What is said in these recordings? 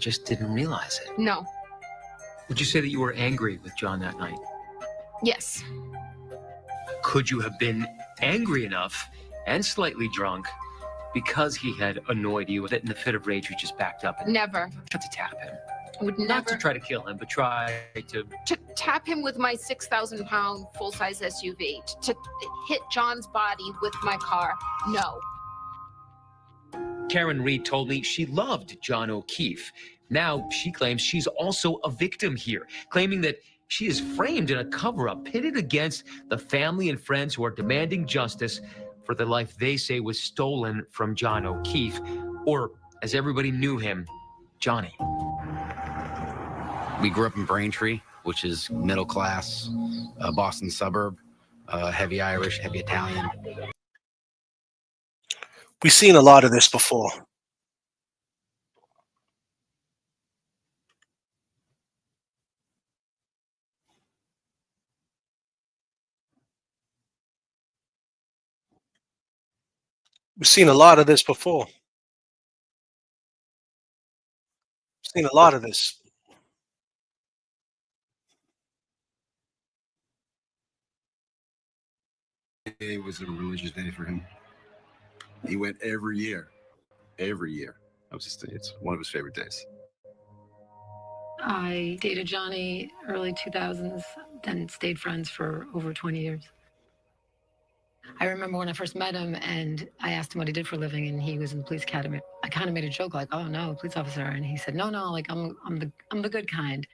just didn't realize it. No. Would you say that you were angry with John that night? Yes. Could you have been angry enough and slightly drunk because he had annoyed you that in the fit of rage you just backed up and Never. tried to tap him? Would Not never. to try to kill him, but try to tap him with my 6,000-pound full-size SUV. To hit John's body with my car. No. Karen Reed told me she loved John O'Keefe. Now she claims she's also a victim here, claiming that she is framed in a cover-up, pitted against the family and friends who are demanding justice for the life they say was stolen from John O'Keefe, or as everybody knew him, Johnny. We grew up in Braintree, which is middle class, Boston suburb, heavy Irish, heavy Italian. We've seen a lot of this before. We've seen a lot of this before. We've seen a lot of this. It was a religious day for him. He went every year. Every year. It's one of his favorite days. I dated Johnny early 2000s, then stayed friends for over 20 years. I remember when I first met him and I asked him what he did for a living, and he was in the police academy. I kind of made a joke like, "Oh no, police officer," and he said, "No, like I'm the good kind.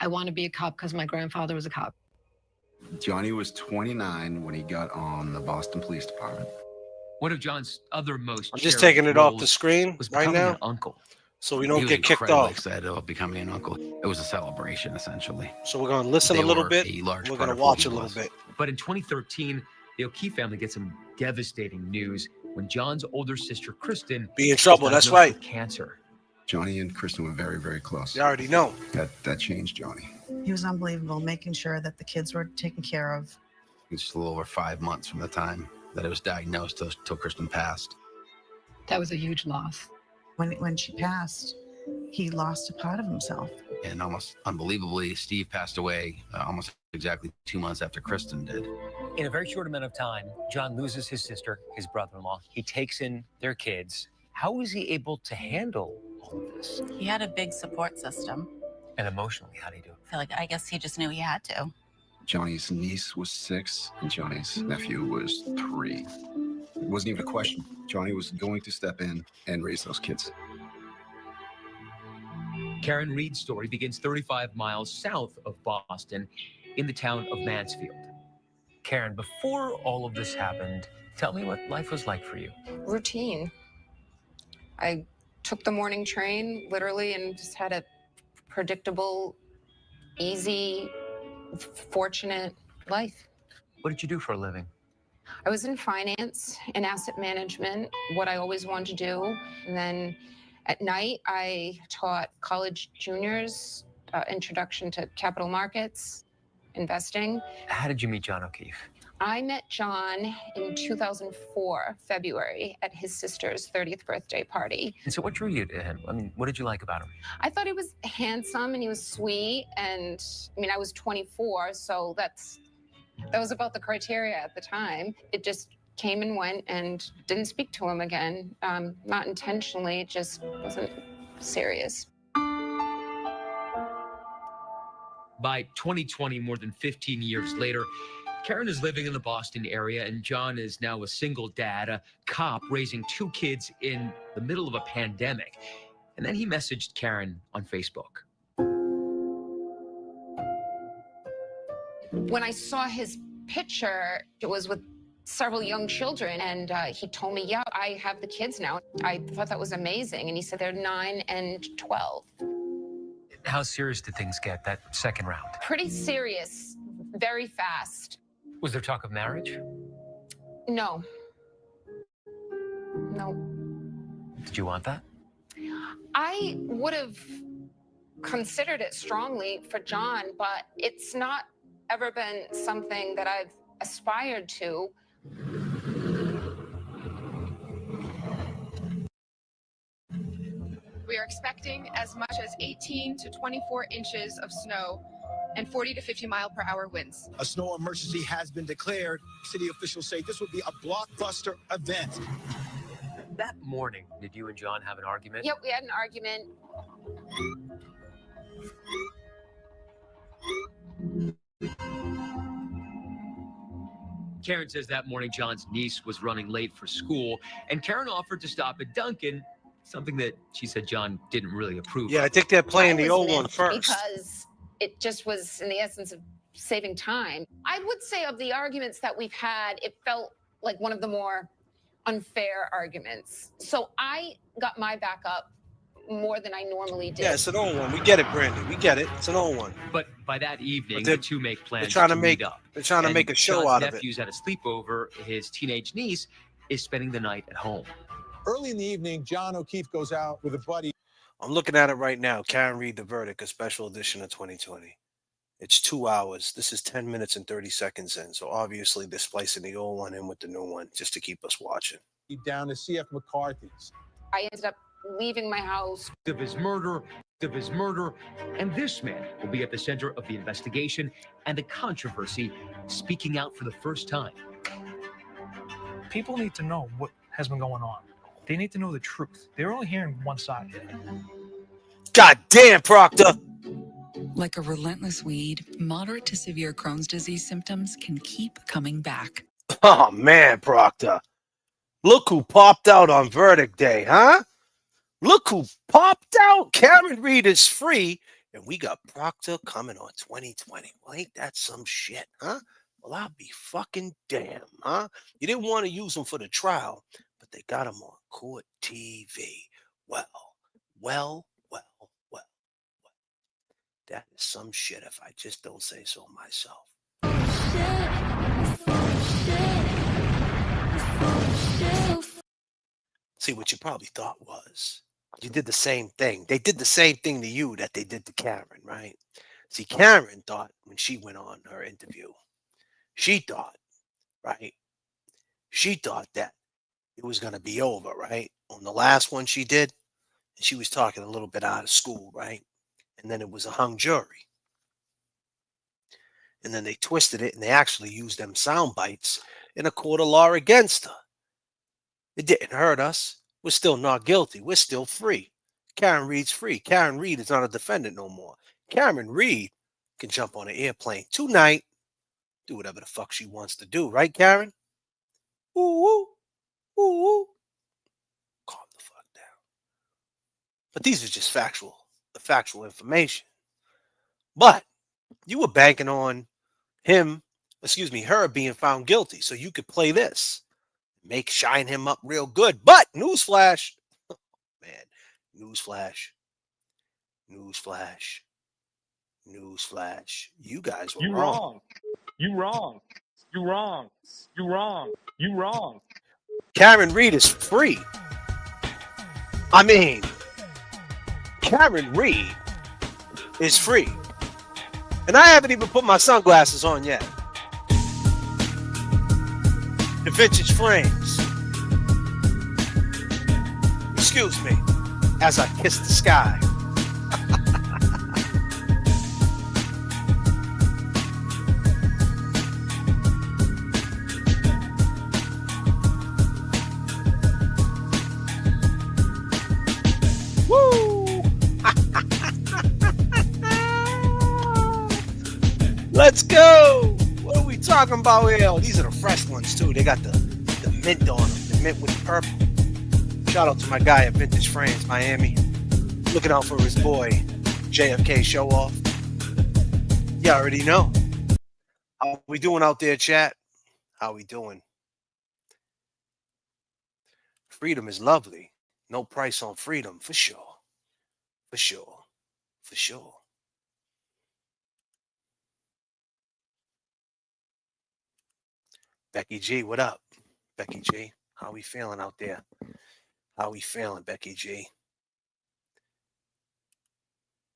I want to be a cop because my grandfather was a cop." Johnny was 29 when he got on the Boston Police Department. One of John's other most I'm just taking it off the screen was right now, an uncle. so we don't get kicked off. Excited about becoming an uncle. It was a celebration, essentially. So we're going to listen a little bit. We're going to watch a little bit. But in 2013, the O'Keefe family gets some devastating news when John's older sister, Kristen, be in trouble. That's right. With cancer. Johnny and Kristen were very, very close. You already know. That changed Johnny. He was unbelievable, making sure that the kids were taken care of. It's just a little over 5 months from the time that it was diagnosed till Kristen passed. That was a huge loss. When she passed, he lost a part of himself. And almost unbelievably, Steve passed away almost exactly 2 months after Kristen did. In a very short amount of time, John loses his sister, his brother-in-law. He takes in their kids. How was he able to handle all of this? He had a big support system. And emotionally, how do you do it? I guess he just knew he had to. Johnny's niece was 6 and Johnny's nephew was 3. It wasn't even a question. Johnny was going to step in and raise those kids. Karen Reed's story begins 35 miles south of Boston in the town of Mansfield. Karen, before all of this happened, tell me what life was like for you. Routine. I took the morning train, literally, and just had a predictable, easy, fortunate life. What did you do for a living? I was in finance and asset management, what I always wanted to do. And then at night, I taught college juniors introduction to capital markets, investing. How did you meet John O'Keefe? I met John in 2004, February, at his sister's 30th birthday party. And so what drew you to him? I mean, what did you like about him? I thought he was handsome and he was sweet. And I mean, I was 24, so that was about the criteria at the time. It just came and went and didn't speak to him again. Not intentionally, it just wasn't serious. By 2020, more than 15 years later, Karen is living in the Boston area, and John is now a single dad, a cop raising 2 kids in the middle of a pandemic. And then he messaged Karen on Facebook. When I saw his picture, it was with several young children, and he told me, yeah, I have the kids now. I thought that was amazing. And he said they're 9 and 12. How serious did things get that second round? Pretty serious, very fast. Was there talk of marriage? No. No. Did you want that? I would have considered it strongly for John, but it's not ever been something that I've aspired to. we are expecting as much as 18 to 24 inches of snow and 40 to 50 mile per hour winds. A snow emergency has been declared. City officials say this will be a blockbuster event. That morning, did you and John have an argument? Yep, we had an argument. Karen says that morning John's niece was running late for school, and Karen offered to stop at Dunkin', something that she said John didn't really approve Yeah, of. I think they're playing the I was old one miffed first. because it just was in the essence of saving time. I would say of the arguments that we've had, it felt like one of the more unfair arguments. So I got my back up more than I normally did. Yeah, it's an old one. We get it, Brandy. We get it. It's an old one. But by that evening, But the two make plans trying to to make- meet up. They're trying to And make a show John's out of it. nephew's at a sleepover. His teenage niece is spending the night at home. Early in the evening, John O'Keefe goes out with a buddy. I'm looking at it right now. Karen Reed, The Verdict, a special edition of 2020. It's 2 hours. This is 10 minutes and 30 seconds in. So obviously they're splicing the old one in with the new one just to keep us watching. Down to C.F. McCarthy's. I ended up leaving my house. Of his murder, and this man will be at the center of the investigation and the controversy, speaking out for the first time. People need to know what has been going on. They need to know the truth. They're only hearing one side. God damn, Proctor. Like a relentless weed, moderate to severe Crohn's disease symptoms can keep coming back. Oh, man, Proctor. Look who popped out on Verdict Day, huh? Look who popped out. Karen Reed is free, and we got Proctor coming on 2020. Well, ain't that some shit, huh? Well, I'll be fucking damn, huh? You didn't want to use him for the trial, but they got him on court TV. Well. That is some shit if I just don't say so myself. See, what you probably thought was you did the same thing. They did the same thing to you that they did to Karen, right? See, Karen thought when she went on her interview, she thought, right? She thought that it was going to be over, right? On the last one she did, she was talking a little bit out of school, right? And then it was a hung jury. And then they twisted it and they actually used them sound bites in a court of law against her. It didn't hurt us. We're still not guilty. We're still free. Karen Reed's free. Karen Reed is not a defendant no more. Karen Reed can jump on an airplane tonight, do whatever the fuck she wants to do. Right, Karen? Ooh, ooh, ooh. Calm the fuck down. But these are just factual information. But you were banking on her being found guilty so you could play this. Shine him up real good. But newsflash, man, newsflash. You guys were wrong. You wrong. Karen Reed is free. I mean, Karen Reed is free. And I haven't even put my sunglasses on yet. The vintage frames. Excuse me, as I kiss the sky. Woo! Let's go! What are we talking about here? Oh, these are the fresh ones too. They got the mint on them. The mint with the purple. Shout out to my guy at Vintage Frames, Miami. Looking out for his boy, J.F.K. show off. You already know. How we doing out there, chat? How we doing? Freedom is lovely. No price on freedom, for sure. For sure. For sure. Becky G, what up? Becky G, how we feeling out there? How we feeling, Becky G?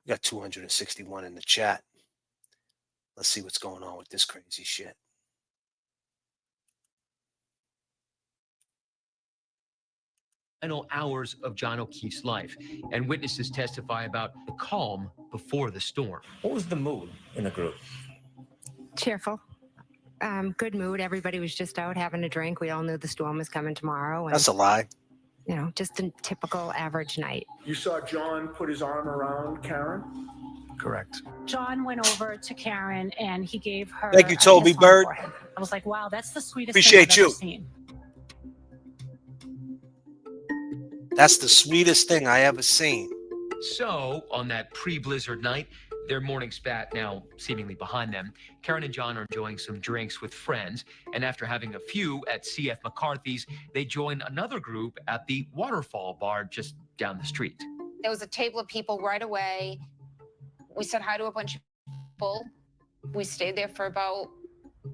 We got 261 in the chat. Let's see what's going on with this crazy shit. final hours of John O'Keefe's life, and witnesses testify about the calm before the storm. What was the mood in the group? Cheerful. Good mood. Everybody was just out having a drink. We all knew the storm was coming tomorrow. And, That's a lie. You know, just a typical average night. You saw John put his arm around Karen? Correct. John went over to Karen and he gave her. Thank you, a Toby kiss on the Bird. forehead. I was like, wow, that's the sweetest Appreciate thing I've you. ever seen. That's the sweetest thing I ever seen. So, on that pre-blizzard night, their morning spat now seemingly behind them, Karen and John are enjoying some drinks with friends, and after having a few at C.F. McCarthy's, they join another group at the Waterfall Bar just down the street. There was a table of people right away. We said hi to a bunch of people. We stayed there for about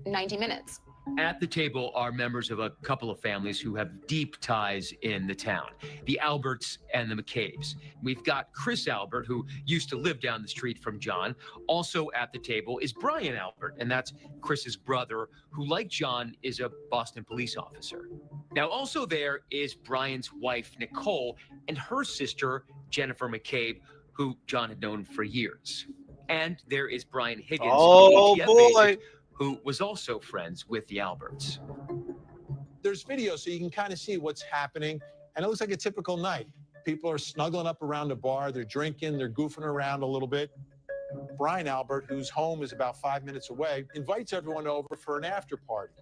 90 minutes. At the table are members of a couple of families who have deep ties in the town, the Alberts and the McCabe's. We've got Chris Albert, who used to live down the street from John. Also at the table is Brian Albert, and that's Chris's brother, who, like John, is a Boston police officer. Now, also there is Brian's wife, Nicole, and her sister, Jennifer McCabe, who John had known for years. And there is Brian Higgins, Oh, ATF boy. agent, who was also friends with the Alberts. There's video, so you can kind of see what's happening, and it looks like a typical night. People are snuggling up around a bar, they're drinking, they're goofing around a little bit. Brian Albert, whose home is about 5 minutes away, invites everyone over for an after party.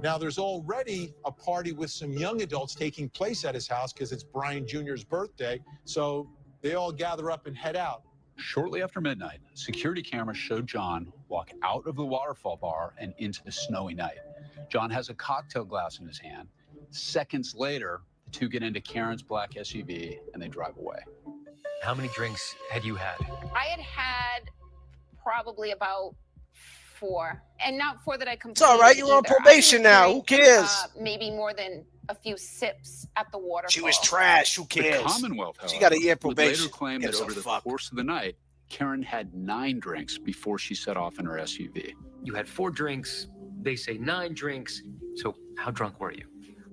Now, there's already a party with some young adults taking place at his house because it's Brian Jr.'s birthday, so they all gather up and head out. Shortly after midnight, security cameras showed John walk out of the Waterfall Bar and into the snowy night. John has a cocktail glass in his hand. Seconds later, the two get into Karen's black SUV and they drive away. How many drinks had you had? I had probably about 4, and not 4 that I completed. It's all right. You're on either. I probation didn't now. Who drink, cares? Maybe more than a few sips at the waterfall. She was trash. Who cares? The Commonwealth, however, She got a year would probation. later claim that Gives a over the fuck. course of the night, Karen had 9 drinks before she set off in her SUV. You had 4 drinks, they say 9 drinks. So how drunk were you?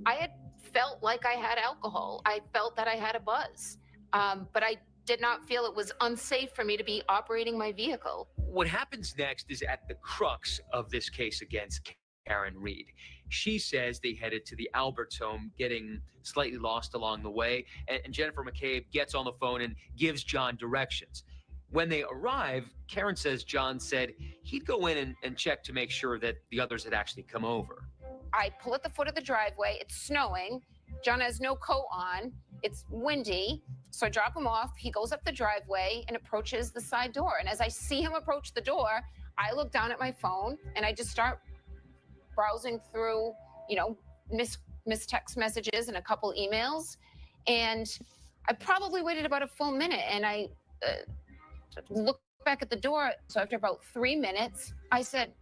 I had felt like I had alcohol. I felt that I had a buzz, but I did not feel it was unsafe for me to be operating my vehicle. What happens next is at the crux of this case against Karen Reed. She says they headed to the Alberts home, getting slightly lost along the way, and Jennifer McCabe gets on the phone and gives John directions. When they arrive, Karen says John said he'd go in and check to make sure that the others had actually come over. I pull at the foot of the driveway. It's snowing. John has no coat on. It's windy. So I drop him off. He goes up the driveway and approaches the side door. And as I see him approach the door, I look down at my phone and I just start browsing through, you know, missed text messages and a couple emails. And I probably waited about a full minute and I looked back at the door. So after about 3 minutes, I said,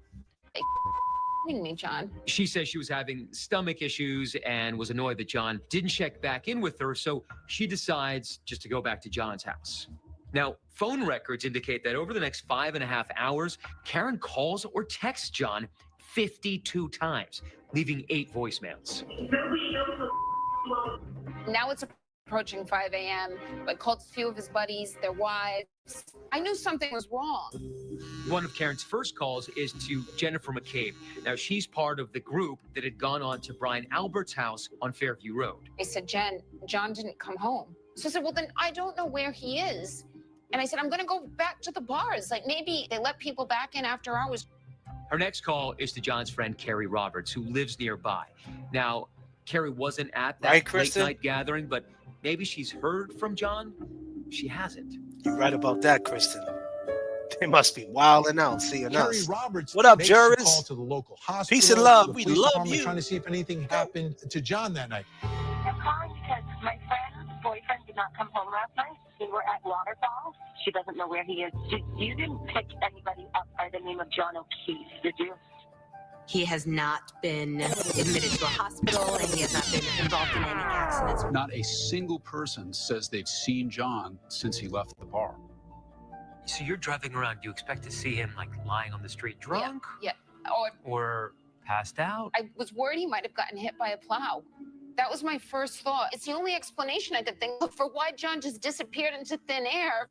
"Are you kidding me, John?" She says she was having stomach issues and was annoyed that John didn't check back in with her, so she decides just to go back to John's house. Now, phone records indicate that over the next 5.5 hours, Karen calls or texts John 52 times, leaving 8 voicemails. Now it's approaching 5 a.m. I called a few of his buddies, their wives. I knew something was wrong. One of Karen's first calls is to Jennifer McCabe. Now, she's part of the group that had gone on to Brian Albert's house on Fairview Road. I said, "Jen, John didn't come home." So I said, "Well, then I don't know where he is." And I said, "I'm going to go back to the bars. Like maybe they let people back in after hours." Her next call is to John's friend, Carrie Roberts, who lives nearby. Now, Carrie wasn't at that Right, late Kristen? night gathering, but maybe she's heard from John. She hasn't. You're right about that, Kristen. They must be wilding out, seeing Carrie us. Roberts What up, makes a Juris? call to the local hospital. Peace and love. the We police love department, you. Trying to see if anything happened to John that night. I'm calling because my friend's boyfriend did not come home last night. We were at Waterfall. She doesn't know where he is. You didn't pick anybody up by the name of John O'Keefe, did you? He has not been admitted to a hospital and he has not been involved in any accidents. Not a single person says they've seen John since he left the bar. So you're driving around. Do you expect to see him like lying on the street drunk Yeah. or passed out? I was worried he might have gotten hit by a plow. That was my first thought. It's the only explanation I could think of for why John just disappeared into thin air.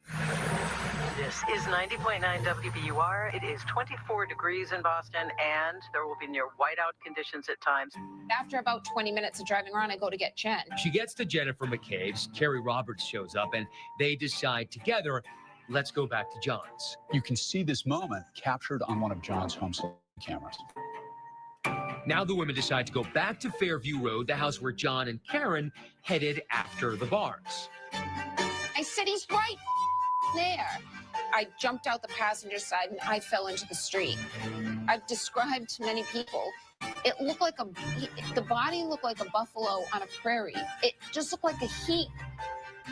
This is 90.9 WBUR. It is 24 degrees in Boston, and there will be near whiteout conditions at times. After about 20 minutes of driving around, I go to get Jen. She gets to Jennifer McCabe's. Carrie Roberts shows up, and they decide together, let's go back to John's. You can see this moment captured on one of John's home cameras. Now the women decide to go back to Fairview Road, the house where John and Karen headed after the bars. I said, he's right there. I jumped out the passenger side and I fell into the street. I've described to many people, it looked like the body looked like a buffalo on a prairie. It just looked like a heap,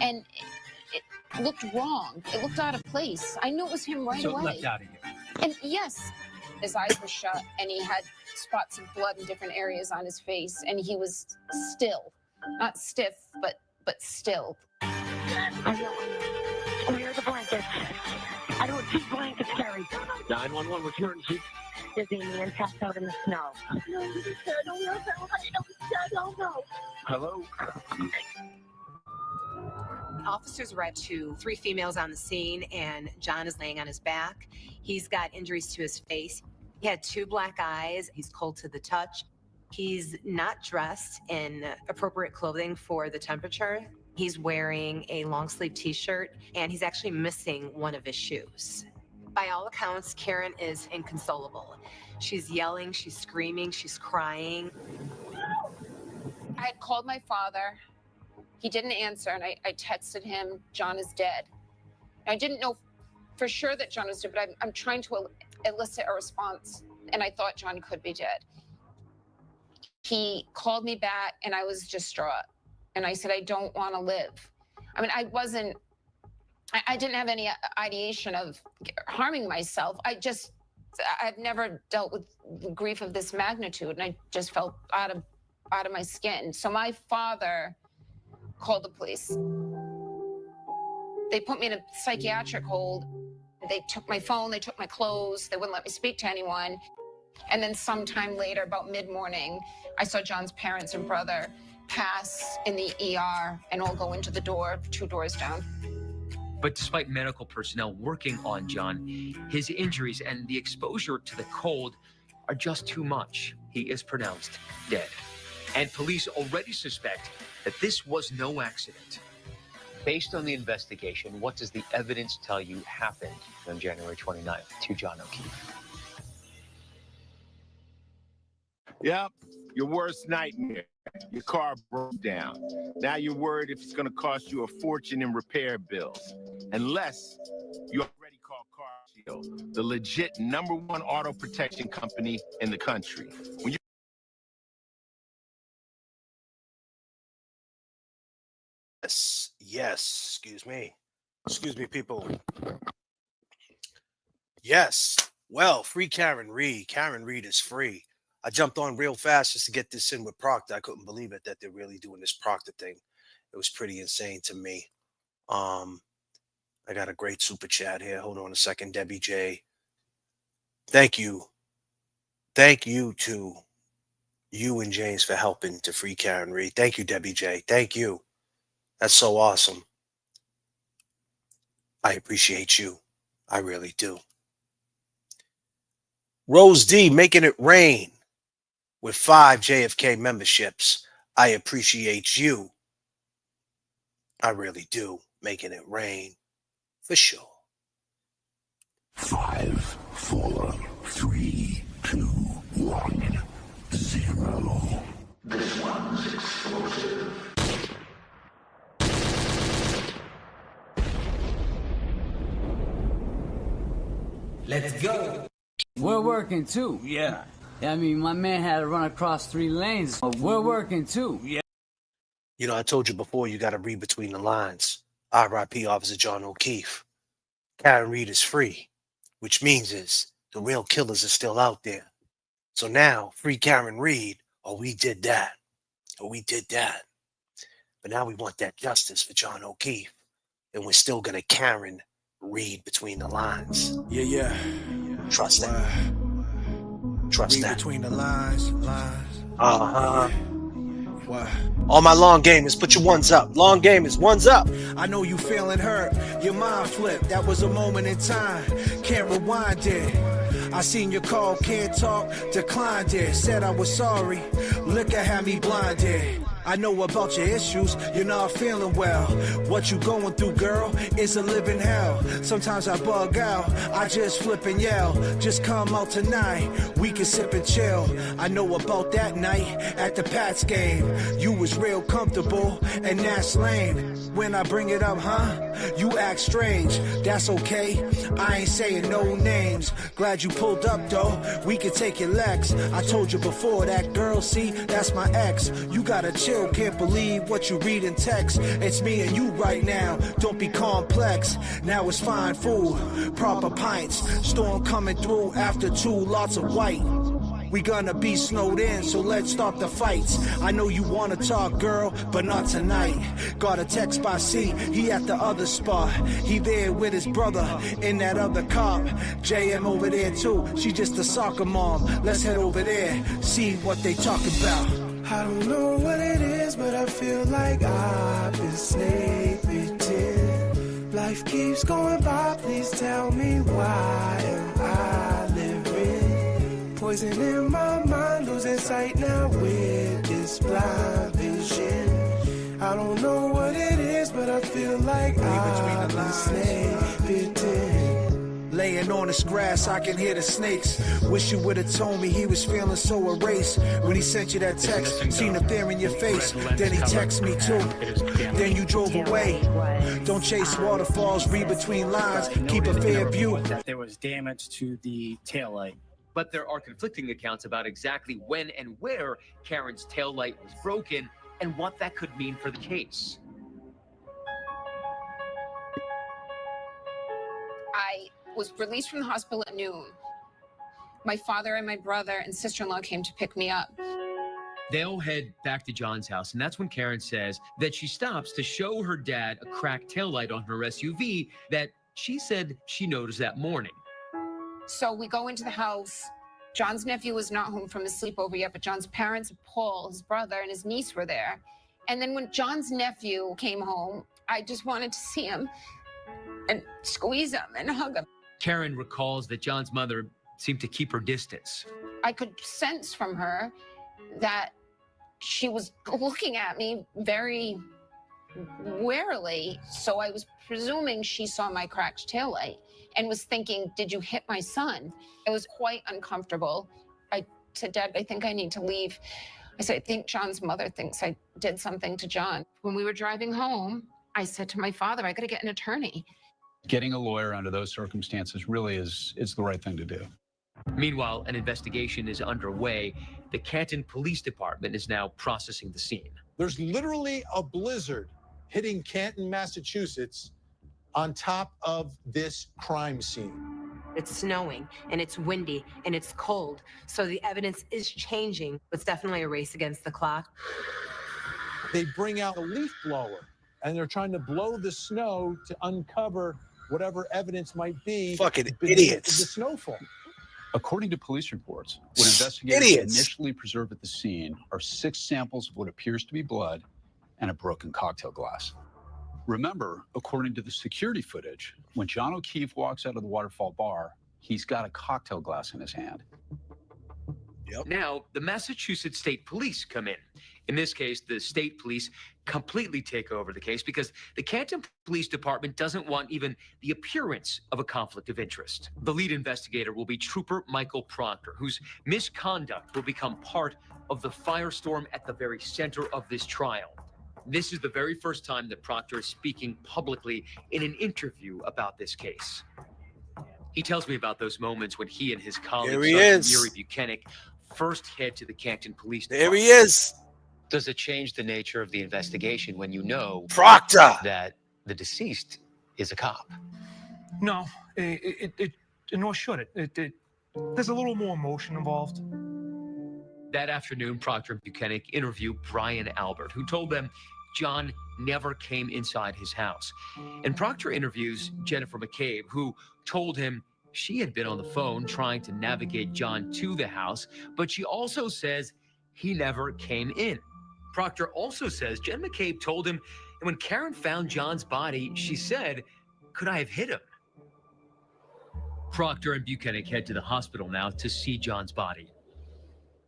and it looked wrong. It looked out of place. I knew it was him right away. So it left out of you. And yes, his eyes were shut and he had spots of blood in different areas on his face, and he was still, not stiff, but still. Where are the blankets? I don't see blankets, Carrie. 911, what's your emergency? There's a man passed out in the snow. No. Hello? Officers arrived to 3 females on the scene, and John is laying on his back. He's got injuries to his face. He had 2 black eyes. He's cold to the touch. He's not dressed in appropriate clothing for the temperature. He's wearing a long sleeve t-shirt, and he's actually missing one of his shoes. By all accounts, Karen is inconsolable. She's yelling, she's screaming, she's crying. I had called my father. He didn't answer, and I texted him, John is dead. I didn't know for sure that John was dead, but I'm trying to elicit a response, and I thought John could be dead. He called me back, and I was distraught. And I said, I don't want to live. I mean, I didn't have any ideation of harming myself. I've never dealt with grief of this magnitude, and I just felt out of my skin. So my father called the police. They put me in a psychiatric hold. They took my phone, they took my clothes, they wouldn't let me speak to anyone. And then sometime later, about mid-morning, I saw John's parents and brother pass in the ER and all go into the door, 2 doors down. But despite medical personnel working on John, his injuries and the exposure to the cold are just too much. He is pronounced dead. And police already suspect that this was no accident. Based on the investigation, what does the evidence tell you happened on January 29th to John O'Keefe? Yep, your worst nightmare. Your car broke down. Now you're worried if it's going to cost you a fortune in repair bills. Unless you already called Car Shield, the legit #1 auto protection company in the country. When you Yes, excuse me, people. Yes, well, free Karen Reed. Karen Reed is free. I jumped on real fast just to get this in with Proctor. I couldn't believe it that they're really doing this Proctor thing. It was pretty insane to me. I got a great super chat here. Hold on a second, Debbie J. Thank you. Thank you to you and James for helping to free Karen Reed. Thank you, Debbie J. Thank you. That's so awesome. I appreciate you. I really do. Rose D making it rain with 5 J.F.K. memberships. I appreciate you. I really do. Making it rain for sure. 5, 4, 3, 2, 1, 0. This one's explosive. Let's go. We're working too. Yeah. I mean, my man had to run across 3 lanes. We're working too. Yeah. You know, I told you before, you got to read between the lines. R.I.P. Officer John O'Keefe. Karen Reed is free, which means is the real killers are still out there. So now, free Karen Reed, or we did that. But now we want that justice for John O'Keefe. And we're still going to Karen Reed between the lines. Yeah. Trust that. Trust Read that. between the lines. Uh-huh. What? All my long gamers, put your ones up. Long gamers, ones up. I know you feeling hurt. Your mind flipped. That was a moment in time. Can't rewind it. I seen your call, can't talk, declined it. Said I was sorry. Liquor had me blinded. I know about your issues, you're not feeling well. What you going through, girl, is a living hell. Sometimes I bug out, I just flip and yell. Just come out tonight, we can sip and chill. I know about that night at the Pats game. You was real comfortable, and that's lame. When I bring it up, you act strange. That's okay, I ain't saying no names. Glad you pulled up though, we can take your legs. I told you before, that girl, see, that's my ex. You gotta chill, can't believe what you read in text. It's me and you right now, don't be complex. Now it's fine food, proper pints. Storm coming through after 2 lots of white. We gonna be snowed in, so let's start the fights. I know you wanna talk, girl, but not tonight. Got a text by C, he at the other spot. He there with his brother in that other cop. JM over there too, she just a soccer mom. Let's head over there, see what they talk about. I don't know what it is, but I feel like I've been sleeping. Life keeps going by, please tell me why am I living? Poison in my mind, losing sight now with this blind vision. I don't know what it is, but I feel like I've been sleeping. Laying on this grass, I can hear the snakes. Wish you would've told me he was feeling so erased. When he sent you that text, seen the fear in your face. Then he texted me too. Then you drove away. Don't chase waterfalls, read between lines. Keep a fair view. That there was damage to the taillight. But there are conflicting accounts about exactly when and where Karen's taillight was broken and what that could mean for the case. I was released from the hospital at noon. My father and my brother and sister-in-law came to pick me up. They all head back to John's house, and that's when Karen says that she stops to show her dad a cracked taillight on her SUV that she said she noticed that morning. So we go into the house. John's nephew was not home from his sleepover yet, but John's parents, Paul, his brother, and his niece were there. And then when John's nephew came home, I just wanted to see him and squeeze him and hug him. Karen recalls that John's mother seemed to keep her distance. I could sense from her that she was looking at me very warily. So I was presuming she saw my cracked taillight and was thinking, did you hit my son? I was quite uncomfortable. I said, Dad, I think I need to leave. I said, I think John's mother thinks I did something to John. When we were driving home, I said to my father, I got to get an attorney. Getting a lawyer under those circumstances really is the right thing to do. Meanwhile, an investigation is underway. The Canton Police Department is now processing the scene. There's literally a blizzard hitting Canton, Massachusetts on top of this crime scene. It's snowing and it's windy and it's cold. So the evidence is changing. It's definitely a race against the clock. They bring out a leaf blower and they're trying to blow the snow to uncover whatever evidence might be. Fucking beneath idiots. The snowfall. According to police reports, what investigators initially preserved at the scene are 6 samples of what appears to be blood and a broken cocktail glass. Remember, according to the security footage, when John O'Keefe walks out of the Waterfall bar, he's got a cocktail glass in his hand. Now, the Massachusetts State Police come in. In this case, the state police completely take over the case because the Canton Police Department doesn't want even the appearance of a conflict of interest. The lead investigator will be Trooper Michael Proctor, whose misconduct will become part of the firestorm at the very center of this trial. This is the very first time that Proctor is speaking publicly in an interview about this case. He tells me about those moments when he and his colleague, Sergeant Yuri Buchanan, first head to the Canton Police Department. There he is. Does it change the nature of the investigation when you know Proctor that the deceased is a cop? No, nor should it. There's a little more emotion involved. That afternoon, Proctor and Buchanan interviewed Brian Albert, who told them John never came inside his house. And Proctor interviews Jennifer McCabe, who told him she had been on the phone trying to navigate John to the house, but she also says he never came in. Proctor also says Jen McCabe told him, and when Karen found John's body, she said, "Could I have hit him?" Proctor and Buchanan head to the hospital now to see John's body.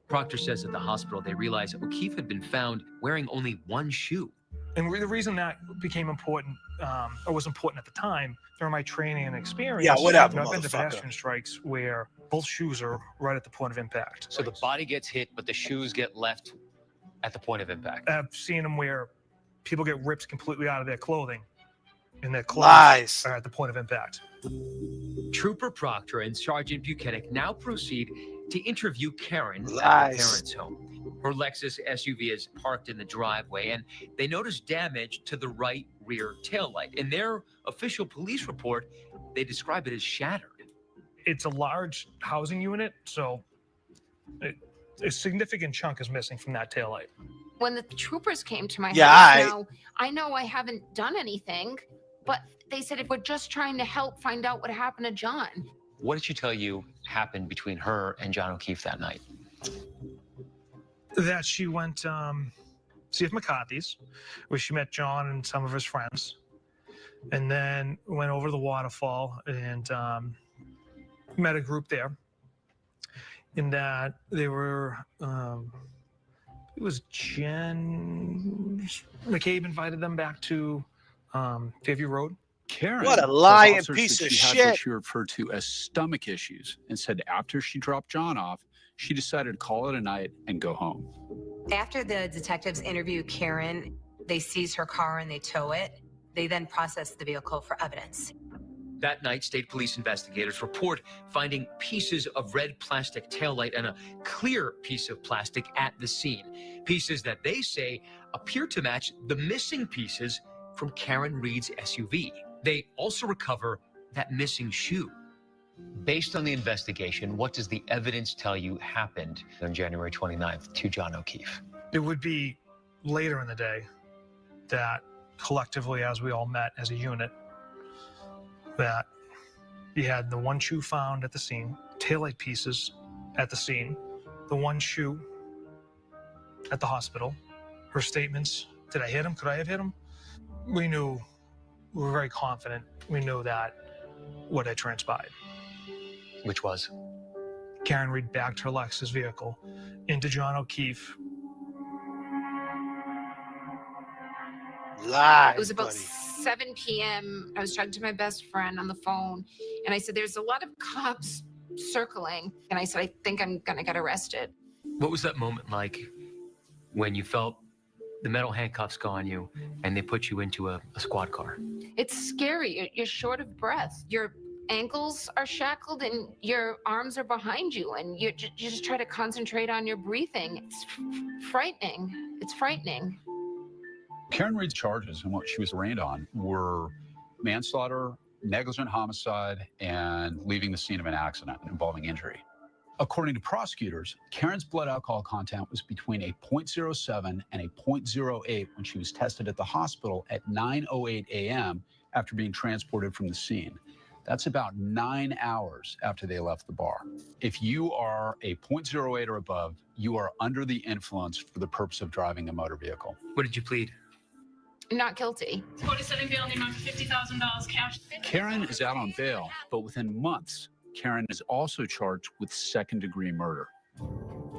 Proctor says at the hospital they realized O'Keefe had been found wearing only one shoe. And the reason that became important, or was important at the time, during my training and experience, Yeah, whatever, I've been to motherfucker. pedestrian strikes where both shoes are right at the point of impact. So the body gets hit, but the shoes get left at the point of impact. I've seen them where people get ripped completely out of their clothing, and their clothes Lies. are at the point of impact. Trooper Proctor and Sergeant Buchanan now proceed to interview Karen at her Lies. parents' home. Her Lexus SUV is parked in the driveway, and they notice damage to the right rear taillight. In their official police report, they describe it as shattered. It's a large housing unit, so a significant chunk is missing from that taillight. When the troopers came to my Yeah, house, now I know I haven't done anything, but they said if we're just trying to help find out what happened to John. What did she tell you happened between her and John O'Keefe that night? That she went C.F. McCarthy's, where she met John and some of his friends, and then went over to the waterfall and met a group there. In that they were, it was Jen McCabe invited them back to Fairview Road. Karen, What a tells lying officers piece that of she had what shit. she referred to as stomach issues, and said after she dropped John off, she decided to call it a night and go home. After the detectives interview Karen, they seize her car and they tow it. They then process the vehicle for evidence. That night, state police investigators report finding pieces of red plastic taillight and a clear piece of plastic at the scene. Pieces that they say appear to match the missing pieces from Karen Reed's SUV. They also recover that missing shoe. Based on the investigation, what does the evidence tell you happened on January 29th to John O'Keefe? It would be later in the day that collectively, as we all met as a unit, that you had the one shoe found at the scene, taillight pieces at the scene, the one shoe at the hospital, her statements, did I hit him? Could I have hit him? We were very confident. We knew that what had transpired. Which was? Karen Reed backed her Lexus vehicle into John O'Keefe. Lies, It was about buddy. 7 p.m. I was talking to my best friend on the phone, and I said, there's a lot of cops circling. And I said, I think I'm going to get arrested. What was that moment like when you felt the metal handcuffs go on you and they put you into a squad car? It's scary. You're short of breath. Your ankles are shackled and your arms are behind you, and you just try to concentrate on your breathing. It's frightening. It's frightening. Karen Reed's charges and what she was arraigned on were manslaughter, negligent homicide, and leaving the scene of an accident involving injury. According to prosecutors, Karen's blood alcohol content was between a 0.07 and a 0.08 when she was tested at the hospital at 9:08 a.m. after being transported from the scene. That's about 9 hours after they left the bar. If you are a 0.08 or above, you are under the influence for the purpose of driving a motor vehicle. What did you plead? Not guilty. Court is setting bail in the amount of $50,000 cash. Karen is out on bail, but within months, Karen is also charged with second-degree murder.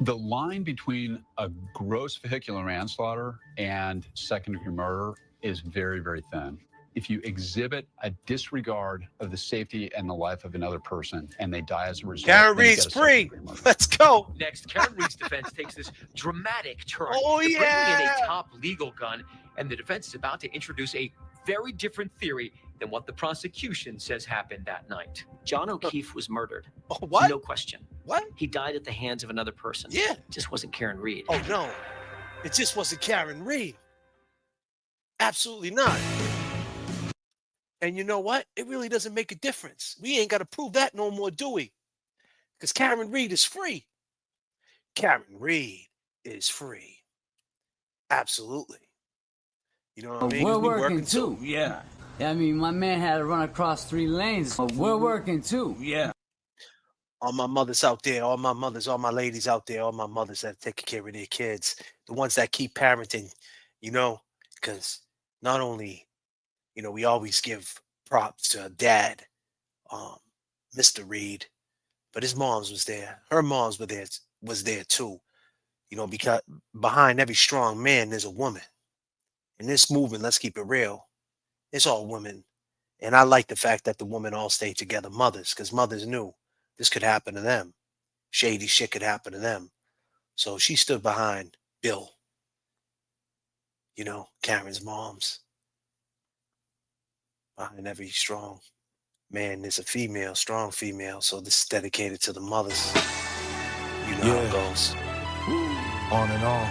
The line between a gross vehicular manslaughter and second-degree murder is very, very thin. If you exhibit a disregard of the safety and the life of another person and they die as a result, Karen then you Reed's get a free. second-degree murder. Let's go. Next, Karen Reed's defense takes this dramatic turn. Oh, They're bringing in yeah. a top legal gun, and the defense is about to introduce a very different theory than what the prosecution says happened that night. John O'Keefe was murdered. Oh, what? No question. What? He died at the hands of another person. Yeah. Just wasn't Karen Reed. Oh, no. It just wasn't Karen Reed. Absolutely not. And you know what? It really doesn't make a difference. We ain't got to prove that no more, do we? Because Karen Reed is free. Karen Reed is free. Absolutely. You know what I mean? 'Cause We're we working too, yeah. I mean, my man had to run across 3 lanes. We're working too, yeah. all my mothers out there, all my mothers, all my ladies out there, all my mothers that take care of their kids, the ones that keep parenting, because not only, we always give props to dad, um, Mr. Reed, but his moms was there. Her moms was there too. Because behind every strong man, there's a woman. In this movement, let's keep it real. It's all women. And I like the fact that the women all stayed together, mothers, because mothers knew this could happen to them. Shady shit could happen to them. So she stood behind Bill, Karen's moms. Behind every strong man, there's a female, strong female. So this is dedicated to the mothers. You know how it goes. On and on.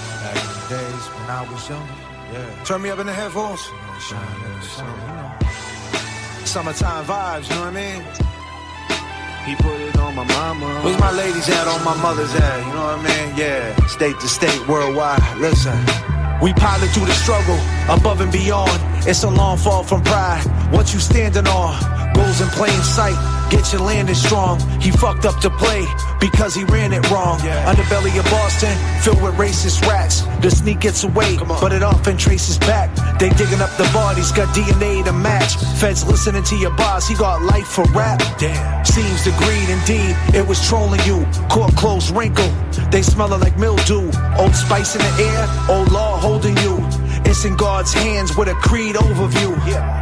Back in the days when I was young. Yeah. Turn me up in the headphones. Summertime vibes, you know what I mean? He put it on my mama. Where's my ladies at, on my mother's at, you know what I mean? Yeah, state to state, worldwide, listen. We pilot through the struggle, above and beyond. It's a long fall from pride. What you standing on? Goals in plain sight. Get your landing strong. He fucked up to play because he ran it wrong. Underbelly of Boston, filled with racist rats. The sneak gets away, but it often traces back. They digging up the bodies, got DNA to match. Feds listening to your boss, he got life for rap. Damn. Seems the greed indeed, it was trolling you. Court closed wrinkle, they smelling like mildew. Old spice in the air, old law holding you. It's in God's hands with a creed overview.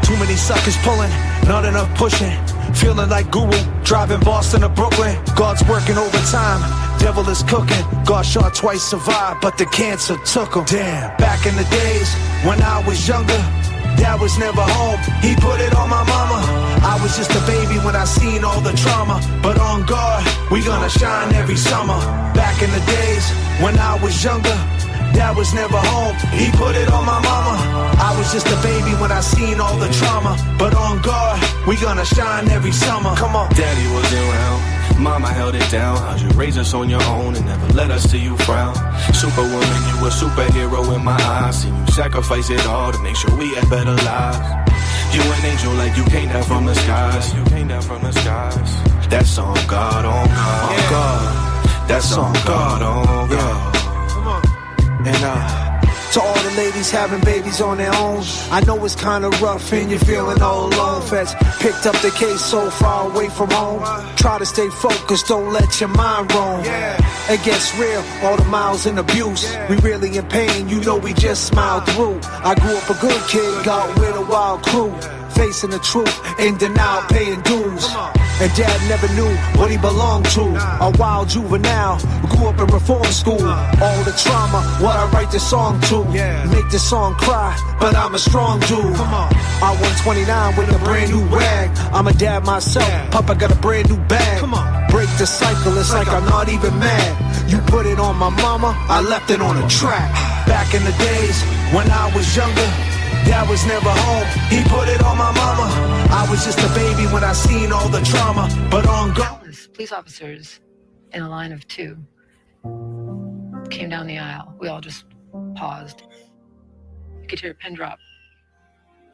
Too many suckers pulling, not enough pushing. Feeling like Guru, driving Boston to Brooklyn. God's working overtime, devil is cooking. Got shot twice, survived, but the cancer took him. Damn, back in the days when I was younger, dad was never home, he put it on my mama. I was just a baby when I seen all the trauma, but on God, we gonna shine every summer. Back in the days when I was younger, dad was never home, he put it on my mama. I was just a baby when I seen all the trauma, but on God, we gonna shine every summer. Come on. Daddy wasn't around, mama held it down. How'd you raise us on your own and never let us see you frown? Superwoman, you a superhero in my eyes. See you sacrifice it all to make sure we had better lives. You an angel like you came down from the skies. You came down from the skies. That's on God, on God, on God. That's on God, on God. And to all the ladies having babies on their own, I know it's kinda rough and you're feeling all alone. Feds picked up the case so far away from home. Try to stay focused, don't let your mind roam. It gets real, all the miles and abuse. We really in pain, you know we just smiled through. I grew up a good kid, got with a wild crew. Facing the truth, in denial, paying dues. And dad never knew what he belonged to. A wild juvenile, grew up in reform school. All the trauma, what I write this song to. Make this song cry, but I'm a strong dude. I 129 with a brand new rag. I'm a dad myself, Papa got a brand new bag. Break the cycle, it's like I'm not even mad. You put it on my mama, I left it on a track. Back in the days when I was younger, dad was never home, he put it on my mama. I was just a baby when I seen all the trauma, but on God. Police officers in a line of two came down the aisle. We all just paused. You could hear a pin drop.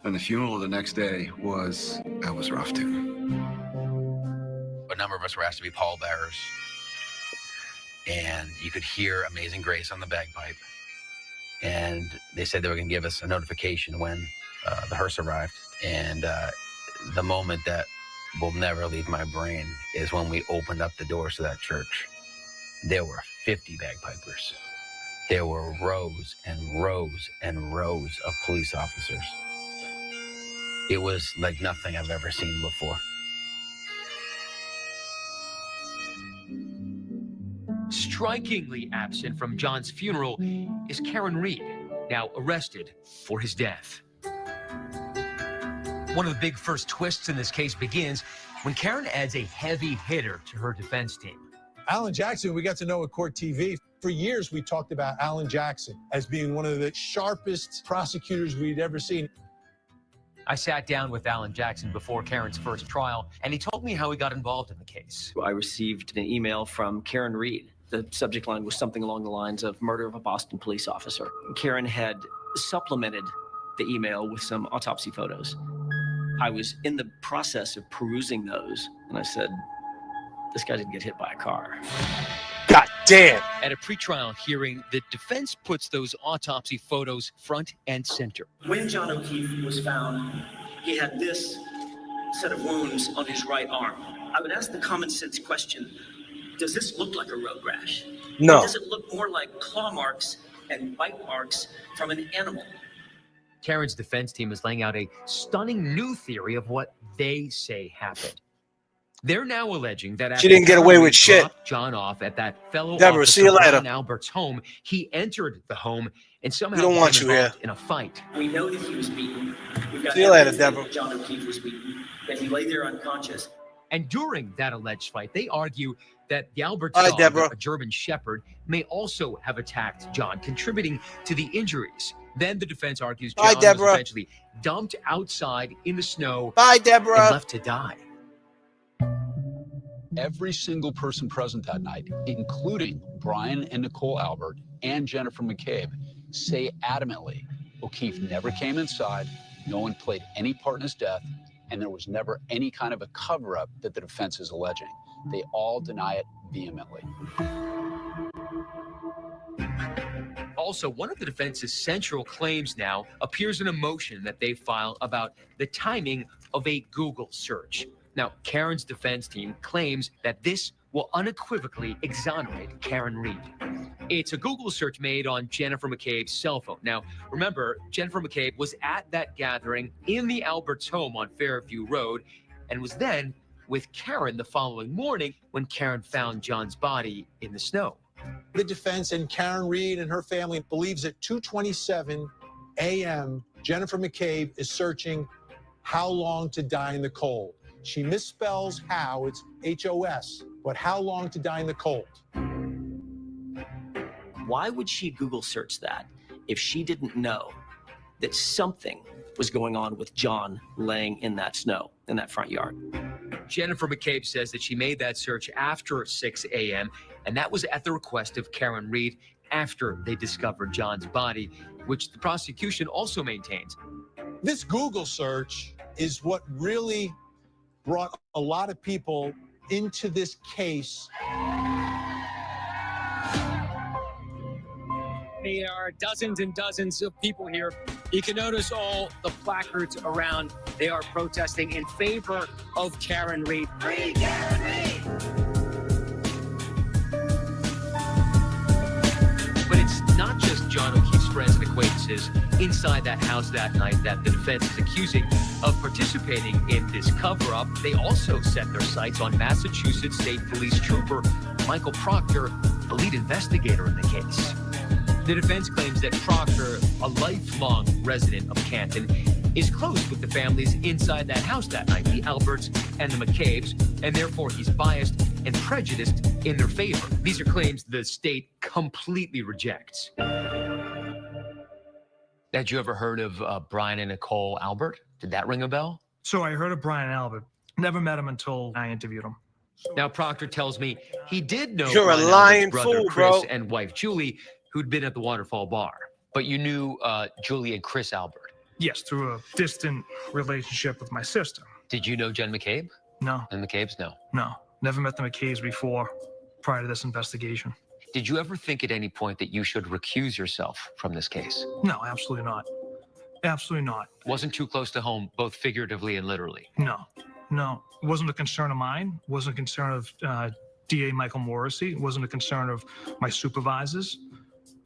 And the funeral the next day was rough too. A number of us were asked to be pallbearers, and you could hear Amazing Grace on the bagpipe. And they said they were going to give us a notification when the hearse arrived. And the moment that will never leave my brain is when we opened up the doors to that church. There were 50 bagpipers. There were rows and rows and rows of police officers. It was like nothing I've ever seen before. Strikingly absent from John's funeral is Karen Reed, now arrested for his death. One of the big first twists in this case begins when Karen adds a heavy hitter to her defense team. Alan Jackson, we got to know at Court TV. For years, we talked about Alan Jackson as being one of the sharpest prosecutors we'd ever seen. I sat down with Alan Jackson before Karen's first trial, and he told me how he got involved in the case. I received an email from Karen Reed. The subject line was something along the lines of murder of a Boston police officer. Karen had supplemented the email with some autopsy photos. I was in the process of perusing those, and I said, this guy didn't get hit by a car. God damn. At a pretrial hearing, the defense puts those autopsy photos front and center. When John O'Keefe was found, he had this set of wounds on his right arm. I would ask the common sense question, does this look like a road rash? No. Or does it look more like claw marks and bite marks from an animal? Karen's defense team is laying out a stunning new theory of what they say happened. They're now alleging that after She didn't get away Karen with shit. dropped John off at that fellow Deborah, officer see you later. Brian Albert's home, he entered the home and somehow We don't want became you here. involved in a fight. We know that he was beaten. We've got See you later, evidence Deborah. that John O'Keefe was beaten, that he lay there unconscious. And during that alleged fight, they argue that the Albert's Hi, dog, Deborah. a German Shepherd, may also have attacked John, contributing to the injuries. Then the defense argues Hi, John was Deborah. eventually dumped outside in the snow Bye, and Deborah. left to die. Every single person present that night, including Brian and Nicole Albert and Jennifer McCabe, say adamantly O'Keefe never came inside, no one played any part in his death, and there was never any kind of a cover-up that the defense is alleging. They all deny it vehemently. Also, one of the defense's central claims now appears in a motion that they file about the timing of a Google search. Now, Karen's defense team claims that this will unequivocally exonerate Karen Reed. It's a Google search made on Jennifer McCabe's cell phone. Now, remember, Jennifer McCabe was at that gathering in the Alberts home on Fairview Road and was then with Karen the following morning when Karen found John's body in the snow. The defense and Karen Reed and her family believes at 2:27 a.m., Jennifer McCabe is searching how long to die in the cold. She misspells how, it's H-O-S, but how long to die in the cold. Why would she Google search that if she didn't know that something was going on with John laying in that snow in that front yard? Jennifer McCabe says that she made that search after 6 a.m., and that was at the request of Karen Reed after they discovered John's body, which the prosecution also maintains. This Google search is what really brought a lot of people into this case. There are dozens and dozens of people here. You can notice all the placards around. They are protesting in favor of Karen Reed. Free Karen Reed! But it's not just John O'Keefe's friends and acquaintances inside that house that night that the defense is accusing of participating in this cover-up. They also set their sights on Massachusetts State Police Trooper Michael Proctor, the lead investigator in the case. The defense claims that Proctor, a lifelong resident of Canton, is close with the families inside that house that night, the Alberts and the McCabes, and therefore he's biased and prejudiced in their favor. These are claims the state completely rejects. Had you ever heard of Brian and Nicole Albert? Did that ring a bell? So I heard of Brian Albert. Never met him until I interviewed him. Now, Proctor tells me he did know You're a Brian lying Albert's brother, fool, Chris, bro. and wife, Julie, who'd been at the Waterfall Bar. But you knew Julie and Chris Albert. Yes, through a distant relationship with my sister. Did you know Jen McCabe? No. And McCabe's? No. No, never met the McKays before, prior to this investigation. Did you ever think at any point that you should recuse yourself from this case? No, absolutely not. Absolutely not. Wasn't too close to home, both figuratively and literally. No. It wasn't a concern of mine. It wasn't a concern of DA Michael Morrissey. It wasn't a concern of my supervisors.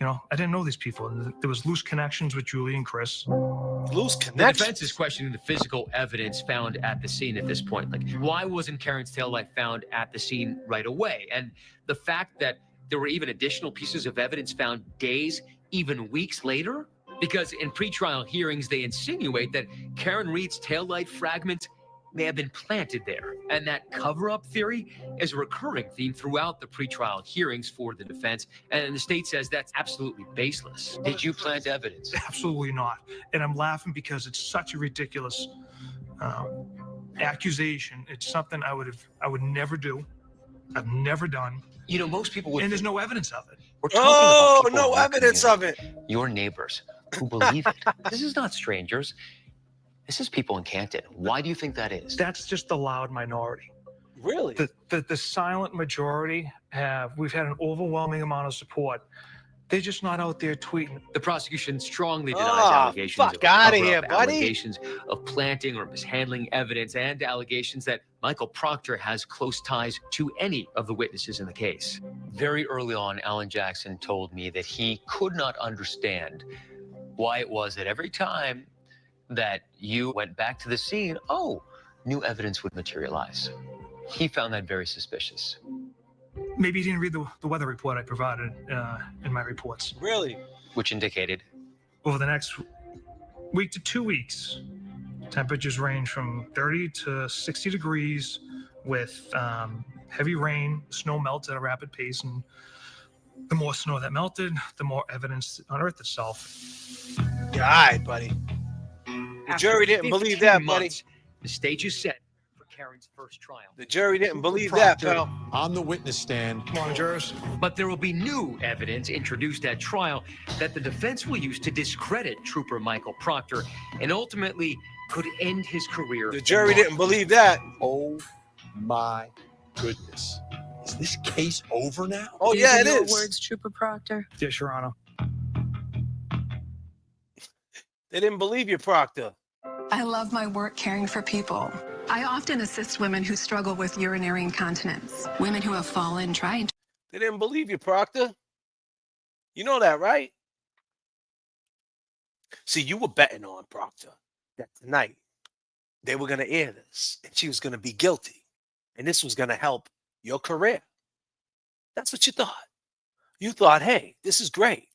You know, I didn't know these people. There was loose connections with Julie and Chris. Loose The connections? defense is questioning the physical evidence found at the scene at this point. Like, why wasn't Karen's taillight found at the scene right away? And the fact that there were even additional pieces of evidence found days, even weeks later? Because in pretrial hearings, they insinuate that Karen Reed's taillight fragment may have been planted there. And that cover-up theory is a recurring theme throughout the pretrial hearings for the defense. And the state says that's absolutely baseless. Did you plant evidence? Absolutely not. And I'm laughing because it's such a ridiculous accusation. It's something I would never do. I've never done. You know, most people would. And there's no evidence of it. We're talking about people no in your evidence of it. Your neighbors who believe it. This is not strangers. This is people in Canton. Why do you think that is? That's just the loud minority. Really? The silent majority we've had an overwhelming amount of support. They're just not out there tweeting. The prosecution strongly denies allegations fuck of a outta cover-up, here, buddy. allegations of planting or mishandling evidence, and allegations that Michael Proctor has close ties to any of the witnesses in the case. Very early on, Alan Jackson told me that he could not understand why it was that every time that you went back to the scene, new evidence would materialize. He found that very suspicious. Maybe you didn't read the weather report I provided in my reports. Really? Which indicated? Over the next week to 2 weeks, temperatures range from 30 to 60 degrees with heavy rain. Snow melts at a rapid pace, and the more snow that melted, the more evidence unearthed itself. Yeah, all right, buddy. The jury didn't believe that, buddy. The stage is set for Karen's first trial. The jury didn't believe that, pal. On the witness stand. Come on, jurors. But there will be new evidence introduced at trial that the defense will use to discredit Trooper Michael Proctor and ultimately could end his career. The jury didn't believe that. Oh my goodness. Is this case over now? Oh, yeah, it is. Words, Trooper Proctor. Yes, Your Honor. They didn't believe you, Proctor. I love my work caring for people. I often assist women who struggle with urinary incontinence, women who have fallen trying to. They didn't believe you, Proctor. You know that, right? See, you were betting on Proctor that tonight they were going to air this and she was going to be guilty and this was going to help your career. That's what you thought. You thought, hey, this is great.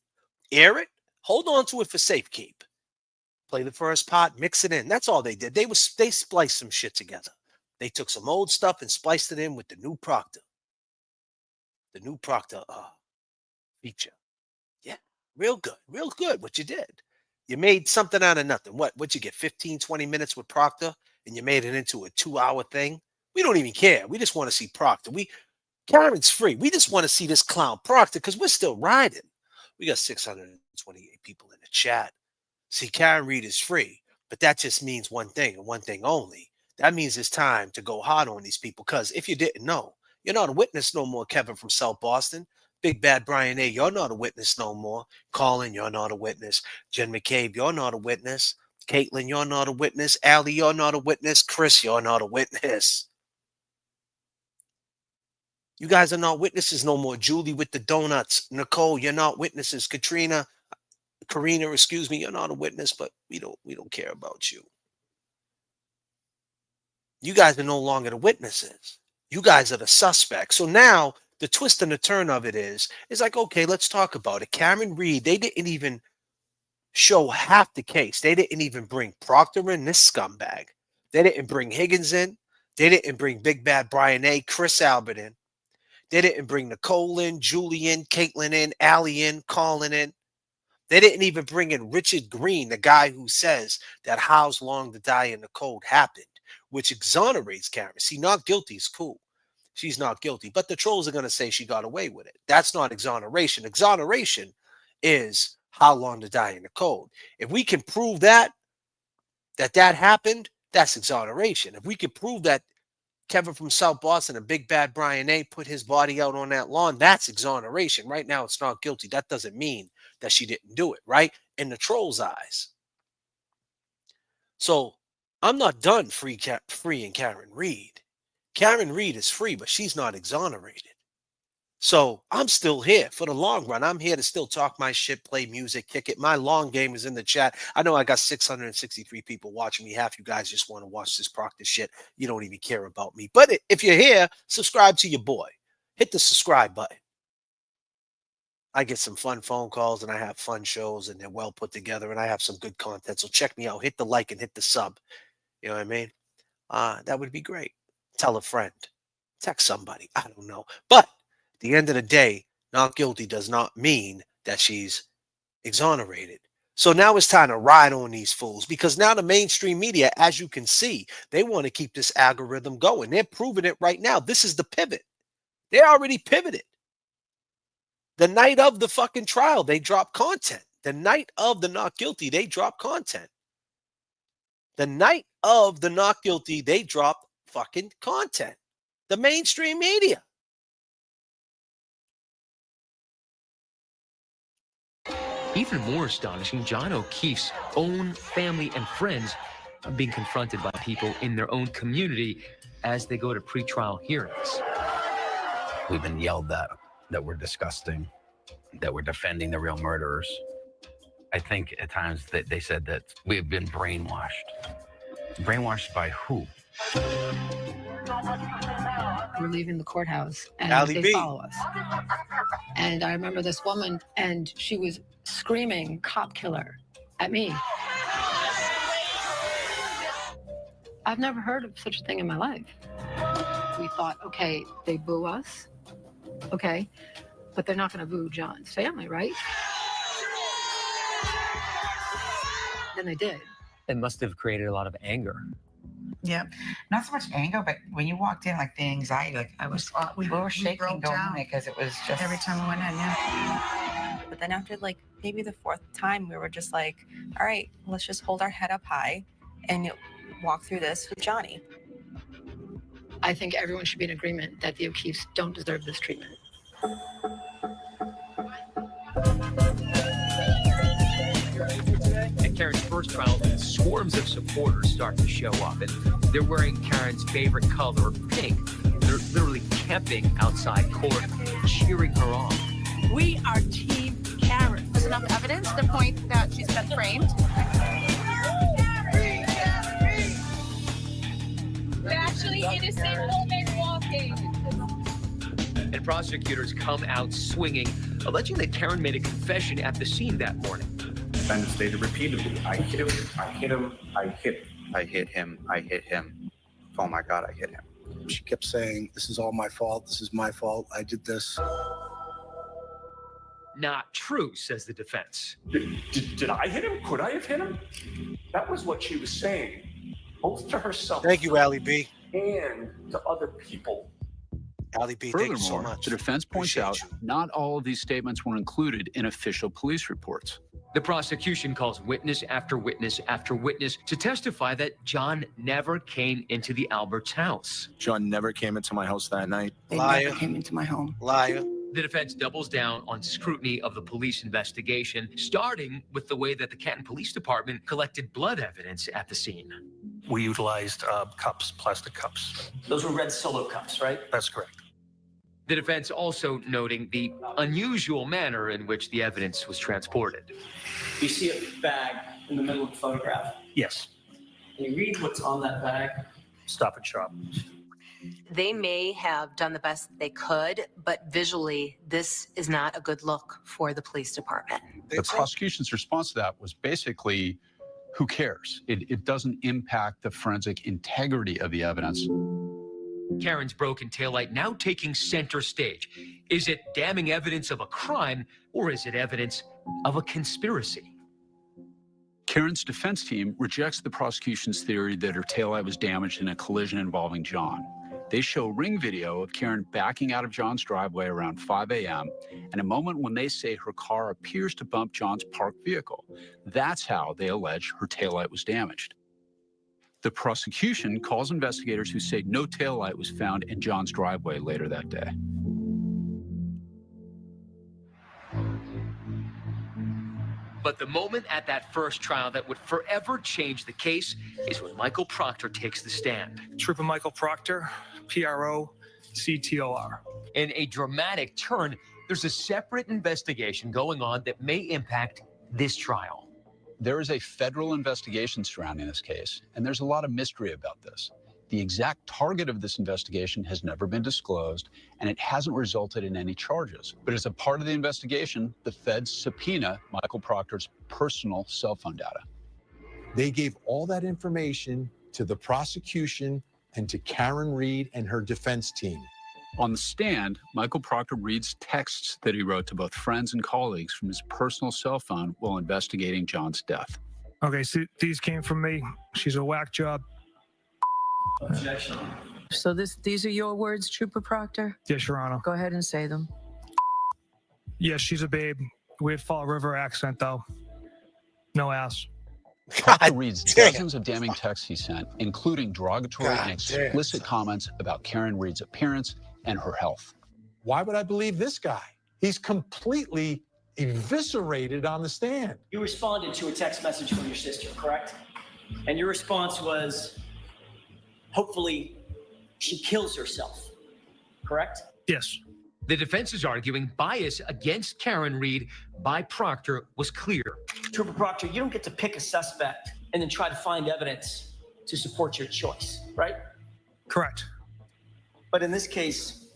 Air it, hold on to it for safekeep. Play the first part, mix it in. That's all they did. They spliced some shit together. They took some old stuff and spliced it in with the new Proctor. The new Proctor feature. Yeah, real good what you did. You made something out of nothing. What'd you get, 15, 20 minutes with Proctor, and you made it into a 2-hour thing? We don't even care. We just want to see Proctor. Karen's free. We just want to see this clown Proctor because we're still riding. We got 628 people in the chat. See, Karen Reed is free, but that just means one thing and one thing only. That means it's time to go hard on these people because if you didn't know, you're not a witness no more, Kevin from South Boston. Big Bad Brian A., you're not a witness no more. Colin, you're not a witness. Jen McCabe, you're not a witness. Caitlin, you're not a witness. Allie, you're not a witness. Chris, you're not a witness. You guys are not witnesses no more. Julie with the donuts. Nicole, you're not witnesses. Karina, excuse me, you're not a witness, but we don't care about you. You guys are no longer the witnesses. You guys are the suspects. So now the twist and the turn of it is like, okay, let's talk about it. Karen Reed, they didn't even show half the case. They didn't even bring Proctor in, this scumbag. They didn't bring Higgins in. They didn't bring Big Bad Brian A., Chris Albert in. They didn't bring Nicole in, Julie in, Caitlin in, Allie in, Colin in. They didn't even bring in Richard Green, the guy who says that How's Long to Die in the Cold happened, which exonerates Karen. See, not guilty is cool. She's not guilty. But the trolls are going to say she got away with it. That's not exoneration. Exoneration is How Long to Die in the Cold. If we can prove that happened, that's exoneration. If we can prove that Kevin from South Boston and Big Bad Brian A. put his body out on that lawn, that's exoneration. Right now, it's not guilty. That doesn't mean that she didn't do it, right? In the trolls' eyes. So I'm not done freeing Karen Reed. Karen Reed is free, but she's not exonerated. So I'm still here for the long run. I'm here to still talk my shit, play music, kick it. My long game is in the chat. I know I got 663 people watching me. Half you guys just want to watch this Proctor shit. You don't even care about me. But if you're here, subscribe to your boy. Hit the subscribe button. I get some fun phone calls and I have fun shows and they're well put together and I have some good content. So check me out. Hit the like and hit the sub. You know what I mean? That would be great. Tell a friend. Text somebody. I don't know. But at the end of the day, not guilty does not mean that she's exonerated. So now it's time to ride on these fools because now the mainstream media, as you can see, they want to keep this algorithm going. They're proving it right now. This is the pivot. They already pivoted. The night of the fucking trial, they dropped content. The night of the not guilty, they dropped content. The night of the not guilty, they dropped fucking content. the mainstream media. Even more astonishing, John O'Keefe's own family and friends are being confronted by people in their own community as they go to pretrial hearings. We've been yelled at, that we're disgusting, that we're defending the real murderers. I think at times that they said that we've been brainwashed. Brainwashed by who? We're leaving the courthouse and Allie they B. follow us. And I remember this woman, and she was screaming, "Cop killer," at me. I've never heard of such a thing in my life. We thought, okay, they boo us, okay, but they're not going to boo John's family, right? Then they did. It must have created a lot of anger. Yeah, not so much anger, but when you walked in, like the anxiety, like we were shaking broke going down. in because it was just Every time we went in, yeah. But then after like maybe the fourth time, we were just like, all right, let's just hold our head up high and walk through this with Johnny. I think everyone should be in agreement that the O'Keefes don't deserve this treatment. At Karen's first trial, swarms of supporters start to show up, and they're wearing Karen's favorite color, pink. They're literally camping outside court, cheering her on. We are Team Karen. There's enough evidence to point that she's been framed. We're actually innocent women walking. And prosecutors come out swinging, alleging that Karen made a confession at the scene that morning. Defendant stated repeatedly, I hit him, I hit him, I hit him. I hit him, I hit him. Oh my God, I hit him. She kept saying, this is all my fault, this is my fault, I did this. Not true, says the defense. Did I hit him? Could I have hit him? That was what she was saying, both to herself. Thank you, Allie B. And to other people. Allie B, thank you so Furthermore, much. the defense points out not all of these statements were included in official police reports. The prosecution calls witness after witness after witness to testify that John never came into the Alberts' house. John never came into my house that night. They never came into my home. Liar. The defense doubles down on scrutiny of the police investigation, starting with the way that the Canton Police Department collected blood evidence at the scene. We utilized cups, plastic cups. Those were red Solo cups, right? That's correct. The defense also noting the unusual manner in which the evidence was transported. You see a bag in the middle of the photograph. Yes. Can you read what's on that bag? Stop and shop. They may have done the best they could, but visually, this is not a good look for the police department. The prosecution's response to that was basically, who cares? It doesn't impact the forensic integrity of the evidence. Karen's broken taillight now taking center stage. Is it damning evidence of a crime, or is it evidence of a conspiracy? Karen's defense team rejects the prosecution's theory that her taillight was damaged in a collision involving John. They show ring video of Karen backing out of John's driveway around 5 a.m. and a moment when they say her car appears to bump John's parked vehicle. That's how they allege her taillight was damaged. The prosecution calls investigators who say no taillight was found in John's driveway later that day. But the moment at that first trial that would forever change the case is when Michael Proctor takes the stand. Trooper Michael Proctor, Proctor. In a dramatic turn, there's a separate investigation going on that may impact this trial. There is a federal investigation surrounding this case, and there's a lot of mystery about this. The exact target of this investigation has never been disclosed, and it hasn't resulted in any charges. But as a part of the investigation, the feds subpoena Michael Proctor's personal cell phone data. They gave all that information to the prosecution and to Karen Reed and her defense team. On the stand, Michael Proctor reads texts that he wrote to both friends and colleagues from his personal cell phone while investigating John's death. Okay, so these came from me. She's a whack job. Objection. So these are your words, Trooper Proctor? Yes, Your Honor. Go ahead and say them. Yes, she's a babe. Weird Fall River accent, though. No ass. Proctor reads dozens of damning texts he sent, including derogatory and explicit comments about Karen Reed's appearance and her health. Why would I believe this guy? He's completely eviscerated on the stand. You responded to a text message from your sister, correct? And your response was, hopefully she kills herself, correct? Yes. The defense is arguing bias against Karen Reed by Proctor was clear. Trooper Proctor, you don't get to pick a suspect and then try to find evidence to support your choice, right? Correct. But in this case,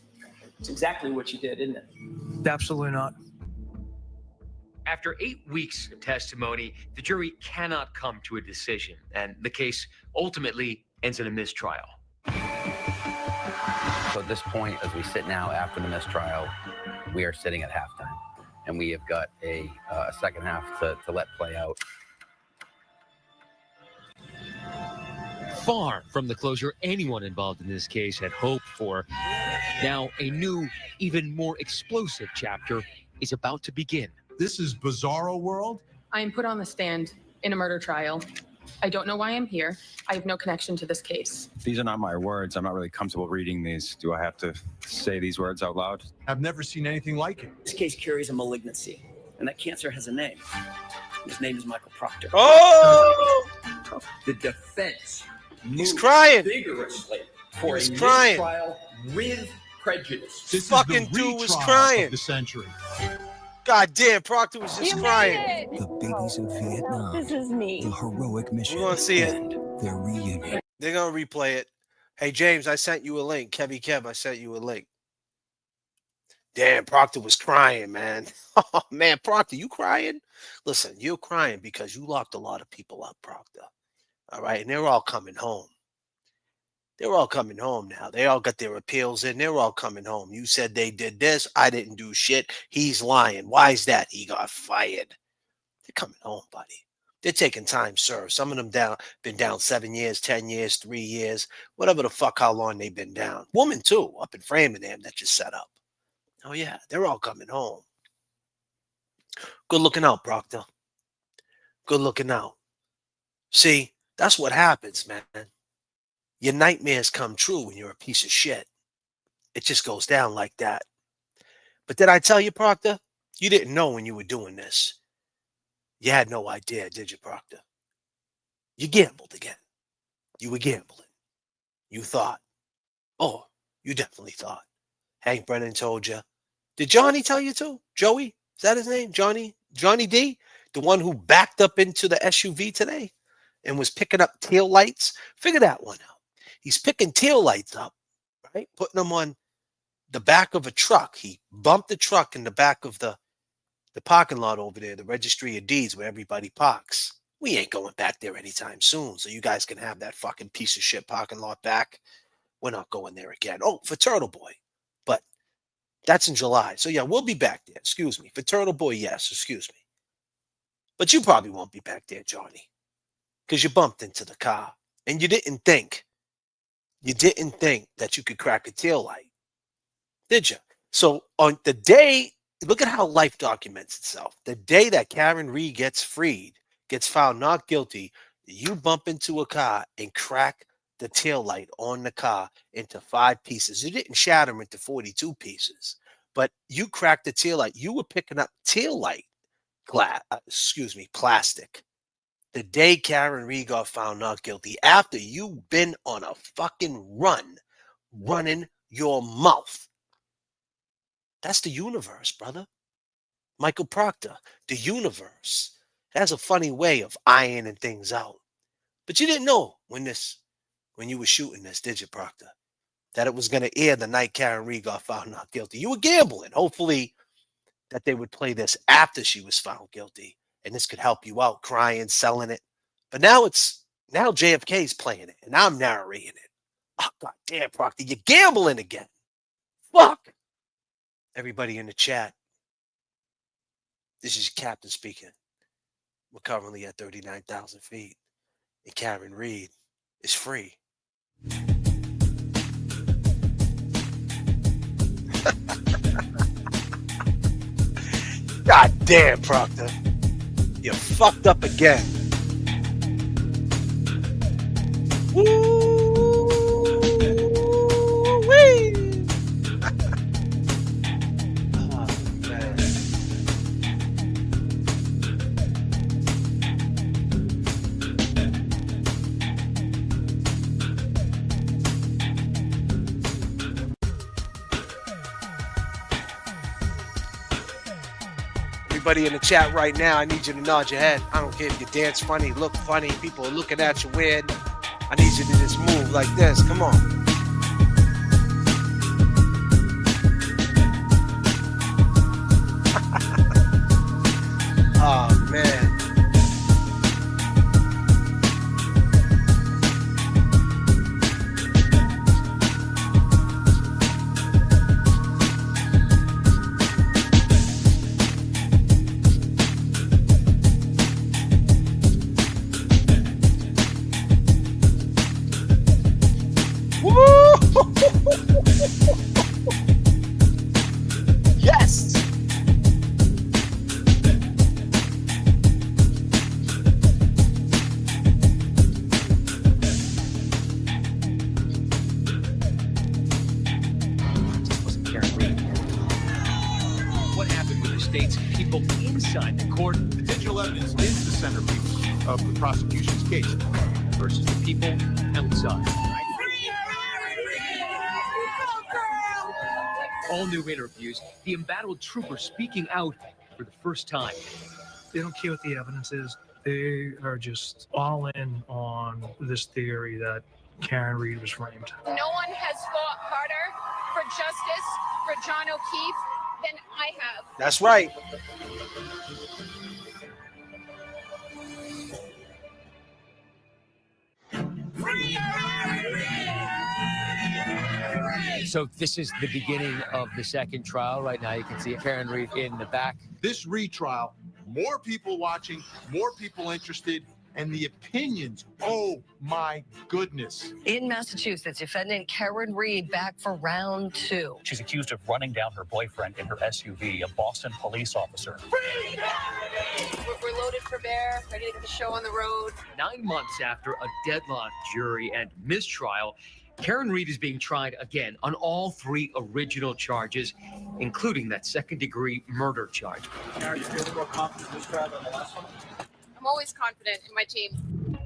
it's exactly what you did, isn't it? Absolutely not. After 8 weeks of testimony, the jury cannot come to a decision, and the case ultimately ends in a mistrial. So at this point, as we sit now after the mistrial, we are sitting at halftime, and we have got a second half to let play out. Far from the closure anyone involved in this case had hoped for. Now, a new, even more explosive chapter is about to begin. This is bizarro world. I am put on the stand in a murder trial. I don't know why I'm here. I have no connection to this case. These are not my words. I'm not really comfortable reading these. Do I have to say these words out loud? I've never seen anything like it. This case carries a malignancy, and that cancer has a name. His name is Michael Proctor. Oh! The defense He's crying. vigorously He for was a crying. mistrial with prejudice. This fucking is the dude was retrial crying. of the century. God damn, Proctor was just crying. The babies in Vietnam. This is me. The heroic mission. We want to see it. and their reunion. They're going to replay it. Hey, James, I sent you a link. Kev, I sent you a link. Damn, Proctor was crying, man. Oh, man, Proctor, you crying? Listen, you're crying because you locked a lot of people up, Proctor. All right, and they're all coming home. They're all coming home now. They all got their appeals in. They're all coming home. You said they did this. I didn't do shit. He's lying. Why is that? He got fired. They're coming home, buddy. They're taking time served. Some of them been down 7 years, 10 years, 3 years, whatever the fuck, how long they've been down. Woman, too, up in Framingham that you set up. Oh, yeah, they're all coming home. Good looking out, Proctor. Good looking out. See, that's what happens, man. Your nightmares come true when you're a piece of shit. It just goes down like that. But did I tell you, Proctor? You didn't know when you were doing this. You had no idea, did you, Proctor? You gambled again. You were gambling. You thought. Oh, you definitely thought. Hank Brennan told you. Did Johnny tell you too? Joey? Is that his name? Johnny? Johnny D? The one who backed up into the SUV today and was picking up tail lights? Figure that one out. He's picking tail lights up, right? Putting them on the back of a truck. He bumped the truck in the back of the parking lot over there, the registry of deeds where everybody parks. We ain't going back there anytime soon, so you guys can have that fucking piece of shit parking lot back. We're not going there again. Oh, for Turtle Boy. But that's in July. So, yeah, we'll be back there. Excuse me. For Turtle Boy, yes. Excuse me. But you probably won't be back there, Johnny, because you bumped into the car, and you didn't think that you could crack a tail light, did you? So on the day, look at how life documents itself. The day that Karen Reed gets freed, gets found not guilty, you bump into a car and crack the tail light on the car into 5 pieces. You didn't shatter them into 42 pieces, but you cracked the tail light. You were picking up tail light plastic. The day Karen Reed got found not guilty, after you've been on a fucking running your mouth. That's the universe, brother. Michael Proctor, the universe has a funny way of ironing things out. But you didn't know when you were shooting this, did you, Proctor? That it was going to air the night Karen Reed got found not guilty. You were gambling, hopefully, that they would play this after she was found guilty. And this could help you out, crying, selling it. But now J.F.K. is playing it, and I'm narrating it. Oh, God damn, Proctor, you're gambling again. Fuck. Everybody in the chat. This is Captain speaking. We're currently at 39,000 feet. And Karen Reed is free. God damn, Proctor. You fucked up again. everybody in the chat right now, I need you to nod your head. I don't care if you dance funny, look funny, people are looking at you weird. I need you to just move like this. Come on. Oh, man. Yes. What happened with the state's people inside the court? The digital evidence is the centerpiece of the prosecution's case versus the people outside. All new interviews, the embattled trooper speaking out for the first time. They don't care what the evidence is. They are just all in on this theory that Karen Reed was framed. No one has fought harder for justice for John O'Keefe than I have. That's right. So this is the beginning of the second trial. Right now you can see Karen Reed in the back. This retrial, more people watching, more people interested, and the opinions, oh my goodness. In Massachusetts, defendant Karen Reed back for round 2. She's accused of running down her boyfriend in her SUV, a Boston police officer. We're loaded for bear, ready to get the show on the road. 9 months after a deadlocked jury and mistrial, Karen Reed is being tried again on all 3 original charges, including that second-degree murder charge. Are you feeling more confident in this trial than the last one? I'm always confident in my team.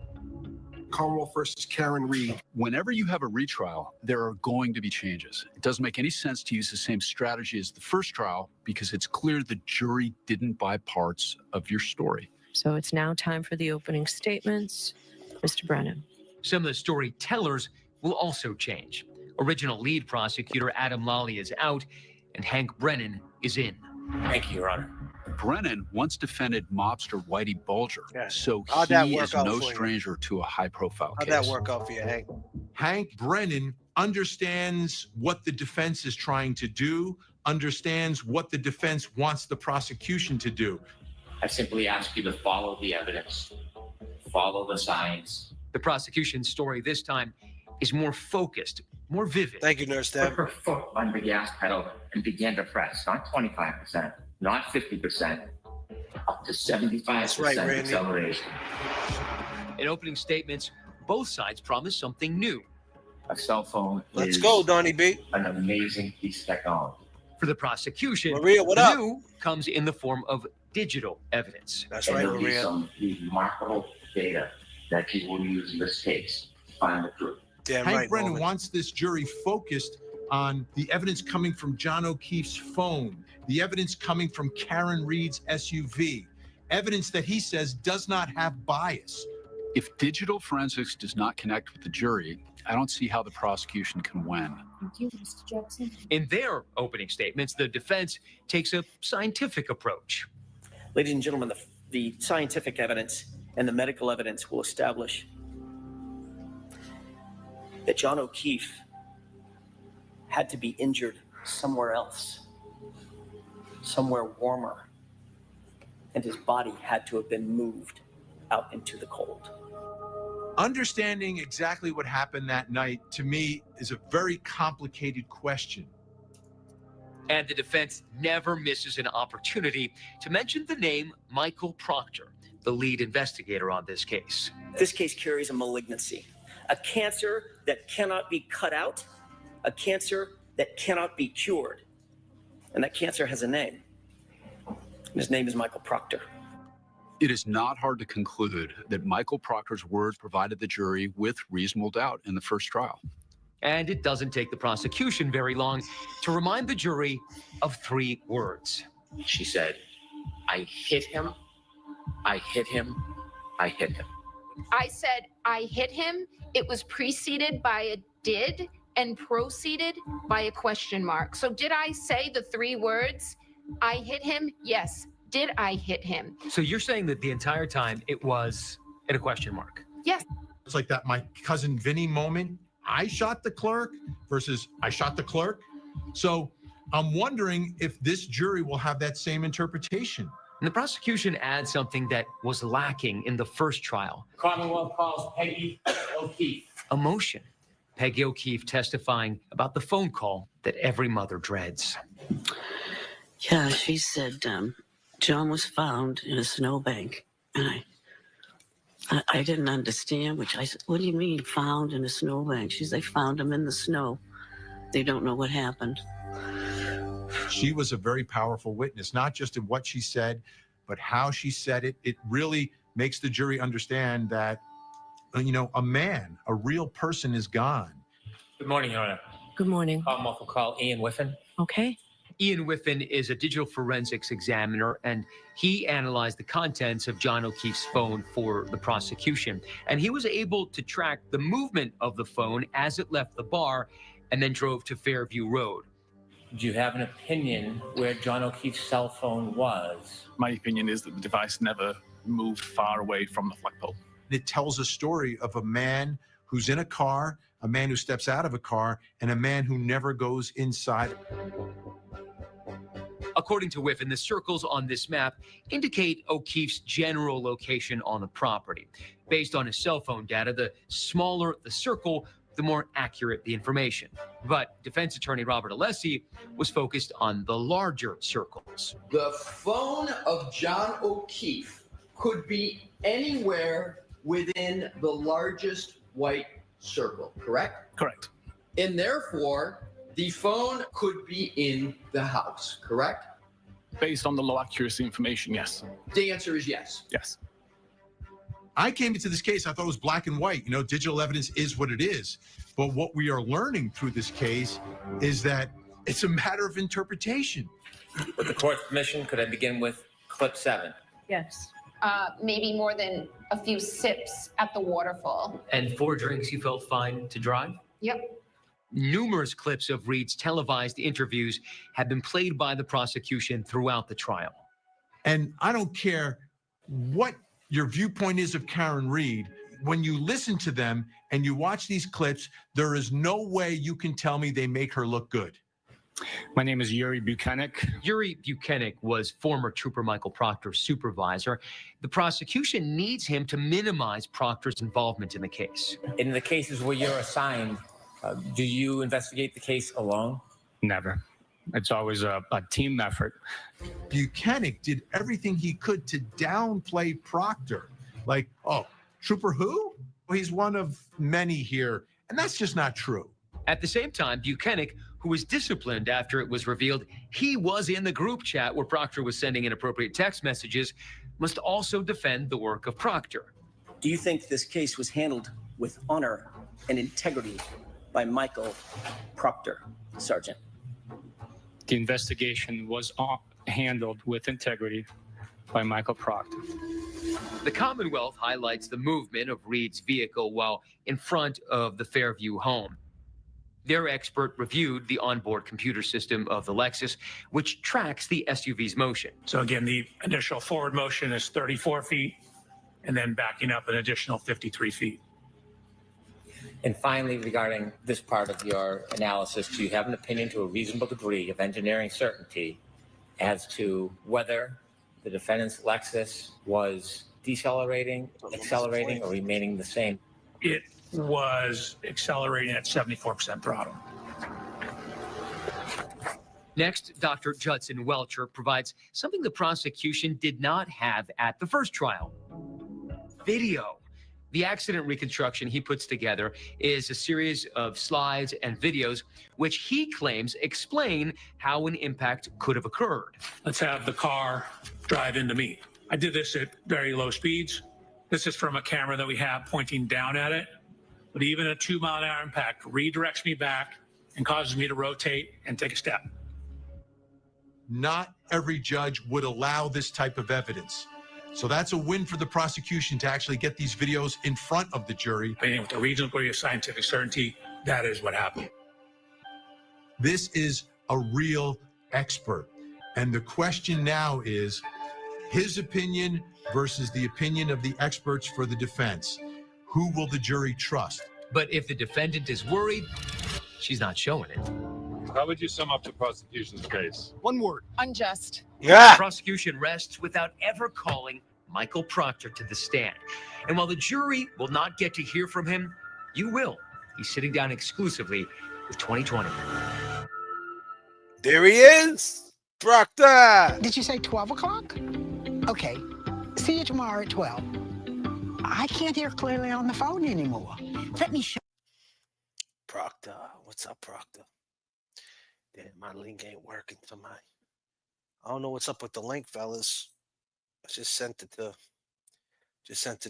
Commonwealth versus Karen Reed. Whenever you have a retrial, there are going to be changes. It doesn't make any sense to use the same strategy as the first trial because it's clear the jury didn't buy parts of your story. So it's now time for the opening statements. Mr. Brennan. Some of the storytellers will also change. Original lead prosecutor Adam Lally is out, and Hank Brennan is in. Thank you, Your Honor. Brennan once defended mobster Whitey Bulger, so How'd that he work is out no for you? stranger to a high-profile How'd case. that work out for you, Hank? Hank Brennan understands what the defense is trying to do, understands what the defense wants the prosecution to do. I simply ask you to follow the evidence, follow the science. The prosecution's story this time is more focused, more vivid. Thank you, Nurse Put Deb. her foot on the gas pedal and began to press, not 25%, not 50%, up to 75% That's right, Randy. acceleration. In opening statements, both sides promise something new. A cell phone Let's is go, Donnie B. an amazing piece of technology. For the prosecution, Maria, what the up? new comes in the form of digital evidence. That's And right, there'll be Maria. some remarkable data that you will use in this case to find the truth. Damn Hank right, Brennan Norman. wants this jury focused on the evidence coming from John O'Keefe's phone, the evidence coming from Karen Reed's SUV, evidence that he says does not have bias. If digital forensics does not connect with the jury, I don't see how the prosecution can win. Thank you, Mr. Jackson. In their opening statements, the defense takes a scientific approach. Ladies and gentlemen, the scientific evidence and the medical evidence will establish that John O'Keefe had to be injured somewhere else, somewhere warmer, and his body had to have been moved out into the cold. Understanding exactly what happened that night, to me, is a very complicated question. And the defense never misses an opportunity to mention the name Michael Proctor, the lead investigator on this case. This case carries a malignancy, a cancer that cannot be cut out, a cancer that cannot be cured. And that cancer has a name. And his name is Michael Proctor. It is not hard to conclude that Michael Proctor's words provided the jury with reasonable doubt in the first trial. And it doesn't take the prosecution very long to remind the jury of 3 words. She said, I hit him. I hit him. I hit him. I said, I hit him. It was preceded by a did and proceeded by a question mark. So did I say the 3 words, I hit him? Yes. Did I hit him? So you're saying that the entire time it was in a question mark? Yes. It's like that my cousin Vinny moment. I shot the clerk versus I shot the clerk. So I'm wondering if this jury will have that same interpretation. And the prosecution adds something that was lacking in the first trial. Commonwealth calls Peggy O'Keefe. Emotion. Peggy O'Keefe testifying about the phone call that every mother dreads. Yeah, she said John was found in a snowbank. And I didn't understand, which I said, what do you mean found in a snowbank? She said, they found him in the snow. They don't know what happened. She was a very powerful witness, not just in what she said, but how she said it. It really makes the jury understand that, a man, a real person is gone. Good morning, Your Honor. Good morning. Commonwealth will call Ian Whiffen. Okay. Ian Whiffen is a digital forensics examiner, and he analyzed the contents of John O'Keefe's phone for the prosecution. And he was able to track the movement of the phone as it left the bar and then drove to Fairview Road. Do you have an opinion where John O'Keefe's cell phone was? My opinion is that the device never moved far away from the flagpole. It tells a story of a man who's in a car, a man who steps out of a car, and a man who never goes inside. According to Whiffen, the circles on this map indicate O'Keefe's general location on the property. Based on his cell phone data, the smaller the circle, the more accurate the information. But defense attorney Robert Alessi was focused on the larger circles. The phone of John O'Keefe could be anywhere within the largest white circle, correct? Correct. And therefore, the phone could be in the house, correct? Based on the low accuracy information, yes. The answer is yes. Yes. I came into this case, I thought it was black and white. Digital evidence is what it is. But what we are learning through this case is that it's a matter of interpretation. With the court's permission, could I begin with clip 7? Yes. Maybe more than a few sips at the waterfall. And 4 drinks you felt fine to drive? Yep. Numerous clips of Reed's televised interviews have been played by the prosecution throughout the trial. And I don't care what your viewpoint is of Karen Reed. When you listen to them and you watch these clips, there is no way you can tell me they make her look good. My name is Yuri Buchanek. Yuri Buchanek was former Trooper Michael Proctor's supervisor. The prosecution needs him to minimize Proctor's involvement in the case. In the cases where you're assigned, do you investigate the case alone? Never. It's always a team effort. Buchanek did everything he could to downplay Proctor. Like, oh, Trooper who? Well, he's one of many here. And that's just not true. At the same time, Buchanek, who was disciplined after it was revealed he was in the group chat where Proctor was sending inappropriate text messages, must also defend the work of Proctor. Do you think this case was handled with honor and integrity by Michael Proctor, Sergeant? The investigation was handled with integrity by Michael Proctor. The Commonwealth highlights the movement of Reed's vehicle while in front of the Fairview home. Their expert reviewed the onboard computer system of the Lexus, which tracks the SUV's motion. So again, the initial forward motion is 34 feet, and then backing up an additional 53 feet. And finally, regarding this part of your analysis, do you have an opinion to a reasonable degree of engineering certainty as to whether the defendant's Lexus was decelerating, accelerating, or remaining the same? It was accelerating at 74% throttle. Next, Dr. Judson Welcher provides something the prosecution did not have at the first trial: video. The accident reconstruction he puts together is a series of slides and videos which he claims explain how an impact could have occurred. Let's have the car drive into me. I did this at very low speeds. This is from a camera that we have pointing down at it. But even a 2-mile-an-hour impact redirects me back and causes me to rotate and take a step. not every judge would allow this type of evidence. So that's a win for the prosecution to actually get these videos in front of the jury. Opinion with a reasonable degree of scientific certainty, that is what happened. This is a real expert. And the question now is his opinion versus the opinion of the experts for the defense. Who will the jury trust? But if the defendant is worried, she's not showing it. How would you sum up the prosecution's case? One word. Unjust. The prosecution rests without ever calling Michael Proctor to the stand. And while the jury will not get to hear from him, you will. He's sitting down exclusively with 2020. There he is, Proctor. Did you say 12 o'clock? Okay. See you tomorrow at 12. I can't hear clearly on the phone anymore. Let me show. Proctor, what's up, Proctor? Damn, my link ain't working for my. I don't know what's up with the link, fellas. I just sent it to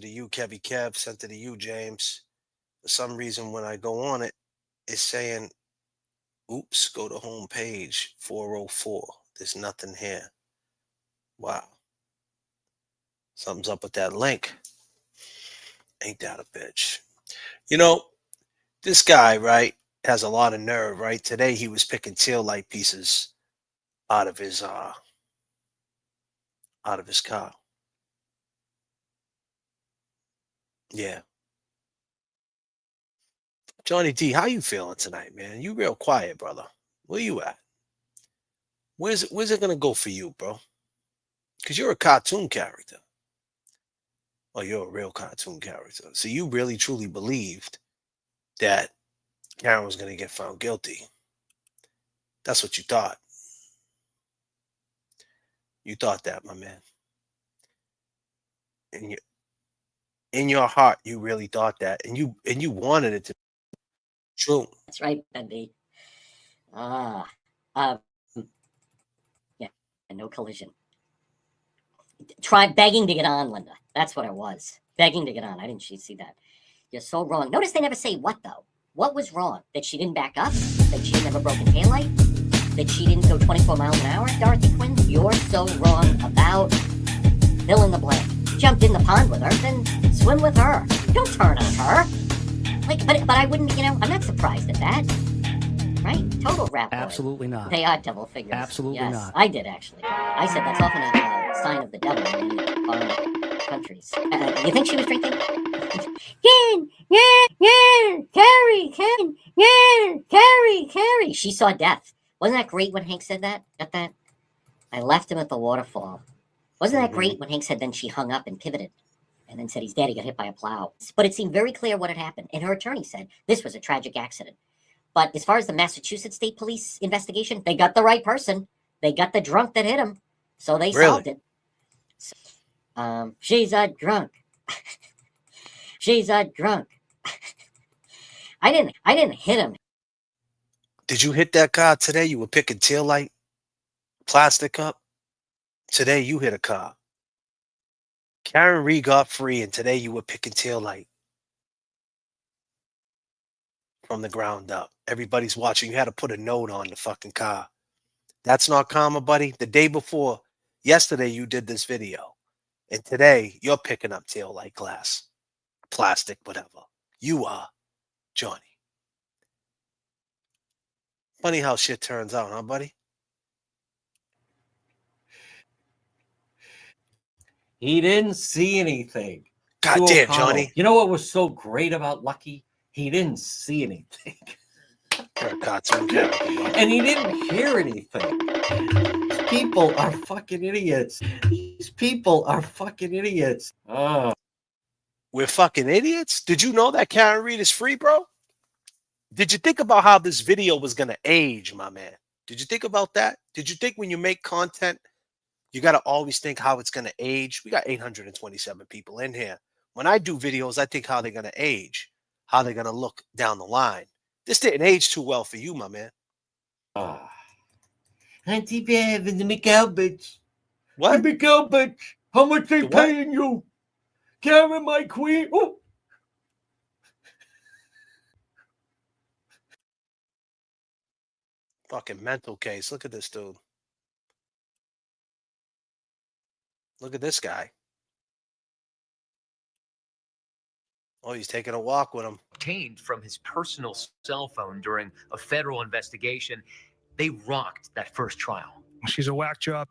you, Kevy Kev, sent it to you, James. For some reason, when I go on it, it's saying, oops, go to home page 404. There's nothing here. Wow. Something's up with that link. Ain't that a bitch? You know, this guy, right, has a lot of nerve, right? Today he was picking tail light pieces out of his car. Yeah. Johnny D, how you feeling tonight, man? You real quiet, brother. Where you at? Where's it gonna go for you, bro? Because you're a cartoon character. Oh, you're a real cartoon character. So you really truly believed that Karen was gonna get found guilty. That's what you thought. You thought that, my man. In your heart, you really thought that, and you wanted it to be true. That's right, Bendy. Yeah, no collision. Try begging to get on, Linda. That's what it was. Begging to get on. I didn't see that. You're so wrong. Notice they never say what, though. What was wrong? That she didn't back up? That she didn't have a broken taillight? That she didn't go 24 miles an hour? Dorothy Quinn, you're so wrong about fill in the blank. Jumped in the pond with her, then swim with her. Don't turn on her. But I wouldn't, I'm not surprised at that. Right? Total rap boy. Absolutely not. They are devil figures. Absolutely yes, not. I did, actually. I said that's often a sign of the devil in many foreign countries. You think she was drinking? Carrie. She saw death. Wasn't that great when Hank said that? Got that? I left him at the waterfall. Wasn't that great when Hank said then she hung up and pivoted? And then said his daddy got hit by a plow. But it seemed very clear what had happened. And her attorney said this was a tragic accident. But as far as the Massachusetts State Police investigation, they got the right person. They got the drunk that hit him. So they solved it. So, she's a drunk. She's a drunk. I didn't hit him. Did you hit that car today? You were picking tail light, plastic cup. Today you hit a car. Karen Reed got free, and today you were picking tail light from the ground up. Everybody's watching. You had to put a note on the fucking car. That's not karma, buddy. The day before, yesterday, you did this video. And today, you're picking up tail light glass, plastic, whatever. You are, Johnny. Funny how shit turns out, huh, buddy? He didn't see anything. Goddamn, Johnny. You know what was so great about Lucky? He didn't see anything. You're a cartoon character, bro. And he didn't hear anything. These people are fucking idiots. These people are fucking idiots. Oh. We're fucking idiots? Did you know that Karen Reed is free, bro? Did you think about how this video was going to age, my man? Did you think about that? Did you think when you make content, you got to always think how it's going to age? We got 827 people in here. When I do videos, I think how they're going to age, how they're going to look down the line. This didn't age too well for you, my man. Auntie Bev and the McAlberts. What? The McAlberts. How much they paying you? Karen, my queen. Oh. Fucking mental case. Look at this dude. Look at this guy. Oh, he's taking a walk with him. Obtained from his personal cell phone during a federal investigation, they rocked that first trial. She's a whack job.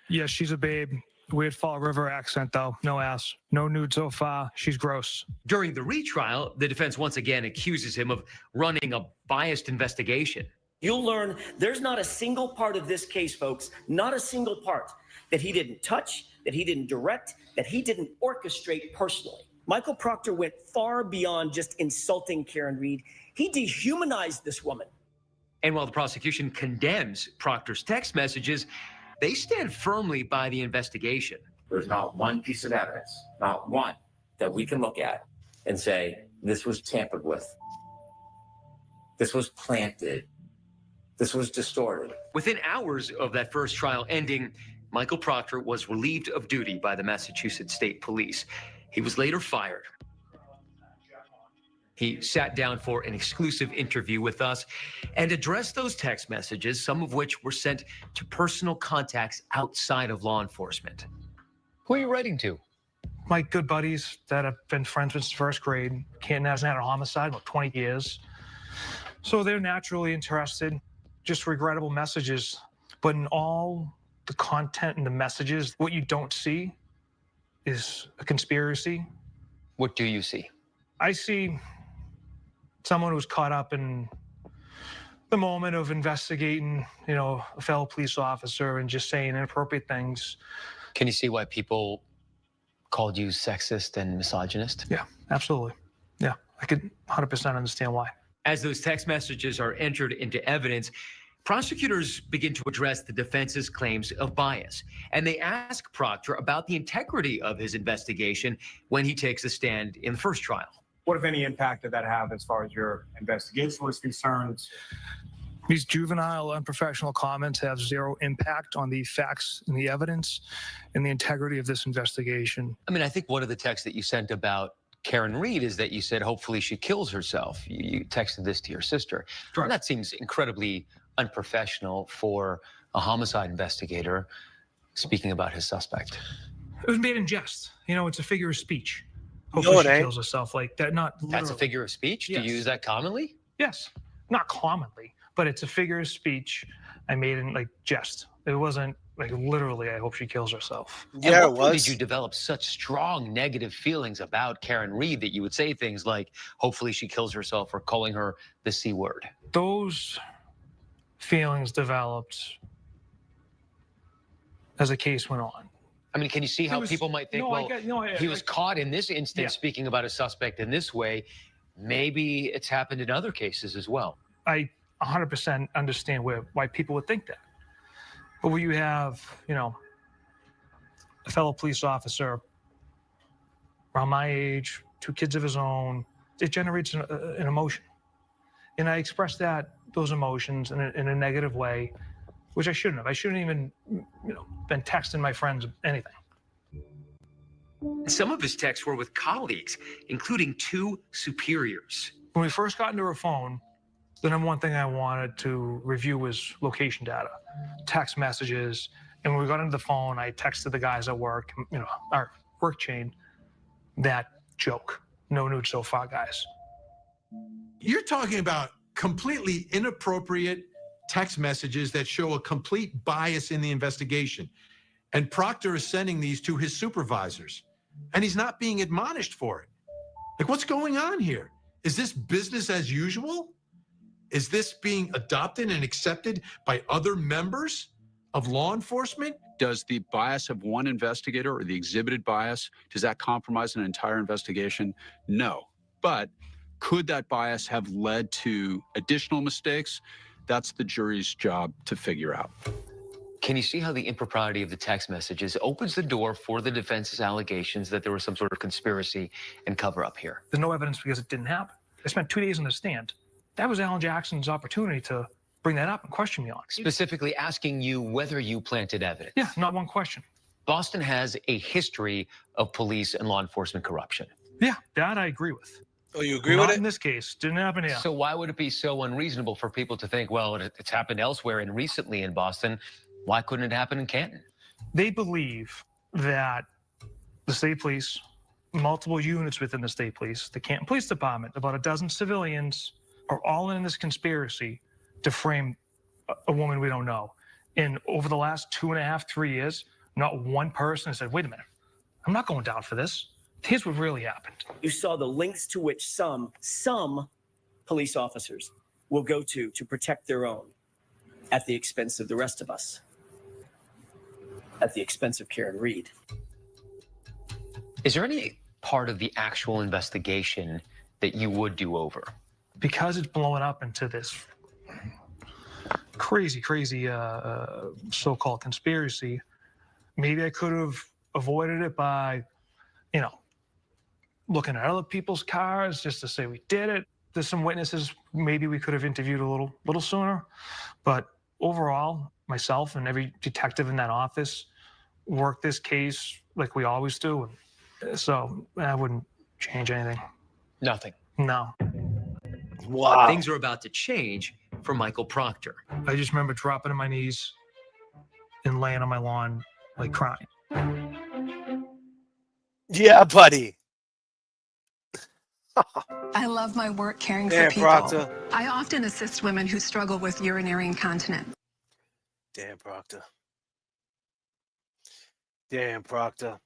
Yes, she's a babe. Weird Fall River accent, though. No ass. No nude so far. She's gross. During the retrial, the defense once again accuses him of running a biased investigation. You'll learn there's not a single part of this case, folks, not a single part that he didn't touch, that he didn't direct, that he didn't orchestrate personally. Michael Proctor went far beyond just insulting Karen Reed. He dehumanized this woman. And while the prosecution condemns Proctor's text messages, they stand firmly by the investigation. There's not one piece of evidence, not one, that we can look at and say, this was tampered with. This was planted. This was distorted. Within hours of that first trial ending, Michael Proctor was relieved of duty by the Massachusetts State Police. He was later fired. He sat down for an exclusive interview with us and addressed those text messages, some of which were sent to personal contacts outside of law enforcement. Who are you writing to? My good buddies that have been friends since first grade. Canton hasn't had a homicide in about 20 years. So they're naturally interested. Just regrettable messages. But in all the content and the messages, what you don't see is a conspiracy. What do you see? I see someone who's caught up in the moment of investigating, a fellow police officer and just saying inappropriate things. Can you see why people called you sexist and misogynist? Yeah, absolutely. Yeah, I could 100% understand why. As those text messages are entered into evidence, prosecutors begin to address the defense's claims of bias, and they ask Proctor about the integrity of his investigation when he takes a stand in the first trial. What, if any, impact did that have as far as your investigation was concerned? These juvenile, unprofessional comments have zero impact on the facts and the evidence and the integrity of this investigation. I mean, I think one of the texts that you sent about Karen Reed is that you said, hopefully she kills herself. You texted this to your sister. And that seems incredibly unprofessional for a homicide investigator speaking about his suspect. It was made in jest. It's a figure of speech. No, Hopefully it she ain't. kills herself like that. Not literally. That's a figure of speech? Yes. Do you use that commonly? Yes, not commonly, but it's a figure of speech I made in jest. It wasn't literally, I hope she kills herself. Yeah, At it what point was. did you develop such strong negative feelings about Karen Reed that you would say things like, hopefully she kills herself, or calling her the C word? Those feelings developed as the case went on. I mean, can you see how people might think, he was caught in this instance speaking about a suspect in this way. Maybe it's happened in other cases as well. I 100% understand why people would think that. But when you have, a fellow police officer around my age, 2 kids of his own, it generates an emotion. And I expressed those emotions in a negative way, which I shouldn't have. I shouldn't even, been texting my friends anything. Some of his texts were with colleagues, including 2 superiors. When we first got into her phone, the number one thing I wanted to review was location data, text messages. And when we got into the phone, I texted the guys at work, our work chain, that joke. No nude so far, guys. You're talking about completely inappropriate text messages that show a complete bias in the investigation. And Proctor is sending these to his supervisors, and he's not being admonished for it. What's going on here? Is this business as usual? Is this being adopted and accepted by other members of law enforcement? Does the bias of one investigator or the exhibited bias, does that compromise an entire investigation? No. But could that bias have led to additional mistakes? That's the jury's job to figure out. Can you see how the impropriety of the text messages opens the door for the defense's allegations that there was some sort of conspiracy and cover-up here? There's no evidence because it didn't happen. I spent 2 days on the stand. That was Alan Jackson's opportunity to bring that up and question me on it. Specifically asking you whether you planted evidence. Yeah, not one question. Boston has a history of police and law enforcement corruption. Yeah, that I agree with. Oh, you agree Not with in it? this case. Didn't happen here. So why would it be so unreasonable for people to think, well, it's happened elsewhere and recently in Boston? Why couldn't it happen in Canton? They believe that the state police, multiple units within the state police, the Canton Police Department, about a dozen civilians are all in this conspiracy to frame a woman we don't know. And over the last 2.5, 3 years, not one person has said, wait a minute, I'm not going down for this. Here's what really happened. You saw the lengths to which some police officers will go to protect their own at the expense of the rest of us, at the expense of Karen Reed. Is there any part of the actual investigation that you would do over? Because it's blowing up into this crazy so-called conspiracy, maybe I could have avoided it by, looking at other people's cars just to say we did it. There's some witnesses maybe we could have interviewed a little sooner, but overall, myself and every detective in that office worked this case like we always do. So I wouldn't change anything. Nothing. No. Wow. Things are about to change for Michael Proctor. I just remember dropping on my knees and laying on my lawn, like crying. Yeah, buddy. I love my work caring Damn, for people. Proctor. I often assist women who struggle with urinary incontinence. Damn, Proctor. Damn, Proctor.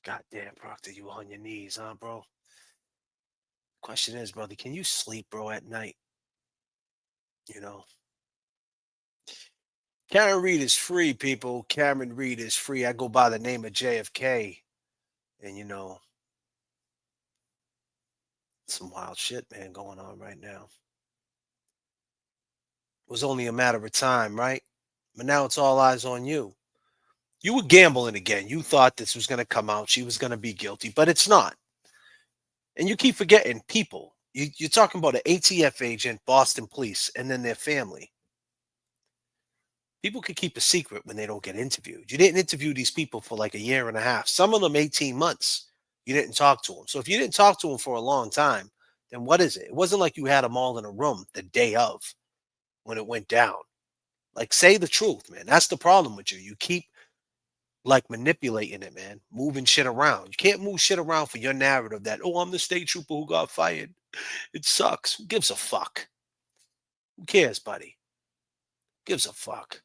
Goddamn, Proctor, you on your knees, huh, bro? Question is, brother, can you sleep, bro, at night? Karen Reed is free, people. Karen Reed is free. I go by the name of J.F.K. And, some wild shit, man, going on right now. It was only a matter of time, right? But now it's all eyes on you. You were gambling again. You thought this was going to come out. She was going to be guilty, but it's not. And you keep forgetting people. You're talking about an ATF agent, Boston police, and then their family. People can keep a secret when they don't get interviewed. You didn't interview these people for like a year and a half. Some of them 18 months. You didn't talk to them. So if you didn't talk to them for a long time, then what is it? It wasn't like you had them all in a room the day of when it went down. Like, say the truth, man. That's the problem with you. You keep manipulating it, man. Moving shit around. You can't move shit around for your narrative that, oh, I'm the state trooper who got fired. It sucks. Who gives a fuck? Who cares, buddy? Who gives a fuck?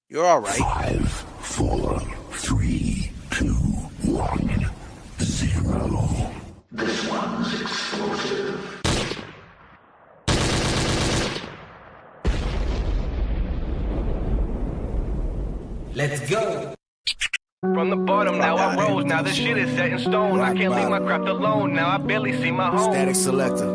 You're all right. 5, 4, 3, 2, 1, 0. This one's explosive. Let's go. From the bottom, now I rose. Now the shit is set in stone. I can't leave my craft alone. Now I barely see my home. Static selector.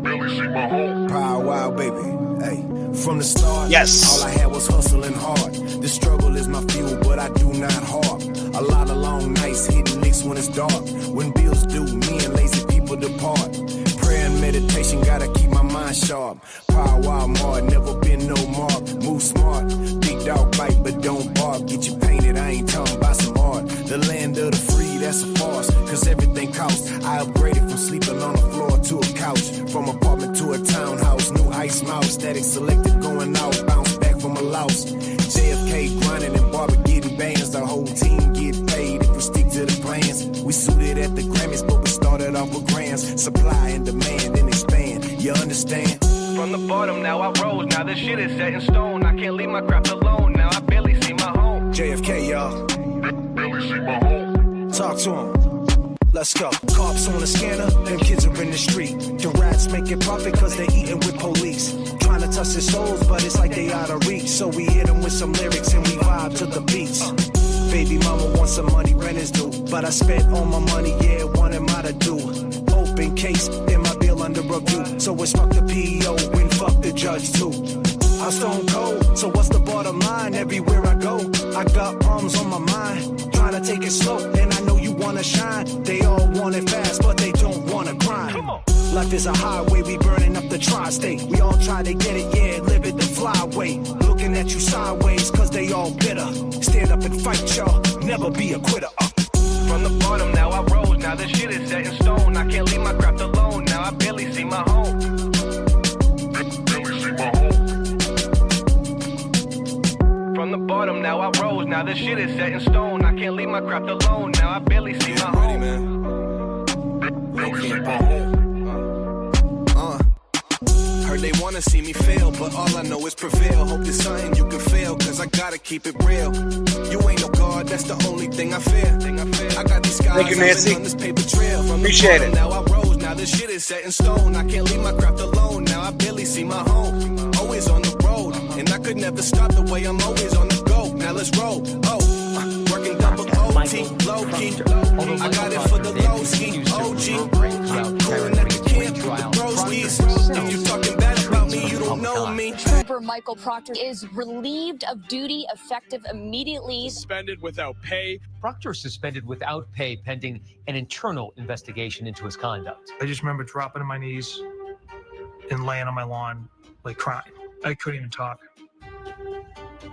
Barely see my home. Power wild baby. Hey. From the start, yes, all I had was hustling hard. The struggle is my fuel, but I do not harp. A lot of long nights hitting licks when it's dark. When bills due, me and lazy people depart. Prayer and meditation, gotta keep my mind sharp. Power wild hard, never been no mark. Move smart, big dog bite, but don't bark. Get you painted, I ain't talking about some art. The land of the free, that's a farce, cause everything costs. I upgraded from sleeping on the floor to a couch. From apartment to a townhouse, new ice mouse. Static selected going out, bounce back from a loss. J.F.K. grinding and barber getting bands. The whole team get paid if we stick to the plans. We suited at the Grammys, but we started off with grands. Supply and demand and expand, you understand? From the bottom, now I rose. Now the shit is set in stone. I can't leave my craft alone. Now I barely see my home. J.F.K. y'all. Barely see my home. Talk to him. Let's go. Cops on the scanner, them kids are in the street. The rats making profit cause they eating with police. Trying to touch their souls, but it's like they out of reach. So we hit them with some lyrics and we vibe to the beats. Baby mama wants some money, rent is due. But I spent all my money, yeah, what am I to do? Open case, in my bill under review. So it's fuck the PEO and fuck the judge too. I'm stone cold, so what's the bottom line? Everywhere I go, I got problems on my mind. Trying to take it slow, and I know you wanna shine. They all want it fast, but they don't wanna grind. Life is a highway, we burning up the tri-state. We all try to get it, yeah, live it the flyway. Looking at you sideways, cause they all bitter. Stand up and fight, y'all, never be a quitter. From the bottom, now I rose. Now the shit is set in stone. I can't leave my craft alone. Now I barely see my home. Barely see my home. bottom, now I rose. Now this shit is set in stone. I can't leave my craft alone. Now I barely see my home. Heard they wanna see me fail, but all I know is prevail. Hope there's something you can feel, cause I gotta keep it real. You ain't no god, that's the only thing I fear. I got these guys on this paper trail. From Appreciate it. Now I rose, now this shit is set in stone. I can't leave my craft alone, now I barely see my home. Always on the road, and I could never stop the way I'm always on the go. Now let's roll, working double OT, low key. I got it for the low ski, OG. Cooling at the camp with the broskies. If you talking bad about me, you don't know me. Trooper Michael Proctor is relieved of duty effective immediately. Suspended without pay. Proctor suspended without pay pending an internal investigation into his conduct. I just remember dropping on my knees and laying on my lawn, like crying. I couldn't even talk.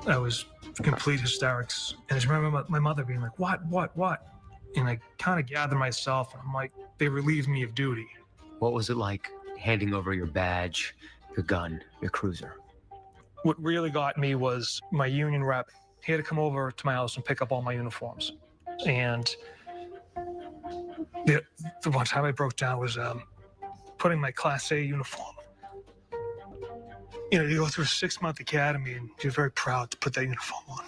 I was complete hysterics. And I just remember my mother being like, what? And I kind of gathered myself, and I'm like, they relieved me of duty. What was it like handing over your badge, your gun, your cruiser? What really got me was my union rep. He had to come over to my house and pick up all my uniforms. And the one time I broke down was putting my Class A uniform. You know, you go through a 6-month academy, and you're very proud to put that uniform on.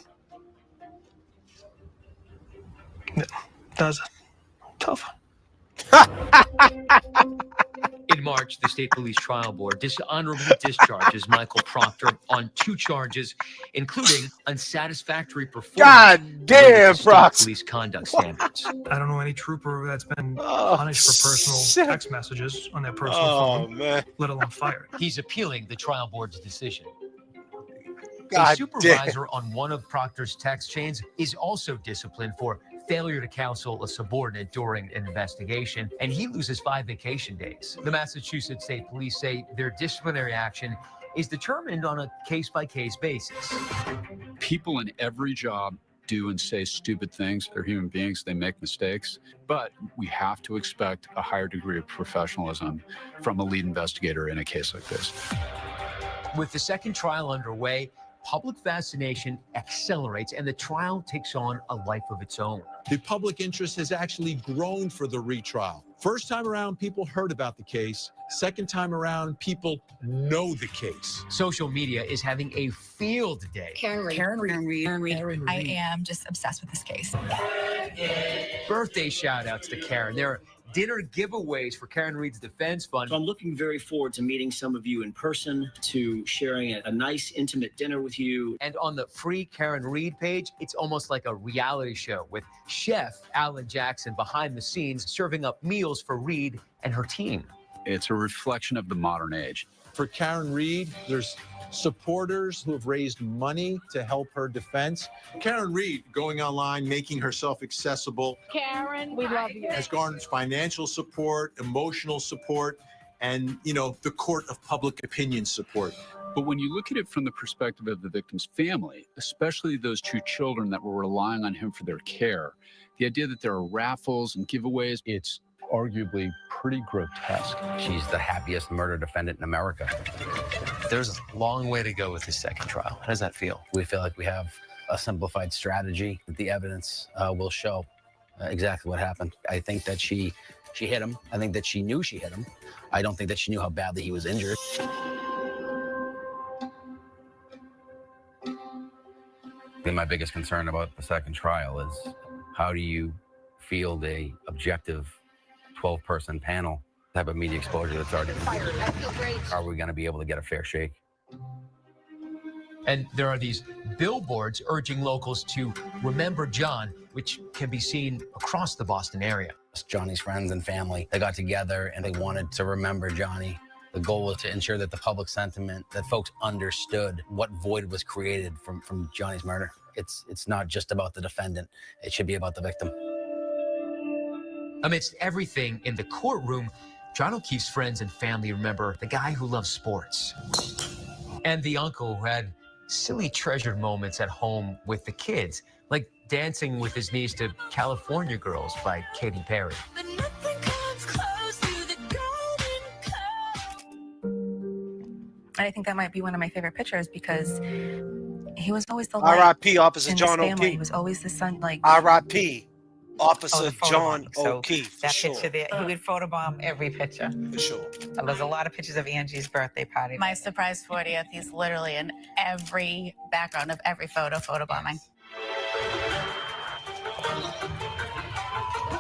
Yeah, that was tough. In March, the State Police Trial Board dishonorably discharges Michael Proctor on 2 charges, including unsatisfactory performance. God damn, Proctor. Police conduct standards. I don't know any trooper that's been punished for personal text messages on their personal phone, let alone fired. He's appealing the trial board's decision. God a supervisor on one of Proctor's text chains is also disciplined for failure to counsel a subordinate during an investigation, and he loses 5 vacation days. The Massachusetts State Police say their disciplinary action is determined on a case-by-case basis. People in every job do and say stupid things. They're human beings. They make mistakes. But we have to expect a higher degree of professionalism from a lead investigator in a case like this. With the second trial underway, public fascination accelerates and the trial takes on a life of its own. The public interest has actually grown for the retrial. First time around, people heard about the case. Second time around, people know the case. Social media is having a field day. Karen Reed. I am just obsessed with this case. Birthday shout outs to Karen. There are dinner giveaways for Karen Reed's Defense Fund. So I'm looking very forward to meeting some of you in person, to sharing a nice, intimate dinner with you. And on the free Karen Reed page, it's almost like a reality show with Chef Alan Jackson behind the scenes serving up meals for Reed and her team. It's a reflection of the modern age. For Karen Reed, there's supporters who have raised money to help her defense. Karen Reed going online, making herself accessible. Karen, we love you. Has garnered financial support, emotional support, and, you know, the court of public opinion support. But when you look at it from the perspective of the victim's family, especially those 2 children that were relying on him for their care, the idea that there are raffles and giveaways, it's arguably pretty grotesque. She's the happiest murder defendant in America. There's a long way to go with this second trial. How does that feel? We feel like we have a simplified strategy. The evidence will show exactly what happened. I think that she hit him. I think that she knew she hit him. I don't think that she knew how badly he was injured. I think my biggest concern about the second trial is how do you field a objective 12-person panel type of media exposure that's already been given? Are we going to be able to get a fair shake? And there are these billboards urging locals to remember John, which can be seen across the Boston area. Johnny's friends and family, they got together and they wanted to remember Johnny. The goal was to ensure that the public sentiment, that folks understood what void was created from Johnny's murder. It's not just about the defendant. It should be about the victim. Amidst everything in the courtroom, John O'Keefe's friends and family remember the guy who loves sports and the uncle who had silly treasured moments at home with the kids, like dancing with his niece to California Girls by Katy Perry. And I think that might be one of my favorite pictures because He was always the light R.I.P. Officer in this John family. He O'Keefe. was always the sun, like. R.I.P. Oh, Officer the John photobombing. So O'Keefe, for that sure. picture there, he would photobomb every picture. For sure. There's a lot of pictures of Angie's birthday party. My surprise 40th, he's literally in every background of every photobombing.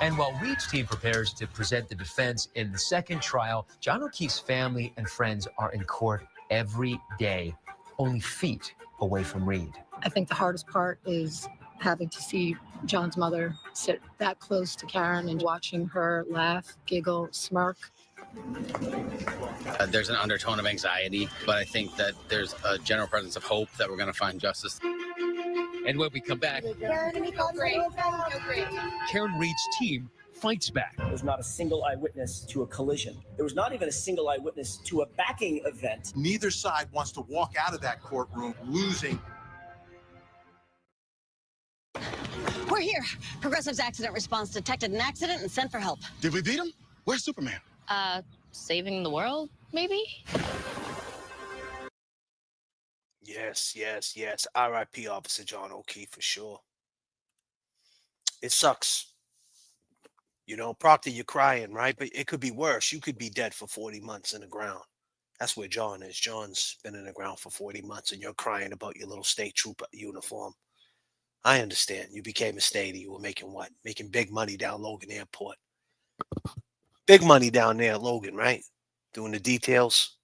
And while Reed's team prepares to present the defense in the second trial, John O'Keefe's family and friends are in court every day, only feet away from Reed. I think the hardest part is having to see John's mother sit that close to Karen and watching her laugh, giggle, smirk. There's an undertone of anxiety, but I think that there's a general presence of hope that we're going to find justice. And when we come back, Karen Reed's team fights back. There was not a single eyewitness to a collision. There was not even a single eyewitness to a backing event. Neither side wants to walk out of that courtroom losing. We're here. Progressive's accident response detected an accident and sent for help. Did we beat him? Where's Superman? Saving the world, maybe? Yes, yes, yes. R.I.P. Officer John O'Keefe, for sure. It sucks. You know, Proctor, you're crying, right? But it could be worse. You could be dead for 40 months in the ground. That's where John is. John's been in the ground for 40 months, and you're crying about your little state trooper uniform. I understand. You became a statey. You were making what? Making big money down Logan Airport. Big money down there at Logan, right? Doing the details.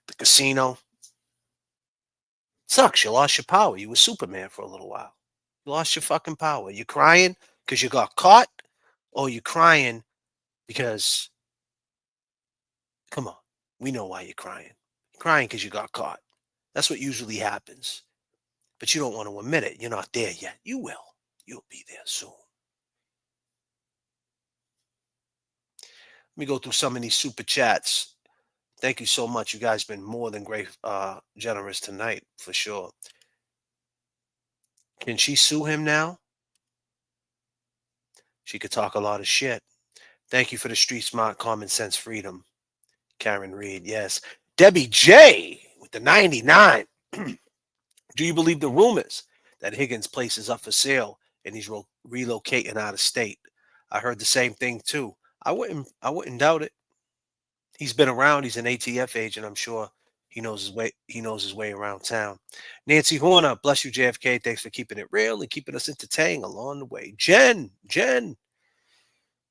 The casino. Sucks. You lost your power. You were Superman for a little while. You lost your fucking power. You crying because you got caught, or you crying because, come on, we know why you're crying. You're crying because you got caught. That's what usually happens. But you don't want to admit it. You're not there yet. You will. You'll be there soon. Let me go through some of these super chats. Thank you so much. You guys been more than great, generous tonight, for sure. Can she sue him now? She could talk a lot of shit. Thank you for the street smart, common sense freedom. Karen Reed, yes. Debbie J with the 99. Do you believe the rumors that Higgins' place is up for sale and he's relocating out of state? I heard the same thing too. I wouldn't doubt it. He's been around. He's an ATF agent. I'm sure he knows his way. He knows his way around town. Nancy Horner, bless you, J.F.K. Thanks for keeping it real and keeping us entertained along the way. Jen,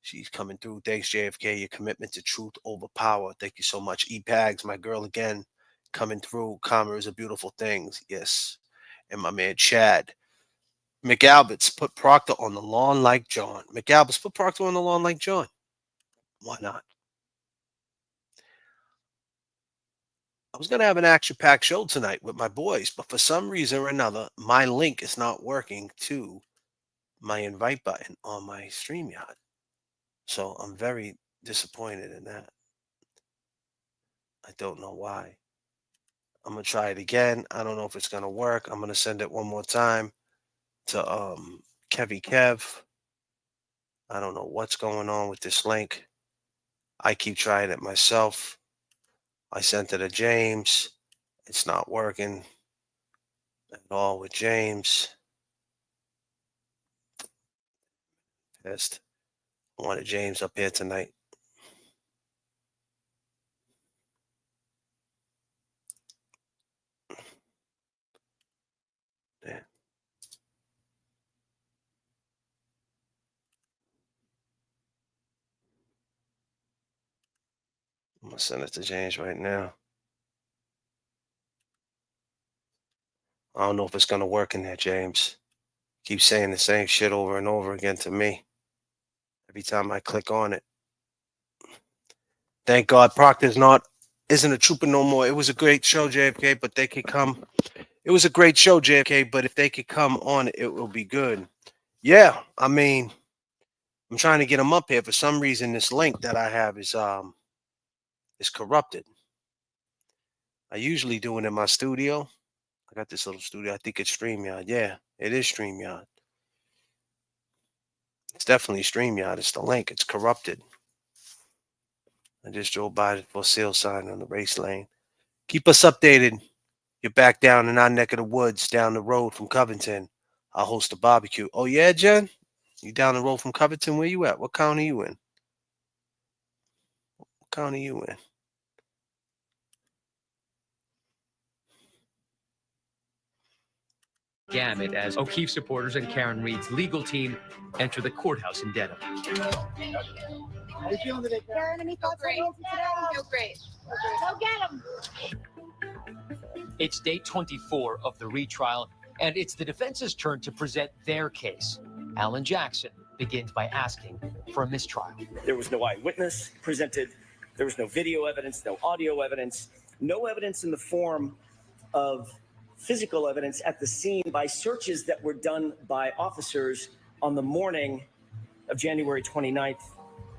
she's coming through. Thanks, J.F.K. Your commitment to truth over power. Thank you so much. E-Bags, my girl again, coming through. Karma is a beautiful thing. Yes. And my man Chad. McAlberts, put Proctor on the lawn like John. McAlberts, put Proctor on the lawn like John. Why not? I was going to have an action-packed show tonight with my boys, but for some reason or another, my link is not working to my invite button on my StreamYard. So I'm very disappointed in that. I don't know why. I'm going to try it again. I don't know if it's going to work. I'm going to send it one more time to Kevy Kev. I don't know what's going on with this link. I keep trying it myself. I sent it to James. It's not working at all with James. Pissed. I wanted James up here tonight. Yeah. I'm going to send it to James right now. I don't know if it's going to work in there, James. Keep saying the same shit over and over again to me. Every time I click on it. Thank God Proctor's isn't a trooper no more. It was a great show, JFK, but they could come. It was a great show, JFK, but if they could come on, it will be good. Yeah, I mean, I'm trying to get them up here. For some reason, this link that I have is corrupted. I usually do it in my studio. I got this little studio. I think it's StreamYard. Yeah, it is StreamYard. It's definitely StreamYard. It's the link. It's corrupted. I just drove by the for sale sign on the race lane. Keep us updated. You're back down in our neck of the woods, down the road from Covington. I'll host a barbecue. Oh, yeah, Jen? You down the road from Covington? Where you at? What county you in? What county you in? Gamut as O'Keefe supporters and Karen Reed's legal team enter the courthouse in Dedham. Karen, any thoughts on Nancy today? Feel great. Go get him. It's day 24 of the retrial, and it's the defense's turn to present their case. Alan Jackson begins by asking for a mistrial. There was no eyewitness presented. There was no video evidence, no audio evidence, no evidence in the form of physical evidence at the scene by searches that were done by officers on the morning of January 29th,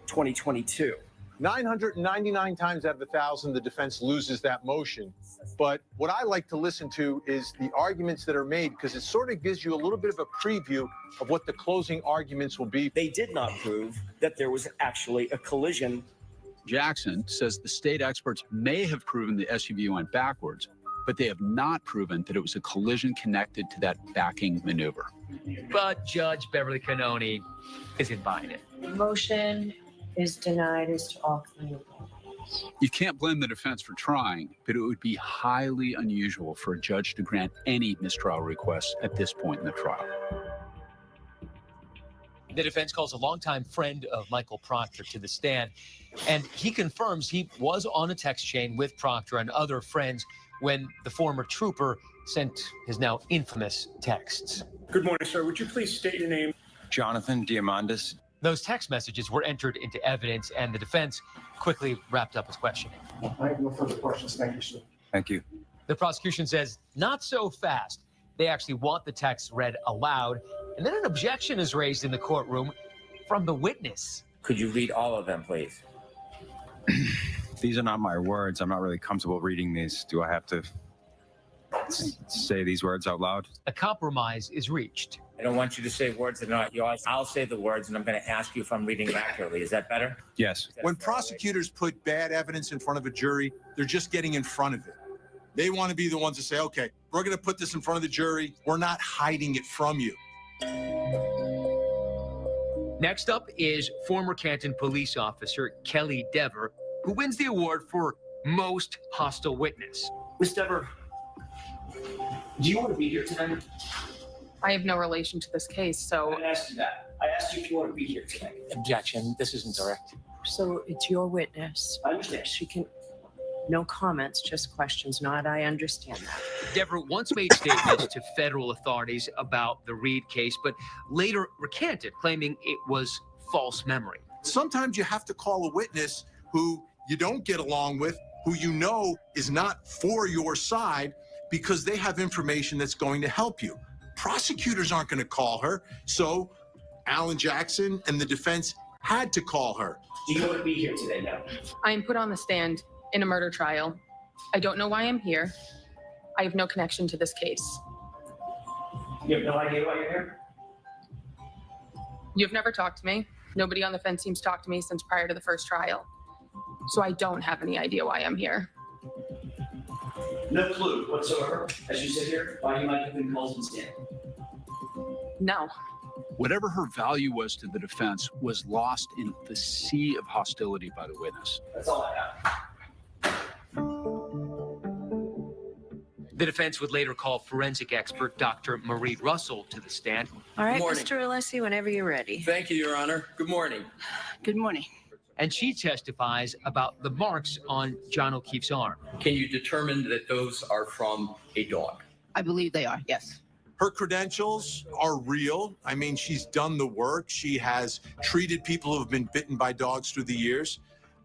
2022. 999 times out of 1,000, the defense loses that motion. But what I like to listen to is the arguments that are made, because it sort of gives you a little bit of a preview of what the closing arguments will be. They did not prove that there was actually a collision. Jackson says the state experts may have proven the SUV went backwards, but they have not proven that it was a collision connected to that backing maneuver. But Judge Beverly Cannoni isn't buying it. Motion is denied as to all claims. You can't blame the defense for trying, but it would be highly unusual for a judge to grant any mistrial request at this point in the trial. The defense calls a longtime friend of Michael Proctor to the stand, and he confirms he was on a text chain with Proctor and other friends when the former trooper sent his now infamous texts. Good morning, sir. Would you please state your name? Jonathan Diamandis. Those text messages were entered into evidence, and the defense quickly wrapped up his questioning. I have no further questions. Thank you, sir. Thank you. The prosecution says not so fast. They actually want the text read aloud, and then an objection is raised in the courtroom from the witness. Could you read all of them, please? These are not my words. I'm not really comfortable reading these. Do I have to say these words out loud? A compromise is reached. I don't want you to say words that are not yours. I'll say the words, and I'm going to ask you if I'm reading them accurately. Is that better? Yes. When prosecutors put bad evidence in front of a jury, they're just getting in front of it. They want to be the ones to say, okay, we're going to put this in front of the jury. We're not hiding it from you. Next up is former Canton police officer Kelly Dever, who wins the award for most hostile witness. Ms. Dever, do you want to be here tonight? I have no relation to this case, so. I didn't ask you that. I asked you if you want to be here tonight. Objection. This isn't direct. So it's your witness. I understand. She can. No comments, just questions. Not, I understand that. Dever once made statements to federal authorities about the Reed case, but later recanted, claiming it was false memory. Sometimes you have to call a witness who you don't get along with, who you know is not for your side, because they have information that's going to help you. Prosecutors aren't going to call her, so Alan Jackson and the defense had to call her. Do you want to be here today now? I am put on the stand in a murder trial. I don't know why I'm here. I have no connection to this case. You have no idea why you're here? You've never talked to me. Nobody on the fence seems to talk to me since prior to the first trial. So I don't have any idea why I'm here. No clue whatsoever, as you sit here, why you might have been called and stand. No. Whatever her value was to the defense was lost in the sea of hostility by the witness. That's all I have. The defense would later call forensic expert Dr. Marie Russell to the stand. All right, Good morning. Mr. Alessi, whenever you're ready. Thank you, Your Honor. Good morning. Good morning. And she testifies about the marks on John O'Keefe's arm. Can you determine that those are from a dog? I believe they are, yes. Her credentials are real. I mean, she's done the work. She has treated people who have been bitten by dogs through the years,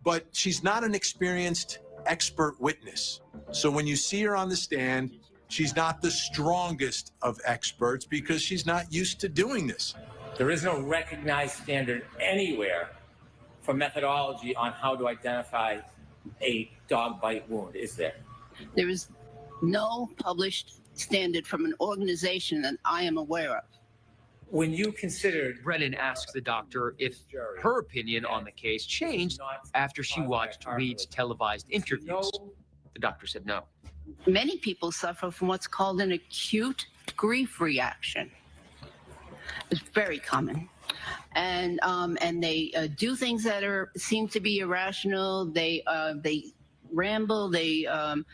but she's not an experienced expert witness. So when you see her on the stand, she's not the strongest of experts because she's not used to doing this. There is no recognized standard anywhere for methodology on how to identify a dog bite wound, is there? There is no published standard from an organization that I am aware of. When you considered... Brennan asks the doctor if her opinion on the case changed after she watched Reed's televised interviews. The doctor said no. Many people suffer from what's called an acute grief reaction. It's very common. And they do things that seem to be irrational. They ramble. They act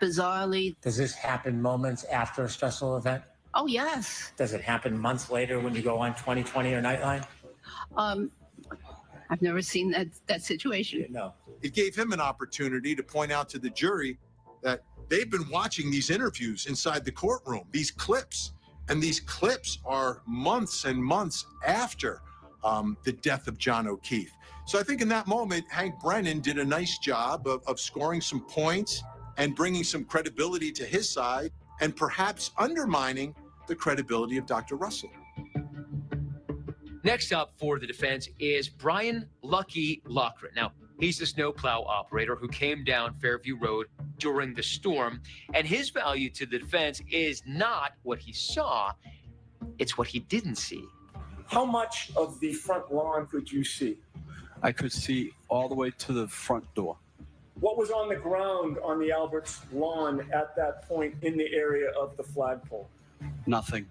bizarrely. Does this happen moments after a stressful event? Oh yes. Does it happen months later when you go on 20/20 or Nightline? I've never seen that situation. No. It gave him an opportunity to point out to the jury that they've been watching these interviews inside the courtroom, these clips. And these clips are months and months after the death of John O'Keefe. So I think in that moment, Hank Brennan did a nice job of scoring some points and bringing some credibility to his side and perhaps undermining the credibility of Dr. Russell. Next up for the defense is Brian Lucky Lochran. Now, he's the snowplow operator who came down Fairview Road during the storm, and his value to the defense is not what he saw, it's what he didn't see. How much of the front lawn could you see? I could see all the way to the front door. What was on the ground on the Alberts lawn at that point in the area of the flagpole? Nothing.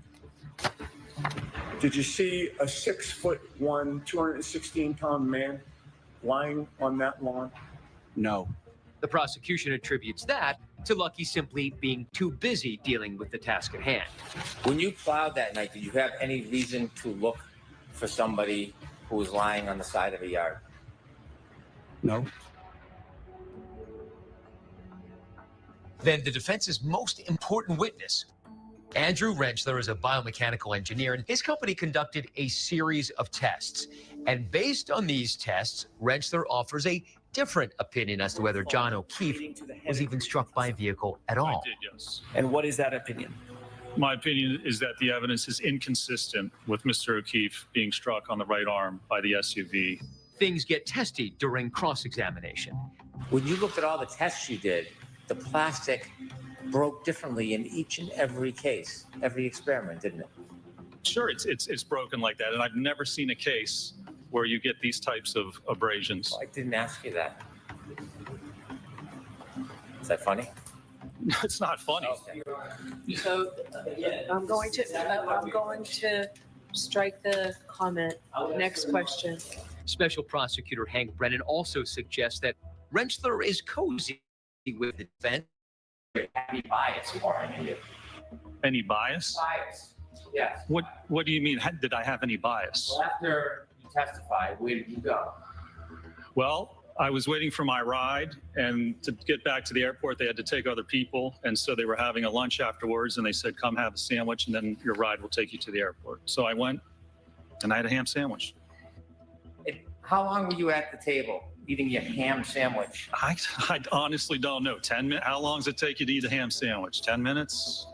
Did you see a 6'1", 216-pound man lying on that lawn? No. The prosecution attributes that to Lucky simply being too busy dealing with the task at hand. When you plowed that night, did you have any reason to look for somebody who was lying on the side of a yard? No. Then the defense's most important witness, Andrew Rentschler, is a biomechanical engineer, and his company conducted a series of tests. And based on these tests, Rentschler offers a different opinion as to whether John O'Keefe was even struck by a vehicle at all. I did, yes. And what is that opinion? My opinion is that the evidence is inconsistent with Mr. O'Keefe being struck on the right arm by the SUV. Things get testy during cross-examination. When you looked at all the tests you did, the plastic broke differently in each and every case, every experiment, didn't it? Sure, it's broken like that, and I've never seen a case where you get these types of abrasions. Well, I didn't ask you that. Is that funny? It's not funny. Okay. So I'm going to strike the comment. Next question. Special Prosecutor Hank Brennan also suggests that Rentschler is cozy with the defense. Any bias for you? Any bias? Bias. Yes. What do you mean? Did I have any bias? Well, after you testified, where did you go? Well, I was waiting for my ride, and to get back to the airport, they had to take other people, and so they were having a lunch afterwards, and they said, come have a sandwich, and then your ride will take you to the airport. So I went, and I had a ham sandwich. How long were you at the table eating your ham sandwich? I honestly don't know. 10 minutes? How long does it take you to eat a ham sandwich? 10 minutes?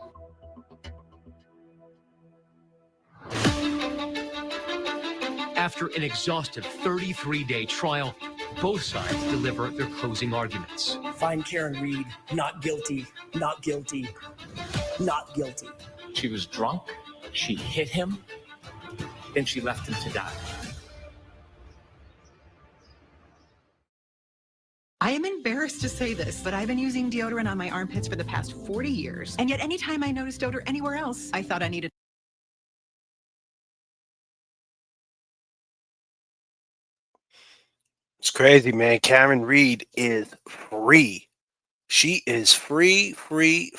After an exhaustive 33-day trial, both sides deliver their closing arguments. Find Karen Reed not guilty, not guilty, not guilty. She was drunk, she hit him, then she left him to die. I am embarrassed to say this, but I've been using deodorant on my armpits for the past 40 years. And yet anytime I noticed odor anywhere else, I thought I needed. It's crazy, man. Karen Reed is free. She is free. Hey,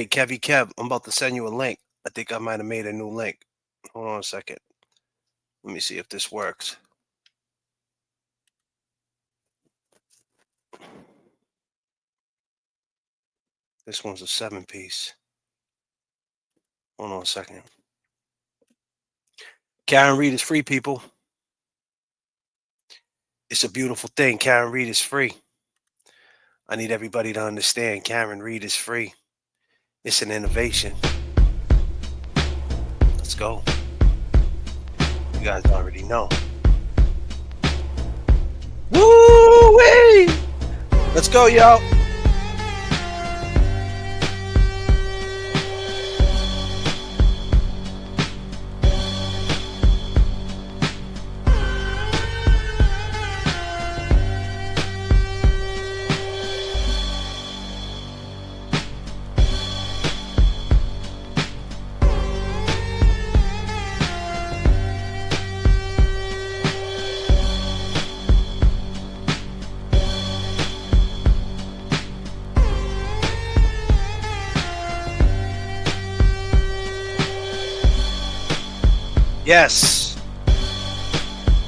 Kevy Kev, I'm about to send you a link. I think I might have made a new link. Hold on a second. Let me see if this works. This one's a 7-piece. Hold on a second. Karen Reed is free, people. It's a beautiful thing. Karen Reed is free. I need everybody to understand Karen Reed is free. It's an innovation. Let's go. You guys already know. Woo-wee! Let's go, y'all. Yes.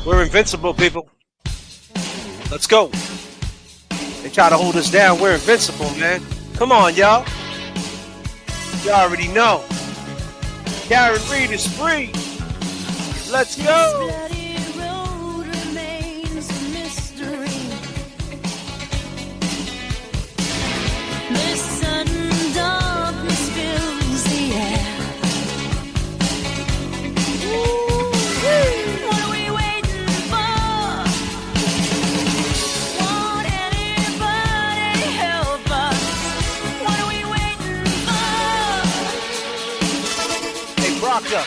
We're invincible, people. Let's go. They try to hold us down. We're invincible, man. Come on, y'all. Y'all already know. Karen Reed is free. Let's go. Proctor.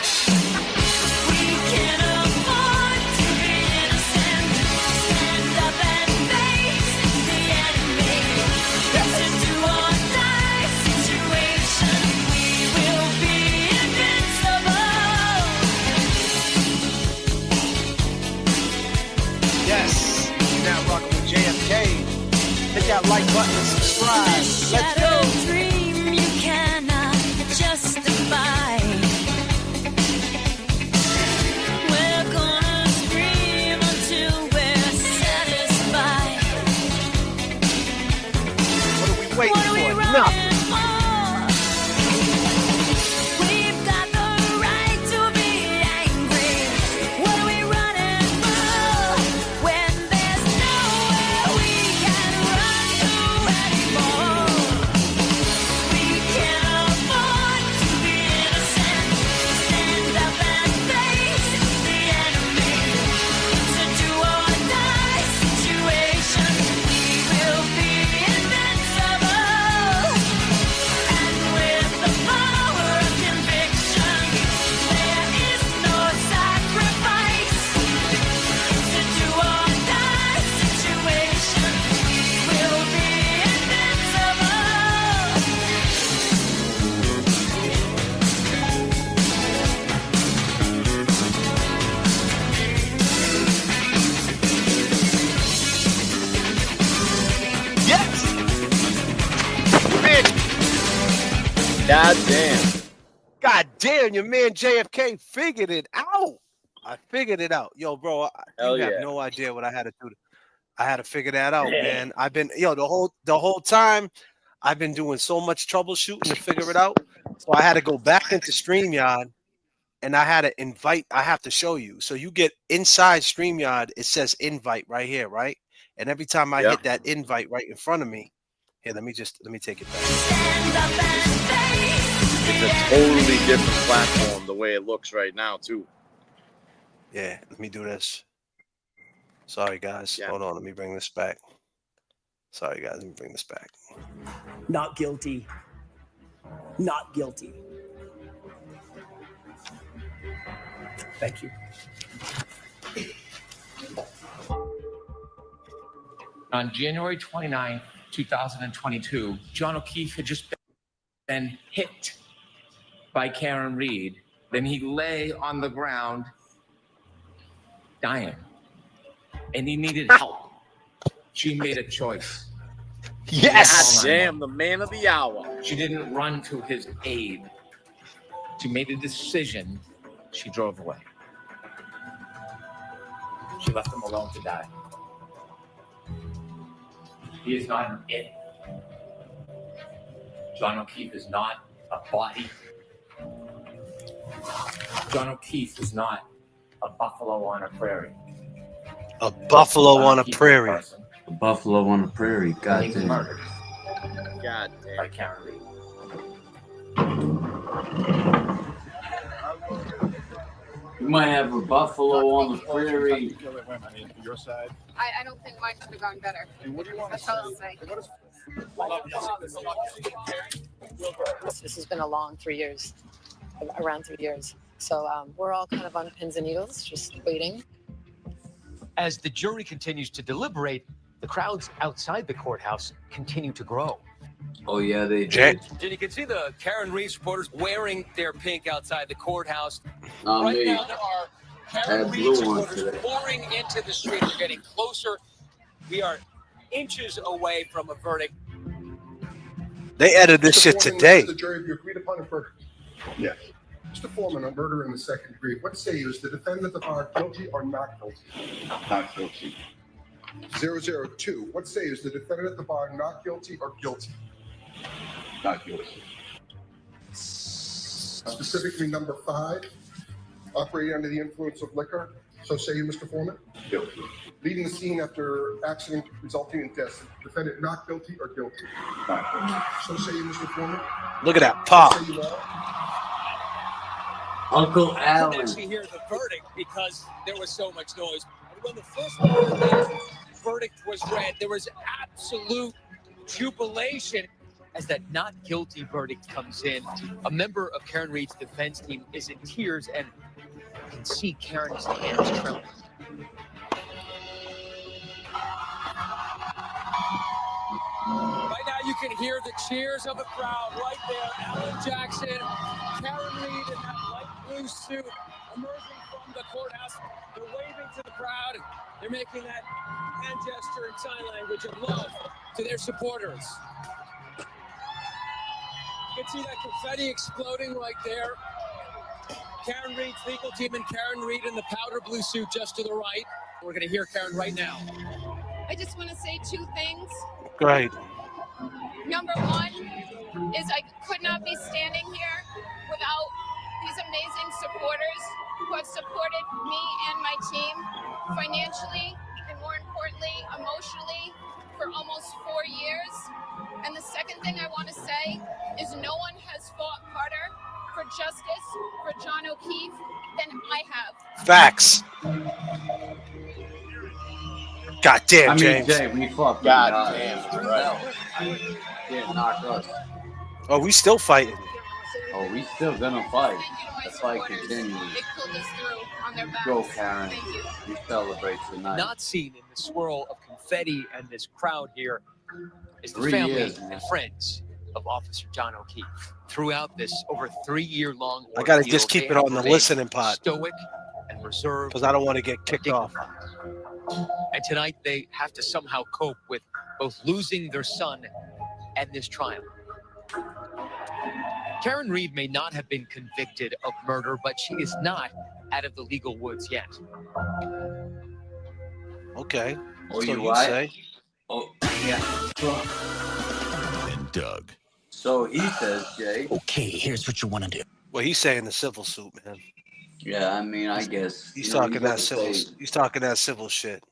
Yes, you're now rocking with J.F.K. Hit that like button and subscribe. Let's go. Dream you cannot justify. We're gonna scream until we're satisfied. What are we waiting for? Nothing. God damn. God damn, your man JFK figured it out. I figured it out. Yo, bro, you have no idea what I had to do. I had to figure that out, man. I've been, the whole time I've been doing so much troubleshooting to figure it out. So I had to go back into StreamYard and I had to invite, I have to show you. So you get inside StreamYard, it says invite right here, right? And every time I hit that invite right in front of me, here, let me take it back. It's a totally different platform the way it looks right now, too. Yeah, let me do this. Sorry, guys. Hold on. Let me bring this back. Sorry, guys. Let me bring this back. Not guilty. Not guilty. Thank you. On January 29, 2022, John O'Keefe had just been hit by Karen Reed. Then he lay on the ground dying. And he needed help. She made a choice. Yes! Damn, the man of the hour. She didn't run to his aid. She made a decision. She drove away. She left him alone to die. He is not an it. John O'Keefe is not a body. John O'Keefe is not a buffalo on a prairie. A buffalo on a prairie. A buffalo on a prairie. God He was damn. murdered God damn. by Karen Reed. You might have a buffalo on the prairie. Your side. I don't think mine could have gone better. What do you want That's all I'll say. This has been a long 3 years, around 3 years. So we're all kind of on pins and needles, just waiting. As the jury continues to deliberate, the crowds outside the courthouse continue to grow. Oh, yeah, they did. And you can see the Karen Reed supporters wearing their pink outside the courthouse. Not right me. now, there are I Karen had Reed blue ones supporters today. pouring into the street. We're getting closer. We are inches away from a verdict. They edited this shit today. The jury, if you agreed upon a verdict. Yes. Mr. Foreman, on murder in the second degree, what say you? Is the defendant at the bar guilty or not guilty? Not guilty. 002, what say you? Is the defendant at the bar not guilty or guilty? Not guilty. Specifically number 5, operating under the influence of liquor. So say you, Mr. Foreman? Guilty. Leaving the scene after accident resulting in death. Defendant not guilty or guilty? Not guilty. So say you, Mr. Foreman? Look at that pop. So say you are? Uncle I Alan. couldn't actually hear the verdict because there was so much noise. And when the first part of that verdict was read, there was absolute jubilation. As that not guilty verdict comes in, a member of Karen Reed's defense team is in tears and you can see Karen's hands trembling. Right now you can hear the cheers of the crowd right there. Alan Jackson, Karen Reed in that light blue suit emerging from the courthouse. They're waving to the crowd. And they're making that hand gesture and sign language of love to their supporters. You can see that confetti exploding right there. Karen Reed's legal team and Karen Reed in the powder blue suit just to the right. We're going to hear Karen right now. I just want to say 2 things. Great. Number 1 is I could not be standing here without these amazing supporters who have supported me and my team financially and, more importantly, emotionally for almost 4 years. And the second thing I want to say is no one has fought harder for justice for John O'Keefe than I have. Facts. God damn, I mean, James. Jay, we fought. God damn, right. Can't knock us. Oh, we still fighting. Oh, we still gonna fight. Thank you to my The fight supporters. continues. They pulled us through on their backs. Go, Karen. Thank you. We celebrate tonight. Not seen in the swirl of confetti and this crowd here is the 3 family years, man. and friends of Officer John O'Keefe. Throughout this over 3-year-long I got to ordeal, just keep they it have on the remained listening pod stoic and reserved because I don't want to get kicked off. And tonight they have to somehow cope with both losing their son and this trial. Karen Reed may not have been convicted of murder, but she is not out of the legal woods yet. Okay. Oh, So you you what? say? Oh, yeah. And Doug. So he says, Jay. Okay, here's what you want to do. Well, he's saying the civil suit, man. Yeah, I mean, I guess He's you know, talking you that gotta civil. say- He's talking that civil shit.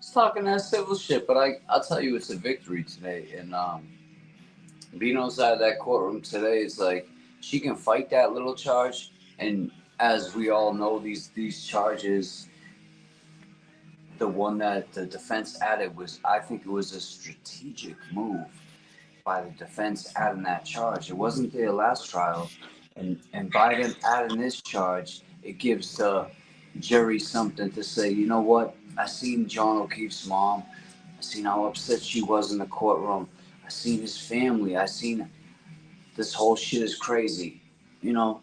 He's talking that civil shit, but I'll tell you, it's a victory today. And being outside of that courtroom today is like she can fight that little charge, and as we all know, these charges. The one that the defense added was, I think it was a strategic move by the defense adding that charge. It wasn't their last trial, and by them adding this charge, it gives the jury something to say. You know what? I seen John O'Keefe's mom. I seen how upset she was in the courtroom. I seen his family. I seen this whole shit is crazy. You know,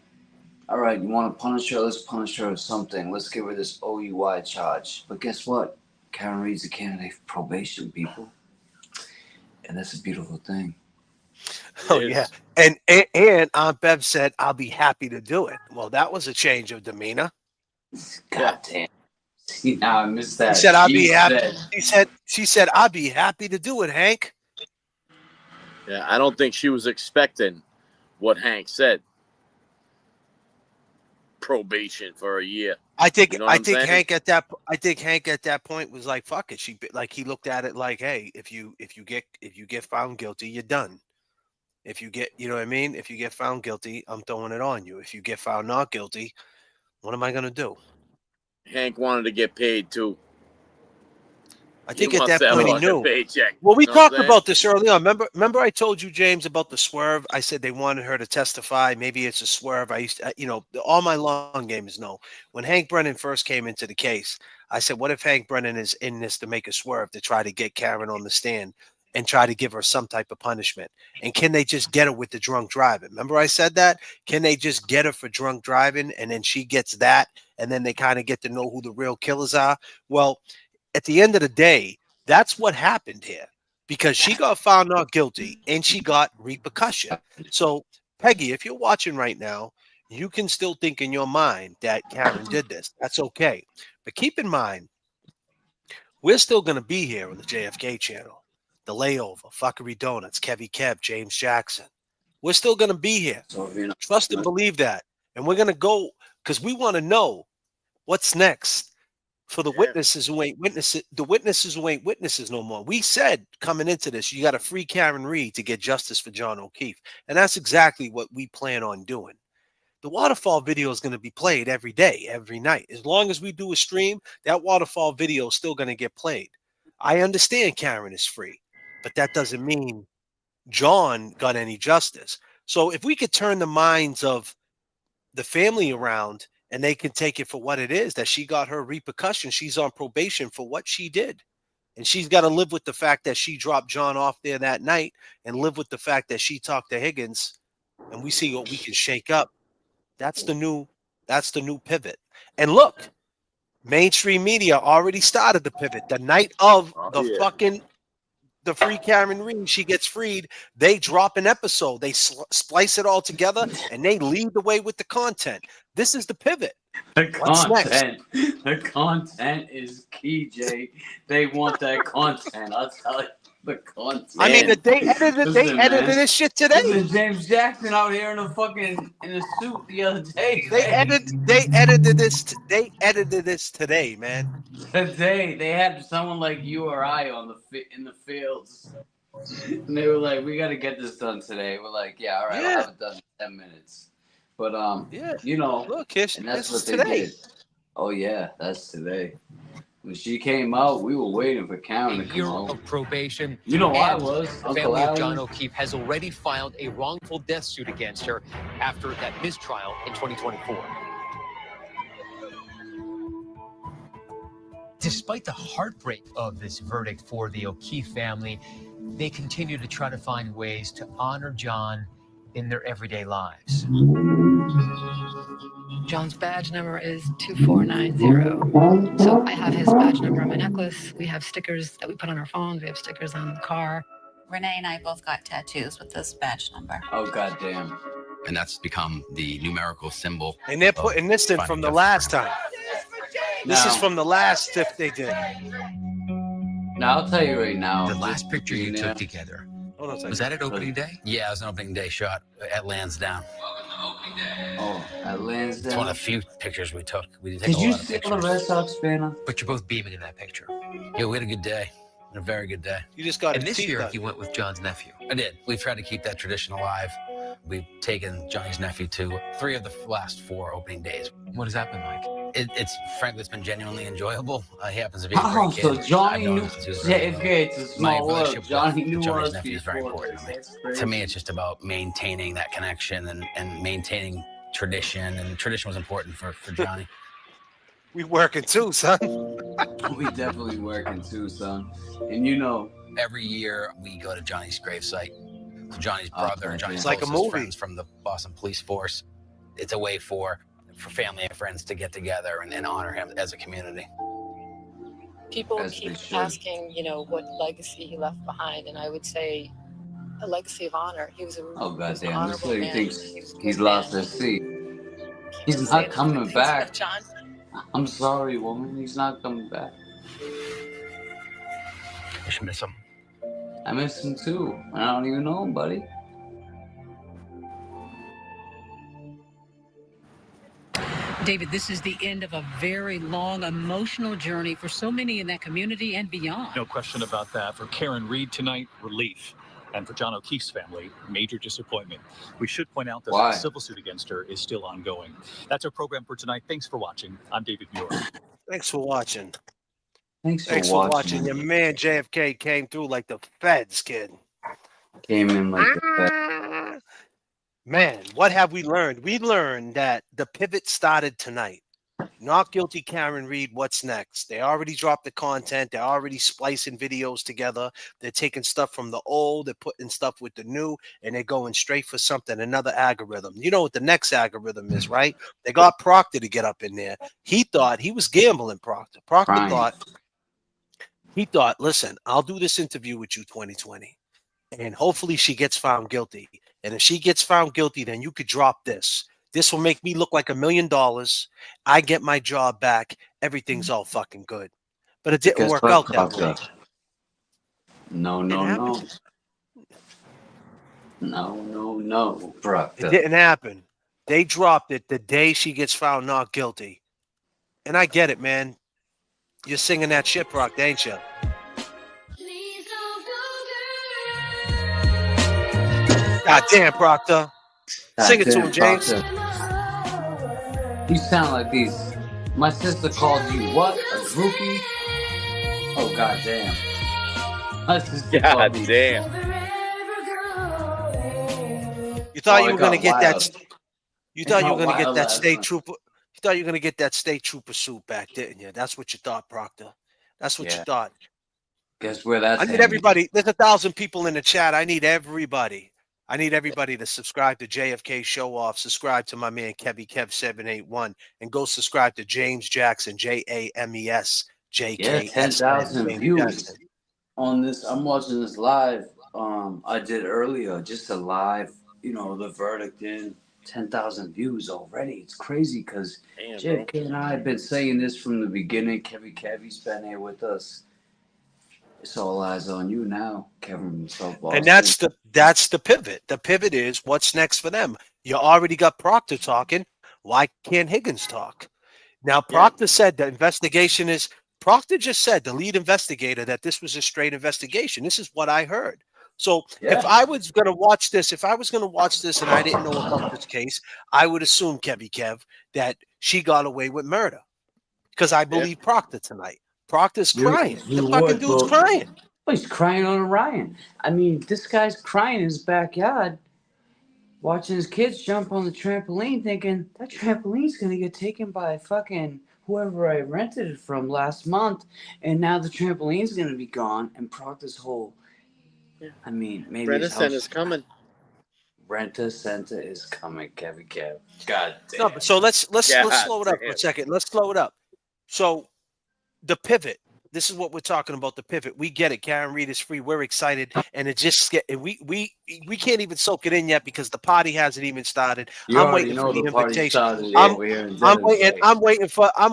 all right, you want to punish her? Let's punish her with something. Let's give her this OUI charge. But guess what? Karen Reed's a candidate for probation, people. And that's a beautiful thing. Oh yeah, and Aunt Bev said, "I'll be happy to do it." Well, that was a change of demeanor. God damn. See, now I missed that. She said, "I'll be She happy." said- She said, "I'll be happy to do it, Hank." Yeah, I don't think she was expecting what Hank said. Probation for a year. I think You know what I'm saying? Hank at that point was like, "Fuck it." He looked at it like, "Hey, if you get found guilty, you're done. If you get, you know what I mean? If you get found guilty, I'm throwing it on you. If you get found not guilty, what am I gonna do?" Hank wanted to get paid too. I think He at wants that point he larger knew. paycheck. Well, we You know what I'm talked saying? about this early on. Remember I told you, James, about the swerve. I said they wanted her to testify. Maybe it's a swerve. I used to, all my long gamers know when Hank Brennan first came into the case. I said, what if Hank Brennan is in this to make a swerve to try to get Karen on the stand and try to give her some type of punishment? And can they just get her with the drunk driving? Remember I said that? Can they just get her for drunk driving and then she gets that and then they kind of get to know who the real killers are? Well, at the end of the day, that's what happened here because she got found not guilty and she got repercussion. So, Peggy, if you're watching right now, You can still think in your mind that Karen did this. That's okay. But keep in mind, we're still going to be here on the JFK channel. The Layover, Fuckery Donuts, Kevy Kev, James Jackson. We're still going to be here. Trust and believe that. And we're going to go because we want to know what's next for the witnesses who ain't witnesses, the witnesses who ain't witnesses no more. We said coming into this, you got to free Karen Reed to get justice for John O'Keefe. And that's exactly what we plan on doing. The waterfall video is going to be played every day, every night. As long as we do a stream, that waterfall video is still going to get played. I understand Karen is free, but that doesn't mean John got any justice. So if we could turn the minds of the family around and they can take it for what it is, that she got her repercussions, she's on probation for what she did. And she's got to live with the fact that she dropped John off there that night and live with the fact that she talked to Higgins, and we see what we can shake up. That's the new pivot. And look, mainstream media already started the pivot. The night of the free Karen Reed, she gets freed. They drop an episode. They splice it all together, and they lead the way with the content. This is the pivot. What's next? The content is key, Jay. They want that content. I'll tell you. The content. I mean, they edited this shit today. Listen, James Jackson out here in a suit the other day. They edited this today, man. Today they had someone like you or I in the fields, and they were like, "We got to get this done today." We're like, "Yeah, all right, I'll have it done in 10 minutes." But you know, look, and that's what they did. Oh yeah, that's today. When she came out, we were waiting for Karen to come year out. of probation. You know, I And was. The Uncle family of Alan. John O'Keefe has already filed a wrongful death suit against her after that mistrial in 2024. Despite the heartbreak of this verdict for the O'Keefe family, they continue to try to find ways to honor John in their everyday lives. John's badge number is 2490. So I have his badge number on my necklace. We have stickers that we put on our phones. We have stickers on the car. Renee and I both got tattoos with this badge number. Oh, goddamn. And that's become the numerical symbol. And they're putting this in from the last time. This is from the last tip they did. Now, I'll tell you right now. The last picture you took together. Was that at opening day? Yeah, it was an opening day shot at Lansdowne. Oh, at Lansdowne. It's one of the few pictures we took. We didn't take Did a you lot of see pictures. the Red Sox banner? But you're both beaming in that picture. Yeah, we had a good day. A very good day. You just got And this year, you went with John's nephew. I did. We've tried to keep that tradition alive. We've taken Johnny's nephew to 3 of the last 4 opening days. What has that been like? It's frankly, it's been genuinely enjoyable. He happens to be a Oh, great so kid. Johnny I've known knew. him since he was really little. J.F.K. It's a My small world. relationship Johnny with knew Johnny's us nephew is very before important to me. this. That's To me, crazy. it's just about maintaining that connection and maintaining tradition. And tradition was important for Johnny. We working too, son. We definitely working too, son. And you know, every year we go to Johnny's gravesite. So Johnny's brother and Johnny's It's like a closest movie. friends from the Boston Police Force. It's a way for family and friends to get together and honor him as a community. People As keep they should. asking, what legacy he left behind, and I would say a legacy of honor. He was a oh he was an goddamn, this honorable lady man. thinks He was a he's good lost man. his seat. He's Say not the coming good things back. about John. I'm sorry, woman. He's not coming back. I should miss him. I miss him too. I don't even know him, buddy. David, this is the end of a very long, emotional journey for so many in that community and beyond. No question about that. For Karen Reed tonight, relief. And for John O'Keefe's family, major disappointment. We should point out that Why? the civil suit against her is still ongoing. That's our program for tonight. Thanks for watching. I'm David Muir. Thanks for watching. Thanks for watching. Your man JFK came through like the feds, kid. Came in like the Man, what have we learned? We learned that the pivot started tonight. Not guilty, Karen Reed. What's next? They already dropped the content. They're already splicing videos together. They're taking stuff from the old. They're putting stuff with the new, and they're going straight for something, another algorithm. You know what the next algorithm is, right? They got Proctor to get up in there. He thought he was gambling, Proctor. Proctor Right. thought, listen, I'll do this interview with you 2020, and hopefully she gets found guilty. And if she gets found guilty, then you could drop this. This will make me look like $1 million. I get my job back. Everything's all fucking good. But it didn't Guess work what, out that Proctor? way. No, Didn't no, happen. no, It Proctor. didn't happen. They dropped it the day she gets found not guilty. And I get it, man. You're singing that shit, Proctor, ain't you? God damn, Proctor. Sing it to him, James. You sound like these. My sister called you what? A groupie? Oh, goddamn. My sister called me. Damn. You thought Oh, you it were gonna got get that. wild. You It thought you got were gonna get wild that last state night. trooper. You thought you were gonna get that state trooper suit back, didn't you? That's what you thought, Proctor. That's what you Yeah. thought. Guess where that's I need hanging? everybody. There's 1,000 people in the chat. I need everybody. I need everybody to subscribe to J.F.K. Show Off. Subscribe to my man Kevy Kev 781, and go subscribe to James Jackson JAMES Yeah, JKSN 10,000 James views Jackson. on this. I'm watching this live. I did earlier, just a live, the verdict in 10,000 views already. It's crazy because J.F.K. and I have been saying this from the beginning. Kevy's been here with us. It's all eyes on you now, Kevin from South Boston. And that's the pivot. The pivot is what's next for them. You already got Proctor talking. Why can't Higgins talk? Now, Proctor said the investigation is. Proctor just said, the lead investigator, that this was a straight investigation. This is what I heard. So if I was going to watch this, and I didn't know about this case, I would assume, Kev, that she got away with murder, because I believe Proctor tonight. Proctor's crying. The fucking dude's crying. Well, he's crying on Orion. I mean, this guy's crying in his backyard, watching his kids jump on the trampoline, thinking that trampoline's gonna get taken by fucking whoever I rented it from last month, and now the trampoline's gonna be gone, and Proctor's whole. I mean, maybe Rent-A-Center is coming. Rent-A-Center is coming, Kev. God damn. No, but so let's slow it up for a second. Let's slow it up. So the pivot. This is what we're talking about. The pivot. We get it. Karen Reed is free. We're excited, and it just we can't even soak it in yet because the party hasn't even started. I'm waiting for the invitation. I'm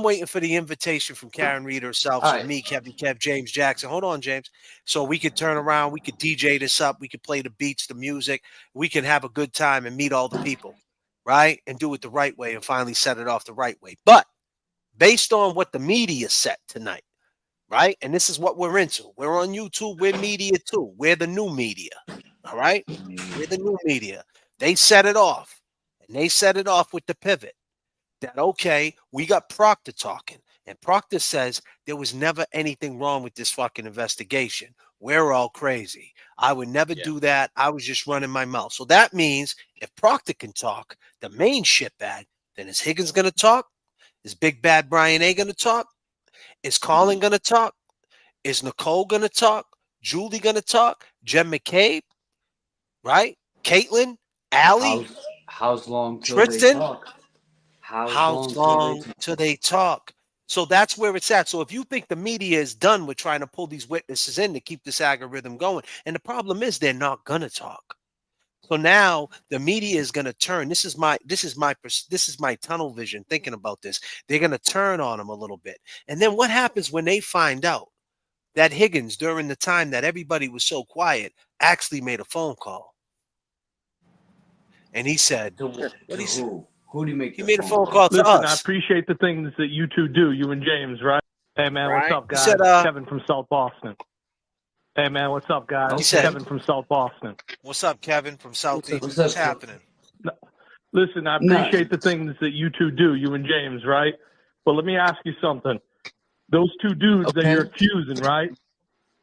waiting for the invitation from Karen Reed herself. So me, Kev, James Jackson. Hold on, James. So we could turn around. We could DJ this up. We could play the beats, the music. We can have a good time and meet all the people, right? And do it the right way and finally set it off the right way. But based on what the media set tonight. Right? And this is what we're into. We're on YouTube. We're media too. We're the new media. All right? We're the new media. They set it off. And they set it off with the pivot. That, okay, we got Proctor talking. And Proctor says there was never anything wrong with this fucking investigation. We're all crazy. I would never do that. I was just running my mouth. So that means if Proctor can talk, the main shitbag, then is Higgins going to talk? Is Big Bad Brian A. going to talk? Is Colin going to talk? Is Nicole going to talk? Julie going to talk? Jen McCabe? Right? Caitlin? Allie? How's long till Tristan? they talk? How long till they talk? So that's where it's at. So if you think the media is done with trying to pull these witnesses in to keep this algorithm going, and the problem is they're not going to talk. So now the media is going to turn. This is my tunnel vision thinking about this. They're going to turn on them a little bit. And then what happens when they find out that Higgins, during the time that everybody was so quiet, actually made a phone call? And he said, who do you make? He made a phone call to us. I appreciate the things that you two do, you and James, right? Hey, man, what's up, guys? He said, Kevin from South Boston. Hey, man, what's up, guys? He said, Kevin from South Boston. What's up, Kevin from Southeast? What's happening? Listen, I appreciate the things that you two do, you and James, right? But let me ask you something. Those two dudes that you're accusing, right?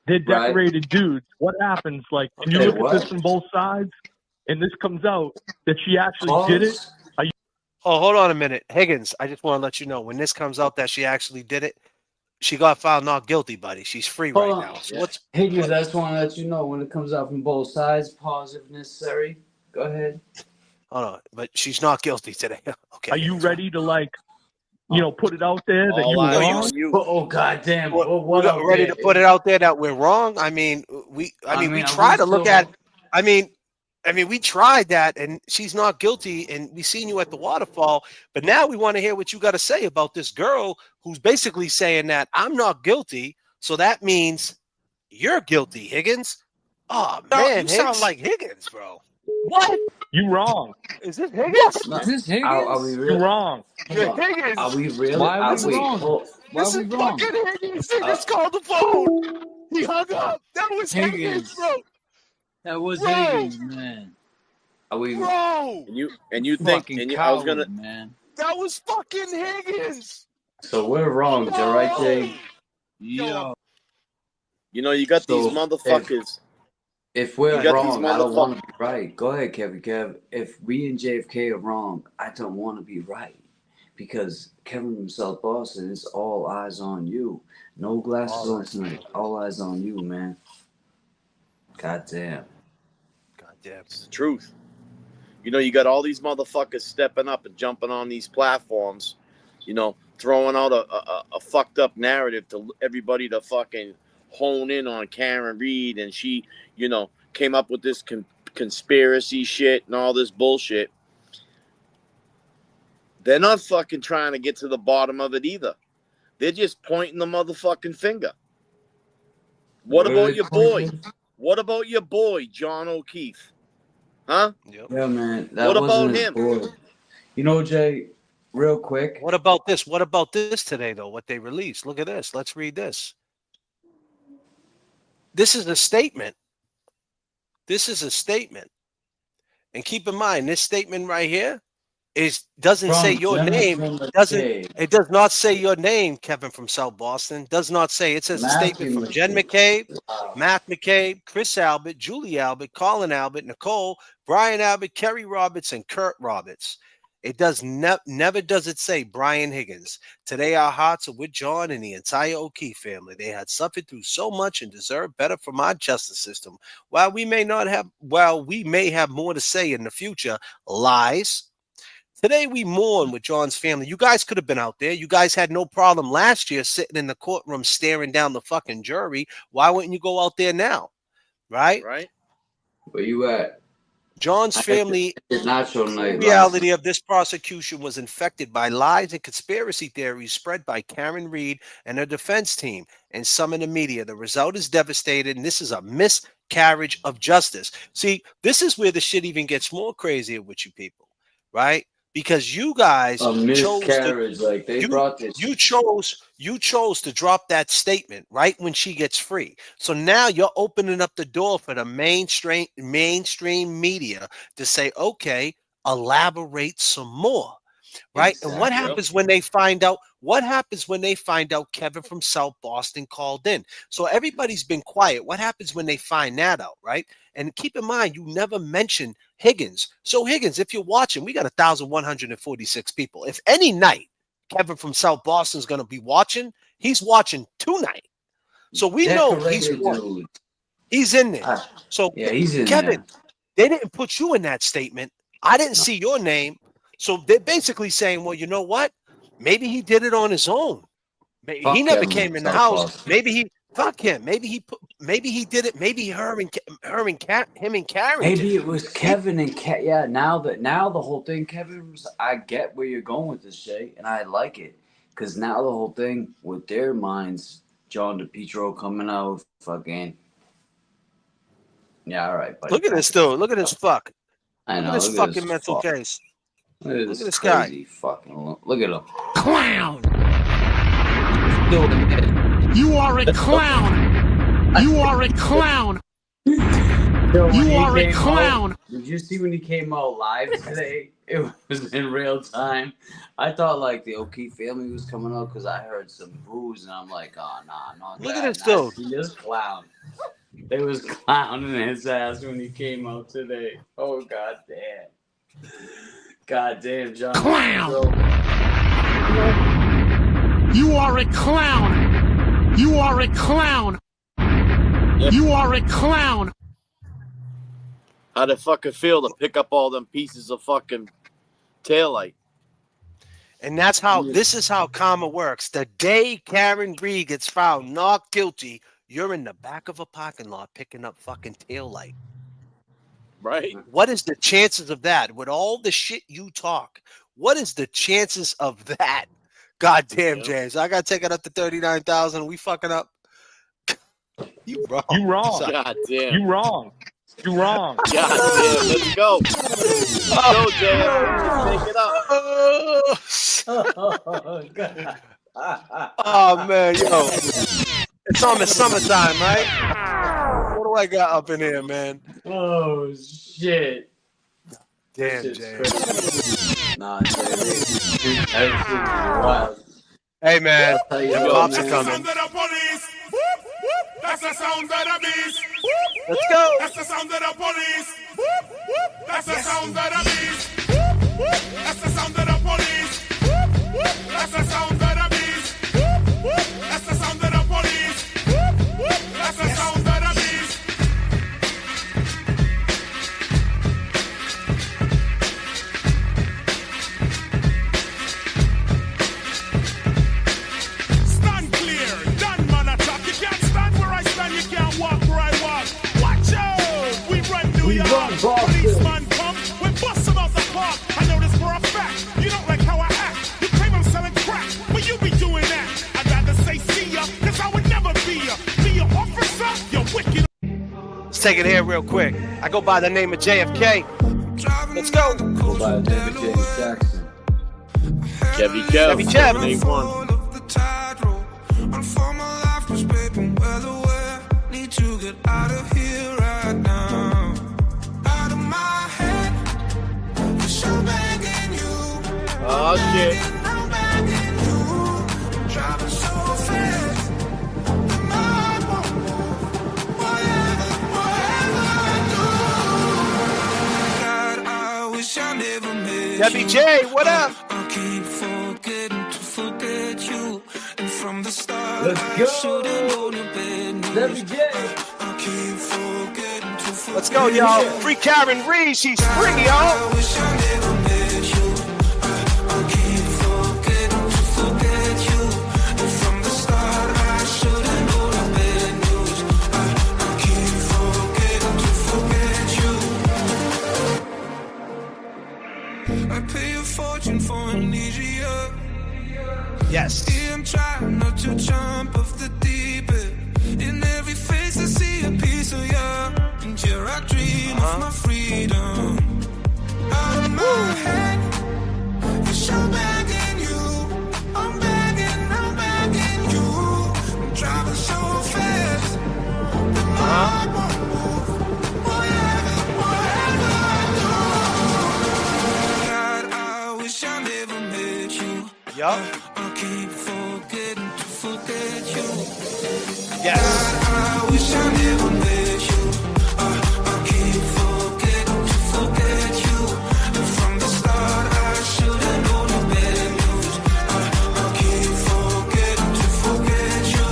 They're decorated dudes. What happens? Like, when you look at this from both sides, and this comes out that she actually did it. Oh, hold on a minute. Higgins, I just want to let you know, when this comes out that she actually did it, she got found not guilty, buddy. She's free right now. So Higgins, I just want to let you know when it comes out from both sides, pause if necessary. Go ahead. Hold on, but she's not guilty today. Okay. Are you ready to put it out there that you were wrong? Oh, goddamn! We're ready to put it out there that we're wrong. I mean, we try to look at. I mean, I mean, we tried that, and she's not guilty, and we seen you at the waterfall. But now we want to hear what you got to say about this girl who's basically saying that I'm not guilty, so that means you're guilty, Higgins. Oh man, you sound like Higgins, bro. What? You wrong. Is this Higgins? No, Is this Higgins? are we You really? wrong. You're Hold on. Higgins. Are we really? Why are we wait, wrong? hold- Why This are is we wrong? fucking Higgins. Higgins called the phone. He hung up. That was Higgins, bro. That was Bro. Higgins, man. Are we? Bro, And you think Fucking and you, coward, man. that was fucking Higgins. So we're wrong, No. right, Jay? Yo. you know you got So, these motherfuckers. If we're You got these wrong, I don't motherfuckers. want to be right. Go ahead, Kevin. Kev. If we and JFK are wrong, I don't want to be right because Kevin from South Boston is all eyes on you. No glasses on tonight. All eyes on you, man. God damn. It's the truth. You know, you got all these motherfuckers stepping up and jumping on these platforms, you know, throwing out a fucked up narrative to everybody to fucking hone in on Karen Reed, and she, you know, came up with this conspiracy shit and all this bullshit. They're not fucking trying to get to the bottom of it either. They're just pointing the motherfucking finger. What about your boy? What about your boy, John O'Keefe? Huh? Yeah, man. That What wasn't about his him? boy. You know, Jay, real quick. What about this? What about this today, though? What they released? Look at this. Let's read this. This is a statement. This is a statement. And keep in mind, this statement right here doesn't say your name. It does not say your name, Kevin from South Boston. Does not say. It says a statement from Jen McCabe, Matt McCabe, Chris Albert, Julie Albert, Colin Albert, Nicole, Brian Albert, Kerry Roberts, and Kurt Roberts. It does never does it say Brian Higgins. Today our hearts are with John and the entire O'Keefe family. They had suffered through so much and deserve better from our justice system. While we may have more to say in the future, lies. Today we mourn with John's family. You guys could have been out there. You guys had no problem last year sitting in the courtroom staring down the fucking jury. Why wouldn't you go out there now? Right? Right. Where you at? John's family, the reality of this prosecution was infected by lies and conspiracy theories spread by Karen Reed and her defense team and some in the media. The result is devastating, and this is a miscarriage of justice. See, this is where the shit even gets more crazier with you people, right? Because you guys chose to drop that statement right when she gets free. So now you're opening up the door for the mainstream media to say, okay, elaborate some more. Right. Exactly. And what happens when they find out? What happens when they find out Kevin from South Boston called in? So everybody's been quiet. What happens when they find that out? Right. And keep in mind, you never mentioned Higgins. So Higgins, if you're watching, we got 1,146 people. If any night Kevin from South Boston is going to be watching, he's watching tonight. So we know he's in there. So yeah, he's in Kevin, there. They didn't put you in that statement. I didn't see your name. So they're basically saying, well, you know what? Maybe he did it on his own. He never came in the house. Maybe he fuck him. Maybe he did it. Maybe him and Karen. Maybe it was Kevin and Kat. Yeah, now the whole thing, Kevin, I get where you're going with this, Jay, and I like it because now the whole thing with their minds, John DePietro coming out, fucking. Yeah, all right, buddy. Look at this dude. Look at this fuck. I know. Look at this fucking mental case. Look at this guy. Fucking look at him. Clown. You are a clown. You are a clown. You are a clown. Did you see when he came out live today? It was in real time. I thought like the O'Keefe family was coming out because I heard some boos and I'm like, oh nah, look at this dude. This clown. They was clowning his ass when he came out today. Oh god damn. God damn, John. Clown. You are a clown. You are a clown. You are a clown. How'd it fucking feel to pick up all them pieces of fucking taillight? And that's how, this is how karma works. The day Karen Reed gets found not guilty, you're in the back of a parking lot picking up fucking taillight. Right. What is the chances of that? With all the shit you talk, what is the chances of that? God damn, James. I got to take it up to 39,000. We fucking up. You wrong. You wrong. Sorry. God damn. You wrong. You wrong. God damn. Let's go. Let's go, JF. Take it up. Oh, man, yo. It's almost summertime, right? What do I got up in here, man? Oh, shit. Damn, James. Nah, JB. That shit is wild. Hey, man. I'll tell you The what, cops are man. coming. That's the sound of the beast. Let's go. That's the sound of the police. That's the sound of the beast. That's the sound of the police. That's the sound of the beast. That's the sound of the police. That's the sound of the beast. Stand clear, done man attack. You can't stand where I stand, you can't walk where I walk. Watch out, we run New York. Policeman come, we bust them out the park. I know this for a fact. You don't like how I act. You claim I'm selling crack, but you be doing that. I'd rather say see ya, cause I would never be ya. Be your officer, you're wicked. Let's take it here real quick. I go by the name of J.F.K. Let's go. Go by David James Jackson. Chevy Kev. Chevy Kev. Day one. Need to get out of here right now. Out of my head. Wish I'm begging you. Oh, shit. I'm begging you. Driving so fast. My whatever I do. God, I wish I never met Debbie you. J, what up? I keep forgetting to forget you. And from the start, Let's I go. should've known your bad news. Debbie J. I keep forgetting to forget. Let's go, y'all. Free Karen Reed. She's free, I y'all. wish I never met you. I keep forgetting to forget you. And from the start, I should've known your bad news. I keep forgetting to forget you. I pay a fortune for amnesia. Yes. I'm trying not to jump off the deep end. In every face I see a piece of you. And here I dream of my freedom. Out of my head. Wish I'm begging you. I'm begging you. I'm driving so fast. That my heart won't move. Whatever I do. God, I wish I never met you. Yup. I keep forgetting to forget you. Yes. I wish I never met you. I keep forgetting to forget you. And from the start, I should've known your bad news. I keep forgetting to forget you.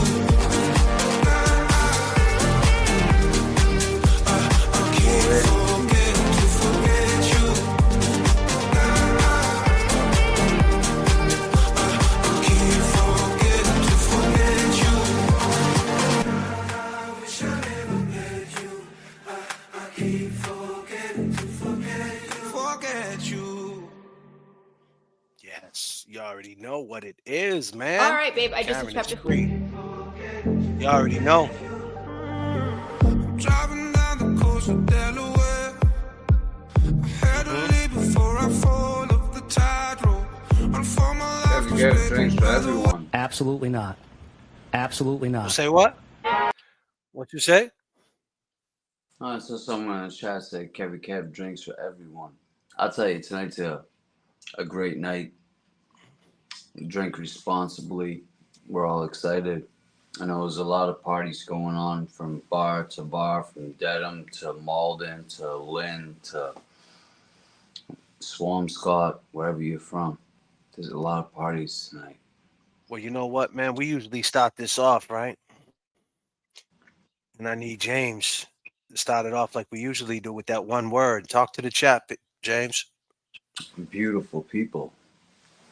I keep forgetting to forget you. Yes. You already know what it is, man. All right, babe. I just Karen is accepted. free. You already know. Driving down the coast of Delaware. I had to leave before I fall off the tightrope. On for my life. Chevy Kev drinks for everyone. Absolutely not. Absolutely not. Say what? What you say? I saw someone in the chat say Chevy Kev drinks for everyone. I'll tell you, tonight's a great night. Drink responsibly. We're all excited. I know there's a lot of parties going on from bar to bar, from Dedham to Malden to Lynn to Swampscott, wherever you're from. There's a lot of parties tonight. Well, you know what, man? We usually start this off, right? And I need James to start it off like we usually do with that one word. Talk to the chat, James. Beautiful people.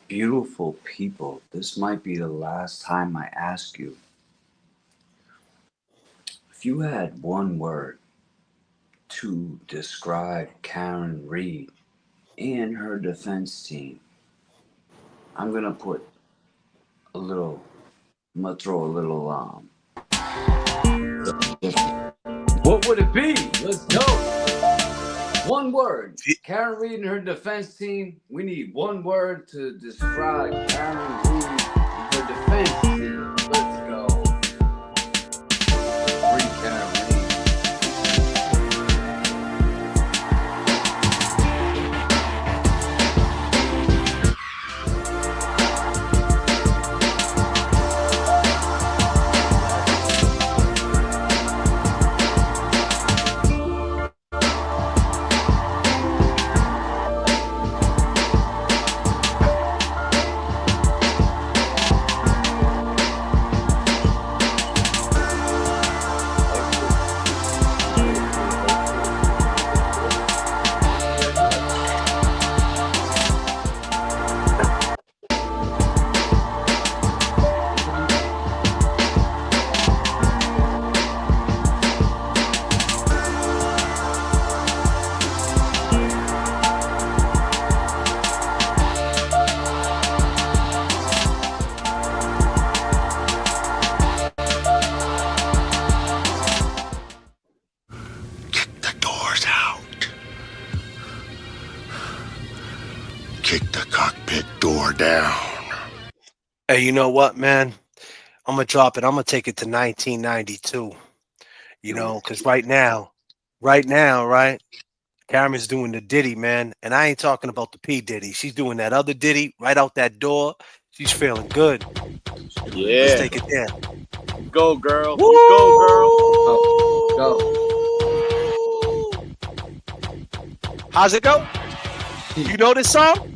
Beautiful people. This might be the last time I ask you. If you had one word to describe Karen Reed and her defense team, I'm gonna throw a little, what would it be? Let's go. One word. Karen Reed and her defense team. We need one word to describe Karen Reed and her defense team. Let's go. Free Karen Reed. Hey, you know what, man? I'm going to drop it. I'm going to take it to 1992. You know, because right now, right? Karen's doing the Diddy, man. And I ain't talking about the P Diddy. She's doing that other Diddy right out that door. She's feeling good. Yeah. Let's take it there. Go, girl. Woo! You go, girl. Go. How's it go? You know this song?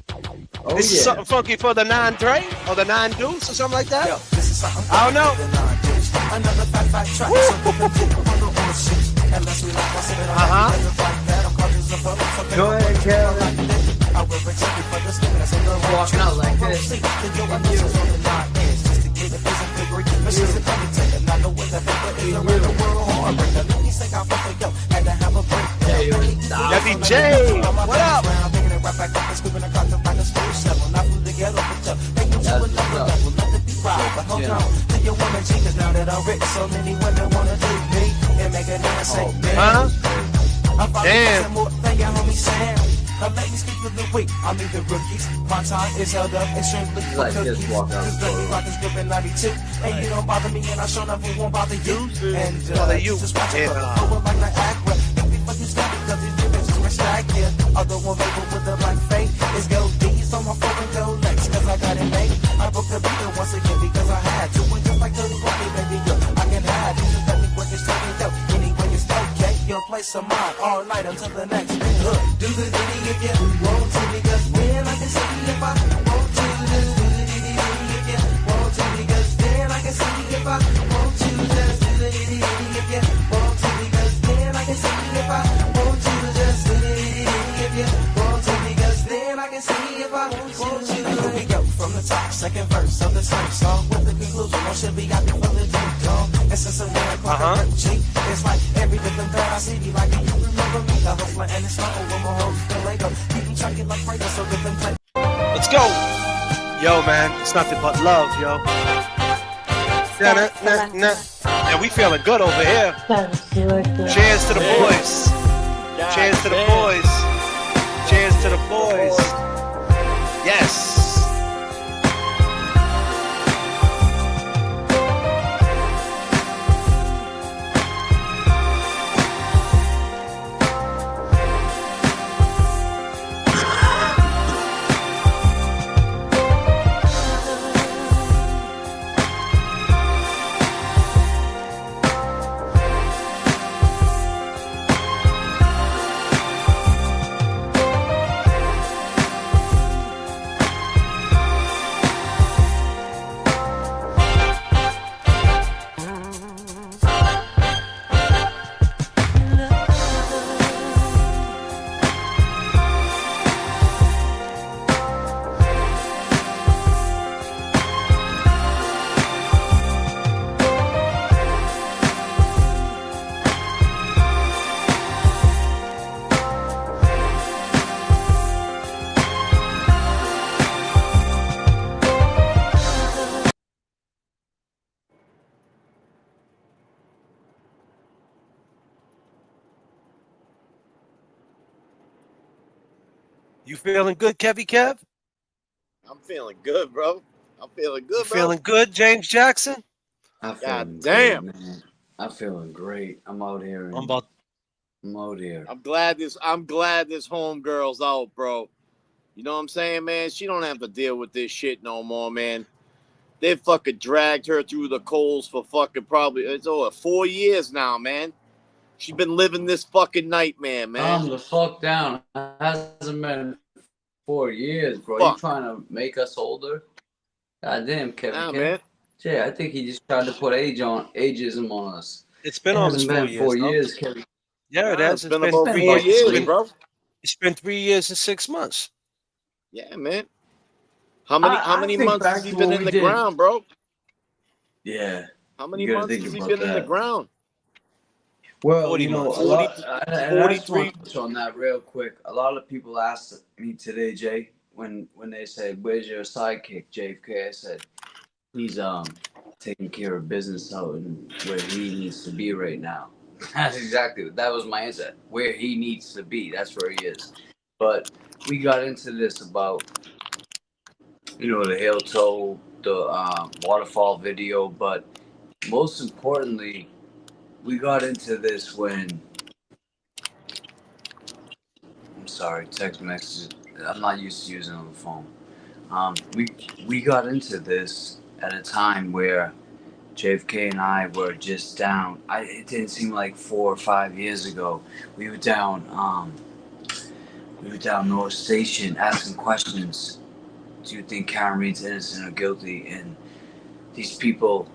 Oh, this is something funky for the 9-Dre or the 9-Deuce or something like that? I don't know. Go ahead, Kelly. Walking out like this. Debbie J, what up? Huh? Damn. Let me speak for the week. I'm either rookies. My time is held up extremely for cookies. Cause the clock is good 92. And you don't bother me, and I sure enough won't bother you. And just watch it over like the Aqua. If you fucking stop it, cause it's different to stack here. Although one paper with the black face is gold D's on my phone and gold legs. Cause I got it made. I broke the beat once again because I had to. And just like 30 baby, I can hide. You just let me work this talking dope. Anyway, it's okay. You'll play some mine all night until the next day. Look, do the Diddy if you want to, because when I can see if I want to. Do the Diddy if you want to, because then I can see if I want to. Just do the Diddy if you want to, because then I can see if I want to. Just do the Diddy if you want to, because then I can see if I want to. Here we go from the top, second verse of the same song with the conclusion. What should be got me from the deep dog. And since I'm wearing clock it's like every different girl I see be like, do you remember me? The hustler and it's not over my hoes the Lego. Keep them chucking like Fraser so different play. Let's go. Yo, man, it's nothing but love, yo. And we feeling good over here. Cheers to the boys. Cheers to the boys. Cheers to the boys. Yes. You feeling good, Kevy Kev? I'm feeling good, bro. I'm feeling good, You bro. feeling good, James Jackson? I'm God feeling damn. great, man. I'm feeling great. I'm out here. I'm out here. I'm glad this homegirl's out, bro. You know what I'm saying, man? She don't have to deal with this shit no more, man. They fucking dragged her through the coals for fucking probably it's over 4 years now, man. She's been living this fucking nightmare, man. Calm the fuck down. It hasn't been 4 years, bro. Fuck. You trying to make us older? God damn, Kevin. Nah, man. Jay, I think he just tried to put ageism on us. It's been It almost hasn't 4 been years, 4 though. years, Kevin. Yeah, it Nah, has. it's been about 4 like years, bro. It's been 3 years and 6 months. Yeah, man. How many think months back has he to been what in we the did. ground, bro? Yeah. How many You gotta months think has he about been in the that. ground? Well, 40 you know, months. a lot, and I just 43. want to touch on that real quick. A lot of people asked me today, Jay, when they said, "Where's your sidekick, J.F.K.?" I said, "He's taking care of business out and where he needs to be right now." That was my answer. Where he needs to be, that's where he is. But we got into this about, you know, the heel toe, the waterfall video, but most importantly, we got into this when. I'm sorry, text messages. I'm not used to using on the phone. We got into this at a time where JFK and I were just down. It didn't seem like 4 or 5 years ago. We were down. We were down North Station asking questions. Do you think Karen Reed's innocent or guilty? And these people,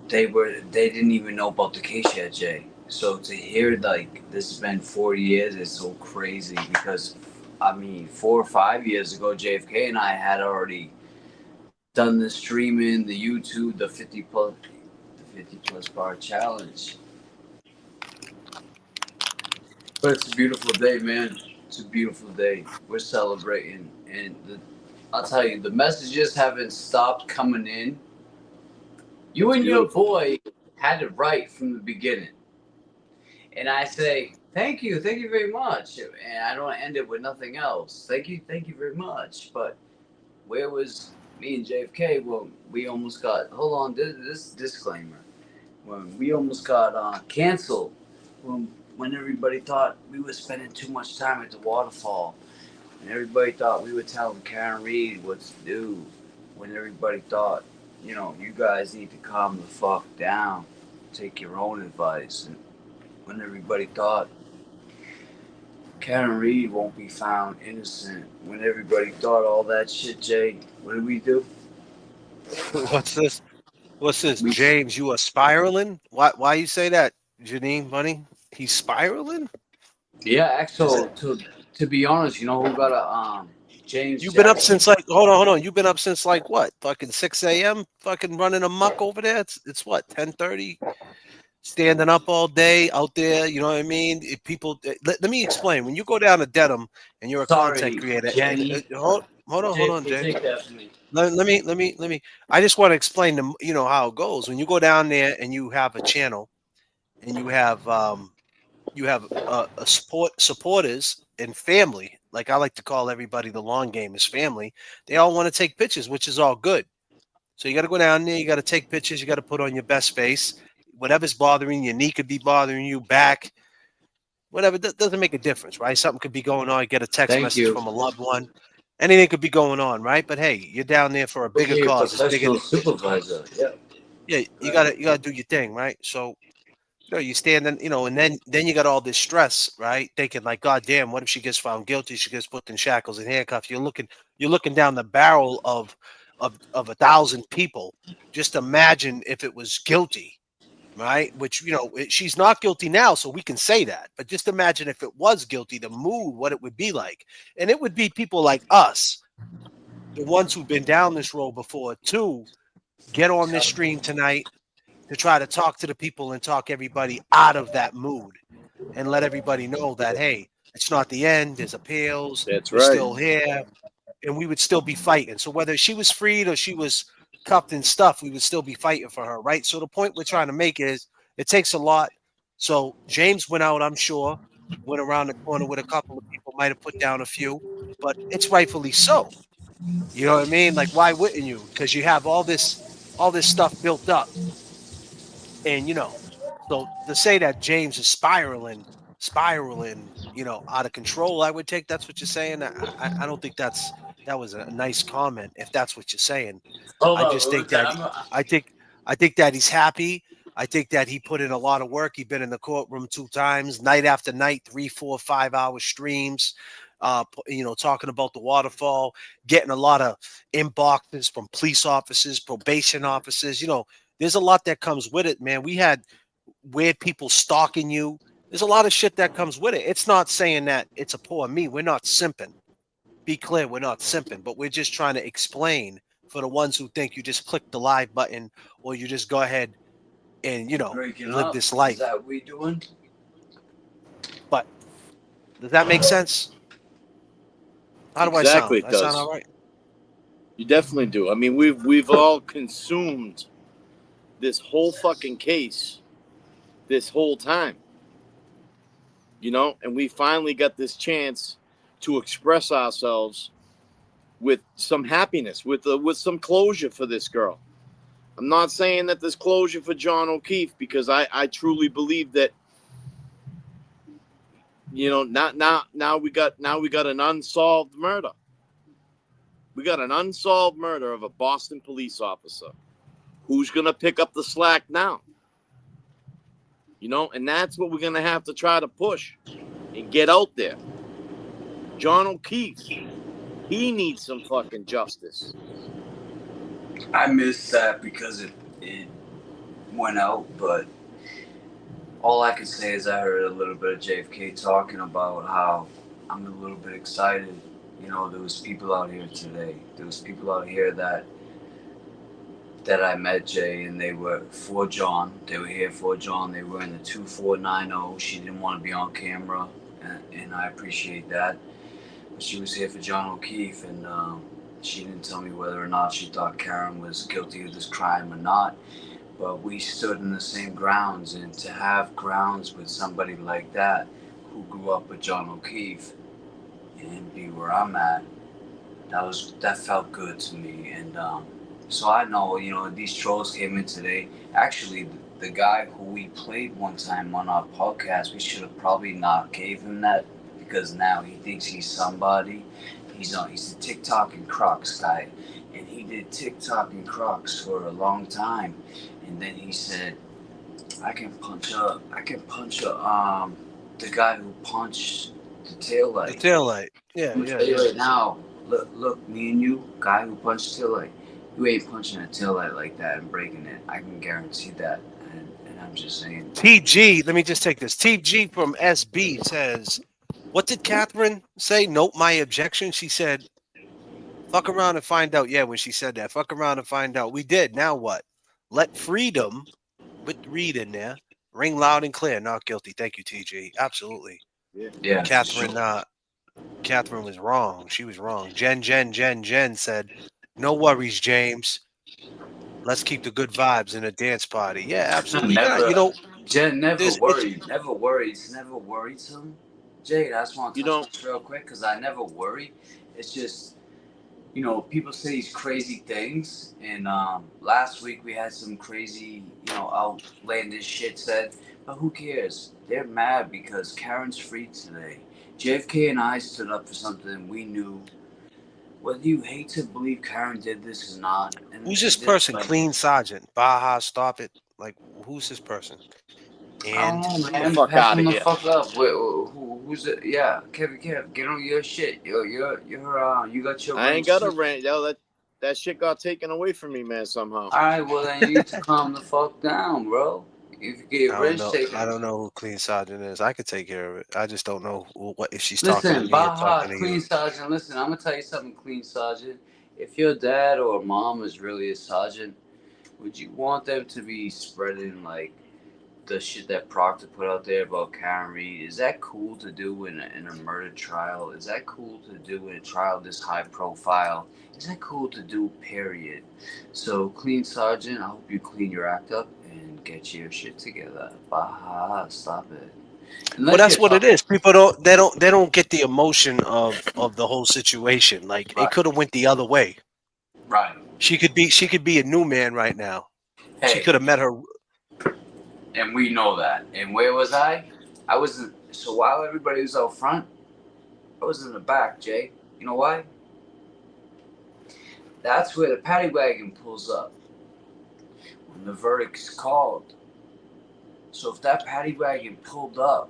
they didn't even know about the case yet, Jay. So to hear like this has been 4 years is so crazy because, I mean, 4 or 5 years ago, JFK and I had already done the streaming, the YouTube, the 50 plus bar challenge. But it's a beautiful day, man. It's a beautiful day. We're celebrating, and I'll tell you, the messages haven't stopped coming in. You and your boy had it right from the beginning. And I say, thank you very much. And I don't end it with nothing else. Thank you very much. But where was me and JFK? Well, we almost got, hold on, this disclaimer. When we almost got canceled, when everybody thought we were spending too much time at the waterfall, and everybody thought we were telling Karen Reed what to do, when everybody thought, you know, you guys need to calm the fuck down, take your own advice, and when everybody thought Karen Reed won't be found innocent, when everybody thought all that shit, Jay, what did we do? What's this? What's this, James? You are spiraling? Why you say that, Janine, buddy? He's spiraling? Yeah, actually, to be honest, you know who got a James. You've been up Jackson. since like hold on. You've been up since like what? Fucking 6 a.m. Fucking running amok over there. It's what 10:30. Standing up all day out there. You know what I mean? If people, let me explain. When you go down to Dedham and you're a content creator, Jenny. hold on, Jay. Take that from me. Let me. I just want to explain them. You know how it goes when you go down there and you have a channel, and you have a supporters and family. Like I like to call everybody, the long game is family. They all want to take pictures, which is all good. So you got to go down there. You got to take pictures. You got to put on your best face. Whatever's bothering you, knee could be bothering you, back, whatever. That doesn't make a difference, right? Something could be going on. You get a text message from a loved one. Anything could be going on, right? But hey, you're down there for a bigger cause. It's bigger. Supervisor. Yeah. Yeah, you gotta do your thing, right? So, you know, you stand and and then you got all this stress, right? Thinking like, God damn, what if she gets found guilty? She gets put in shackles and handcuffs. You're looking down the barrel of 1,000 people. Just imagine if it was guilty, right? Which she's not guilty now, so we can say that. But just imagine if it was guilty, the mood, what it would be like, and it would be people like us, the ones who've been down this road before, to get on this stream tonight to try to talk to the people and talk everybody out of that mood and let everybody know that, hey, it's not the end. There's appeals. That's We're right. still here, and we would still be fighting. So whether she was freed or she was cuffed and stuff, we would still be fighting for her, right? So the point we're trying to make is it takes a lot. So James went out, I'm sure, went around the corner with a couple of people, might have put down a few, but it's rightfully so. You know what I mean? Like, why wouldn't you? Because you have all this stuff built up. And, so to say that James is spiraling, out of control, I would take that's what you're saying. I don't think that was a nice comment if that's what you're saying. I just think that I think that he's happy. I think that he put in a lot of work. He's been in the courtroom 2 times, night after night, 3, 4, 5-hour streams, talking about the waterfall, getting a lot of inboxes from police officers, probation officers. There's a lot that comes with it, man. We had weird people stalking you. There's a lot of shit that comes with it. It's not saying that it's a poor me. We're not simping. Be clear, we're not simping, but we're just trying to explain for the ones who think you just click the live button or you just go ahead and, live this life. Is that what we doing? But does that make sense? How do Exactly, I sound? it I sound does. all right? You definitely do. I mean, we've all consumed this whole fucking case this whole time. And we finally got this chance to express ourselves with some happiness, with some closure for this girl. I'm not saying that there's closure for John O'Keefe, because I truly believe that now we got an unsolved murder. We got an unsolved murder of a Boston police officer. Who's gonna pick up the slack now? And that's what we're gonna have to try to push and get out there. John O'Keefe, he needs some fucking justice. I missed that because it went out, but all I can say is I heard a little bit of J.F.K. talking about how I'm a little bit excited. There was people out here today. There was people out here that I met, Jay, and they were for John. They were here for John. They were in the 2490. She didn't want to be on camera, and I appreciate that. But she was here for John O'Keefe, and she didn't tell me whether or not she thought Karen was guilty of this crime or not. But we stood in the same grounds, and to have grounds with somebody like that who grew up with John O'Keefe and be where I'm at, that felt good to me. And so I know, these trolls came in today. Actually, the guy who we played one time on our podcast, we should have probably not gave him that, because now he thinks he's somebody. He's the TikTok and Crocs guy, and he did TikTok and Crocs for a long time. And then he said, I can punch the guy who punched the taillight. The taillight. Yeah, I'm tell you right now, look, me and you, guy who punched the taillight, you ain't punching a taillight like that and breaking it. I can guarantee that. And I'm just saying. TG, let me just take this. TG from SB says, what did Catherine say? Note my objection. She said, fuck around and find out. Yeah, when she said that, fuck around and find out. We did. Now what? Let freedom, with read in there, ring loud and clear. Not guilty. Thank you, TG. Absolutely. Yeah. Catherine was wrong. She was wrong. Jen said, no worries, James. Let's keep the good vibes in a dance party. Yeah, absolutely. Jen never worried. Never worried. It's never worrisome. Jay, I just want to touch this real quick because I never worry. It's just, people say these crazy things. And last week we had some crazy, outlandish shit said. But who cares? They're mad because Karen's free today. J.F.K. and I stood up for something we knew. Whether you hate to believe Karen did this or not. Who's this person? Clean Sergeant. Baja, stop it. Like, who's this person? And man, fuck out of here. Fuck up. Who's it? Yeah, Kevin, get on your shit. You got your. I ain't got a rant. Yo, that shit got taken away from me, man. Somehow. All right, well then you need to calm the fuck down, bro. If you get your wrench taken. I don't know who Clean Sergeant is. I could take care of it. I just don't know what if she's talking to me or talking to you. Clean Sergeant. Listen, I'm gonna tell you something, Clean Sergeant. If your dad or mom is really a sergeant, would you want them to be spreading like the shit that Proctor put out there about Karen Reed? Is that cool to do in a murder trial? Is that cool to do in a trial this high profile? Is that cool to do, period? So, Clean Sergeant, I hope you clean your act up and get your shit together. Baha, stop it. Well, that's what it is. People don't get the emotion of the whole situation. Like it could have went the other way. Right. She could be a new man right now. She could have met her. And we know that. And where was I? I was so while everybody was out front, I was in the back, Jay. You know why? That's where the paddy wagon pulls up when the verdict's called. So if that paddy wagon pulled up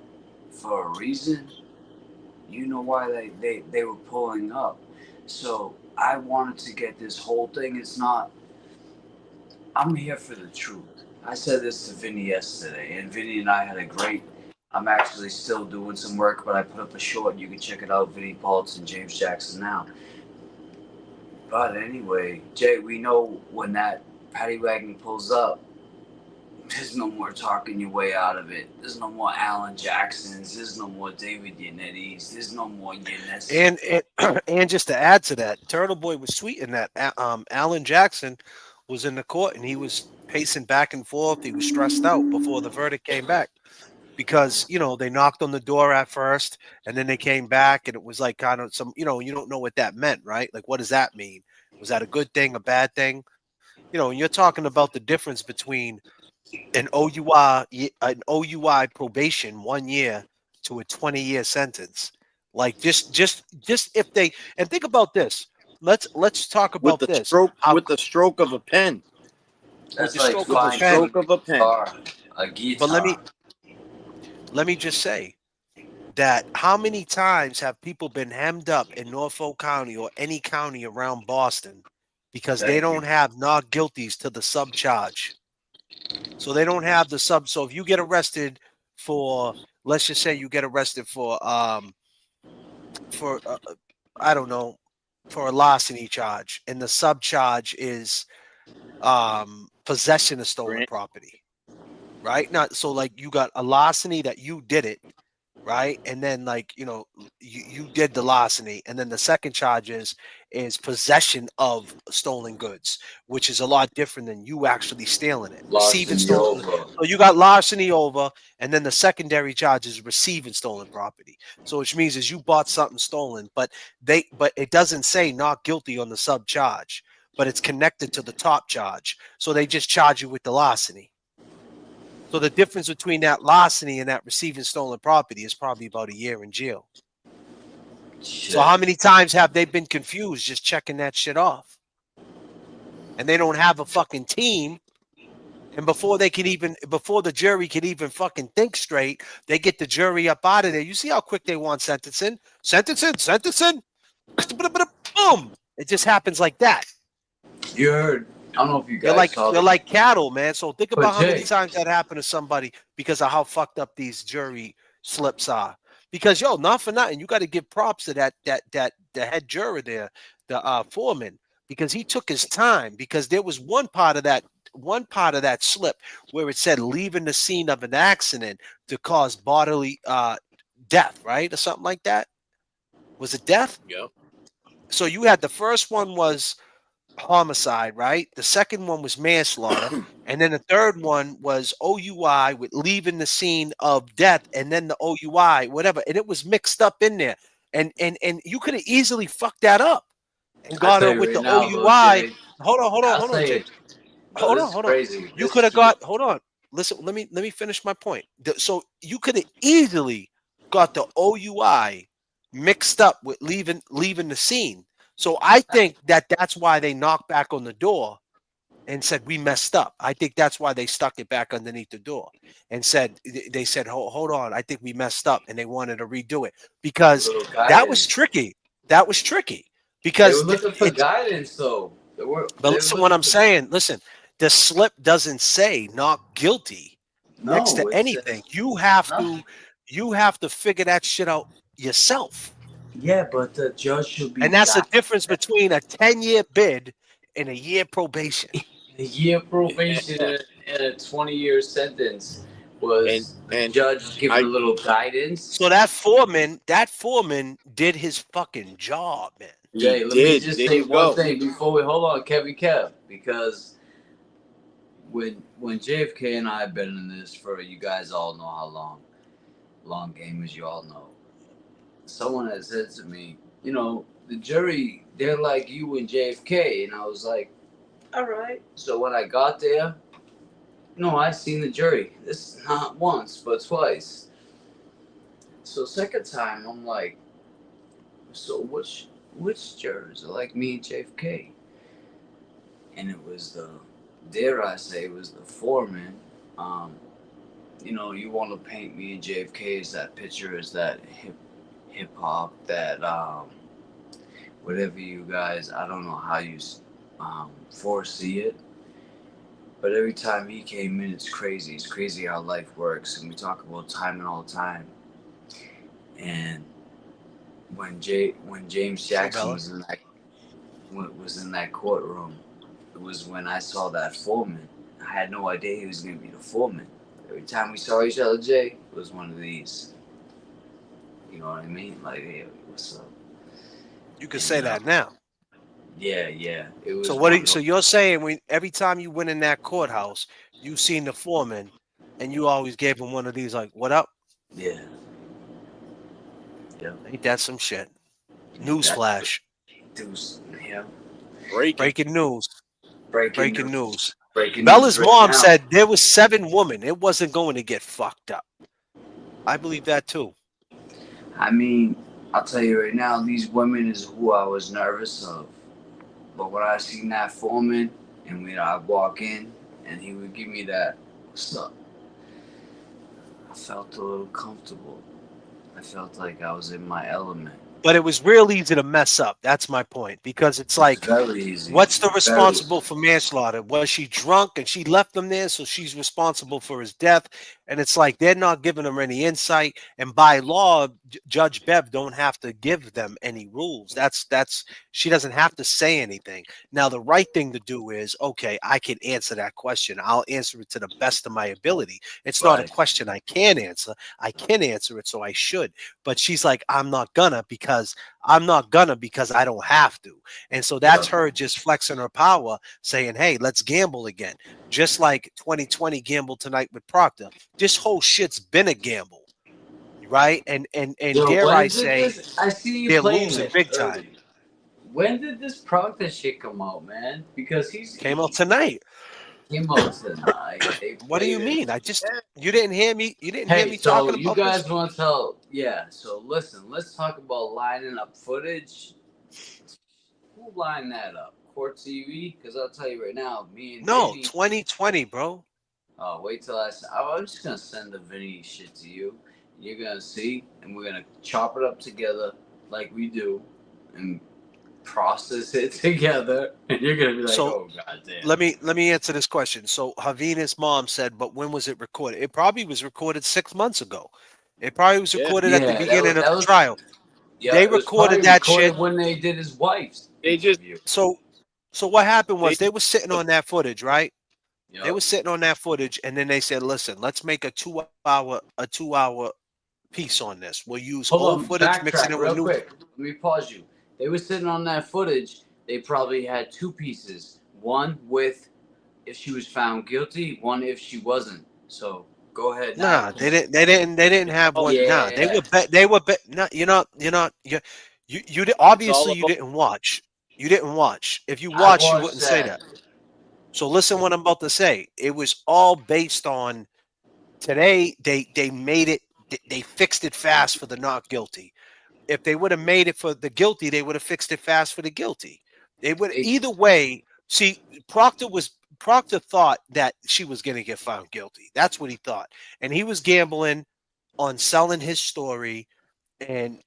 for a reason, you know why they were pulling up. So I wanted to get this whole thing. It's not, I'm here for the truth. I said this to Vinny yesterday, and Vinny and I had a great, I'm actually still doing some work, but I put up a short. You can check it out, Vinny Paultz and James Jackson now. But anyway, Jay, we know when that paddy wagon pulls up, there's no more talking your way out of it. There's no more Alan Jacksons. There's no more David Yannettis. There's no more Yannetti. And just to add to that, Turtle Boy was tweeting that Alan Jackson was in the court and he was pacing back and forth. He was stressed out before the verdict came back because, you know, they knocked on the door at first and then they came back and it was like kind of some, you know, you don't know what that meant, right? Like, what does that mean? Was that a good thing, a bad thing? You know, and you're talking about the difference between an OUI probation 1 year to a 20-year sentence. Like just if they, and think about this. Let's talk about with the this. With the stroke of a pen. That's with the like stroke of a pen. A guitar. But let me just say that how many times have people been hemmed up in Norfolk County or any county around Boston because they don't have not guilties to the sub charge? So they don't have the sub. So if you get arrested for, let's just say you get arrested for I don't know, for a larceny charge, and the sub charge is possession of stolen property, right? Not so like you got a larceny that you did it, right? And then like, you know, you did the larceny, and then the second charge is possession of stolen goods, which is a lot different than you actually stealing it. Receiving stolen. So you got larceny over, and then the secondary charge is receiving stolen property. So which means is you bought something stolen, but it doesn't say not guilty on the sub charge, but it's connected to the top charge. So they just charge you with the larceny. So the difference between that larceny and that receiving stolen property is probably about a year in jail. Shit. So how many times have they been confused just checking that shit off? And they don't have a fucking team. And before the jury can even fucking think straight, they get the jury up out of there. You see how quick they want sentencing? Sentencing. Boom. It just happens like that. You heard. I don't know if you guys they're like cattle, man. So think about how many times that happened to somebody because of how fucked up these jury slips are. Because not for nothing, you got to give props to that the head juror there, the foreman, because he took his time. Because there was one part of that slip where it said leaving the scene of an accident to cause bodily death, right, or something like that. Was it death? Yeah. So you had the first one was homicide, right? The second one was manslaughter, and then the third one was OUI with leaving the scene of death, and then the OUI, whatever, and it was mixed up in there, and you could have easily fucked that up and got her with the OUI. Hold on, Jay. Hold on. Crazy. You could have got. Hold on. Listen, let me finish my point. So you could have easily got the OUI mixed up with leaving the scene. So I think that's why they knocked back on the door and said, we messed up. I think that's why they stuck it back underneath the door and said, hold on, I think we messed up, and they wanted to redo it because that was tricky. Because they were looking for guidance, though. But listen what I'm saying. Listen, the slip doesn't say not guilty next to anything. You have to figure that shit out yourself. Yeah, but the judge should be. And that's the difference between a 10-year bid and a year probation. A year probation and a 20-year sentence was and judge giving a little guidance. So that foreman did his fucking job, man. Jay, let me just say one thing before we hold on, Kev, because when J.F.K. and I have been in this for, you guys all know how long. long game, as you all know. Someone had said to me, you know, the jury, they're like you and J.F.K. And I was like, all right. So when I got there, no, I seen the jury. This not once, but twice. So second time, I'm like, so which jurors are like me and J.F.K.? And it was the, dare I say, it was the foreman. You know, you want to paint me and J.F.K. as that picture, as that hip hop, that whatever you guys, I don't know how you foresee it. But every time he came in, it's crazy. It's crazy how life works, and we talk about timing all the time. And when James Jackson was in that courtroom, it was when I saw that foreman. I had no idea he was going to be the foreman. Every time we saw each other, Jay, it was one of these. You know what I mean? Like, hey, what's up? You could say that now. Yeah, yeah. It was. So you're saying every time you went in that courthouse, you seen the foreman, and you always gave him one of these, like, "What up?" Yeah. Yeah. Ain't that some shit? Newsflash. Yeah. Breaking news. Breaking news. Breaking Bella's news mom right now. said there was 7 women. It wasn't going to get fucked up. I believe that too. I mean, I'll tell you right now, these women is who I was nervous of. But when I seen that foreman, and when I walk in, and he would give me that, what's up? I felt a little comfortable. I felt like I was in my element. But it was real easy to mess up. That's my point. Because it's like, very easy. What's the responsible for manslaughter? Was she drunk and she left them there, so she's responsible for his death? And it's like they're not giving them any insight. And by law, Judge Bev don't have to give them any rules. That's she doesn't have to say anything. Now, the right thing to do is, okay, I can answer that question. I'll answer it to the best of my ability. It's not a question I can answer. I can answer it, so I should. But she's like, I'm not gonna because I don't have to. And so that's her just flexing her power, saying, hey, let's gamble again. Just like 2020 gamble tonight with Proctor. This whole shit's been a gamble, right? And Yo, dare when I did say, this, I see you they're playing losing this big early. time. When did this Proctor shit come out, man? Because Came out tonight. Came out tonight. What do you mean? You didn't hear me. You didn't hear me So talking you about guys this. want to tell? Yeah. So listen, let's talk about lining up footage. Who lined that up? Court TV? Because I'll tell you right now, me and No, Vinny. 2020, bro. Oh, wait till I'm just gonna send the Vinny shit to you. You're gonna see, and we're gonna chop it up together like we do, and process it together. And you're gonna be like, oh goddamn. Let me answer this question. So Havina's mom said, but when was it recorded? It probably was recorded 6 months ago. It probably was recorded at the beginning of the trial. Yeah, They it was recorded probably that shit when they did his wife's. So what happened was they were sitting on that footage, right? Yep. They were sitting on that footage, and then they said, "Listen, let's make a 2-hour piece on this. We'll use old footage, mix it in with real new." quick. Let me pause you. They were sitting on that footage. They probably had 2 pieces. One with if she was found guilty. One if she wasn't. So go ahead. Nah, they didn't have one. Yeah. Nah, they were. No, you obviously you didn't watch. You didn't watch. If you watched, you wouldn't say that. So listen, what I'm about to say. It was all based on today. They made it. They fixed it fast for the not guilty. If they would have made it for the guilty, they would have fixed it fast for the guilty. They would either way. See, Proctor thought that she was going to get found guilty. That's what he thought, and he was gambling on selling his story and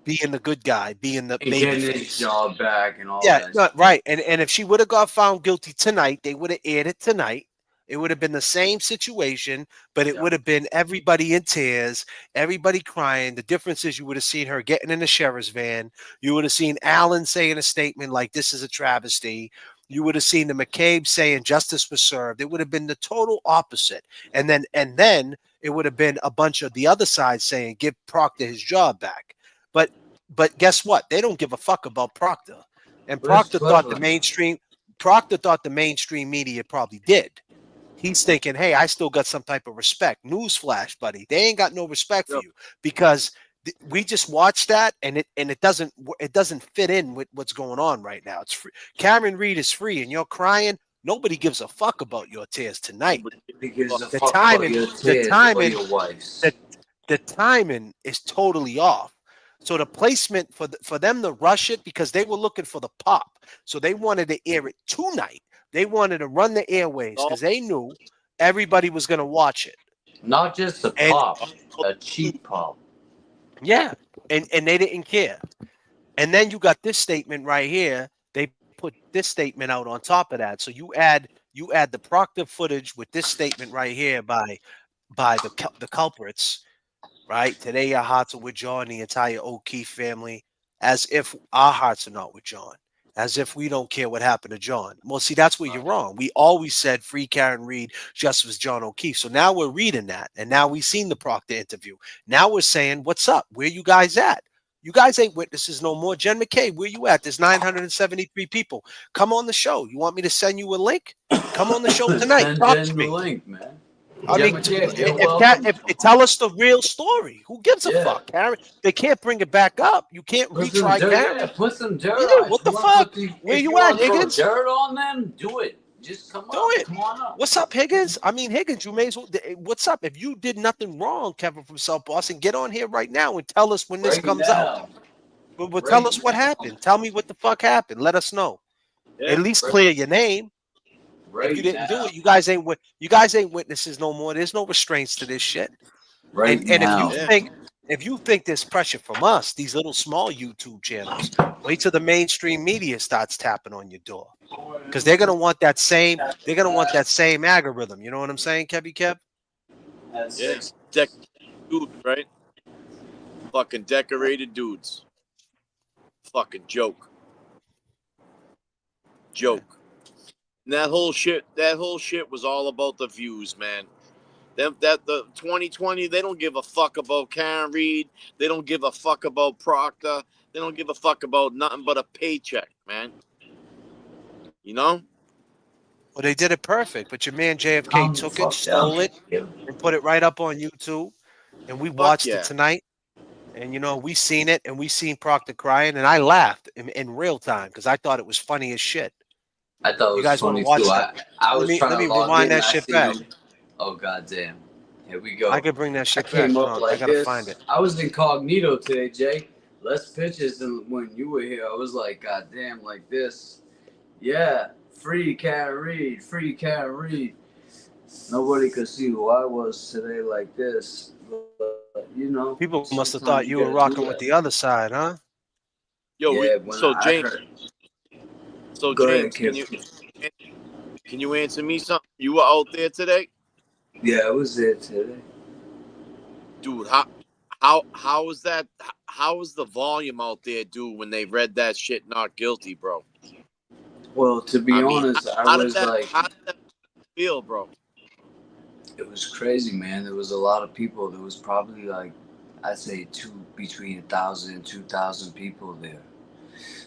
being the good guy, being the baby getting face. his job back and all Yeah, that. no, right. And if she would have got found guilty tonight, they would have aired it tonight. It would have been the same situation, but it would have been everybody in tears, everybody crying. The difference is you would have seen her getting in the sheriff's van. You would have seen Alan saying a statement like, "This is a travesty." You would have seen the McCabe saying justice was served. It would have been the total opposite. And then it would have been a bunch of the other side saying, "Give Proctor his job back." But guess what? They don't give a fuck about Proctor. And Proctor thought the mainstream media probably did. he's thinking, hey, I still got some type of respect. Newsflash, buddy. They ain't got no respect for you because we just watched that and it doesn't fit in with what's going on right now. It's free. Karen Reed is free and you're crying. Nobody gives a fuck about your tears tonight. Because The timing is totally off. So the placement for them to rush it because they were looking for the pop. So they wanted to air it tonight. They wanted to run the airways because they knew everybody was going to watch it. Not just a pop, a cheap pop. Yeah, and they didn't care. And then you got this statement right here. They put this statement out on top of that. So you add the Proctor footage with this statement right here by the culprits, right? Today our hearts are with John and the entire O'Keefe family, as if our hearts are not with John, as if we don't care what happened to John. Well, see, that's where you're wrong. We always said free Karen Reed, just was John O'Keefe. So now we're reading that, and now we've seen the Proctor interview. Now we're saying, what's up? Where you guys at? You guys ain't witnesses no more. Jen McKay, where you at? There's 973 people. Come on the show. You want me to send you a link? Come on the show tonight. Send Talk Jen to the me. link, man. I Jen mean, McKay, if tell us the real story. Who gives a fuck, Karen? They can't bring it back up. You can't retry Karen. Yeah, put some dirt Yeah, on it. what the fuck? Where you at, Higgins? Dirt on them? Do it. Just come Do up. it. Come on up. What's up, Higgins? I mean, Higgins, you may as well. What's up? If you did nothing wrong, Kevin from South Boston, get on here right now and tell us when this comes out. But tell us what happened. Tell me what the fuck happened. Let us know. At least clear your name. If you didn't do it, you guys ain't witnesses no more. There's no restraints to this shit. And if you think there's pressure from us, these little small YouTube channels, wait till the mainstream media starts tapping on your door. Because they're gonna want that same algorithm. You know what I'm saying, Kevy Kev? Yeah, dudes, right? Fucking decorated dudes. Fucking joke. And that whole shit was all about the views, man. The 2020, they don't give a fuck about Karen Reed. They don't give a fuck about Proctor. They don't give a fuck about nothing but a paycheck, man. You know? Well, they did it perfect, but your man J.F.K. took it, stole it, and put it right up on YouTube. And we watched it tonight. And, you know, we seen it, and we seen Proctor crying, and I laughed in real time because I thought it was funny as shit. I thought it was you guys funny want to too. watch that? I was trying to log rewind in. that shit back. Oh, goddamn. Here we go. I could bring that shit I came back. up like I gotta this. find it. I was incognito today, Jay. Less pictures than when you were here. I was like, goddamn, like this. Yeah, free Karen Reed, free Karen Reed. Nobody could see who I was today like this. But, you know. People must have thought you were rocking with the other side, huh? Yo, yeah, James, can you answer me something? You were out there today? Yeah, I was there today. Dude, how was that? How was the volume out there, dude, when they read that shit not guilty, bro? Well, to be honest, how did that feel, bro? It was crazy, man. There was a lot of people. There was probably like, I'd say between 1,000 and 2,000 people there.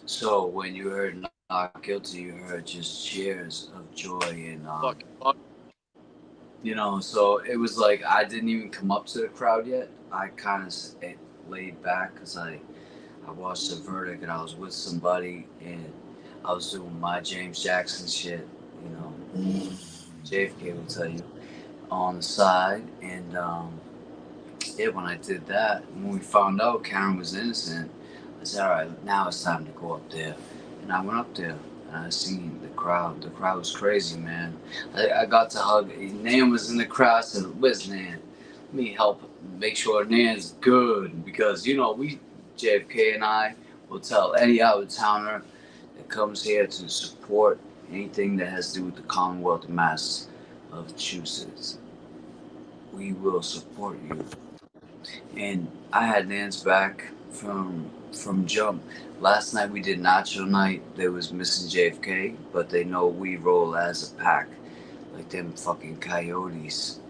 So when you heard not guilty, you heard just cheers of joy and you know. So it was like I didn't even come up to the crowd yet. I kind of laid back because I watched the verdict and I was with somebody and I was doing my James Jackson shit. You know, J.F.K. will tell you on the side. And yeah, when I did that, when we found out Karen was innocent, I said, all right, now it's time to go up there. And I went up there and I seen the crowd. The crowd was crazy, man. I got to hug. Nan was in the crowd. I said, where's Nan? Let me help make sure Nan's good. Because, you know, JFK and I will tell any out-of-towner that comes here to support anything that has to do with the Commonwealth of Massachusetts. We will support you. And I had Nan's back from jump. Last night we did Nacho Night. They was missing JFK, but they know we roll as a pack, like them fucking coyotes.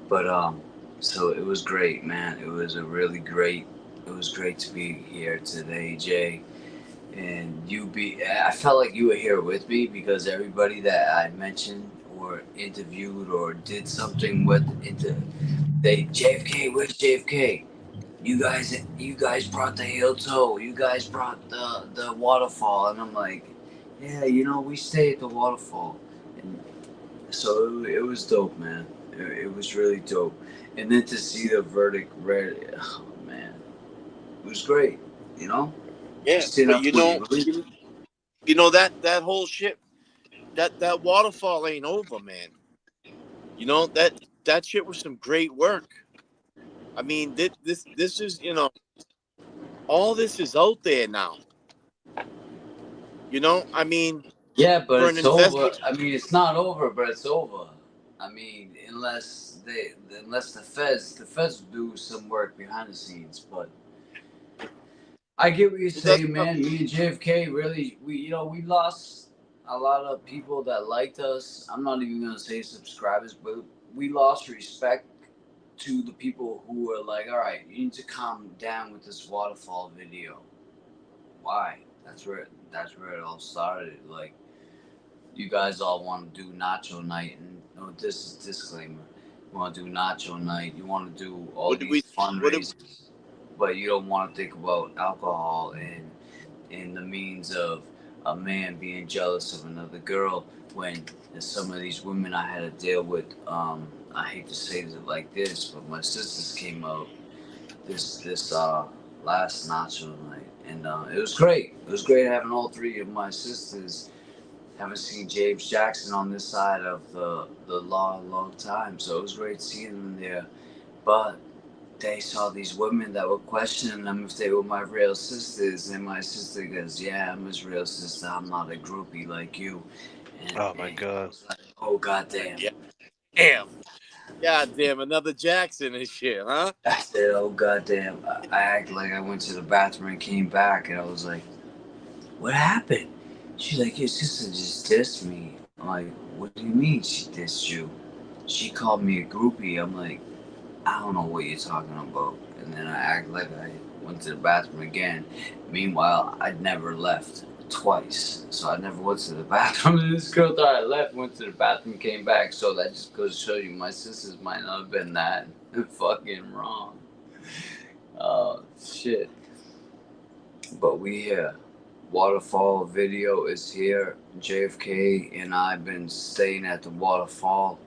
But so it was great, man. It was great to be here today, Jay. And I felt like you were here with me because everybody that I mentioned were or interviewed or did something with JFK, where's JFK? You guys brought the heel toe. You guys brought the waterfall, and I'm like, yeah, we stay at the waterfall, and so it was dope, man. It was really dope, and then to see the verdict read, oh man, it was great. Yeah, but that whole shit, that waterfall ain't over, man. That shit was some great work. I mean, this is all this is out there now. I mean, yeah, but for it's an over. investor, I mean, it's not over, but it's over. I mean, unless the feds do some work behind the scenes, but I get what you're saying, man. Me and JFK really, we lost a lot of people that liked us. I'm not even gonna say subscribers, but we lost respect to the people who were like, all right, you need to calm down with this waterfall video. Why? That's where it all started. Like, you guys all want to do nacho night, and this is disclaimer. You want to do nacho night. You want to do all these fundraisers, but you don't want to think about alcohol and the means of a man being jealous of another girl. When some of these women I had to deal with, I hate to say it like this, but my sisters came out this last nacho night, and it was great. It was great having all three of my sisters. Haven't seen James Jackson on this side of the law in a long time, so it was great seeing them there. But they saw these women that were questioning them if they were my real sisters, and my sister goes, "Yeah, I'm his real sister. I'm not a groupie like you." And, oh my God! I was like, oh goddamn! Yeah. God damn, another Jackson and shit, huh? I said, oh goddamn! I acted like I went to the bathroom and came back, and I was like, "What happened?" She's like, "Your sister just dissed me." I'm like, "What do you mean she dissed you?" She called me a groupie. I'm like, I don't know what you're talking about. And then I act like I went to the bathroom again. Meanwhile, I'd never left twice. So I never went to the bathroom. And this girl thought I left, went to the bathroom, came back. So that just goes to show you my sisters might not have been that fucking wrong. Oh, shit. But we here. Waterfall video is here. JFK and I have been staying at the waterfall.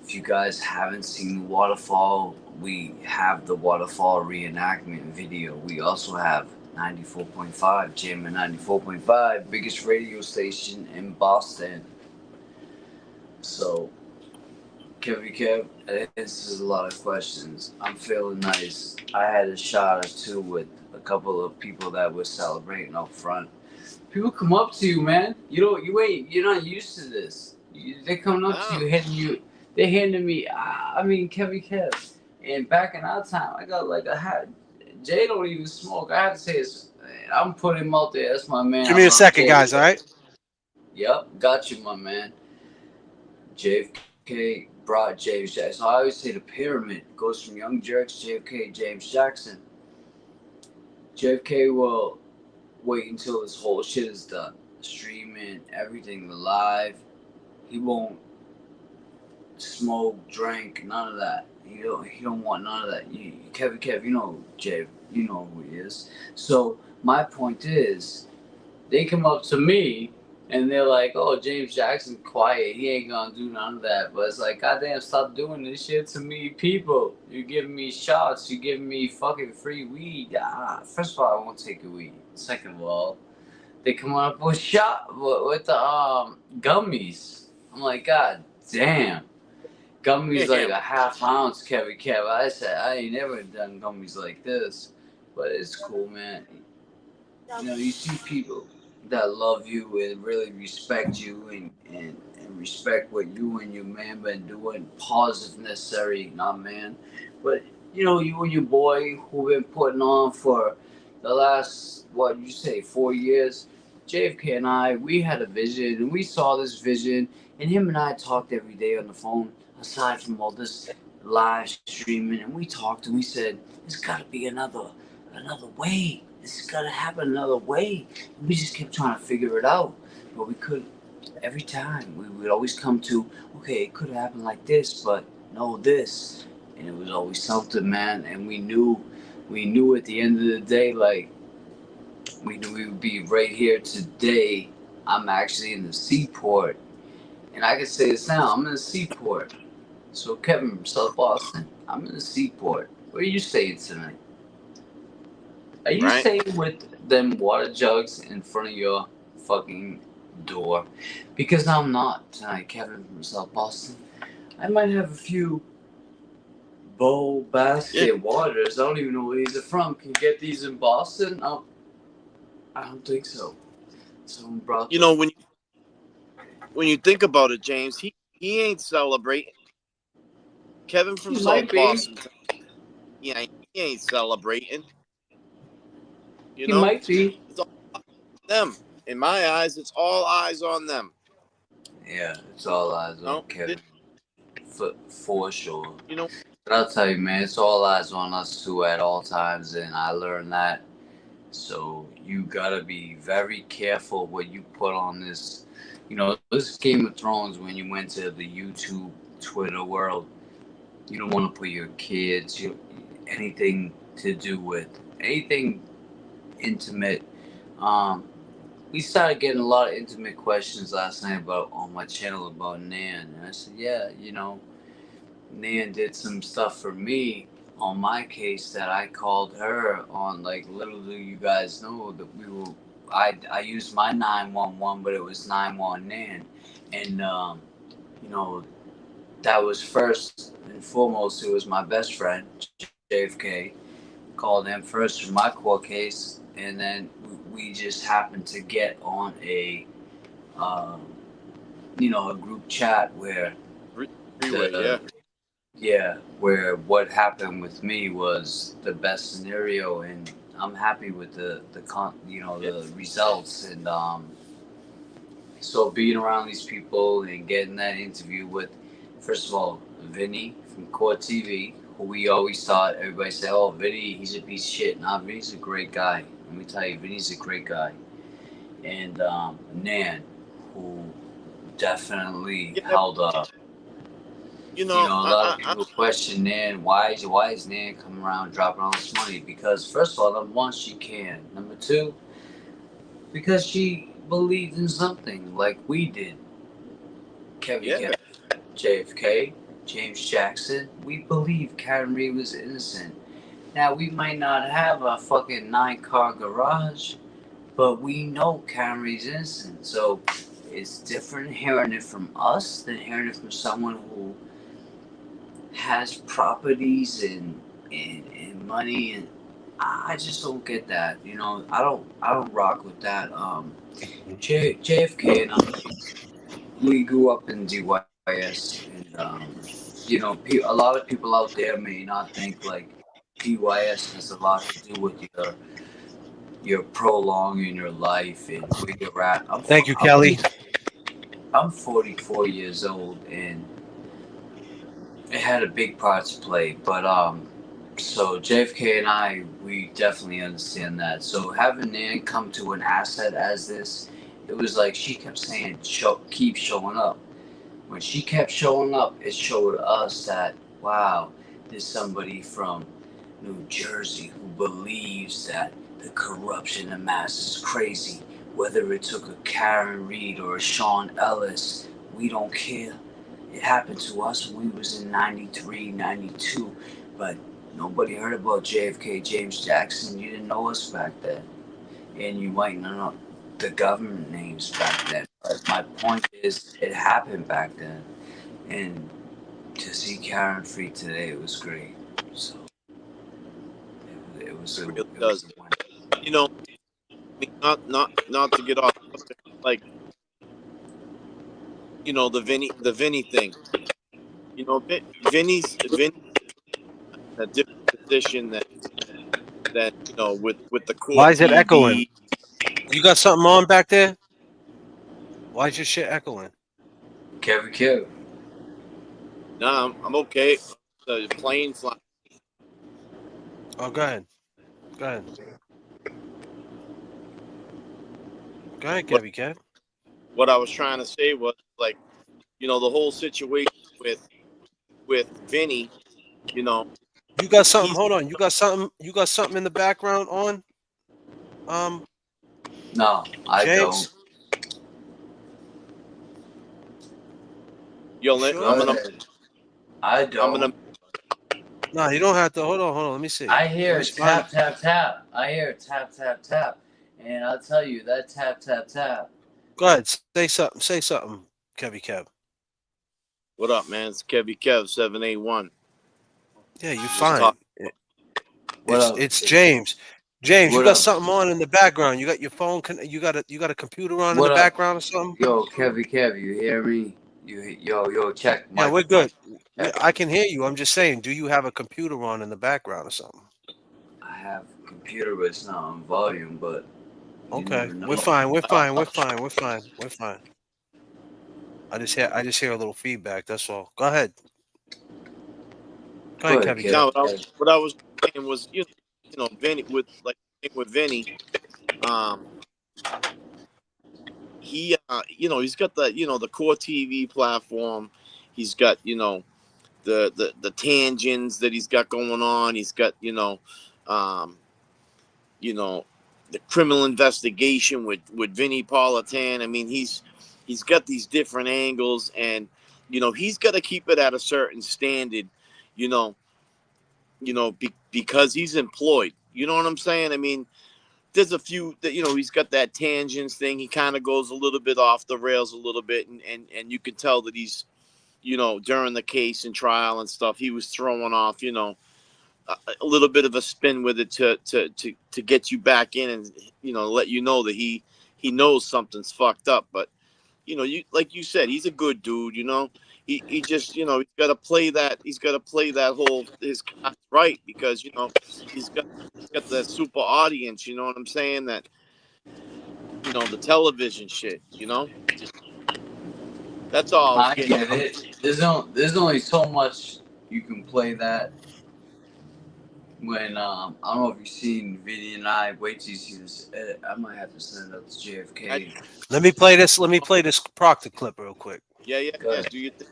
If you guys haven't seen the waterfall, we have the waterfall reenactment video. We also have 94.5, Jammin' 94.5, biggest radio station in Boston. So, Kev, this is a lot of questions. I'm feeling nice. I had a shot or two with a couple of people that were celebrating up front. People come up to you, man. You're not used to this. They coming up to you, hitting you. They handed me, Kev. And back in our time, I got like a hat. Jay don't even smoke. I have to say this. I'm putting him out there. That's my man. Give me a second, guys. All right. Yep, got you, my man. JFK brought James Jackson. I always say the pyramid goes from Young Jerks, JFK, James Jackson. JFK will wait until this whole shit is done. Streaming, everything live. He won't smoke, drink, none of that. He don't want none of that. Kev, you know Jay, you know who he is. So my point is, they come up to me and they're like, "Oh, James Jackson, quiet. He ain't gonna do none of that." But it's like, goddamn, stop doing this shit to me, people. You're giving me shots. You're giving me fucking free weed. First of all, I won't take your weed. Second of all, they come up with the gummies. I'm like, God damn. Gummies like a half ounce, Kev. I said, I ain't never done gummies like this. But it's cool, man. You see people that love you and really respect you and respect what you and your man been doing. Positive necessary, not man. But, you and your boy who been putting on for the last, 4 years. JFK and I, we had a vision and we saw this vision. And him and I talked every day on the phone, aside from all this live streaming. And we talked and we said, there's got to be another way. This has got to happen another way. And we just kept trying to figure it out. But we couldn't. every time we would always come to, okay, it could have happened like this, but no, this. And it was always something, man. And we knew at the end of the day, like, we knew we would be right here today. I'm actually in the seaport. And I can say this now, I'm in the seaport. So, Kevin from South Boston, I'm in the seaport. Where are you staying tonight? Are you staying with them water jugs in front of your fucking door? Because I'm not tonight, Kevin from South Boston. I might have a few bowl basket waters. I don't even know where these are from. Can you get these in Boston? Oh, I don't think so. Someone brought them. When you think about it, James, he ain't celebrating. Kevin from South Boston, he ain't celebrating. You know, might be. It's all them. In my eyes, it's all eyes on them. Yeah, it's all eyes on Kevin. For sure. You know, but I'll tell you, man, it's all eyes on us too at all times, and I learned that. So you gotta be very careful what you put on this. You know, this Game of Thrones, when you went to the YouTube, Twitter world, you don't want to put your kids, anything to do with anything intimate. We started getting a lot of intimate questions last night on my channel about Nan, and I said, yeah, Nan did some stuff for me on my case that I called her on. Like, little do you guys know that I used my 911, but it was 911 Nan, and that was first and foremost. It was my best friend J.F.K. Called him first for my court case, and then we just happened to get on a group chat where where what happened with me was the best scenario, and I'm happy with the results. And so being around these people and getting that interview with, first of all, Vinny from Court TV, who we always thought, everybody said, oh, Vinny, he's a piece of shit. Nah, Vinny's a great guy. Let me tell you, Vinny's a great guy. And Nan, who definitely held up. A lot of people question Nan. Why is Nan coming around dropping all this money? Because first of all, number one, she can. Number two, because she believed in something like we did. Kevin, J.F.K, James Jackson. We believe Karen Reed was innocent. Now, we might not have a fucking 9-car garage, but we know Karen Reed's innocent. So it's different hearing it from us than hearing it from someone who has properties and money, and I just don't get that. I don't rock with that. JFK and we grew up in DYS, and a lot of people out there may not think like DYS has a lot to do with your prolonging your life and where you're at. Thank you, Kelly. I'm 44 years old, and it had a big part to play. But so JFK and I, we definitely understand that. So having Nan come to an asset as this, it was like she kept saying, keep showing up. When she kept showing up, it showed us that, wow, there's somebody from New Jersey who believes that the corruption in mass is crazy. Whether it took a Karen Reed or a Sean Ellis, we don't care. It happened to us when we was in 93, 92, but nobody heard about JFK, James Jackson. You didn't know us back then. And you might not know the government names back then. But my point is, it happened back then. And to see Karen free today, it was great. So it was a, it does. Not to get off, like, the Vinny thing. Vinny's a different position that with the court. Why is it echoing? You got something on back there? Why is your shit echoing? Kevin. No, I'm okay. The plane flying. Oh, go ahead. Go ahead, Kev. what I was trying to say was, like, you know, the whole situation with Vinny, you know. You got something? Hold on. You got something? You got something in the background on? No, I James? don't. Yo, Sure? I'm gonna. I don't. No, you don't have to. Hold on. Let me see. I hear Let me find tap, tap, tap. I hear tap, tap, tap. And I'll tell you, that tap, tap, tap. Go ahead. Say something. Say something, Kevy Kev. What up, man? It's Kevy Kev 781. Yeah, you're Just fine. It's James. James, you got something on in the background. You got your phone. You got a computer on in the background or something? Yo, Kev, you hear me? Yo, check. Yeah, we're good. I can hear you. I'm just saying, do you have a computer on in the background or something? I have a computer, but it's not on volume. But okay, we're fine. We're fine. I just hear a little feedback. That's all. Go ahead. Go ahead, Kevy. No, what I was saying was, you know, Vinny with Vinny, he, you know, he's got the, you know, the core TV platform. He's got, you know, the tangents that he's got going on. He's got, you know, the criminal investigation with Vinny Politan. I mean, he's got these different angles, and, you know, he's got to keep it at a certain standard, you know, because he's employed. You know what I'm saying? I mean, there's a few that, you know, he's got that tangents thing. He kind of goes a little bit off the rails a little bit, and you can tell that he's, you know, during the case and trial and stuff, he was throwing off, you know, a little bit of a spin with it to get you back in and, you know, let you know that he knows something's fucked up. But, you know, you, like you said, he's a good dude. You know, he just, you know, he's got to play that whole his cards right, because, you know, he's got the super audience. You know what I'm saying? That, you know, the television shit. You know, that's all. I get it. There's only so much you can play that. When I don't know if you've seen Vinny and I. Wait till you see this edit. I might have to send it up to J.F.K. Let me play this. Let me play this Proctor clip real quick. Yeah. Do you think?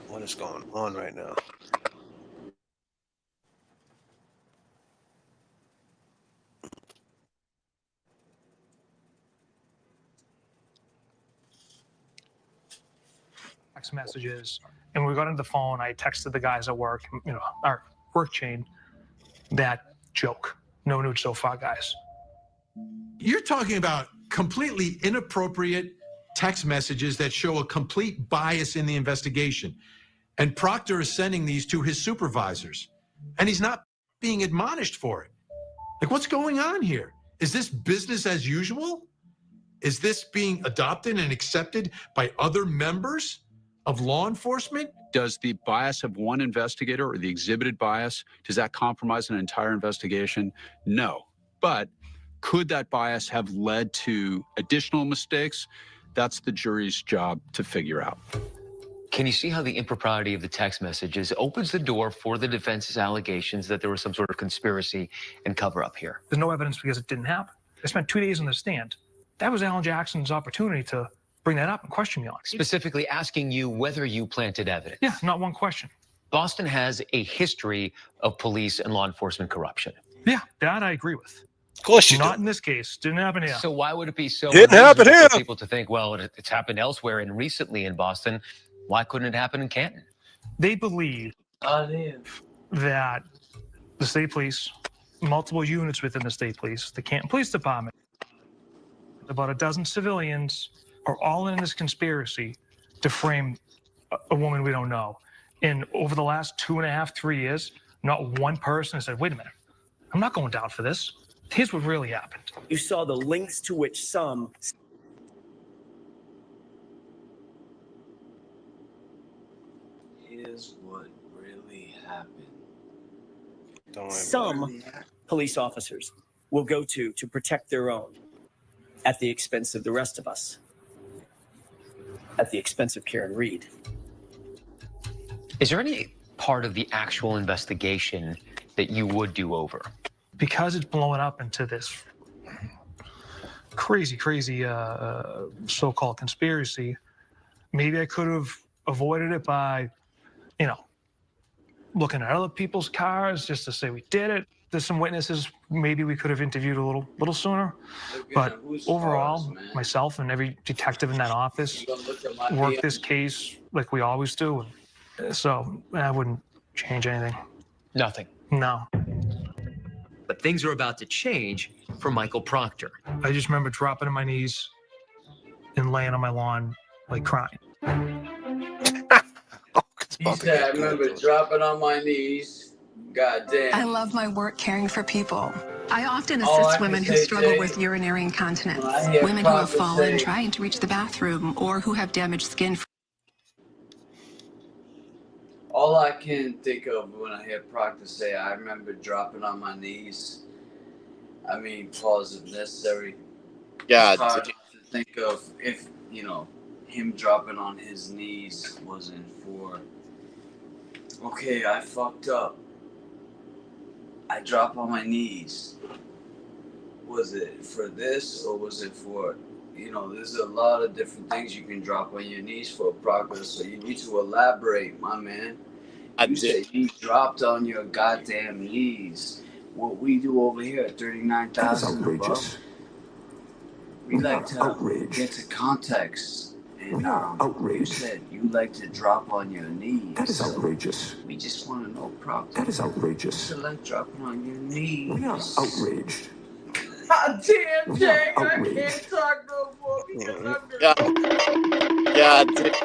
What is going on right now? Text messages, and when we got on the phone, I texted the guys at work, you know, our work chain, that joke. No nude so far, guys. You're talking about completely inappropriate text messages that show a complete bias in the investigation. And Proctor is sending these to his supervisors, and he's not being admonished for it. Like, what's going on here? Is this business as usual? Is this being adopted and accepted by other members of law enforcement? Does the bias of one investigator or the exhibited bias, does that compromise an entire investigation? No. But could that bias have led to additional mistakes? That's the jury's job to figure out. Can you see how the impropriety of the text messages opens the door for the defense's allegations that there was some sort of conspiracy and cover-up here? There's no evidence because it didn't happen. I spent 2 days on the stand. That was Alan Jackson's opportunity to bring that up and question me on it. Specifically asking you whether you planted evidence. Yeah, not one question. Boston has a history of police and law enforcement corruption. Yeah, that I agree with. Of course you do. Not in this case. Didn't happen here. So why would it be so Didn't happen unusual here. for people to think, well, it's happened elsewhere and recently in Boston? Why couldn't it happen in Canton? They believe that the state police, multiple units within the state police, the Canton Police Department, about a dozen civilians are all in this conspiracy to frame a woman we don't know. And over the last 2.5, 3 years, not one person has said, wait a minute, I'm not going down for this. Here's what really happened. You saw the lengths to which some Here's what really happened. some police officers will go to protect their own at the expense of the rest of us, at the expense of Karen Reed. Is there any part of the actual investigation that you would do over? Because it's blowing up into this crazy so-called conspiracy, maybe I could have avoided it by, looking at other people's cars just to say we did it. There's some witnesses maybe we could have interviewed a little sooner. But overall, myself and every detective in that office worked this case like we always do. So I wouldn't change anything. Nothing. No. But things are about to change for Michael Proctor. I just remember dropping on my knees and laying on my lawn, like crying. He said, I remember dropping on my knees. God damn. I love my work caring for people. I often assist women who struggle with urinary incontinence, women who have fallen trying to reach the bathroom, or who have damaged skin. All I can think of when I hear Proctor say, I remember dropping on my knees. I mean, pause if necessary. Yeah. It's hard to think of if, him dropping on his knees wasn't for, okay, I fucked up. I drop on my knees. Was it for this or was it for, there's a lot of different things you can drop on your knees for, Proctor, so you need to elaborate, my man. You said you dropped on your goddamn knees. What we do over here at 39,000 above, we like to get to context. And you said you like to drop on your knees. That is outrageous. We just want to know, Proctor. That is outrageous. You like dropping on your knees. We are outraged. God damn, Jay, I can't talk no more because I'm God damn.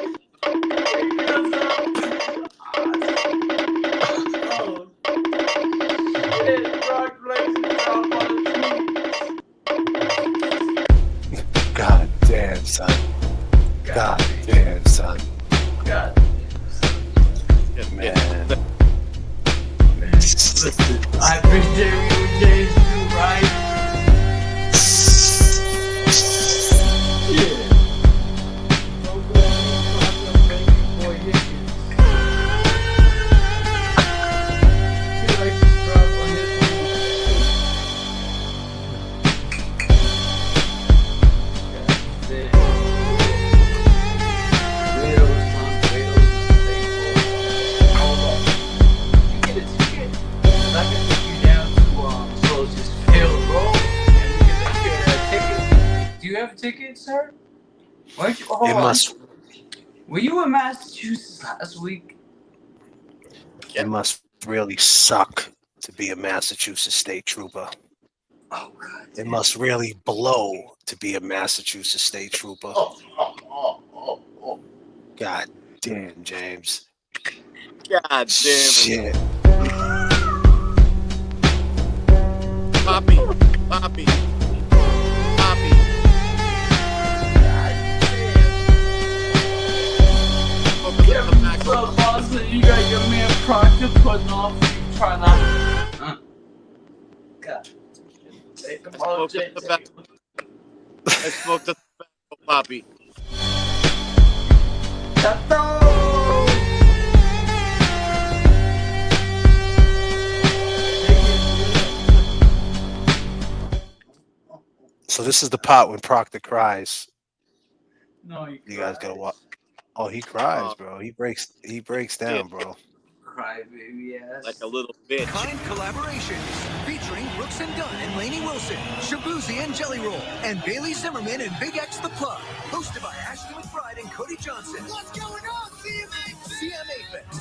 God damn, son. God damn, son. God. Man. I appreciate you, James, too, right? Yeah. Do you have a ticket, sir? Why'd you, hold on. Were you in Massachusetts last week? It must really suck to be a Massachusetts state trooper. Oh, God. It must really blow to be a Massachusetts state trooper. God damn, James. God damn it. Shit. Poppy. So, Boston, you got your man Proctor putting off you trying to. God. Take him all, Jay. I smoked the tobacco, Poppy. So this is the part when Proctor cries. No, you guys gotta watch. Oh, he cries, bro. He breaks down, bro. Cry baby ass. Like a little bitch. Kind collaborations featuring Brooks and Dunn and Lainey Wilson, Shabuzi and Jelly Roll, and Bailey Zimmerman and Big X the Plug. Hosted by Ashley McBride and Cody Johnson. What's going on, CMA?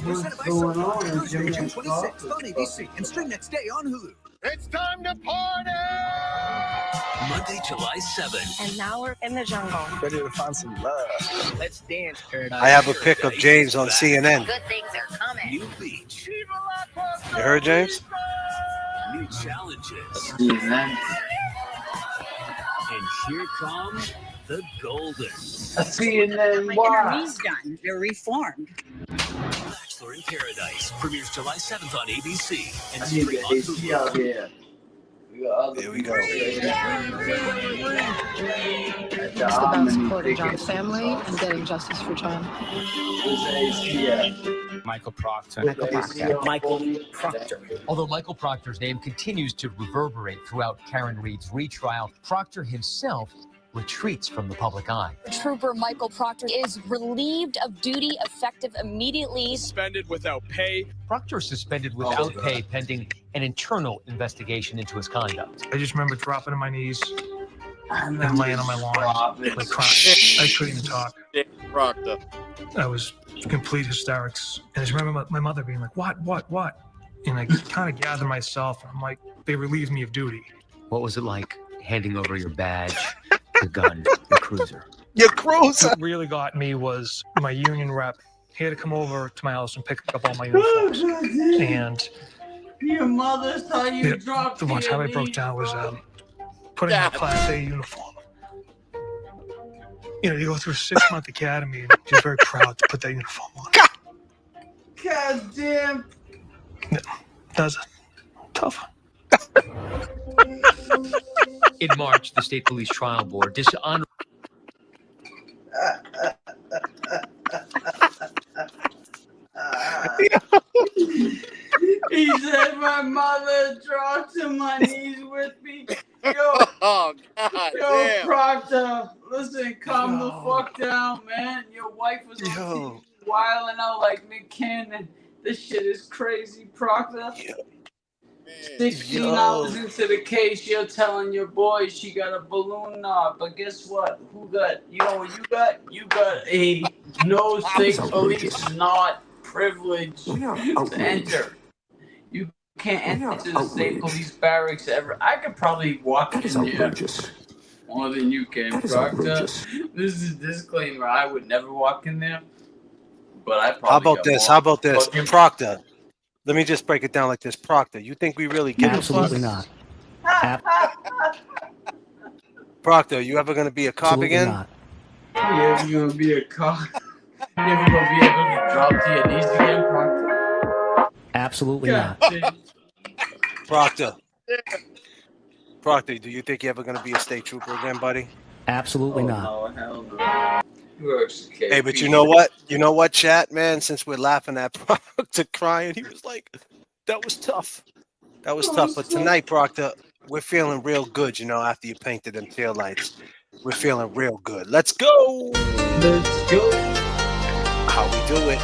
Presented by Sony. Thursday, June 26th on ABC and stream next day on Hulu. It's time to party! Monday, July 7th. And now we're in the jungle. Ready to find some love. Let's dance, Paradise. I have a pic of James on CNN. Good things are coming. New beach. You heard, James? New challenges. CNN. And here come the Golden. CNN. Why? Done. You're reformed. Bachelor in Paradise premieres July 7th on ABC and I need stream the on AC out Hulu. here. There we go. It's the best supporting John's family and getting justice for John. Michael Proctor. Michael Proctor. Although Michael Proctor's name continues to reverberate throughout Karen Reed's retrial, Proctor himself retreats from the public eye. Trooper Michael Proctor is relieved of duty effective immediately. Suspended without pay. Proctor is suspended without pay pending an internal investigation into his conduct. I just remember dropping on my knees and laying on my lawn, like crying. I couldn't even talk. Proctor. I was complete hysterics. And I just remember my mother being like, what? And I kind of gathered myself. And I'm like, they relieved me of duty. What was it like handing over your badge, your gun, your cruiser? Your cruiser! What really got me was my union rep. He had to come over to my house and pick up all my uniforms. And your mother thought you dropped the one time I broke down was putting on a Class A uniform. You know, you go through a 6-month academy, and you're very proud to put that uniform on. God damn. Yeah, that was tough. In March, the State Police Trial Board dishonored. He said my mother dropped to my knees with me. Yo, oh, God damn. Proctor, listen, calm the fuck down, man. Your wife was on TV wilding out like Nick Cannon. This shit is crazy, Proctor. 16 hours into the case, you're telling your boy she got a balloon knob. But guess what? Who got, you know what you got? You got a no state police not privileged to enter. You can't enter the state police barracks ever. I could probably walk in there more than you can, Proctor. This is a disclaimer. I would never walk in there. But I probably How about this? Proctor. Let me just break it down like this. Proctor, you think we really give Absolutely a fuck? not. Proctor, you ever going to be a cop Absolutely again? not. You ever going to be a cop? You ever going to be able to drop to your knees again, Proctor? Absolutely not. Proctor, do you think you're ever going to be a state trooper again, buddy? Absolutely not. Oh, hell no. Hey, but you know what? You know what, chat, man? Since we're laughing at Proctor crying, he was like, that was tough. That was tough. But tonight, Proctor, we're feeling real good, you know, after you painted them taillights. We're feeling real good. Let's go. Let's go. How we do it.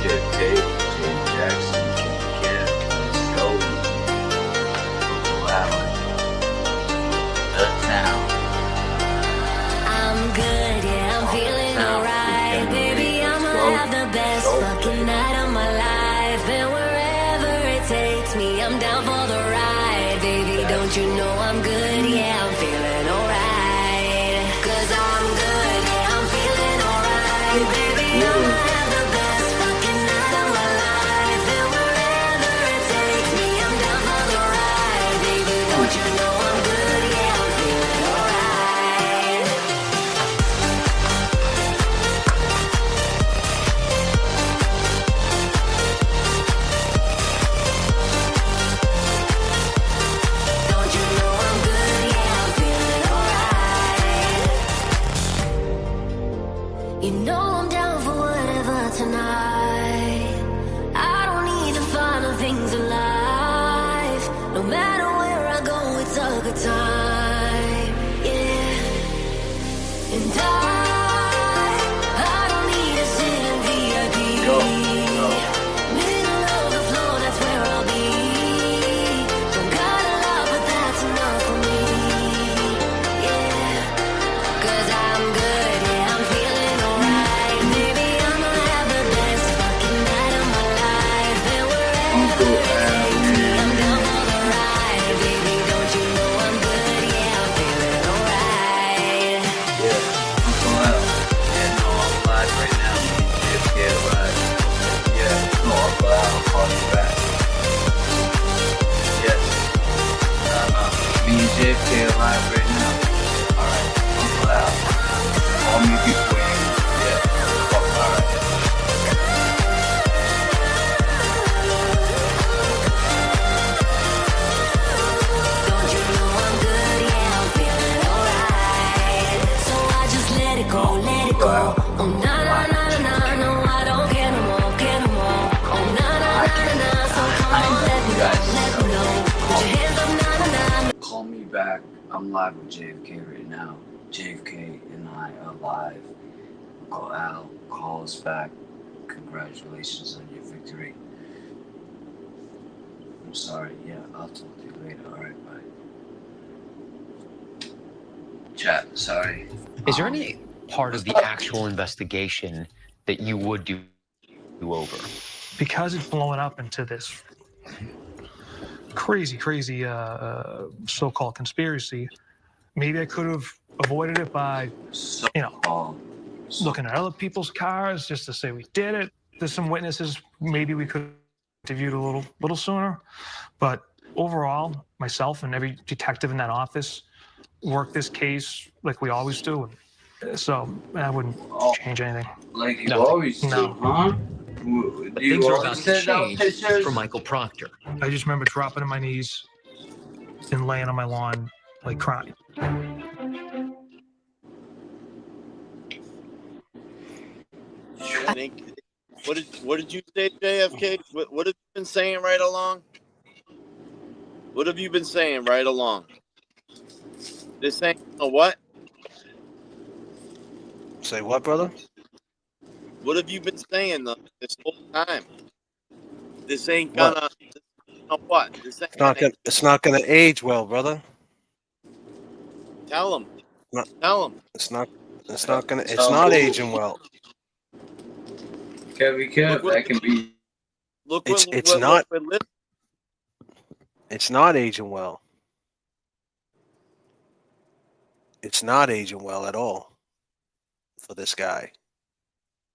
J.F.K, James Jackson, Ken, let's go. Wow. The town. I'm good, yeah, I'm feeling alright. Baby, I'ma have the best fucking night of my life. And wherever it takes me, I'm down for the ride. Baby, don't you know I'm good, yeah, I'm feeling alright. 'Cause I'm good, yeah, I'm feeling alright. Baby, I'ma have the best fucking night of my life. And wherever it takes me, I'm down for the ride. Baby, don't you know I'm good, yeah, I'm feeling alright. You know I'm down for whatever tonight. I don't need the finer things in life. No matter where I go, it's a good time. Yeah. And I don't need to sit in VIP. Middle of the floor, that's where I'll be. Don't got a lot, but that's enough for me. Yeah. 'Cause I'm good, yeah, I'm feeling alright. Baby, I'ma have the best fucking night of my life. And wherever it takes me, I'm down for the ride. Baby, don't you know I'm good, yeah, I'm feeling alright. Yeah, I'm going out. Yeah, no, I'm live right now. Me and J.F.K live. Yeah, no, I'll go out. I'll call you back. Yes. Me and J.F.K live right now. Alright, I'll go out. Call me before you. Yeah. Alright. Call me back. I'm live with J.F.K. right now. J.F.K. and I are live. Al, call us back. Congratulations on your victory. I'm sorry. Yeah, I'll talk to you later. All right, bye. Chat, sorry. Is there any part of the actual investigation that you would do over? Because it's blowing up into this crazy so-called conspiracy, maybe I could have avoided it by, looking at other people's cars just to say we did it. There's some witnesses maybe we could have interviewed a little sooner, but overall, myself and every detective in that office worked this case like we always do. So I wouldn't change anything. Like you always do, huh? But things are about to change for Michael Proctor. I just remember dropping on my knees and laying on my lawn, like crying. What did you say, J.F.K.? What have you been saying right along? What have you been saying right along? This ain't a what? Say what, brother? What have you been saying this whole time? This ain't gonna. What? This ain't It's not gonna age well, brother. Tell him. Tell him. It's not aging well. Kev, that can be. It's not aging well. It's not aging well at all for this guy.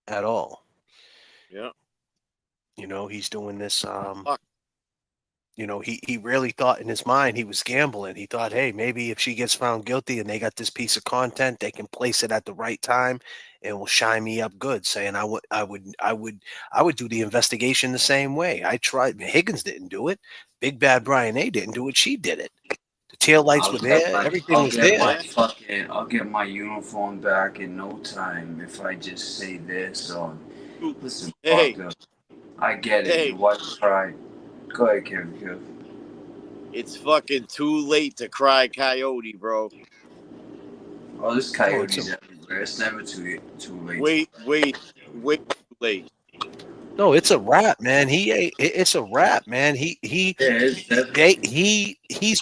At all. Yeah. You know, he's doing this. You know, he really thought in his mind he was gambling. He thought, hey, maybe if she gets found guilty and they got this piece of content, they can place it at the right time and will shine me up good. Saying I would do the investigation the same way. I tried. Higgins didn't do it. Big Bad Brian A didn't do it. She did it. The tail lights were there. Everything was there. I'll get my uniform back in no time if I just say this or listen. Proctor, I get it. Your wife's right. Go ahead, Kev. It's fucking too late to cry coyote, bro. Oh, there's coyotes everywhere. It's never too late. Wait, too late. No, it's a wrap, man. It's a wrap, man. He's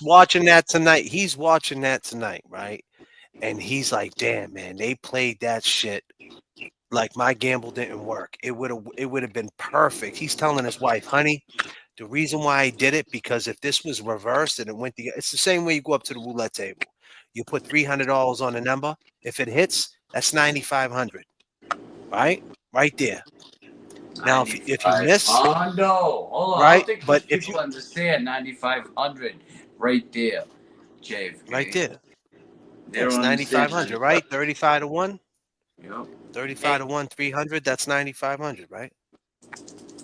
watching that tonight. He's watching that tonight, right? And he's like, damn, man, they played that shit like my gamble didn't work. It would have been perfect. He's telling his wife, honey, the reason why I did it, because if this was reversed and it went it's the same way you go up to the roulette table. You put $300 on a number. If it hits, that's $9,500. Right? Right there. Now, if you miss, oh no, hold on. Right? I don't think But people understand 9,500 right there, JFK. Right there. That's 9,500, right? 35 to 1. Yep. 35 to 1, 300. That's 9,500, right?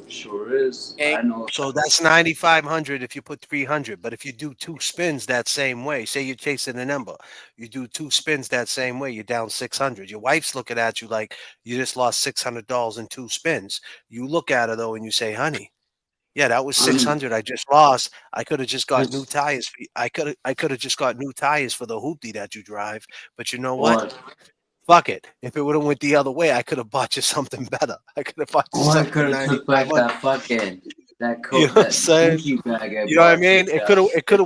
Sure is. I know. So that's 9,500 if you put 300. But if you do 2 spins that same way, say you're chasing a number, you do 2 spins that same way, you're down 600. Your wife's looking at you like you just lost $600 in 2 spins. You look at her though and you say, honey, yeah, that was 600 I just lost. I could have just got new tires. I could have just got new tires for the hoopty that you drive. But you know what? Fuck it. If it would have went the other way, I could have bought you something better. I could have bought you something. I could have took back that fucking that coat, you know what I'm saying? Bag. You know what I mean? It could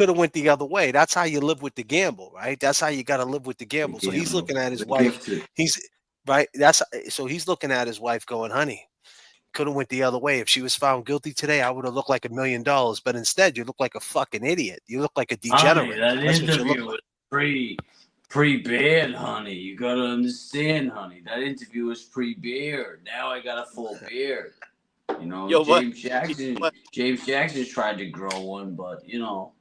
have went the other way. That's how you live with the gamble, right? That's how you got to live with the gamble. So he's looking at his wife. He's right. So he's looking at his wife, going, honey, could have went the other way. If she was found guilty today, I would have looked like $1 million. But instead, you look like a fucking idiot. You look like a degenerate. That interview was pre-beard, honey. You gotta understand, honey. That interview was pre-beard. Now I got a full beard. You know, James Jackson tried to grow one, but you know,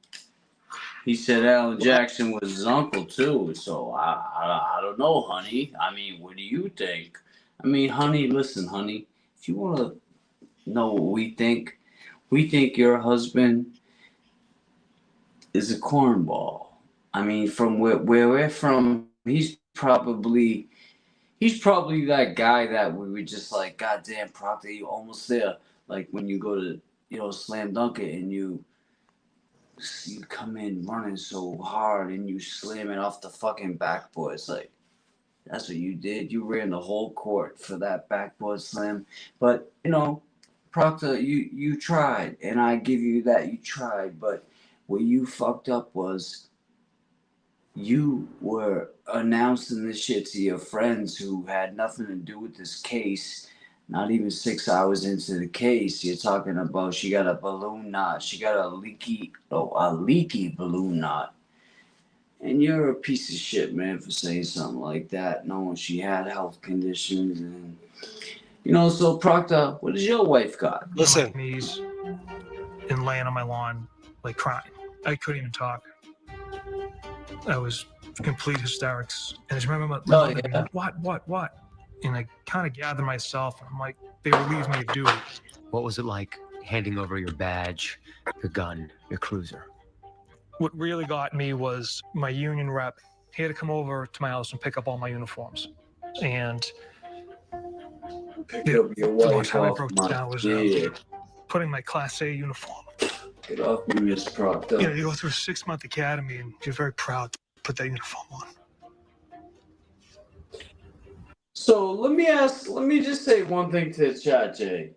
he said Alan Jackson was his uncle too. So I don't know, honey. I mean, what do you think? I mean, honey, listen, honey. If you want to know what we think your husband is a cornball. I mean, from where we're from, he's probably that guy that we were just like, goddamn, Proctor, you almost there. Like when you go to slam dunk it, and you come in running so hard and you slam it off the fucking backboard. It's like, that's what you did. You ran the whole court for that backboard slam. But, Proctor, you tried, and I give you that. You tried, but what you fucked up was you were announcing this shit to your friends who had nothing to do with this case. Not even 6 hours into the case, you're talking about she got a balloon knot. She got a leaky balloon knot. And you're a piece of shit, man, for saying something like that, knowing she had health conditions. And, so Proctor, what does your wife got? Listen. On my knees and laying on my lawn, like crying. I couldn't even talk. I was complete hysterics. And I just remember my mother being like, what? And I kind of gathered myself, and I'm like, they relieved me of duty. What was it like handing over your badge, your gun, your cruiser? What really got me was my union rep. He had to come over to my house and pick up all my uniforms. And pick up your wife how I off broke my down was putting my Class A uniform. Get off me, Miss Proctor. You go through a 6-month academy, and you're very proud to put that uniform on. So let me just say one thing to the chat, Jay.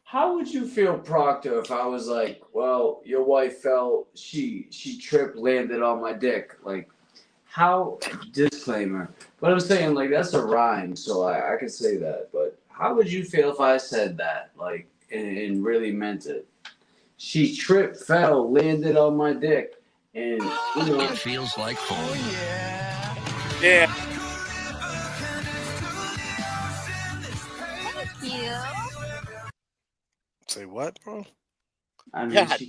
How would you feel, Proctor, if I was like, well, your wife fell, she tripped, landed on my dick? Like, how, disclaimer, but I'm saying, like, that's a rhyme, so I can say that, but how would you feel if I said that, like, and really meant it? She tripped, fell, landed on my dick, and, It feels like home. Yeah. Thank you. Say what, bro? I mean, God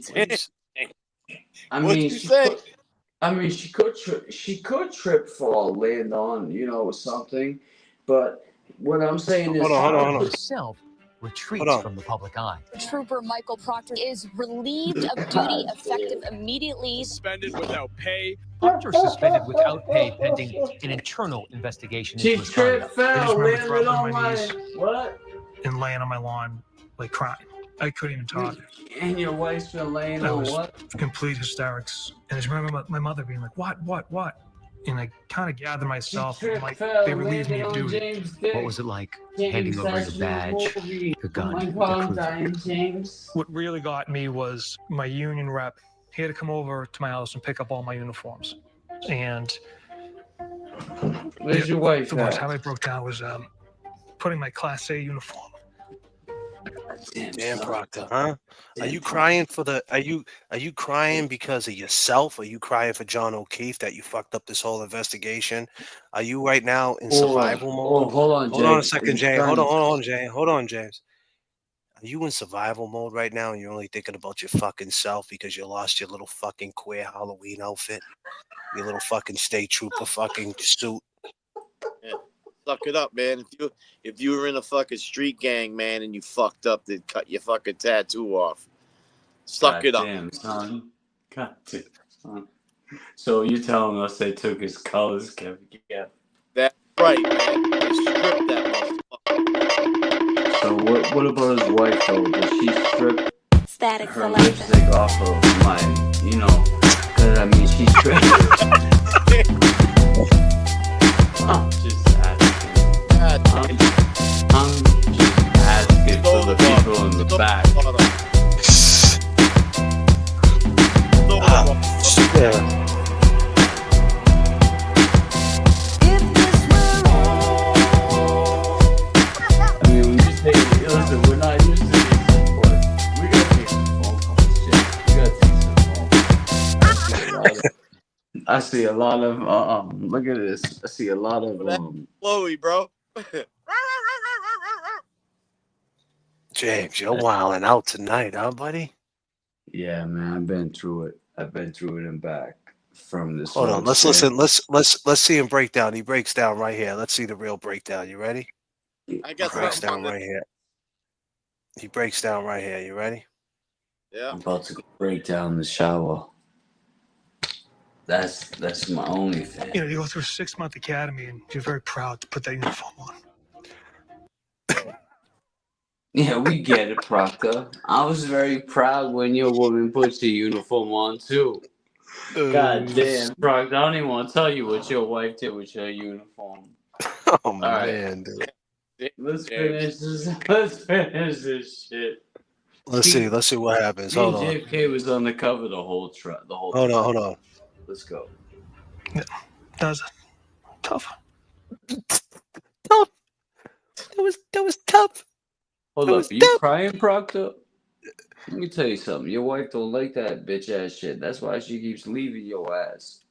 she could trip, fall, land on, something, but what I'm saying is, hold on. Herself retreats from the public eye. Trooper Michael Proctor is relieved of duty effective immediately. Suspended without pay. Proctor suspended without pay pending an internal investigation into his conduct. fell, landed on my what? And laying on my lawn, like crying. I couldn't even talk. And your wife's been laying on what? Complete hysterics. And I just remember my mother being like, what? And I kind of gathered myself, and I'm like, they relieved me of duty. What was it like handing over your badge, your gun, your cruiser? What really got me was my union rep. He had to come over to my house and pick up all my uniforms. And where's your wife at? How I broke down was putting my Class A uniform. Damn, Proctor, huh? Are you crying are you crying because of yourself? Are you crying for John O'Keefe that you fucked up this whole investigation? Are you right now in survival mode? Hold on, Hold on a second, Jay. Hold on, Jay. Hold on, James. Are you in survival mode right now and you're only thinking about your fucking self because you lost your little fucking queer Halloween outfit? Your little fucking state trooper fucking suit? Yeah. Suck it up, man. If you were in a fucking street gang, man, and you fucked up, they'd cut your fucking tattoo off. Suck it up. Damn, son. God damn, son. So you're telling us they took his colors, Kevin? Yeah. That's right, man. They stripped that motherfucker. So what about his wife, though? Does she strip Static her lipstick off of my, because I mean, she stripped. I'm just asking. I'm just asking for the people in the back. I mean, we just listen, we're not used to these, but we gotta take some phone calls, shit. We gotta take some phone calls. I see a lot of look at this. I see a lot of Chloe, bro. James, you're wilding out tonight, huh, buddy? Yeah, man, I've been through it. I've been through it and back from this. Hold on, let's listen. Let's see him break down. He breaks down right here. Let's see the real breakdown. You ready? I guess he breaks down right here. He breaks down right here. You ready? Yeah. I'm about to go break down the shower. That's my only thing. You go through a 6-month academy, and you're very proud to put that uniform on. Yeah, we get it, Proctor. I was very proud when your woman puts the uniform on too. God damn, Proctor, I don't even want to tell you what your wife did with your uniform. Oh All right, man, dude. let's finish this. Let's finish this shit. Let's see what happens. Me Hold and on. J.F.K. was on the cover the whole Hold time. on. Let's go. Yeah, that was tough. Tough. That was tough. Hold up, you crying, Proctor? Let me tell you something. Your wife don't like that bitch ass shit. That's why she keeps leaving your ass.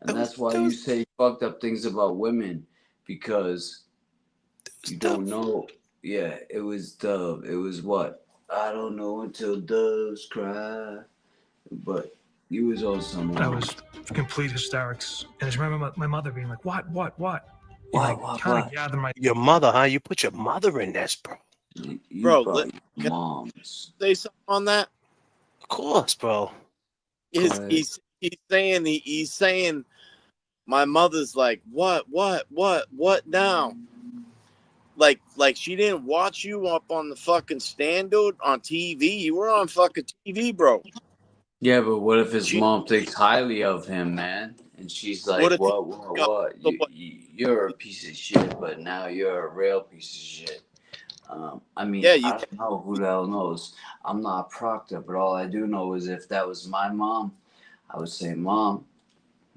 And that's why you say fucked up things about women, because you don't know. Yeah, it was Dove. It was what? I don't know until doves cry. But you was on someone. I was complete hysterics. And I just remember my mother being like, what? What? Gather my Your mother, huh? You put your mother in this, bro. Bro, brought your moms. Say something on that. Of course, bro. He's saying my mother's like, what now? Like she didn't watch you up on the fucking stand, dude, on TV. You were on fucking TV, bro. Yeah, but what if his mom thinks highly of him, man? And she's like, what? You're a piece of shit, but now you're a real piece of shit. I mean, I don't know. Who the hell knows? I'm not Proctor, but all I do know is if that was my mom, I would say, Mom,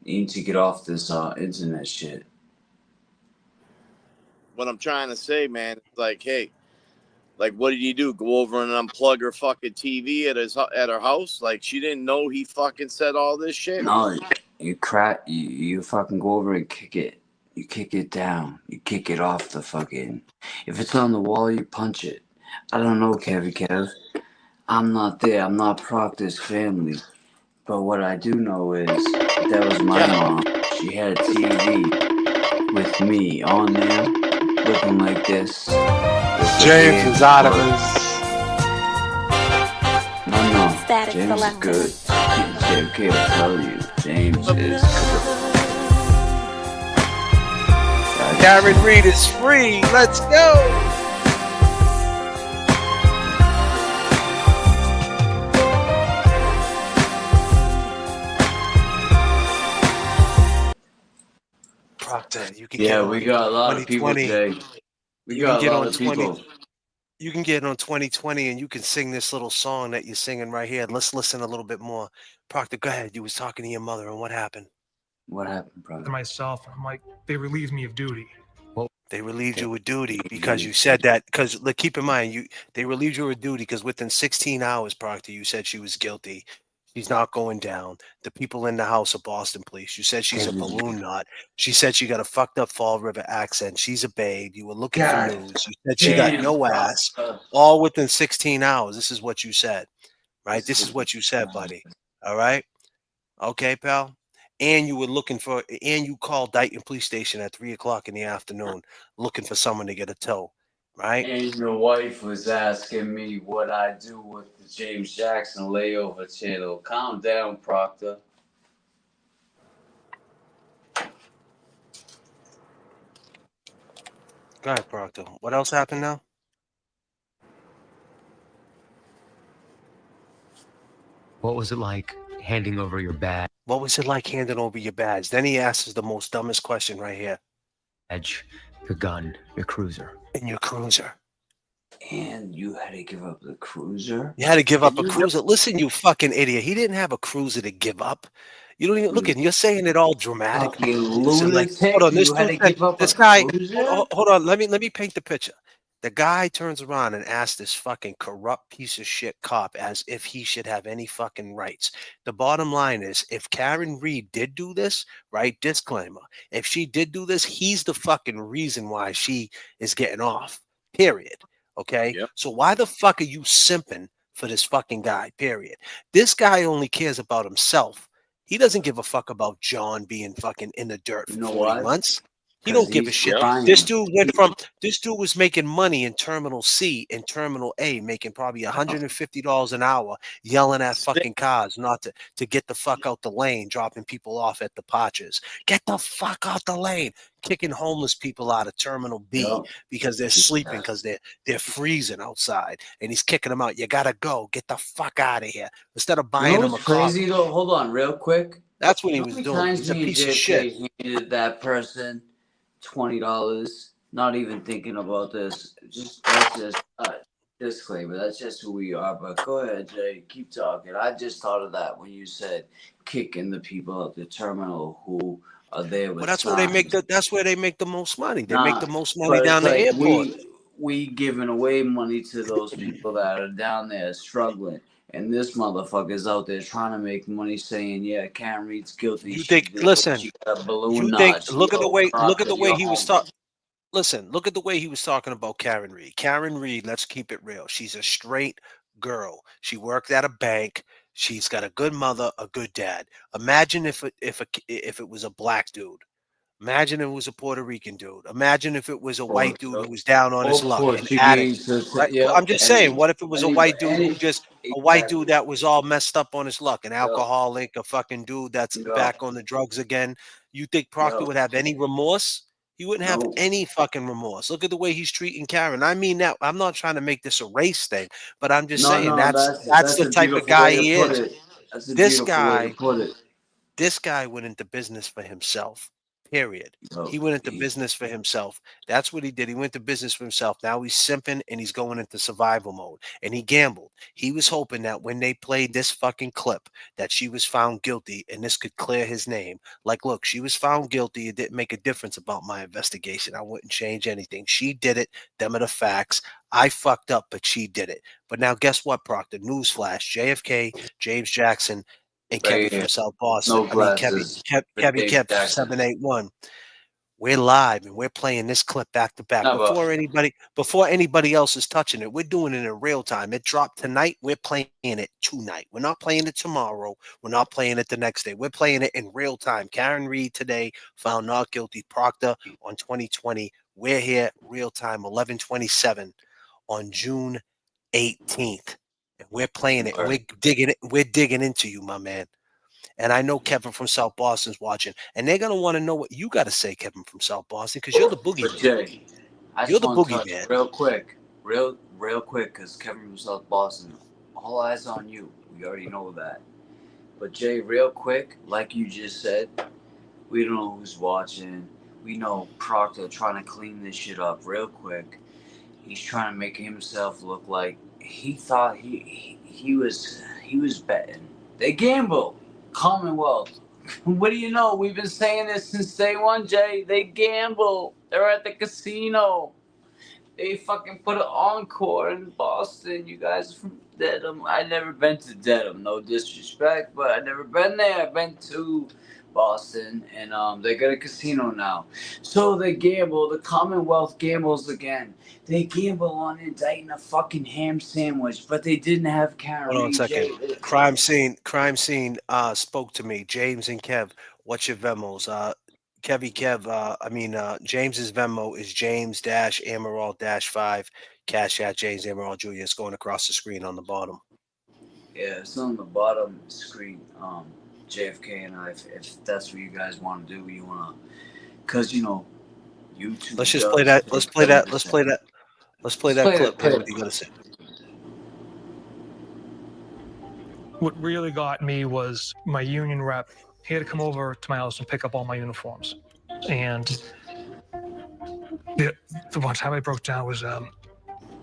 you need to get off this internet shit. What I'm trying to say, man, is like, hey, like, what did you do? Go over and unplug her fucking TV at her house? Like, she didn't know he fucking said all this shit? No, you fucking go over and kick it. You kick it down. You kick it off the fucking... If it's on the wall, you punch it. I don't know, Kev. I'm not there. I'm not Proctor's family. But what I do know is that was my mom. She had a TV with me on there, looking like this. James is out of his... No. James is good. J.F.K. will tell you. James is good. Karen Reed is free. Let's go. Proctor, you can get we got a lot of people today. We got a lot of people. You can get on 2020 and you can sing this little song that you're singing right here. Let's listen a little bit more. Proctor, go ahead. You was talking to your mother, and what happened? What happened, brother? Myself, I'm like, they relieved me of duty. Well, they relieved you of duty because you said that. Because keep in mind, they relieved you of duty because within 16 hours, Proctor, you said she was guilty. She's not going down. The people in the house are Boston police. You said she's a balloon nut. She said she got a fucked up Fall River accent. She's a babe. You were looking for news. You said she got no ass. All within 16 hours. This is what you said, right? This is what you said, buddy. All right? Okay, pal? And you were and you called Dighton Police Station at 3 o'clock in the afternoon looking for someone to get a tow. Right? And your wife was asking me what I do with the James Jackson layover channel. Calm down, Proctor. Go ahead, Proctor. What else happened now? What was it like handing over your badge? What was it like handing over your badge? Then he asks the most dumbest question right here. Badge, your gun, your cruiser. And your cruiser. And you had to give up the cruiser? You had to give up a cruiser? Listen, you fucking idiot. He didn't have a cruiser to give up. You don't even look at. You're saying it all dramatically. Hold on, this guy. Hold on. Let me paint the picture. The guy turns around and asks this fucking corrupt piece of shit cop as if he should have any fucking rights. The bottom line is, if Karen Reed did do this, right? Disclaimer. If she did do this, he's the fucking reason why she is getting off. Period. Okay? Yep. So why the fuck are you simping for this fucking guy? Period. This guy only cares about himself. He doesn't give a fuck about John being fucking in the dirt for 40 months. He don't give a he's shit. crying. This dude was making money in Terminal C and Terminal A, making probably $150 an hour, yelling at fucking cars not to get the fuck out the lane, dropping people off at the potches. Get the fuck out the lane, kicking homeless people out of Terminal B because they're sleeping because they're freezing outside, and he's kicking them out. You gotta go. Get the fuck out of here. Instead of buying them a car. Crazy though. Hold on, real quick. That's what he How was many doing. times He's a me and piece of shit. J.F.K. handed that person $20, not even thinking about this. That's just disclaimer. That's just who we are. But go ahead, Jay. Keep talking. I just thought of that when you said kicking the people at the terminal who are there with. Well, that's where they make the most money. They make the most money but down it's the like airport. we giving away money to those people that are down there struggling. And this motherfucker's out there trying to make money, saying, "Yeah, Karen Reed's guilty." You think? Listen. She got a balloon You knot. think? Look at the way he was talking. Listen. Look at the way he was talking about Karen Reed. Karen Reed. Let's keep it real. She's a straight girl. She worked at a bank. She's got a good mother, a good dad. Imagine if it was a black dude. Imagine if it was a Puerto Rican dude. Imagine if it was a white dude who was down on his luck and addict. Right? I'm just saying, what if it was a white dude that was all messed up on his luck, an alcoholic, a fucking dude that's back on the drugs again? You think Proctor would have any remorse? He wouldn't have any fucking remorse. Look at the way he's treating Karen. I mean that. I'm not trying to make this a race thing, but I'm just saying that's the type of guy he is. This guy went into business for himself. Period. He went into business for himself. That's what he did. He went to business for himself. Now he's simping and he's going into survival mode. And he gambled. He was hoping that when they played this fucking clip that she was found guilty and this could clear his name. Like, look, she was found guilty. It didn't make a difference about my investigation. I wouldn't change anything. She did it. Them are the facts. I fucked up, but she did it. But now guess what, Proctor? Newsflash. JFK, James Jackson, and Kevin from South Boston. Kevin 781. We're live and we're playing this clip back to back before anybody else is touching it. We're doing it in real time. It dropped tonight. We're playing it tonight. We're not playing it tomorrow. We're not playing it the next day. We're playing it in real time. Karen Reed today found not guilty. Proctor on 2020. We're here real time. 11/27 on June 18th. We're playing it. We're digging into you, my man. And I know Kevin from South Boston's watching, and they're gonna want to know what you got to say, Kevin from South Boston, because you're the boogeyman. Jay, you're the boogeyman. Real quick, because Kevin from South Boston, all eyes on you. We already know that. But Jay, real quick, like you just said, we don't know who's watching. We know Proctor trying to clean this shit up real quick. He's trying to make himself look like he thought he was betting. They gamble. Commonwealth. What do you know? We've been saying this since day one, Jay. They gamble. They're at the casino. They fucking put an encore in Boston. You guys are from Dedham. I never been to Dedham. No disrespect, but I never been there. I've been to Boston, and they got a casino now. So they gamble. The Commonwealth gambles again. They gamble on indicting a fucking ham sandwich, but they didn't have Karen Reed. Hold on a second. Crime scene spoke to me. James and Kev, what's your Venmos? James's Venmo is James-Amaral-5. Cash at James Amaral Jr. It's going across the screen on the bottom. Yeah, it's on the bottom screen. JFK and I, if that's what you guys want to do, you want to, because YouTube. Let's just play that. Let's play that. Let's play that clip. What are you gonna say? What really got me was my union rep. He had to come over to my house and pick up all my uniforms. And the one time I broke down was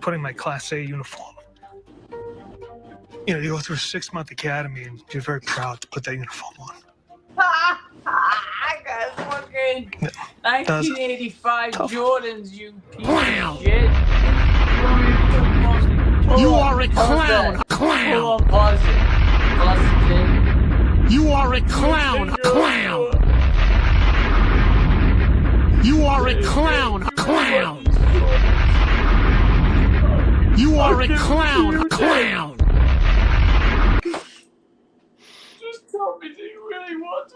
putting my Class A uniform. You go through a 6-month academy and you're very proud to put that uniform on. I got fucking 1985 Jordans, you piece of shit. You are a clown, clown. Hold on, pause it. Pause it, Jay. You are a clown, clown. You are a clown, clown. You are a clown, clown. Just tell me, do you really want to?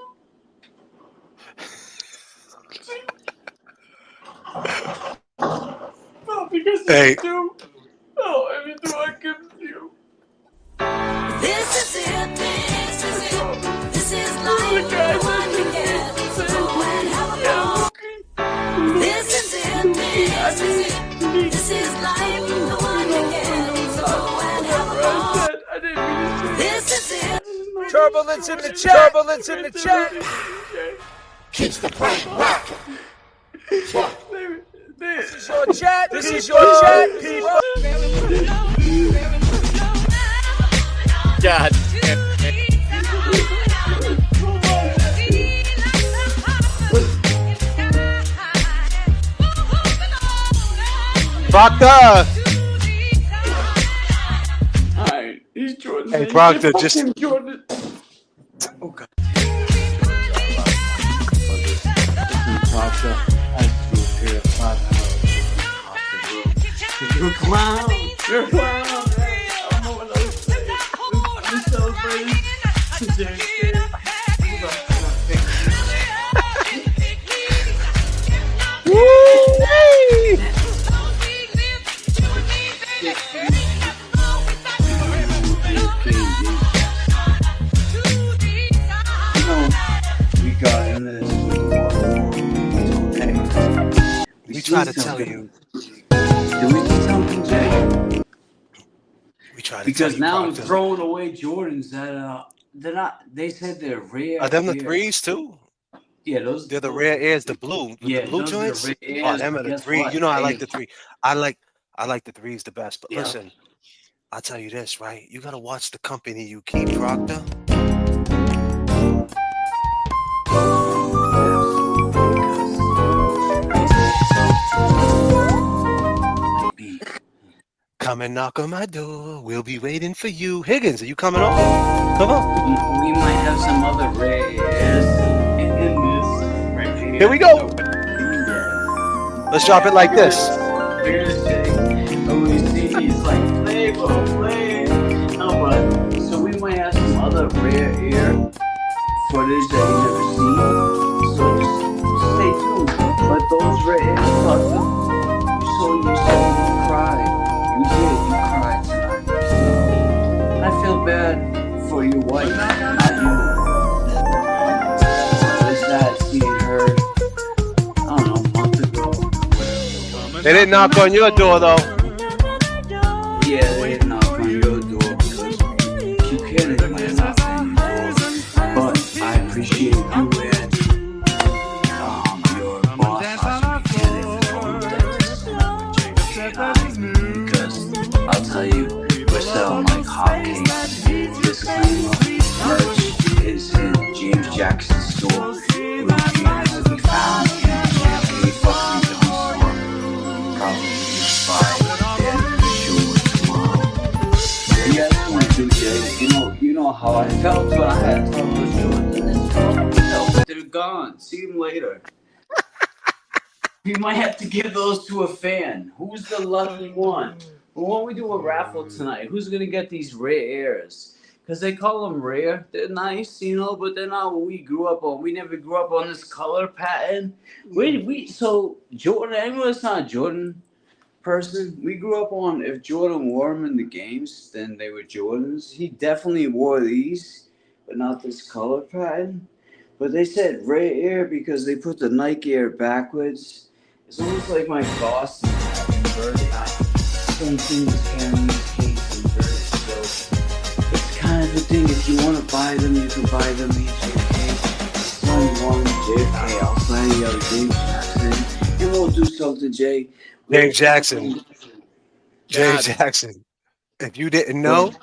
Hey. Oh, everything I give you. This is it. This is it. This is life. The one we get. So go and have a ball. This is it. This is it. This is life. The one we get. So go and have a ball. This is it. Turbulence in the chat. Turbulence in the chat. Keeps the prank rocking. This is your chat. This is your chat. God. Proctor. Alright, he's Jordan. Hey, Proctor, just. Jordan. Oh, God. Proctor, I do appear 5 hours. You're a clown. You're a clown. I'm over those days. I'm celebrating J.F.K. We got into this okay. We try to tell you. Do we do something, Jay? We try to because tell you, now I'm Proctor. throwing away Jordans that they're not. They said they're rare. Are them the ears. threes too? Yeah, those. They're the rare ears, the blue, Yeah, the blue those are the joints. rare Oh, ears, them are but the guess three. what? You know, I They- like the three. I like the threes the best. But Yeah. listen, I'll tell you this, right? You gotta watch the company you keep, Proctor. Come and knock on my door. We'll be waiting for you. Higgins, are you coming over? Come on. We might have some other rare ears in this right here. Here we go. Let's drop it like this. Here's Jay. Oh, we see he's like play. Oh, but so we might have some other rare ear footage that you never seen. So just stay tuned. But those rare ears, Proctor, you said you cried. You did. You cried tonight. I feel bad for your wife, not you. It's that seeing her, I don't know, a month ago. They didn't knock on your door though. Yeah, they didn't knock on your door because you can't knock on your door. But I appreciate you and your boss last weekend because I'll tell you, we're selling like hotcakes. Disclaimer, merch is in James Jackson's store. It will be found in the J.F.K. fucking store. Probably just by then for sure tomorrow. What do you guys want to do, Jay? You know how I felt when I had to tell those shorts in this book. They're gone. See them later. We might have to give those to a fan. Who's the lucky one? Well, why don't we do a raffle tonight? Who's going to get these rare airs? Because they call them rare. They're nice, but they're not what we grew up on. We never grew up on this color pattern. So Jordan, anyone that's not a Jordan person, we grew up on if Jordan wore them in the games, then they were Jordans. He definitely wore these, but not this color pattern. But they said rare air because they put the Nike Air backwards. It's almost like my boss converted. Same thing as carrying these case converted. So it's kind of the thing. If you want to buy them, you can buy them. J.F.K. Sign one, J.F.K. I'll sign the other, James Jackson, and we'll do something, Jay. James Jackson. James Jackson. If you didn't know,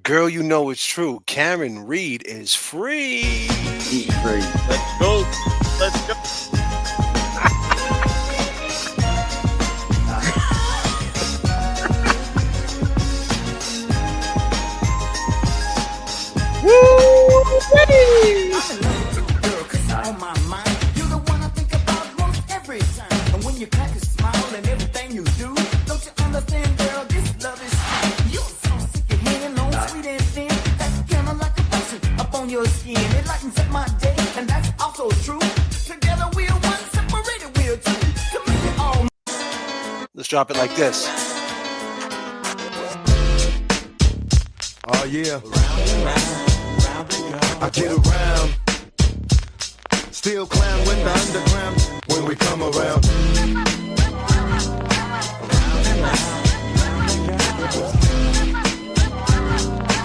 girl, you know it's true. Karen Reed is free. He's free. Let's go. Let's go. Let's drop it like this. Oh yeah. I get around. Still clown with the underground when we come around.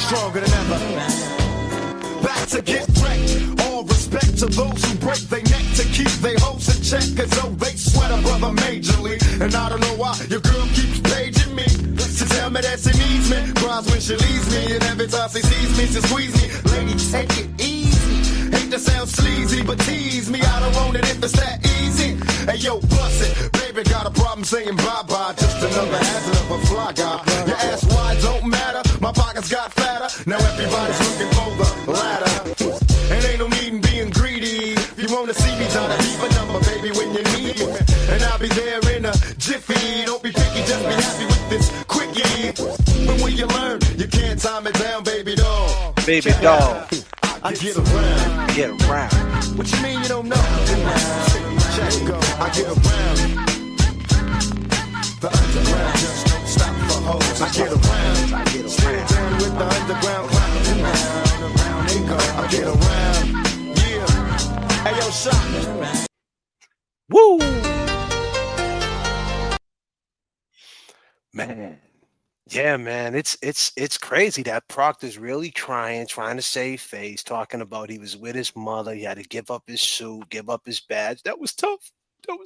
Stronger than ever. Back to get wrecked. All respect to those who break their neck to keep their hopes in check, as though they sweat a brother majorly. And I don't know why your girl keeps paging me to tell me that she needs me. Cries when she leaves me, and every time she sees me, she squeeze me. Lady, take it easy. Hate to sound sleazy, but tease me. I don't want it if it's that easy. Hey yo, bust it. Baby got a problem saying bye-bye. Just another hazard of a fly guy. Your ass wide don't matter. My pockets got fatter. Now everybody's looking for the ladder. And ain't no need in being greedy. If you wanna see me, try to leave a number, baby, when you need me. And I'll be there in a jiffy. Don't be picky, just be happy with this quickie. But when you learn, you can't time it down, baby doll. Baby doll. I get around. Get around. What you mean you don't know? Check go. I get around. The underground just don't stop for hoes. I get around. I get Still around. down with the underground clapping around they go. I get around. Yeah. Hey yo, shot. Woo! Man. Yeah, man, it's crazy that Proctor's really trying to save face, talking about he was with his mother, he had to give up his suit, give up his badge. That was tough. That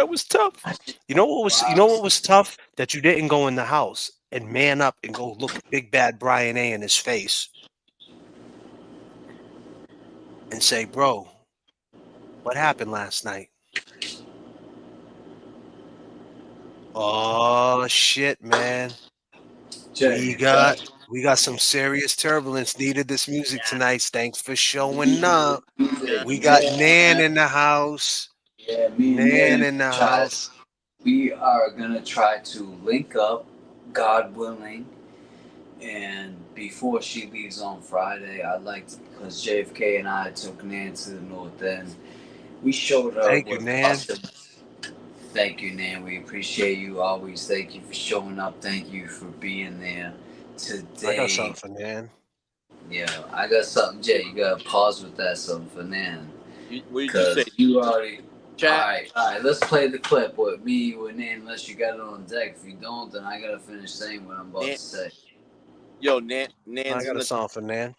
was tough. You know what was tough? That you didn't go in the house and man up and go look Big Bad Brian A in his face and say, bro, what happened last night? Oh shit, man. We got some serious turbulence. Needed this music tonight. Thanks for showing up. We got Nan in the house. Yeah, me and Nan in the house. We are gonna try to link up, God willing, and before she leaves on Friday, I'd like to, because J.F.K. and I took Nan to the North End. We showed her. Thank you, Nan. Thank you, Nan. We appreciate you always. Thank you for showing up. Thank you for being there today. I got something for Nan. Yeah, I got something, Jay. You gotta pause with that something for Nan. What did you say? You already. All right. Let's play the clip with me with Nan. Unless you got it on deck. If you don't, then I gotta finish saying what I'm about to say. Yo, Nan. I got a song for Nan.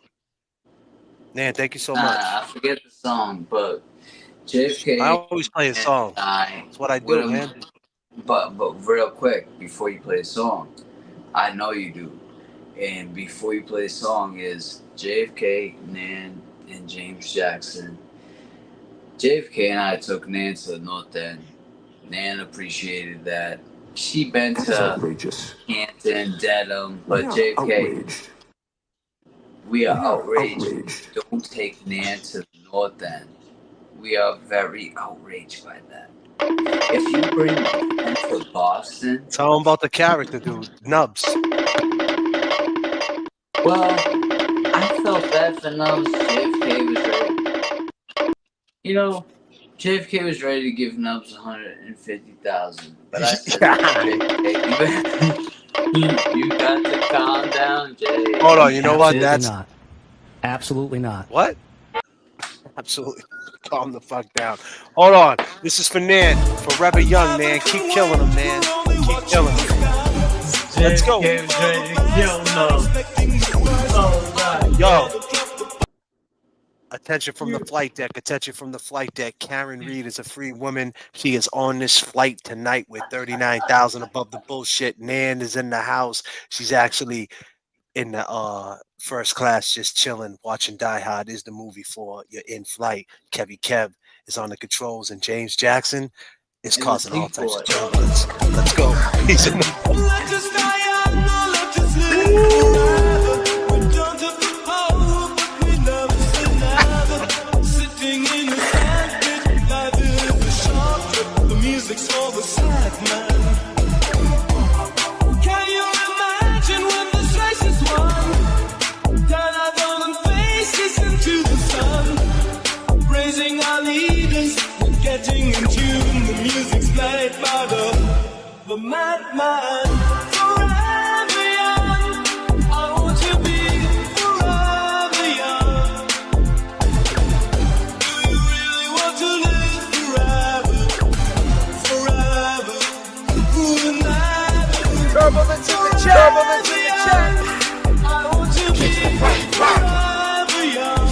Nan, thank you so much. I forget the song, but J.F.K. I always play a song. That's what I do, man. But real quick, before you play a song, I know you do. And before you play a song is J.F.K., Nan, and James Jackson. J.F.K. and I took Nan to the North End. Nan appreciated that. She been to Hampton, Dedham, but J.F.K., we are outraged. Don't take Nan to the North End. We are very outraged by that. If you bring Nan to Boston... Tell him about the character, dude. Nubs. Well, I felt bad for Nubs. JFK was ready. You know, JFK was ready to give Nubs $150,000. But I said, JFK, you got to calm down, Jay. Hold on, you know what? That's not. Absolutely not. What? Absolutely. Calm the fuck down. Hold on. This is for Nan. Forever young, man. Keep killing him, man. Keep killing him. Let's go. Yo. Attention from the flight deck. Attention from the flight deck. Karen Reed is a free woman. She is on this flight tonight with $39,000 above the bullshit. Nan is in the house. She's actually in the first class, just chilling, watching Die Hard is the movie for your in flight. Kevy Kev is on the controls, and James Jackson is causing all types of turbulence. Let's go. He's in the music's for the sad man. Can you imagine when this race is won? Turn our golden faces into the sun. Praising our leaders, we're getting in tune. The music's played by the madman. Forever young, I want to be forever young. Do you really want to live forever? Forever. Turbulence in the chat. Turbulence in the chat. I want to be forever young.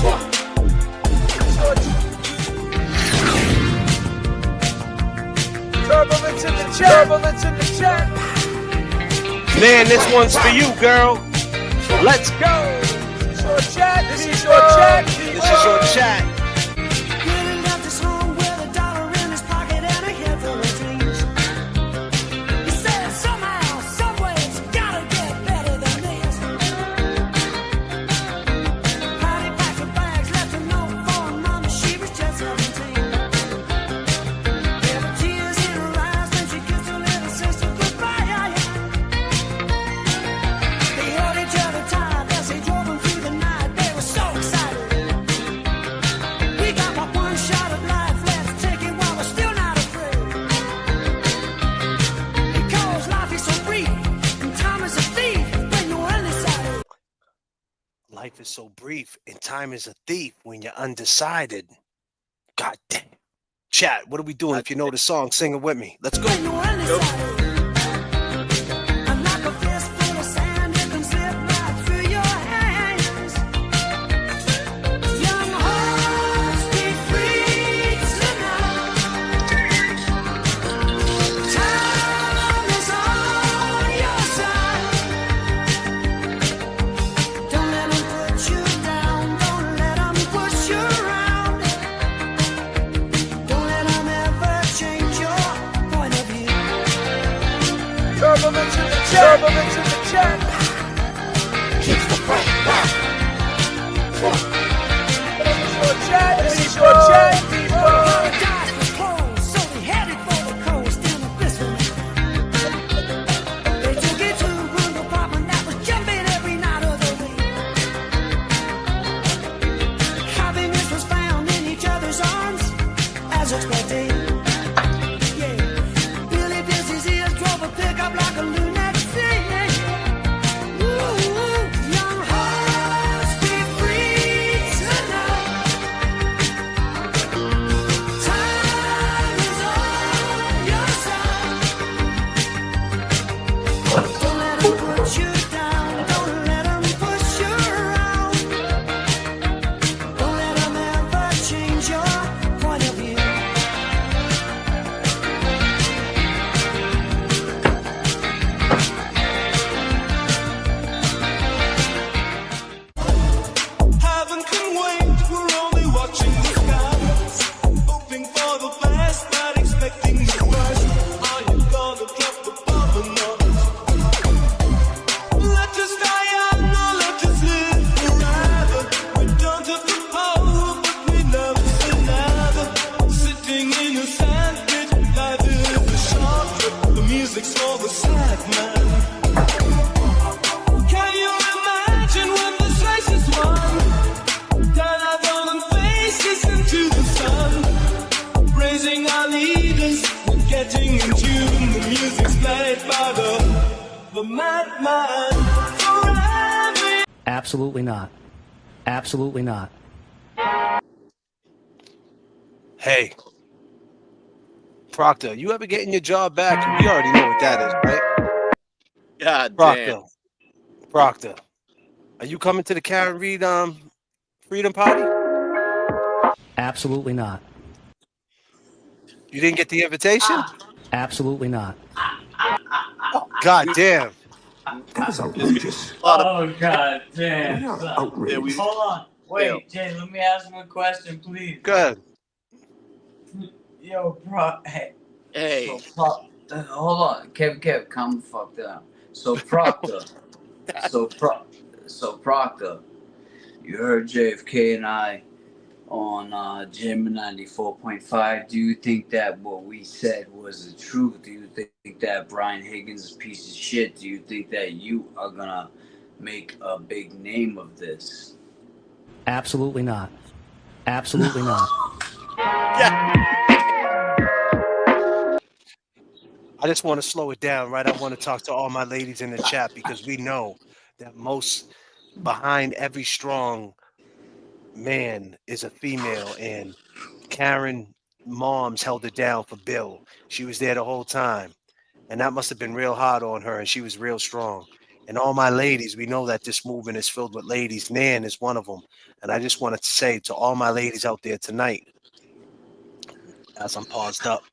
Turbulence in the chat. Turbulence in the chat. Man, this one's for you, girl. Let's go. This is your chat. This is your chat. This is your chat. Life is so brief and time is a thief when you're undecided. God damn. Chat, what are we doing? If you know the song, sing it with me. Let's go. Turbulence in the chat. Turbulence in the chat. Keeps the fight back. This is your chat. This is your chat, people. Paradise was closed, so we headed for the coast in the Bristol. They took it to a room apartment that was jumping every night of the week. Happiness was found in each other's arms, as expected. Up like a lunatic. Ooh, young hearts be free tonight. Time is on your side. Don't let them put you down. Don't let them push you around. Don't let them ever change your point of view. Absolutely not. Absolutely not. Hey, Proctor, you ever getting your job back? You already know what that is, right? God Proctor. damn. Proctor, are you coming to the Karen Reed Freedom Party? Absolutely not. You didn't get the invitation? Absolutely not. God damn. That's outrageous. Oh, god damn. Outrageous. Hold on. Wait, Jay, let me ask him a question, please. Good. Yo, bro. Hey. Hey. So, hold on. Kev, calm the fuck down. So, Proctor. so Proctor, you heard J.F.K. and I on Jim 94.5. Do you think that what we said was the truth? Do you think that Brian Higgins is a piece of shit? Do you think that you are gonna make a big name of this? Absolutely not. Absolutely not. I just want to slow it down, right? I want to talk to all my ladies in the chat because we know that most behind every strong man is a female, and Karen Moms held it down for Bill. She was there the whole time, and that must have been real hard on her, and she was real strong. And all my ladies, we know that this movement is filled with ladies. Nan is one of them. And I just wanted to say to all my ladies out there tonight, as I'm paused up,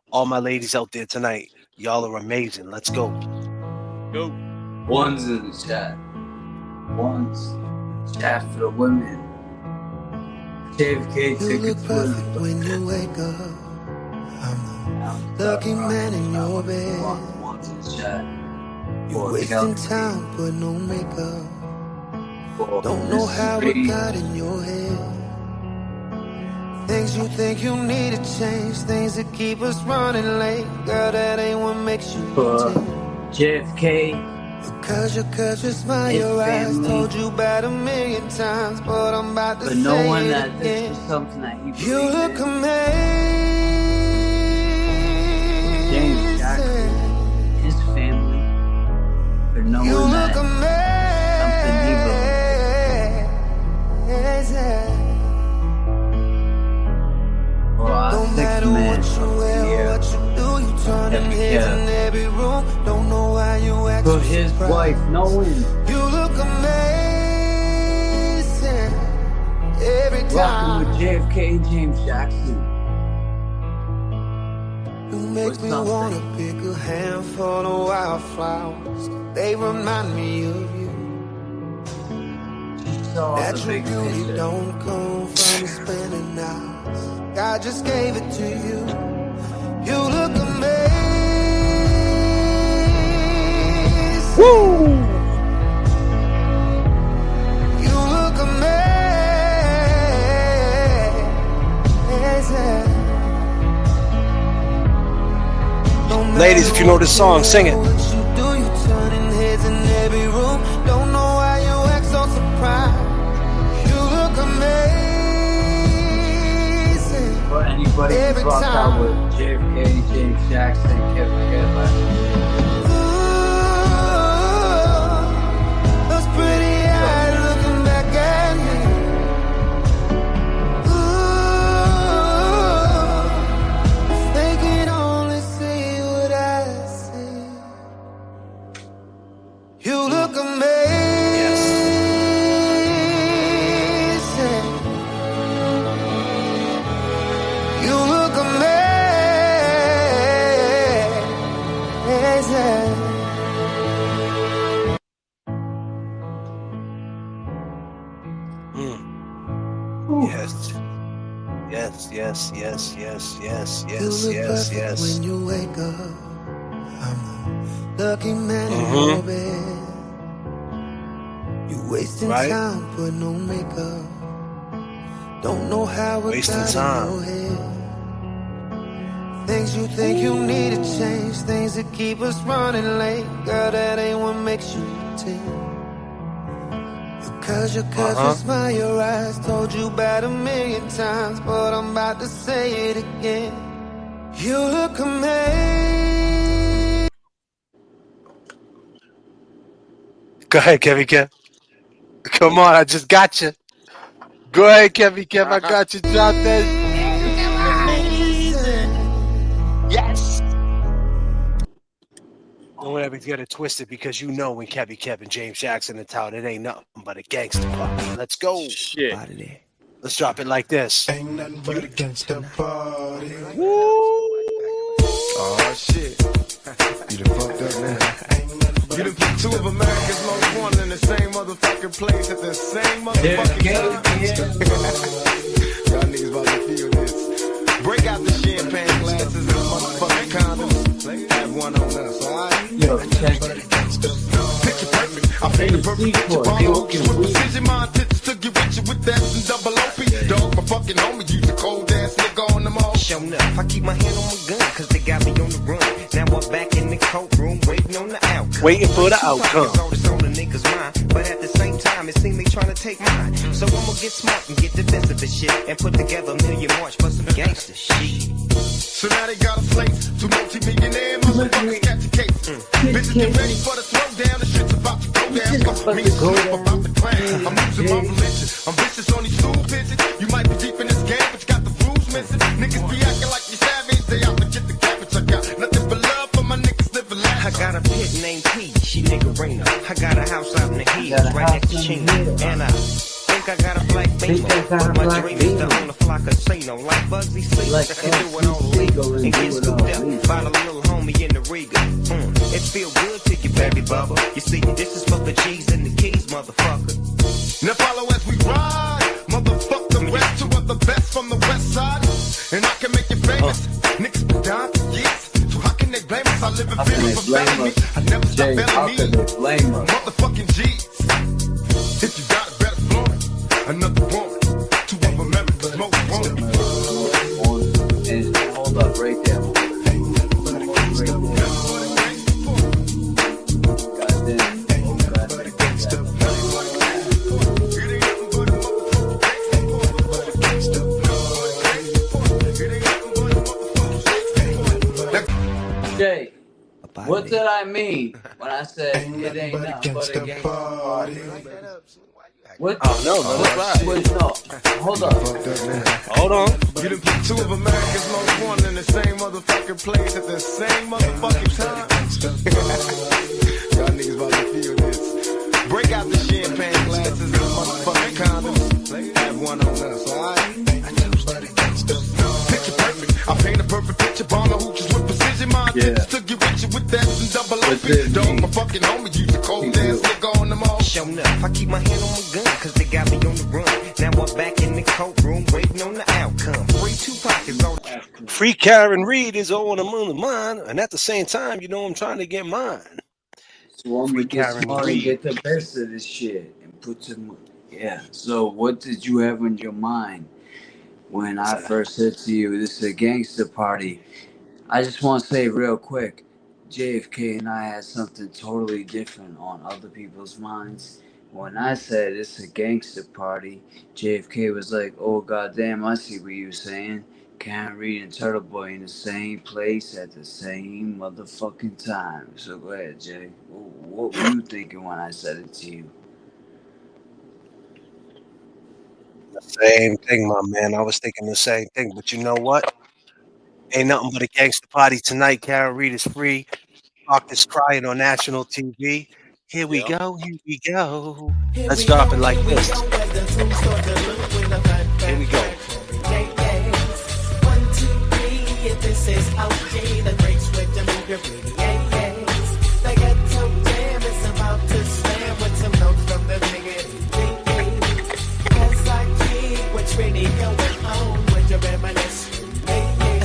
all my ladies out there tonight, y'all are amazing. Let's go. Go. One's in the chat. One's chat for the women. J.F.K. You look perfect when you wake up. I'm the lucky man in your bed. One's in the chat. You're wasting time, put no makeup. Don't know how it got in your head. Things you think you need to change, things that keep us running late. Girl, that ain't what makes you J.F.K. Cause your smile, your eyes told you about 1,000,000 times, but I'm about to say no one it that again. this was something that he You look amazing. James Jackson, his family, for knowing You that look something he No matter what you wear, what you do, you turn them heads in every room. Don't know why you act for his wife, knowing you look amazing every time. Rocking with J.F.K. and James Jackson. You make me wanna pick a handful of wildflowers. They remind me of you. Natural beauty don't come from spending hours. God just gave it to you. You look amazing. Woo! You look amazing. Ladies, if you know this song, sing it. What you do, you turning heads in every room. Don't know why you act so surprised. You look amazing. For anybody who rocked out with J.F.K., James Jackson, Kevin Kedler. Those pretty eyes looking back at me. If they can only see what I see. You look amazing. You look amazing. Yes. Yes. You look perfect when you wake up. I'm the lucky man in your bed. You wasting time, put no makeup. Don't know how it got in your head. Things you think you need to change, things that keep us running late. Girl, that ain't what makes you tick. Cause your smile, your eyes told you about 1,000,000 times, but I'm about to say it again. You look amazing. Go ahead, Kevin Kev. Come on, I just got you. Go ahead, Kevin Kev. I got you. Drop that. Yes. Don't ever get it twisted, because you know when Kevin Kev and James Jackson in town, it ain't nothing but a gangster party. Let's go. Shit. Let's drop it like this. Ain't nothing but a gangster party. Woo! Oh shit. You done fucked up now. You done put two of America's most wanted in the same motherfucking place at the same motherfucking time. Y'all niggas about to feel this. Break out the champagne glasses and motherfucking condoms. Have one on us, alright? Yo, check it. Picture perfect. I paint a perfect picture. With precision, my intentions to get with you with that and double OP. Dog, my fucking homie, you the cold ass nigga on them all. Show enough. I keep my hand on my gun, cause they got me on the run. Now I'm back in the courtroom, waiting on the outcome. Waiting for the outcome. All this on the niggas' mind, but at the same time, it seems they trying to take mine. So I'ma get smart and get defensive and shit, and put together a million march for some gangster shit. So now they got a place to multi-millionaire motherfuckers Get ready for the throwdown, the shit's about to go down. Me and Snoop about to clan. I'm losing my religion. I'm vicious on these stool pigeons. You might be deep in this game, but you got the rules missing. Niggas be acting like you savage. They out to get the cabbage. I got nothing but love for my niggas living life. I got a pit named P, she niggerina. I got a house out in the hills, right next to Chino. And I think I got a black beamer, but my dream is to own a fly casino. Like Bugsy Sleep, and do it on legal and get scooped up by the little homie in the Riga. It feel good to you, baby bubba. You see, this is for the G's and the keys, motherfucker. Now follow as we ride. Motherfuck the rest, two of the best from the west side. And I can make you famous. Niggas been down for years. So how can they blame us? I live in fear of a felony. I never stop felony. Motherfucking G's. If you got it, better flaunt it. Another woman. Two of America's most wanted. And hold up right there. Jay, what did I mean when I said it ain't nothing but a game party? What? Oh, no, Wait, no. Hold up. Hold on. You done put two of America's most wanted in the same motherfucking place at the same motherfucking time. Y'all niggas about to feel this. Break out the champagne glasses and the motherfucking condoms. Have one on us, alright? Picture perfect. I paint a perfect picture. Bomber hooches with precision. My intentions to get with you with that and double OP. Dog, my fucking homie use a cold ass nigga on them all. Show enough. I keep my hand on my gun, cause they got me on the run. Now I'm back in the courtroom, waiting on the outcome. Free Tupac is on. Free Karen Reed is on the mine, and at the same time, you know I'm trying to get mine. So I'm gonna get smart and get the best of this shit and put some. Yeah. So what did you have in your mind when I first said to you, this is a gangster party? I just want to say real quick, J.F.K. and I had something totally different on other people's minds. When I said it's a gangster party, J.F.K. was like, oh goddamn, I see what you're saying. Karen Reed and Turtle Boy in the same place at the same motherfucking time. So go ahead, Jay. What were you thinking when I said it to you? The same thing, my man. I was thinking the same thing. But you know what? Ain't nothing but a gangster party tonight. Karen Reed is free. Proctor's crying on national TV. Here we go. Here we go. Let's drop it like this. Here we go. 1, 2, 3, if this is OJ, the breaks with the movie pretty yes. The ghetto jam is about to slam with some notes from the nigga. As I keep what's really going on with your reminisce. A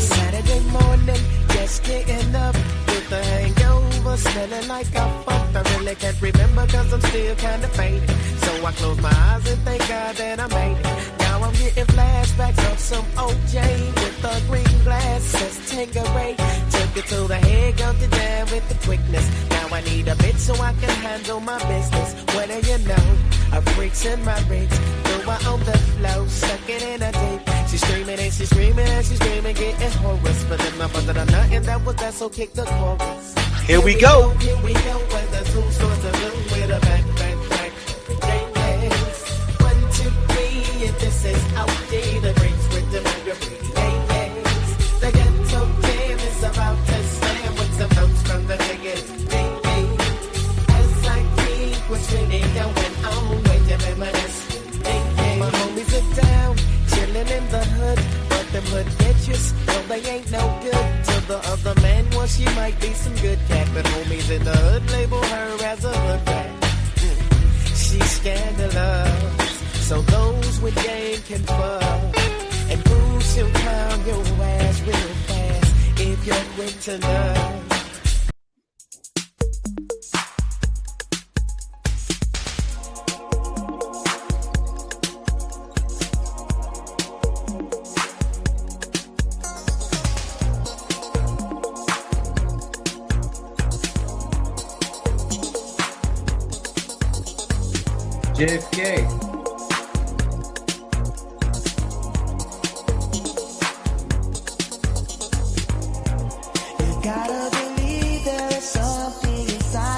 Saturday morning, just getting up with the hangover, smelling like I fucked. I really can't remember cause I'm still kinda faded. So I close my eyes and thank God that I made it. Now I'm getting flashbacks of some OJ with the green glasses, Tangeray. Took it to the head, gumped it down with the quickness. Now I need a bit so I can handle my business. What do you know? A freak's in my rings. Throw her on the floor, suck it in a deep. She's screaming and she's screaming and she's screaming, getting hoarse. But then my brother done nothing that was that, so kick the chorus. Here we go. Here we go, where the two swords are blue with a bang, bang, bang. 1, 2, 3, if this is OJ, the breaks with the margarita. The ghetto jam is about to slam with some notes from the niggas. As I keep what's really going on, wait till reminisce. My homies are down, chilling in the hood, but them hood bitches, no, they ain't no good. To the other man, well, she might be some good cat, but homies in the hood label her as a hood rat. She's scandalous, so those with game can fuck. And Bruce, she'll clown your ass real fast if you're quick to love. J.F.K. You gotta believe there is something inside.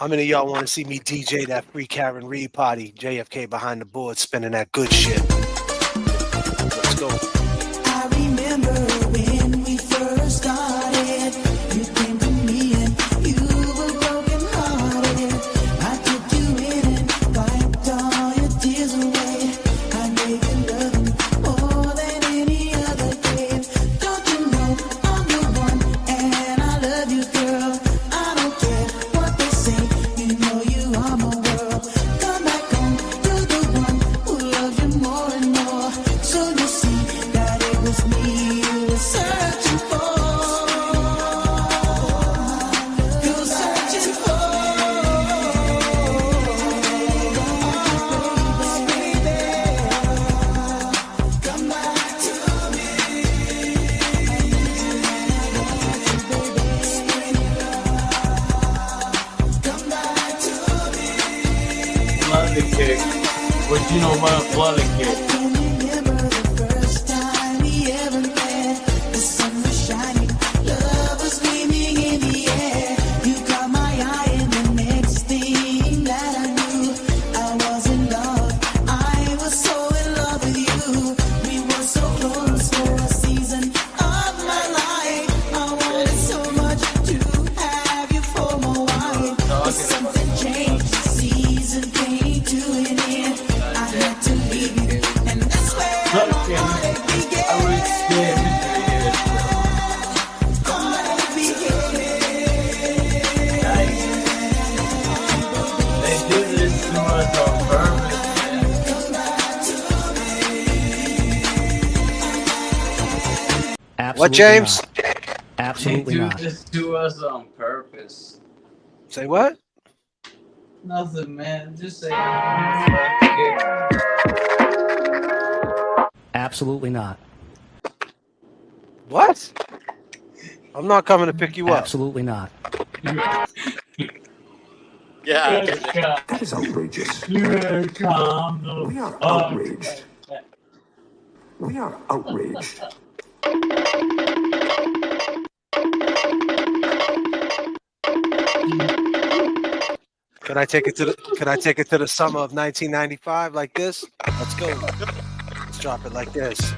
How many of y'all want to see me DJ that free Karen Reed party? J.F.K. behind the board spinning that good shit. Let's go. I remember when we first started. You came to me and you were broken hearted. I took you in and wiped all your tears away. I made you love me more than any other day. Don't you know I'm the one and I love you, girl. I don't care what they say. You know you are my world. Come back home, you're the one who loves you more and more. So you see that it was me you were searching for. You're searching for. Come back to me. Come back to me. Bloody kick. What you know about a bloody kick? Remember the first time we ever met. The sun was shining, love was gleaming in the air. You caught my eye, and the next thing that I knew, I was in love. I was so in love with you. We were so close for a season of my life. I wanted so much to have you for my wife, but something changed. The season came to an end. I had to leave you, and that's where my heartache began. I was scared. Heartache began. They do this to us on purpose, man. Absolutely What, James? not. Absolutely They do not. this to us on purpose. Say what? Nothing, man. Just say bloody kick. Absolutely not. What? I'm not coming to pick you up. Absolutely not. Yeah. That is outrageous. You're calm. We are outraged. We are outraged. Can I take it to the summer of 1995 like this? Let's go. Let's drop it like this.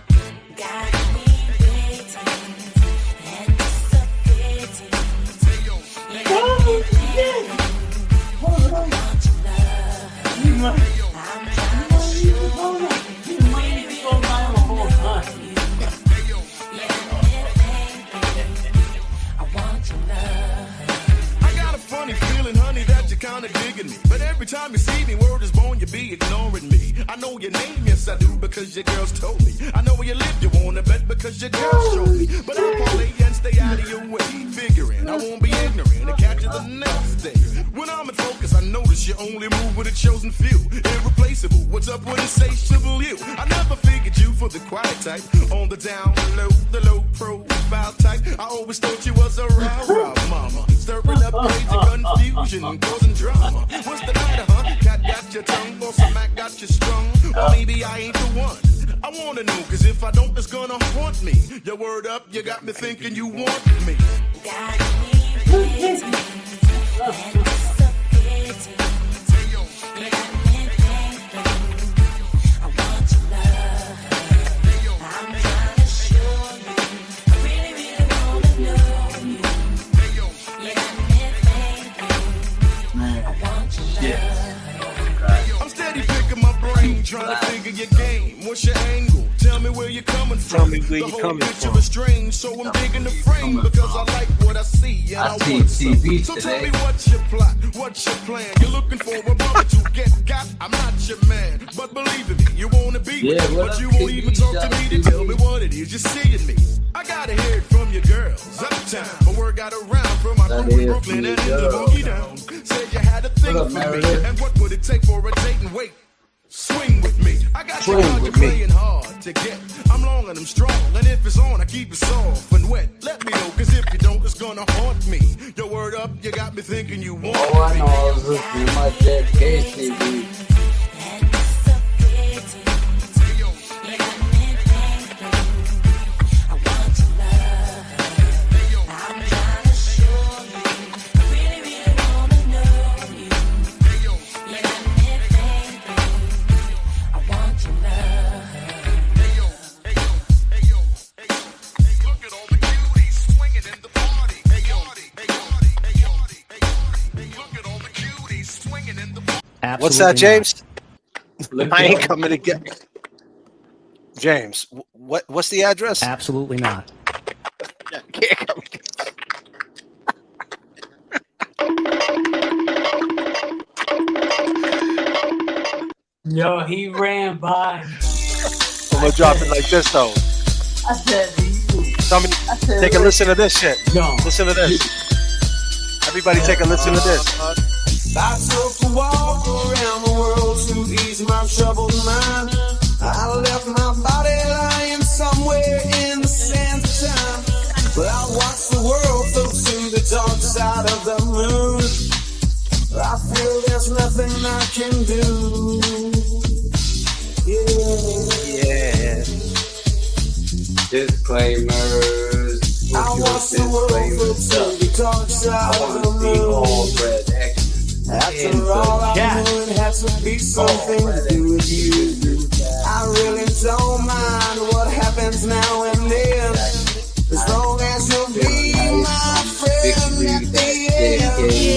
I got a funny feeling, honey, that you're kinda digging me. But every time you see me, word is born, you be ignoring me. I know your name, yes I do, because your girls told me. I know where you live, you wanna bet because your girls showed me. But I'll parlay and stay out of your way, figuring I won't be ignorant and catch you the next day. When I'm in focus, I notice you only move with a chosen few. Irreplaceable, what's up with insatiable you? I never figured you for the quiet type. On the down low, the low profile type. I always thought you was a rah-rah mama. Stirring up crazy confusion and causing drama. What's the matter, huh? Cat got your tongue, or some Mac got you strung. Or maybe I ain't the one. I wanna know, cause if I don't, it's gonna haunt me. Your word up, you got me thinking you want me. I'm steady picking my brain, trying to figure your game. What's your angle? Tell me where you're coming from. Tell me where the you whole coming picture from. is strange, so I'm digging the frame because I like what I see and I see want TV some. So tell today. me what's your plot, what's your plan? You're looking for a brother to get got. I'm not your man, but believe in me, you wanna be with Yeah, me, what but up, you won't TV even talk to shop, me to TV? tell me what it is you're seeing me. I gotta hear it from your girls uptown. My word got around from my That crew in is Brooklyn and in your the girl. boogie down. Said you had a thing What up, for me, Meredith? and what would it take for a date and wait? Swing with me. I got Swing you with me. playing hard to get. I'm long and I'm strong, and if it's on, I keep it soft and wet. Let me know, cause if you don't, it's gonna haunt me. Your word up, you got me thinking you want All I me. know, I was listening to my J.F.K. TV. What's that, James? not. I ain't coming to get James. What's the address? Absolutely not. Can't come and get Yo, he ran by. I'm gonna drop it like this though. I said, Somebody take a listen to this shit. Listen to this. Everybody take a listen to this. I took a walk around the world to ease my troubled mind. I left my body lying somewhere in the sands of time. But I watched the world float to the dark side of the moon. I feel there's nothing I can do. Yeah. Disclaimers. I watched the world float to the dark side of the moon. After all, I knew it had to be something to do with you. I really don't mind what happens now and then, as long as you'll be my friend at the end.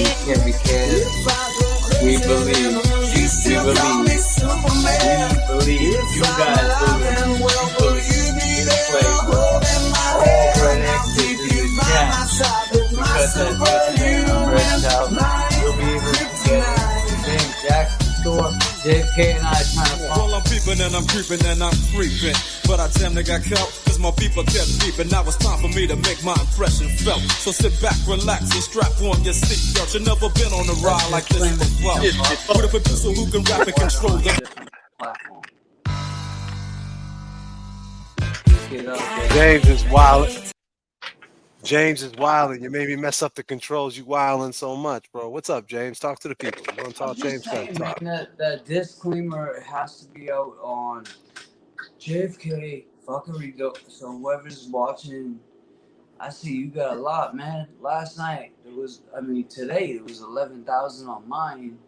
We believe. You still call me Superman. If You I'm guys alive and well, will you be there holding my hand? I'll keep you by my side with my superhuman mind. James Jackson store. J.F.K. and I trying to Well, I'm peeping and I'm creeping and I'm creeping. But I damn near got caught cause my people kept peeping. Now it's time for me to make my impression felt. So sit back, relax, and strap on your seatbelt. You've never been on a ride like this before. With a producer who can rap and control the James is wild. James is wilding. You made me mess up the controls. You wilding so much, bro. What's up, James? Talk to the people. You want to talk, James? saying, Talk. man, that disclaimer has to be out on J.F.K. fuckery. So whoever's watching, I see you got a lot, man. Last night today it was 11,000 on mine.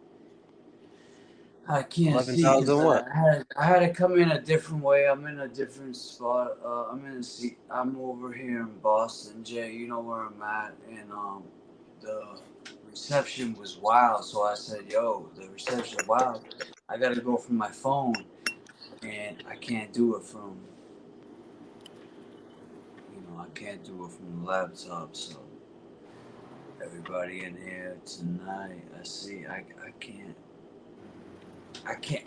I can't 11,000 see. what? I had to come in a different way. I'm in a different spot. I'm over here in Boston, Jay. You know where I'm at, and the reception was wild. So I said, "Yo, the reception wild. I gotta go from my phone, and I can't do it from. I can't do it from the laptop. So everybody in here tonight, I see. I can't.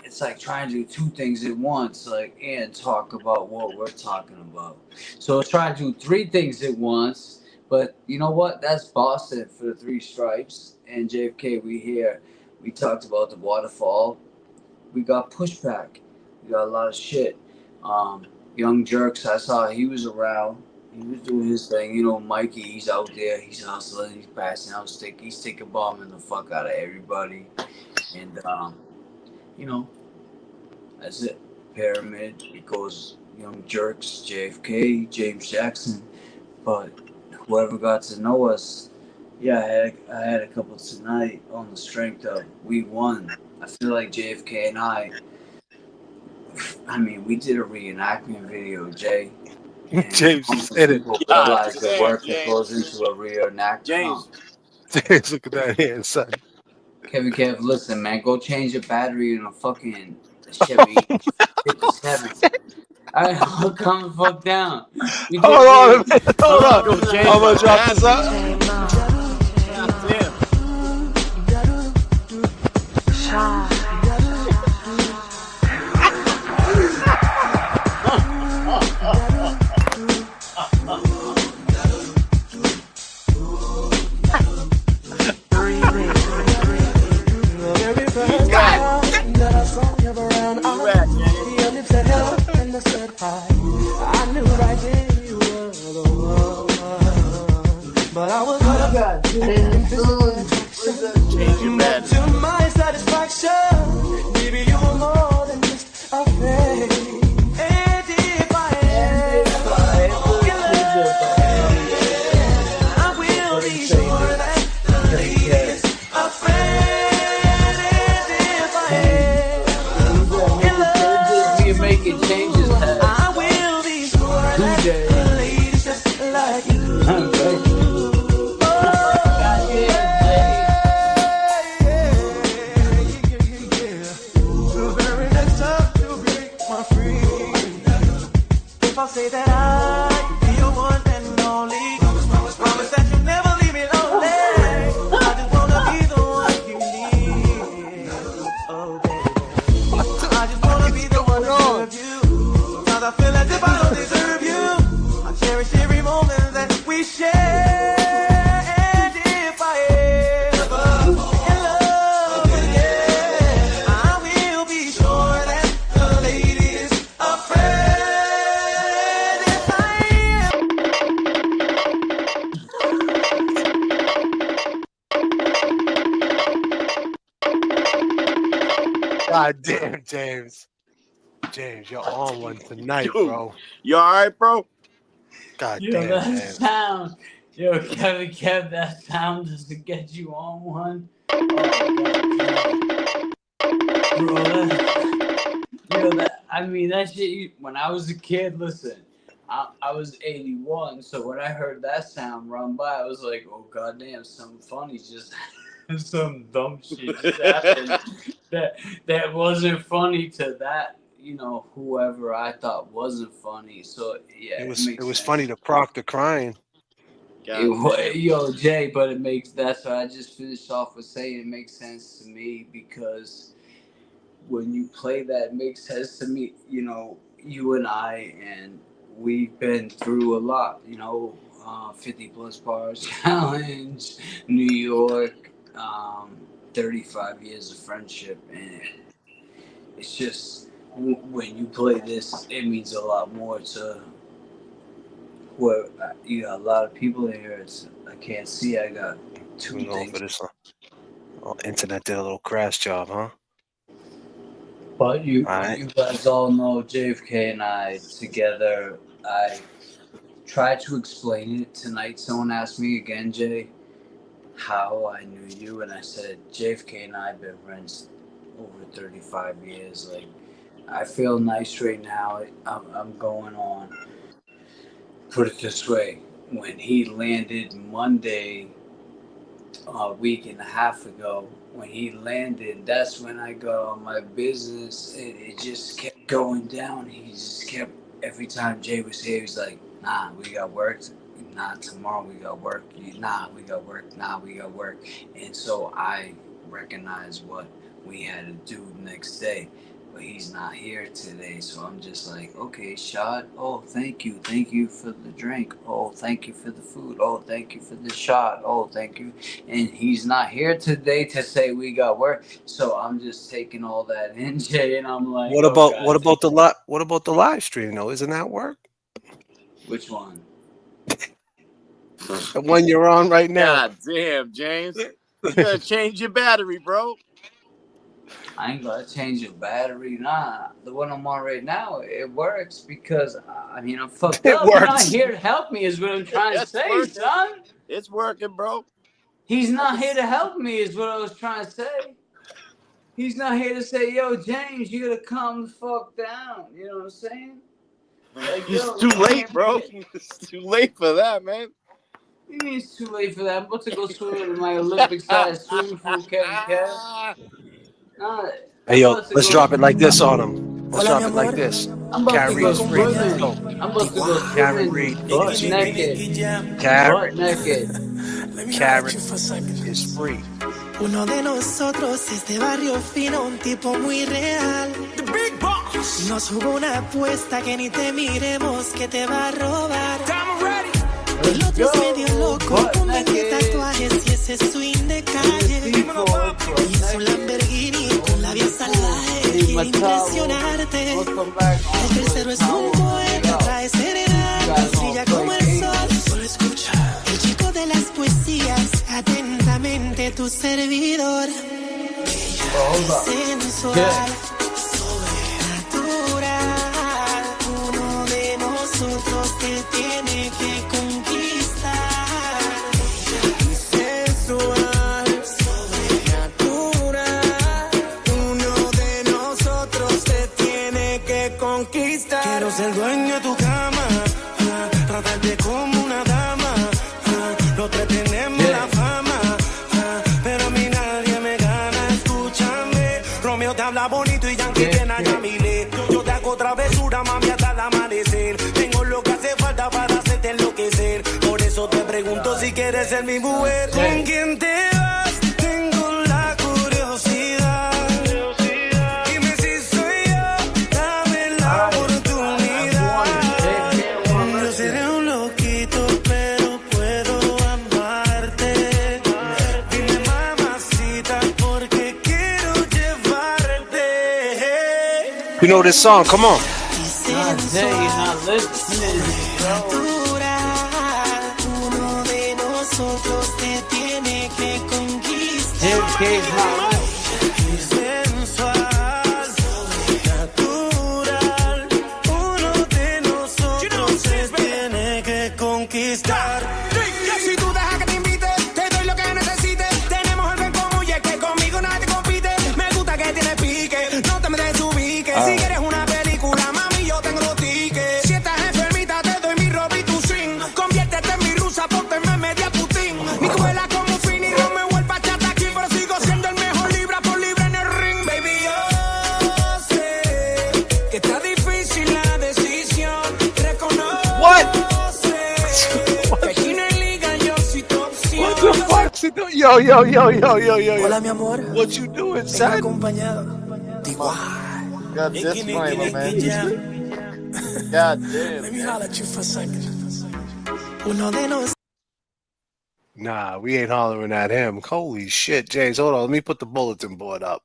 It's like trying to do two things at once, and talk about what we're talking about. So trying to do three things at once, but you know what? That's Boston for the Three Stripes. And JFK, we talked about the waterfall. We got pushback. We got a lot of shit. Young Jerks, I saw he was around. He was doing his thing. Mikey, he's out there. He's hustling. He's passing out stick. He's sticker bombing the fuck out of everybody. And, that's it. Pyramid, it goes Young Jerks, JFK, James Jackson. But whoever got to know us, I had a couple tonight on the strength of we won. I feel like JFK and we did a reenactment video, Jay. James said it. Realize the work that goes into a reenactment. James, look at that hand, son. Kevin Kev, listen, man, go change your battery in a fucking Chevy 57. I'll calm the fuck down. Hold on. I'm gonna drop this up. I knew right then you were the one, but I was but to my satisfaction, baby, you were more than just a face. And if I I will be sure that the lady is a friend. And if I We're making changes. I will be sure that the ladies just like you. moment that we share. And if I ever in love again, I will be sure that the lady is a friend. If I God damn, James. James, you're on one tonight, Dude, bro. You all right, bro? God Yo, damn, that James. sound. Yo, Kevin, that sound doesn't get you on one. Oh, God. Bro, I mean, that shit, when I was a kid, listen, I was 81, so when I heard that sound run by, I was like, oh, goddamn, something funny just some dumb shit just happened that wasn't funny to that, whoever I thought wasn't funny. So, yeah, It makes was sense. funny to Proctor crying. Yo, Jay, but that's what I just finished off with saying. It makes sense to me because when you play that, it makes sense to me. You and I, and we've been through a lot. 50 plus bars challenge, New York, 35 years of friendship, and it's just when you play this, it means a lot more to. Well, you got a lot of people in here. I can't see. I got two things. For this internet did a little crash job, huh? But you guys all know J.F.K. and I together. I tried to explain it tonight. Someone asked me again, Jay, how I knew you, and I said J.F.K. and I have been friends over 35 years. Like, I feel nice right now. I'm going on. Put it this way, when he landed Monday, a week and a half ago, when he landed, that's when I got on my business. It just kept going down. He just kept, every time Jay was here, he was like, nah, we got work. Nah, tomorrow we got work. Nah, we got work. Nah, we got work. And so I recognized what we had to do the next day. But he's not here today, so I'm just like, okay, shot. Oh, thank you for the drink. Oh, thank you for the food. Oh, thank you for the shot. Oh, thank you. And he's not here today to say we got work, so I'm just taking all that in, Jay, and I'm like, what about the live stream though? Isn't that work? Which one? The one you're on right now. God damn, James. You gotta change your battery, bro. I ain't gonna change your battery. Nah, the one I'm on right now, it works because, I'm fucked up. You're not here to help me is what I'm trying to say, son. It's working, bro. He's not here to help me is what I was trying to say. He's not here to say, yo, James, you gotta calm the fuck down. You know what I'm saying? Like, It's too late, bro. It's too late for that, man. What do you mean it's too late for that? I'm about to go swimming in my Olympic-sized swimming pool, Kevin Kev. Nah, Hey, yo, let's drop it like this on him. Let's drop it like this. I'm about to go swimming. Go. I'm about to go Karen swimming Reed butt naked. Butt naked. Karen is free. Uno de nosotros es de barrio fino, un tipo muy real. The Big Boss. Nos jugó una apuesta que ni te miremos que te va a robar. El otro es medio loco con 20 tatuajes y ese swing de calle. Y su Lamborghini con labios salvajes quiere impresionarte. El tercero es un poeta, trae serenata, brilla como el sol. Solo escucha. El chico de las poesías, atentamente tu servidor. Sensual, sobrenatural. Uno de nosotros te tiene que conquistar. Sensual, sobrenatural. Uno de nosotros te tiene que conquistar. Quiero ser dueño de tu cama, tratarte como una dama. No pretendemos la fama, pero a mí nadie me gana. Escúchame, Romeo te habla bonito y Yankee tiene a Yamile. Yo te hago travesura, mami, hasta el amanecer. Tengo lo que hace falta para hacerte enloquecer. Por eso te pregunto si quieres ser mi mujer. ¿Con quién te vas? Tengo la curiosidad. Dime si soy yo, dame la oportunidad. Yo seré un loquito You know this song? Come on. Nah, Jay, you're not listening, bro. J.F.K.'s not right. Si tú dejas que te invite, te doy lo que necesites. Tenemos algo en común y es que conmigo nadie compite. Me gusta que tienes pique, no te me desubiques. Si quieres una película, mami, yo tengo los tickets. Si estás enfermita, te doy mi ropa y tu swing. Conviértete en mi rusa, ponte en media Putin. Mi duela como Fini, no me vuelva chata aquí, pero sigo siendo el mejor libra por libra en el ring, baby. Yo sé que está difícil la decisión. Reconozco. What? What the fuck? Yo. Hola, mi amor. What you doing, son? Acompañado. Got disclaimer, man. God damn. Let me holler at you for a second. Uno de nos. Nah, we ain't hollering at him. Holy shit, James. Hold on. Let me put the bulletin board up.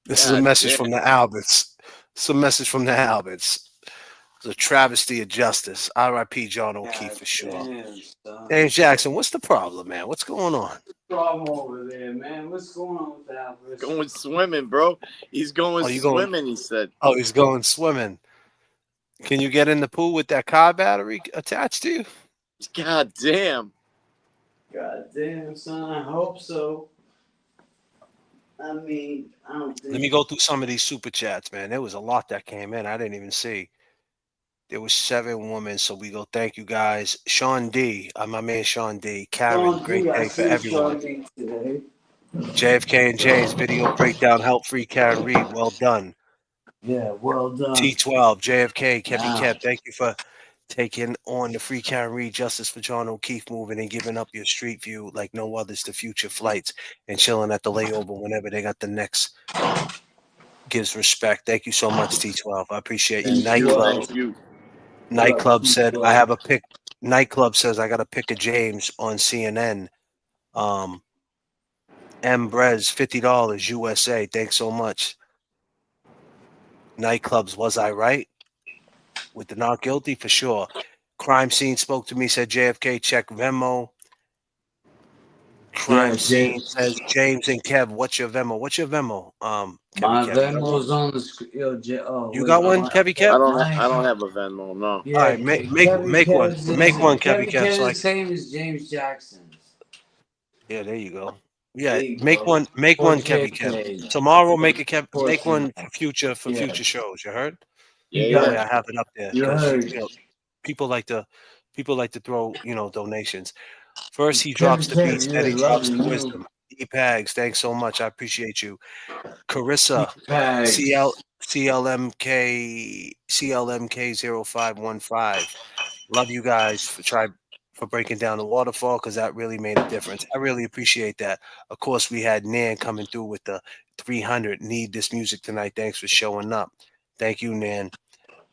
This is a message from the Alberts. It's a message from the Alberts. It's a travesty of justice. R.I.P. John O'Keefe for sure. James Jackson, what's the problem, man? What's going on? Problem over there, man. What's going on with that? Going swimming, bro. He's going swimming, he said. Oh, he's going swimming. Can you get in the pool with that car battery attached to you? God damn. God damn, son. I hope so. I mean, I don't think. Let me go through some of these super chats, man. There was a lot that came in. I didn't even see. There was 7 women, so we go. Thank you guys. Sean D, my man Sean D. Karen, great day for everyone. JFK and James video breakdown help free Karen Reed. Well done. Yeah, well done. T12, JFK, Kevin Kev, thank you for taking on the free Karen Reed Justice for John O'Keefe movement and giving up your street view like no others to future flights and chilling at the layover whenever they got the next. Gives respect. Thank you so much, T12. I appreciate you. Nightclub said I have a pick. Nightclub says I got a pick of James on CNN. M Brez, $50 USA. Thanks so much. Nightclubs, was I right? With the not guilty for sure. Crime Scene spoke to me, said JFK, check Venmo. Crime Scene says James and Kev, what's your Venmo? What's your Venmo? My Venmo's on the screen. You got one, Kevy Kev? I don't have a Venmo, no. Yeah, all right, make one. Make one, Kevy Kev. Kev's the same as James Jackson's. Yeah, there you go. Yeah, make one, Kevy Kev. Tomorrow, make one for future shows. You heard? Yeah, I have it up there. You heard. People like to throw donations. First, he drops the beats, then he drops the wisdom. E-Pags, thanks so much. I appreciate you. Carissa, CLMK0515. Love you guys for breaking down the waterfall because that really made a difference. I really appreciate that. Of course, we had Nan coming through with the 300. Need this music tonight. Thanks for showing up. Thank you, Nan.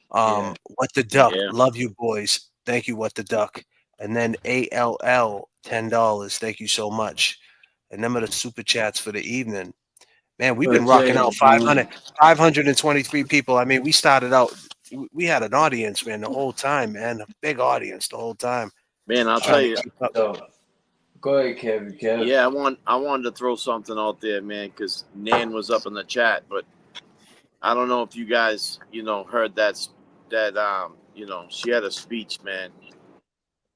What the Duck? Yeah. Love you, boys. Thank you, What the Duck. And then ALL, $10. Thank you so much. And them are the super chats for the evening. Man, we've been rocking out 523 people. I mean, we started out, we had an audience, man, the whole time, man. A big audience the whole time. Man, I'll tell you. Go ahead, Kevin. Yeah, I wanted to throw something out there, man, because Nan was up in the chat, but I don't know if you guys, heard that she had a speech, man.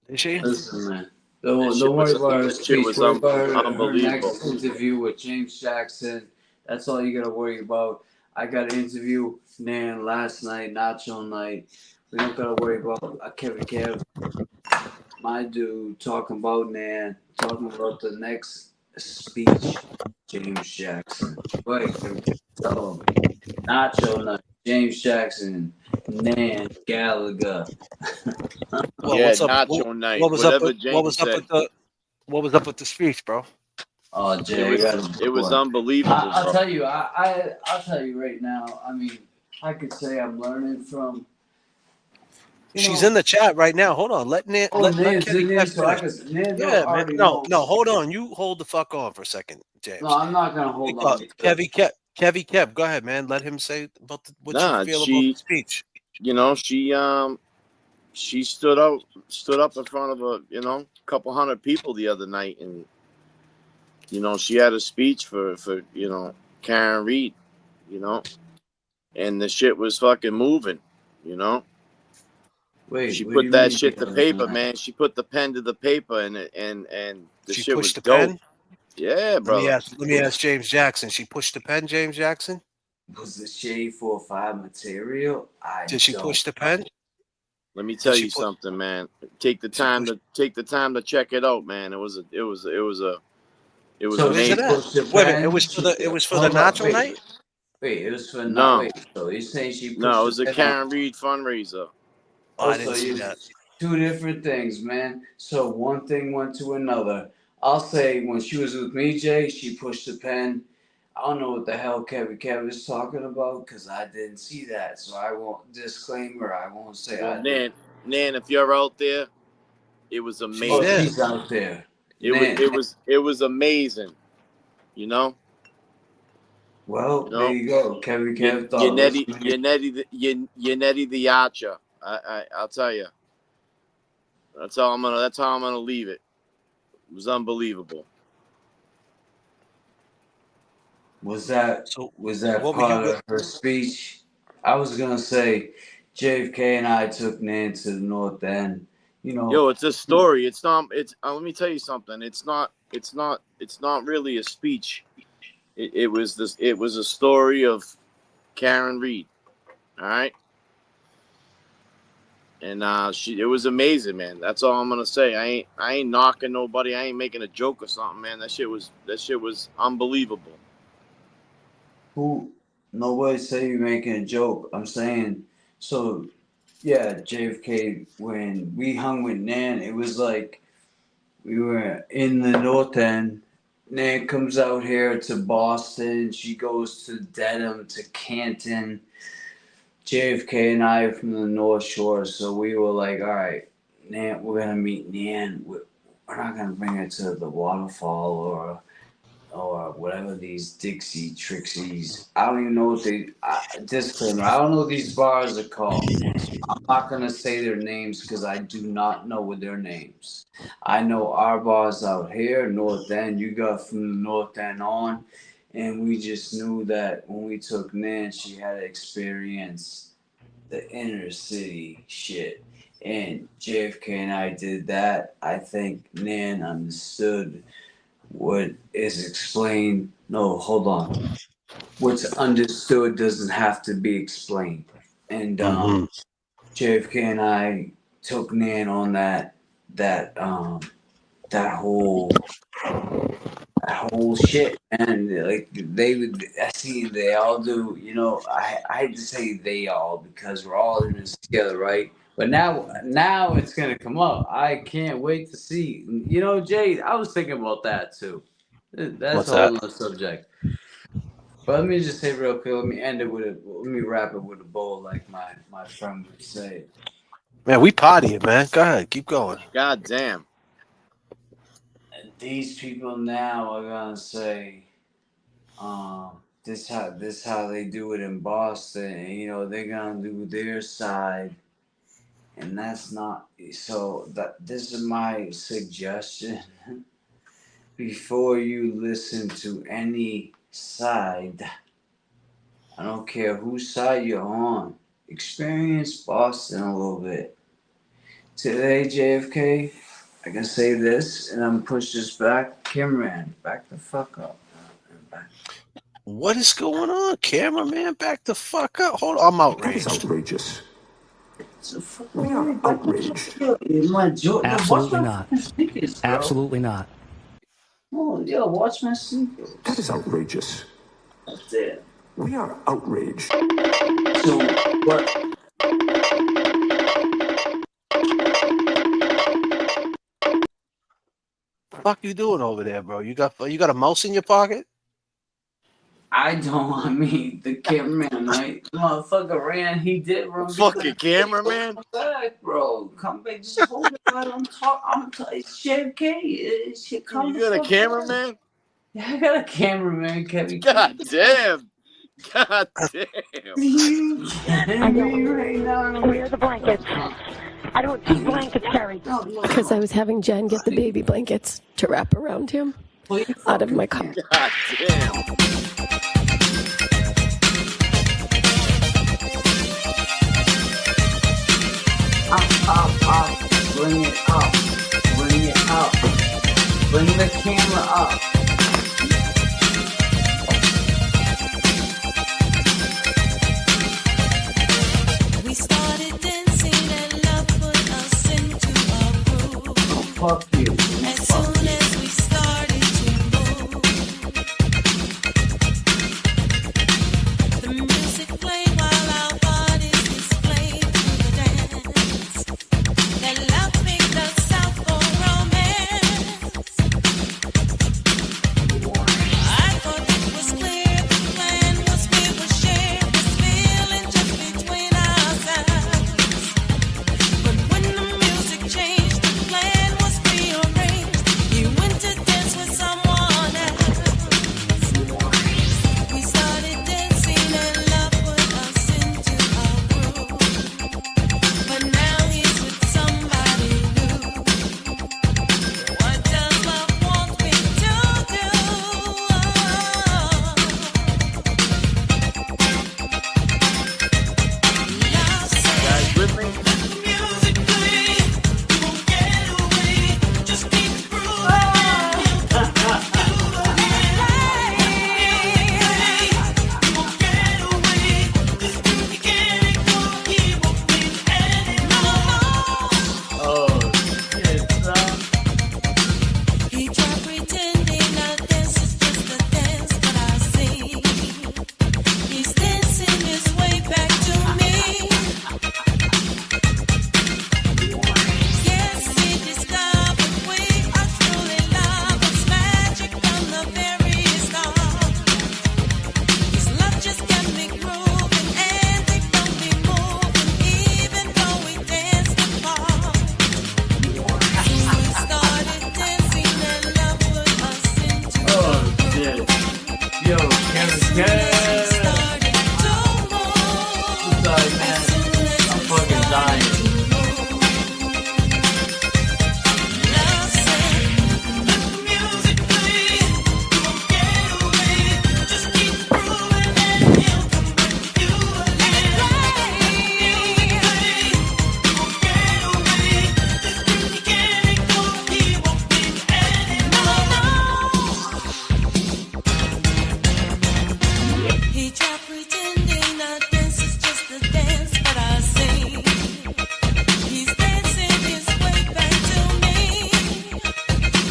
Did she? Listen, man. Don't worry about her speech. Worry about her next interview with James Jackson. That's all you got to worry about. I got an interview Nan last night, Nacho night. We don't got to worry about Kevin Kev, my dude, talking about Nan, talking about the next speech, James Jackson. Wait, tell him. Nacho night, James Jackson, Nan, Gallagher. What's up? Nacho night. What was up with the speech, bro? Oh, Jay, it was unbelievable. I'll tell you. I'll tell you right now. I mean, I could say I'm learning from. She's in the chat right now. Hold on. Let Nan. Let Kenny man. No. Hold on. You hold the fuck on for a second, James. No, I'm not gonna hold on. Kevy Kev. Kevy Kev, go ahead, man. Let him say about what you feel about the speech. You know, she stood up in front of a couple hundred people the other night, and she had a speech for Karen Reed, and the shit was fucking moving, Wait, she what put do you that mean shit the to other paper, night? man. She put the pen to the paper, and the She shit was pushed the dope. pen? Yeah, brother. Let me ask James Jackson. She pushed the pen, James Jackson? Was the Shade 4-5 material? Did she push the pen? Let me tell you something, man. Take the time to check it out, man. It was So amazing. Wait a minute, it was for the Nacho night? Wait, it was for No. Wait, so you're saying she pushed No, it was the a pen Karen Reed fundraiser. Oh, I didn't see that. Two different things, man. So one thing went to another. I'll say when she was with me, Jay, she pushed the pen. I don't know what the hell Kevin is talking about because I didn't see that. So I won't disclaimer. I won't say Well, I did. Nan, if you're out there, it was amazing. Oh, she's out there. It was amazing. Well, there you go. Kevin thought Yannetti the Archer. I'll tell you. That's how I'm gonna leave it. It was unbelievable. Was that part of her speech? I was gonna say J.F.K. and I took Nan to the North End. Yo, it's a story. It's not. Let me tell you something. It's not really a speech. It was a story of Karen Reed. All right. And it was amazing, man. That's all I'm gonna say. I ain't knocking nobody. I ain't making a joke or something, man. That shit was unbelievable. Nobody say you're making a joke. I'm saying, so yeah, JFK, when we hung with Nan, it was like we were in the North End. Nan comes out here to Boston. She goes to Dedham, to Canton. JFK and I are from the North Shore, so we were like, all right, Nan, we're going to meet Nan. We're not going to bring her to the waterfall or whatever these Dixie Trixies. I don't even know what disclaimer, I don't know what these bars are called. I'm not going to say their names because I do not know what their names. I know our bars out here, North End. You got from the North End on. And we just knew that when we took Nan, she had experience the inner city shit. And JFK and I did that. I think Nan understood what is explained. No, hold on. What's understood doesn't have to be explained. And JFK and I took Nan on that whole shit, and like they all do. I hate to say they all because we're all in this together, right? But now it's gonna come up. I can't wait to see. Jay, I was thinking about that too. That's a whole other subject. But let me just say real quick. Let me wrap it with a bow, like my friend would say. Man, we partying, man. Go ahead, keep going. God damn. These people now are gonna say, this how they do it in Boston, and they're gonna do their side, and that's not so. This is my suggestion. Before you listen to any side, I don't care whose side you're on, experience Boston a little bit. Today, JFK, I can say this, and I'm push this back. Cameraman, back the fuck up. What is going on, cameraman? Back the fuck up. Hold on, I'm outraged. That is outrageous. We are outraged. Absolutely not. Absolutely not. Oh, yo, watch my sneakers. That is outrageous. That's it. We are outraged. So, what? Fuck you doing over there, bro? You got a mouse in your pocket? I don't. I mean, the cameraman, right? Motherfucker ran. He did run. Fucking cameraman. Back, bro. Come back. Just hold it. I'm talking. It's J.F.K. You got a cameraman? Yeah, I got a cameraman, Kevin. God damn. God damn. Where are the blankets? I don't see blankets, Carrie. Because I was having Jen get the baby blankets to wrap around him out of my car. God damn. Up. Bring it up. Bring it up. Bring the camera up. We started dancing and love put us into a groove. Fuck you. As soon as we started to move, the music played while our bodies displayed through the dance. That love picked us out for romance. I thought it was clear the plan was we would share this feeling just between ourselves. But when the music changed, the plan was rearranged. You went to dance with someone else. We started dancing and love put us into a groove. But now he's with somebody new. What does love want me to do? Guys with me? Music play, you won't get away. Just keep He tried pretending our dance is just a dance that I see. He's dancing his way back to me. Yes, he discovered we are truly lovers, magic from the very start. His love just got me grooving, and it got me moving, even though we danced apart. We started dancing and love put us into Oh shit. Yo, Cam's good. Sorry, man. I'm fucking dying. He tried pretending our dance is just a dance that I sing. He's dancing his way back to me.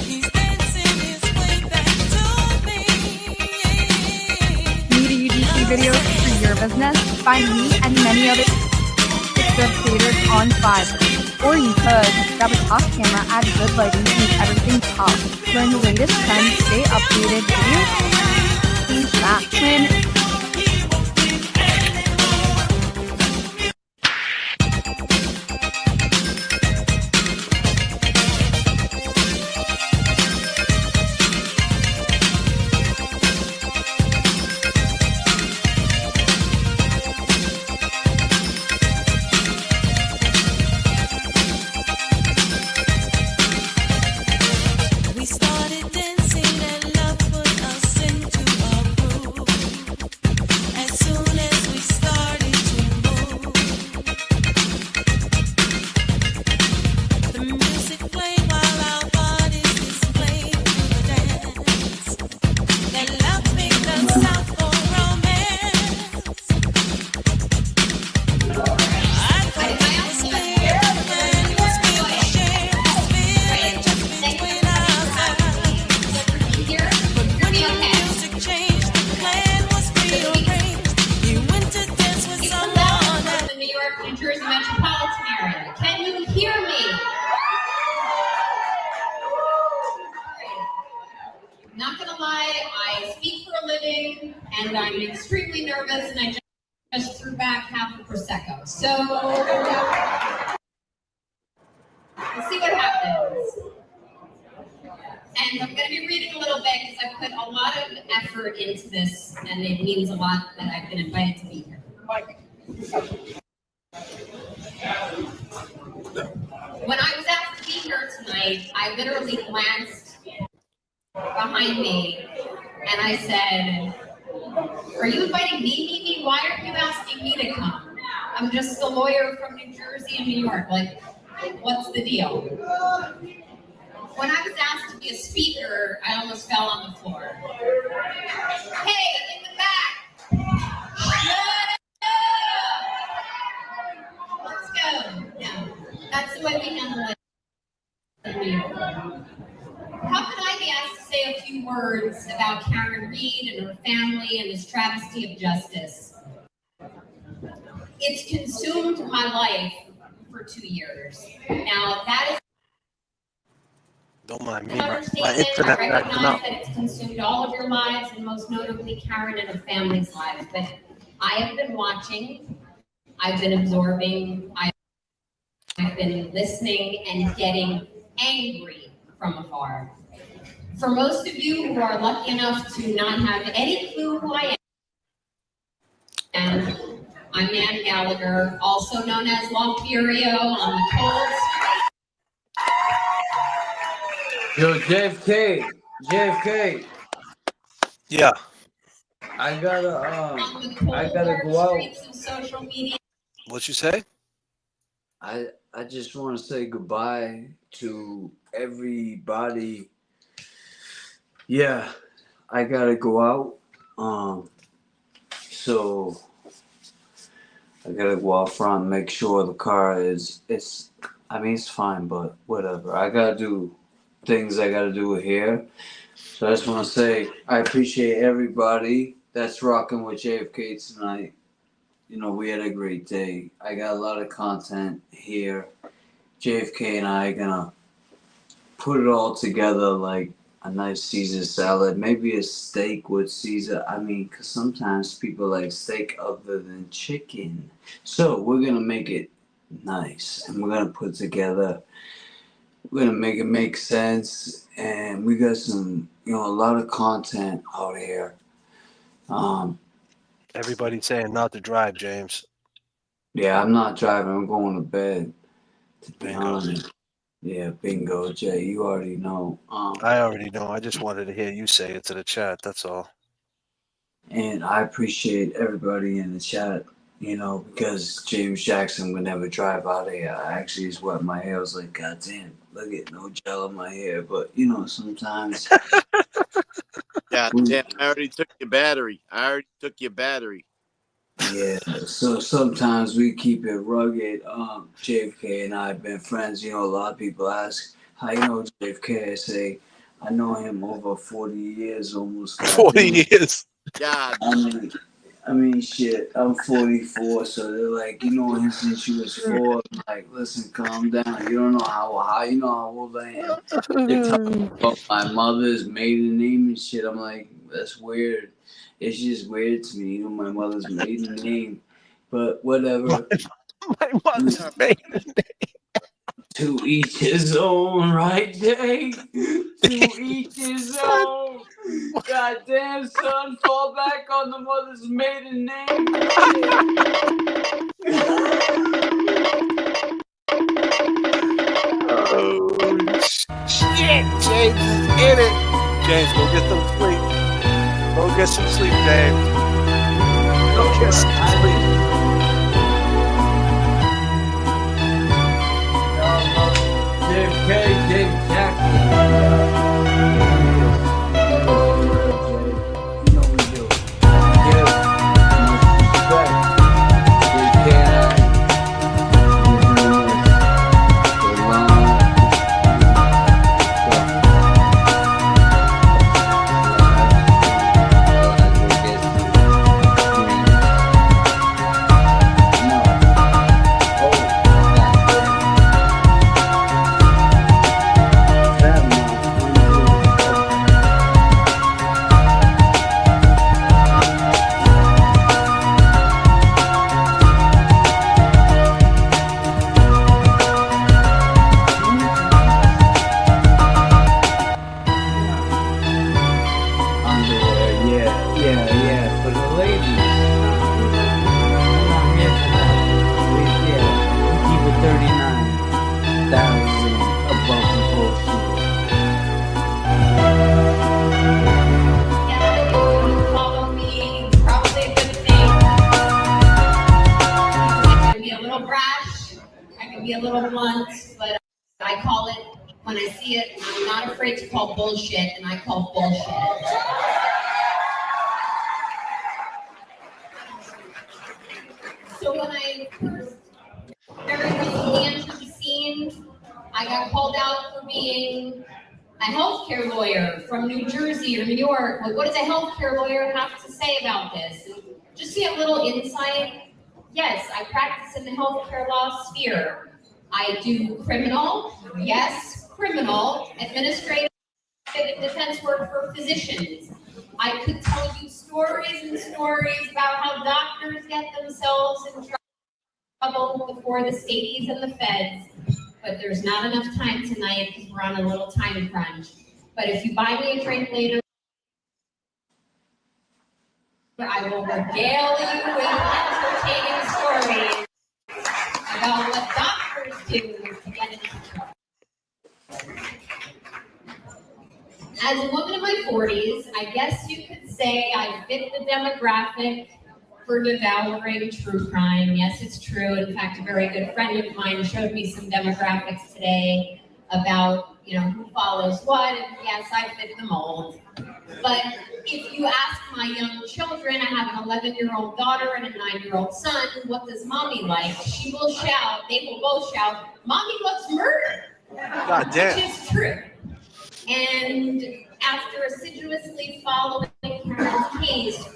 He's dancing his way back to me. Need a UGC video for your business? Find me and many other good creators on Fiverr. Or you could grab a top camera, add good lighting, and make everything pop. Learn the latest trends, stay updated, videos, change fashion. We started dancing and love put us into a groove. As soon as we started to move, the music played while our bodies displayed through the dance. That love picked us out for romance. I thought it was clear the plan was we would share this feeling just between ourselves. But when the music changed, the plan was rearranged. You went to dance with someone else. The New York, New Jersey metropolitan area. Can you hear me? Not gonna lie, I speak for a living, and I'm extremely nervous, and I just threw back half a Prosecco. So, we'll see what happens. And I'm going to be reading a little bit because I've put a lot of effort into this, and it means a lot that I've been invited to be here. When I was asked to be here tonight, I literally glanced behind me and I said, "Are you inviting me? Why are you asking me to come? I'm just a lawyer from New Jersey and New York. Like, what's the deal?" When I was asked to be a speaker, I almost fell on the floor. Hey, in the back! Let's go. Yeah, that's the way we handle it. How could I be asked to say a few words about Karen Reed and her family and this travesty of justice? It's consumed my life for 2 years. Now, that is Don't mind me. an My understatement. I internet acting recognize up. that it's consumed all of your lives and most notably Karen and her family's lives. But I have been watching, I've been absorbing, I've been listening and getting angry from afar. For most of you who are lucky enough to not have any clue who I am, I'm Nan Gallagher, also known as Lomfurio on the Coles. Yo, J.F.K. J.F.K. Yeah. I gotta go out. Social media. What you say? I just want to say goodbye to everybody. Yeah, I gotta go out. So I gotta go out front and make sure the car it's fine, but whatever. I gotta do things I gotta do here. So I just want to say I appreciate everybody that's rocking with J.F.K. tonight. You know, we had a great day. I got a lot of content here. J.F.K. and I are gonna put it all together like a nice Caesar salad, maybe a steak with Caesar. I mean, because sometimes people like steak other than chicken. So we're gonna make it nice, and we're gonna put together. We're gonna make it make sense, and we got some, a lot of content out here. Everybody's saying not to drive, James. Yeah, I'm not driving. I'm going to bed. To be Bingo. honest. Yeah, bingo, Jay. You already know. I already know. I just wanted to hear you say it to the chat. That's all. And I appreciate everybody in the chat. Because James Jackson would never drive out here. I actually sweat my hair. I was like, God damn, look at no gel in my hair. But, sometimes. Yeah, damn, I already took your battery. Yeah, so sometimes we keep it rugged. JFK and I have been friends. A lot of people ask, how you know JFK? I say, I know him over 40 years almost. 40 years? Yeah. I mean, shit, I'm 44, so they're like, you know him since you was 4. I'm like, listen, calm down. You don't know how you know how old I am. They talk about my mother's maiden name and shit. I'm like, that's weird. It's just weird to me, my mother's maiden name. But whatever. My mother's maiden name. To each his own, right, Jay? To each his own. Goddamn, son, fall back on the mother's maiden name. Oh, shit, James is in it. James, go get some sleep. Go get some sleep, James. Go get some sleep. JFK, James Jackson. see it, and I'm not afraid to call bullshit, and I call bullshit. So when I first very recently entered the scene, I got called out for being a healthcare lawyer from New Jersey or New York. Like, what does a healthcare lawyer have to say about this? And just to get a little insight, yes, I practice in the healthcare law sphere. I do criminal, yes, criminal, administrative and defense work for physicians. I could tell you stories and stories about how doctors get themselves in trouble before the stadies and the feds, but there's not enough time tonight because we're on a little time crunch. But if you buy me a drink later, I will regale you with entertaining stories about what doctors do to get into trouble. As a woman in my 40s, I guess you could say I fit the demographic for devouring true crime. Yes, it's true. In fact, a very good friend of mine showed me some demographics today about, who follows what, and yes, I fit the mold. But if you ask my young children, I have an 11-year-old daughter and a 9-year-old son, what does mommy like? She will shout, they will both shout, "Mommy loves murder." God damn. Which is true. And after assiduously following Karen's case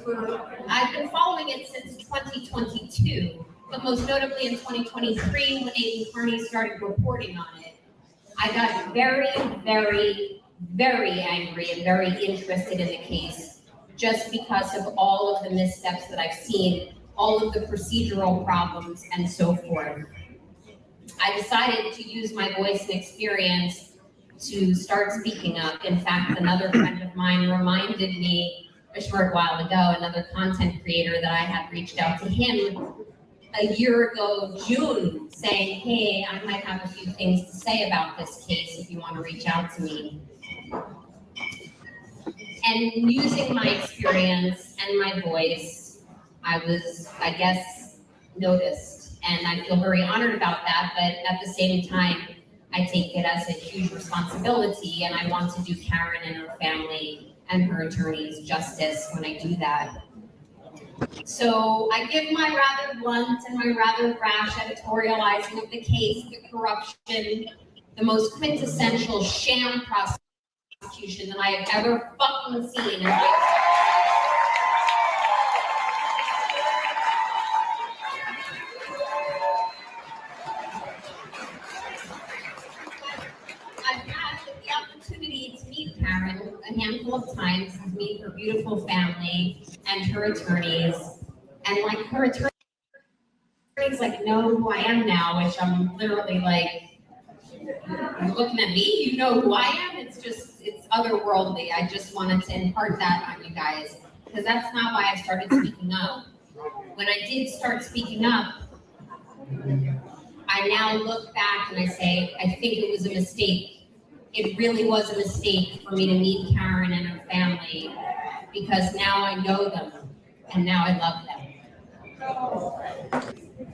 I've been following it since 2022, but most notably in 2023 when Aiden Carney started reporting on it. I got very, very, very angry and very interested in the case just because of all of the missteps that I've seen, all of the procedural problems and so forth. I decided to use my voice and experience to start speaking up. In fact, another friend of mine reminded me a short while ago, another content creator, that I had reached out to him a year ago, June, saying, hey, I might have a few things to say about this case if you want to reach out to me. And using my experience and my voice, I was, I guess, noticed. And I feel very honored about that, but at the same time, I take it as a huge responsibility, and I want to do Karen and her family and her attorneys justice when I do that. So I give my rather blunt and my rather brash editorializing of the case, the corruption, the most quintessential sham prosecution that I have ever fucking seen in my life. I've had the opportunity to meet Karen a handful of times, to meet her beautiful family and her attorneys, and like her attorneys know who I am now, which I'm literally like, you're looking at me, you know who I am? It's otherworldly. I just wanted to impart that on you guys, because that's not why I started speaking up. When I did start speaking up, I now look back and I say, I think it was a mistake. It really was a mistake for me to meet Karen and her family, because now I know them and now I love them.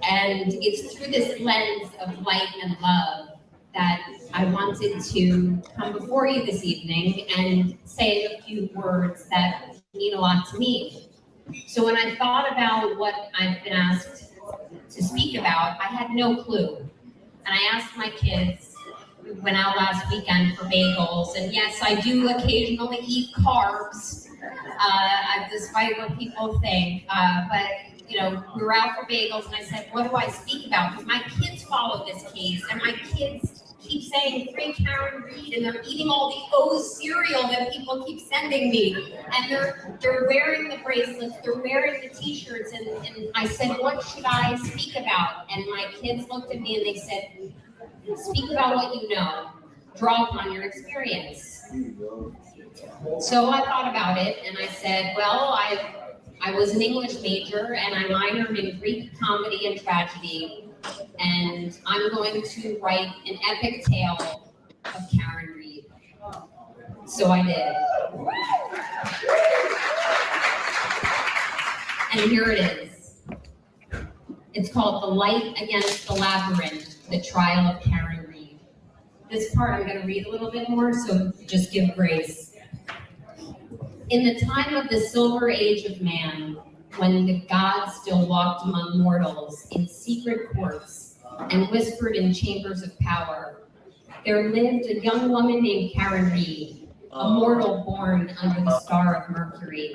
And it's through this lens of light and love that I wanted to come before you this evening and say a few words that mean a lot to me. So when I thought about what I've been asked to speak about, I had no clue. And I asked my kids, we went out last weekend for bagels, and yes, I do occasionally eat carbs, despite what people think, but we were out for bagels, and I said, what do I speak about? Because my kids follow this case, and my kids keep saying, free Karen Reed, and they're eating all the O's cereal that people keep sending me, and they're wearing the bracelets, they're wearing the t-shirts, and I said, what should I speak about? And my kids looked at me and they said, speak about what you know, draw upon your experience. So I thought about it, and I said, well, I was an English major, and I minored in Greek comedy and tragedy, and I'm going to write an epic tale of Karen Reed. So I did. And here it is. It's called The Light Against the Labyrinth, The Trial of Karen Reed. this part I'm going to read a little bit more, so just give grace. In the time of the silver age of man, when the gods still walked among mortals in secret courts and whispered in chambers of power, there lived a young woman named Karen Reed, a mortal born under the star of Mercury,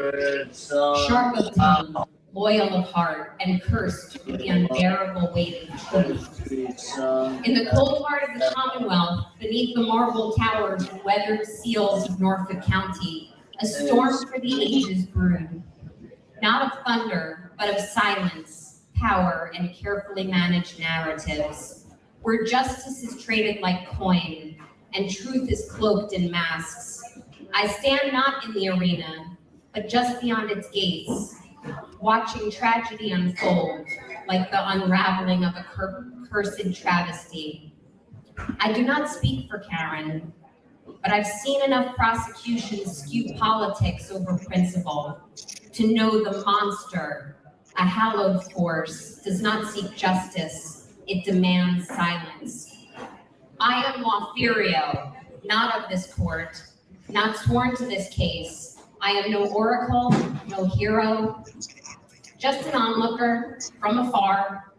sharp of tongue, loyal of heart, and cursed with the unbearable weight of truth. In the cold heart of the Commonwealth, beneath the marble towers and weathered seals of Norfolk County, a storm for the ages brewed, not of thunder, but of silence, power, and carefully managed narratives, where justice is traded like coin, and truth is cloaked in masks. I stand not in the arena, but just beyond its gates, watching tragedy unfold like the unraveling of a cursed travesty. I do not speak for Karen, but I've seen enough prosecutions skew politics over principle to know the monster, a hallowed force, does not seek justice, it demands silence. I am Lothario, not of this court, not sworn to this case. I am no oracle, no hero, just an onlooker from afar,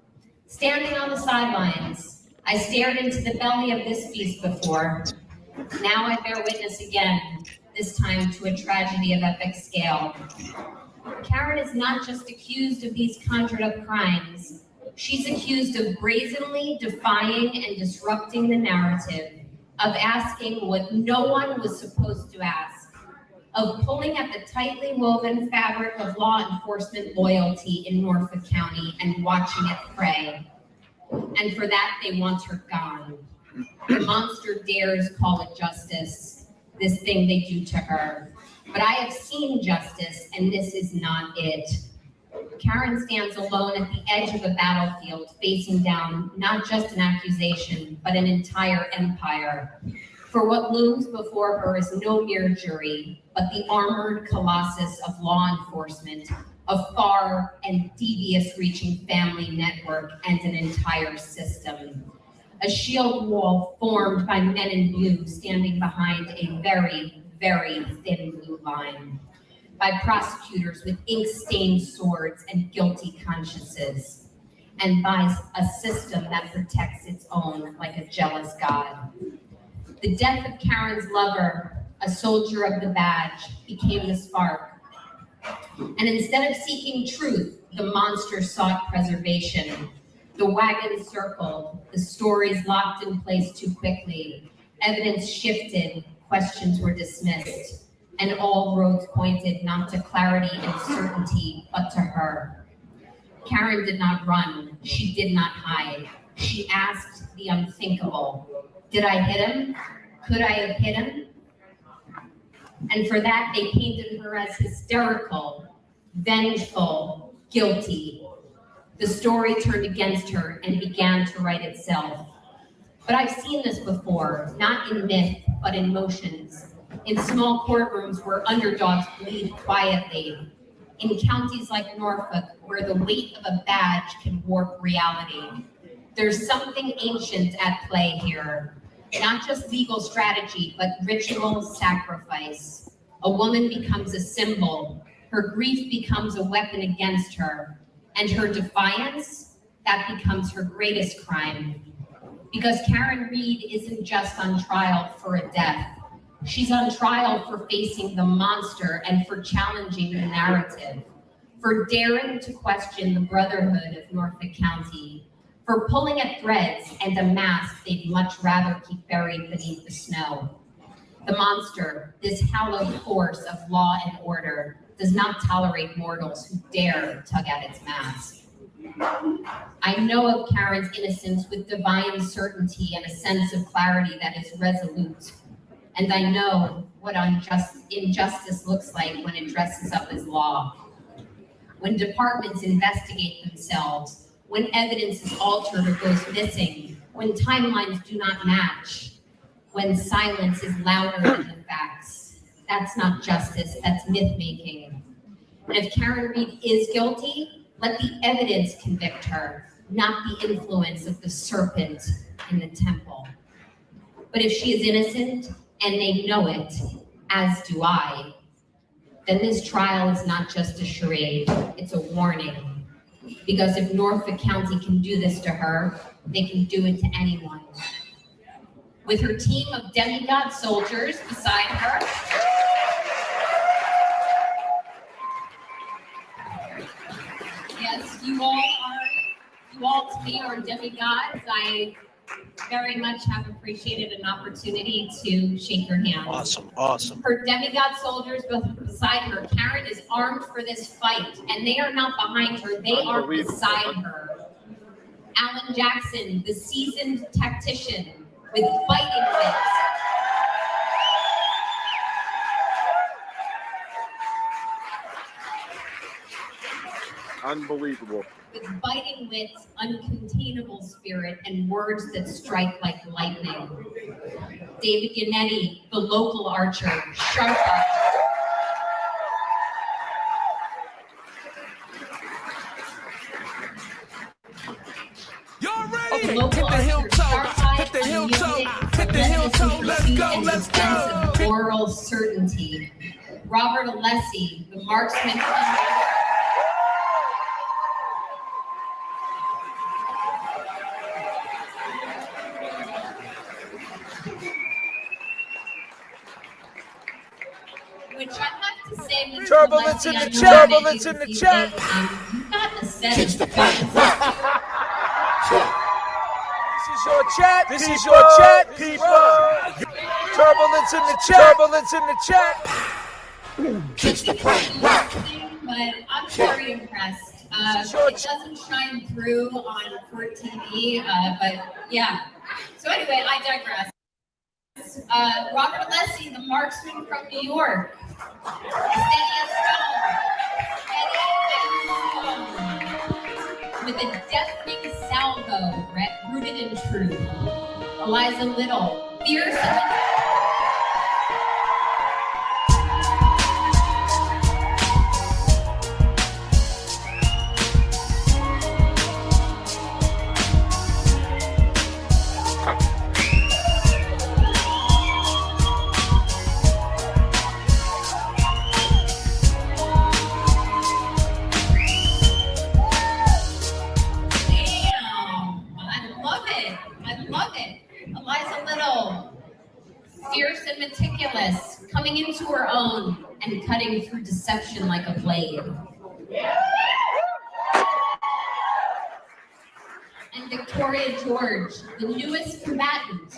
standing on the sidelines. I stared into the belly of this beast before. Now I bear witness again, this time to a tragedy of epic scale. Karen is not just accused of these conjured up crimes, she's accused of brazenly defying and disrupting the narrative, of asking what no one was supposed to ask, of pulling at the tightly woven fabric of law enforcement loyalty in Norfolk County and watching it fray. And for that, they want her gone. The monster dares call it justice, this thing they do to her. But I have seen justice, and this is not it. Karen stands alone at the edge of a battlefield, facing down not just an accusation, but an entire empire. For what looms before her is no mere jury, but the armored colossus of law enforcement, a far and devious-reaching family network, and an entire system. A shield wall formed by men in blue standing behind a very, very thin blue line, by prosecutors with ink-stained swords and guilty consciences, and by a system that protects its own like a jealous god. The death of Karen's lover, a soldier of the badge, became the spark. And instead of seeking truth, the monster sought preservation. The wagon circled, the stories locked in place too quickly, evidence shifted, questions were dismissed, and all roads pointed not to clarity and certainty, but to her. Karen did not run, she did not hide. She asked the unthinkable. Did I hit him? Could I have hit him? And for that, they painted her as hysterical, vengeful, guilty. The story turned against her and began to write itself. But I've seen this before, not in myth, but in motions. In small courtrooms where underdogs bleed quietly. In counties like Norfolk, where the weight of a badge can warp reality. There's something ancient at play here. Not just legal strategy, but ritual sacrifice. A woman becomes a symbol. Her grief becomes a weapon against her. And her defiance, that becomes her greatest crime. Because Karen Reed isn't just on trial for a death. She's on trial for facing the monster and for challenging the narrative. For daring to question the brotherhood of Norfolk County. For pulling at threads and a mask they'd much rather keep buried beneath the snow. The monster, this hallowed force of law and order, does not tolerate mortals who dare tug at its mask. I know of Karen's innocence with divine certainty and a sense of clarity that is resolute. And I know what injustice looks like when it dresses up as law. When departments investigate themselves, when evidence is altered or goes missing, when timelines do not match, when silence is louder than the facts. That's not justice, that's myth-making. And if Karen Reed is guilty, let the evidence convict her, not the influence of the serpent in the temple. But if she is innocent and they know it, as do I, then this trial is not just a charade, it's a warning. Because if Norfolk County can do this to her, they can do it to anyone. With her team of demigod soldiers beside her, yes, you all to me are demigods. I very much have appreciated an opportunity to shake your hand. Awesome. Her demigod soldiers beside her. Karen is armed for this fight, and they are not behind her, they are beside her. Alan Jackson, the seasoned tactician with biting wits. Unbelievable. With biting wits, uncontainable spirit, and words that strike like lightning. David Yannetti, the local archer, sharp eye. Y'all ready? Hit the heel toe, hit the heel toe, hit the heel toe, let's go. Of oral certainty. Robert Alessi, the marksman from which I have to say, Mr. Turbulence in Alessi, the chat, turbulence in the chat. You've got the set This is your chat. This is your chat, people. Turbulence in the chat. Turbulence in the chat. But I'm very impressed. It doesn't shine through on court TV, but yeah. So anyway, I digress. Robert Alessi, the marksman from New York. Steady as stone. With a deafening salvo rooted in truth. Eliza Little, fierce and fierce and meticulous, coming into her own and cutting through deception like a blade. And Victoria George, the newest combatant.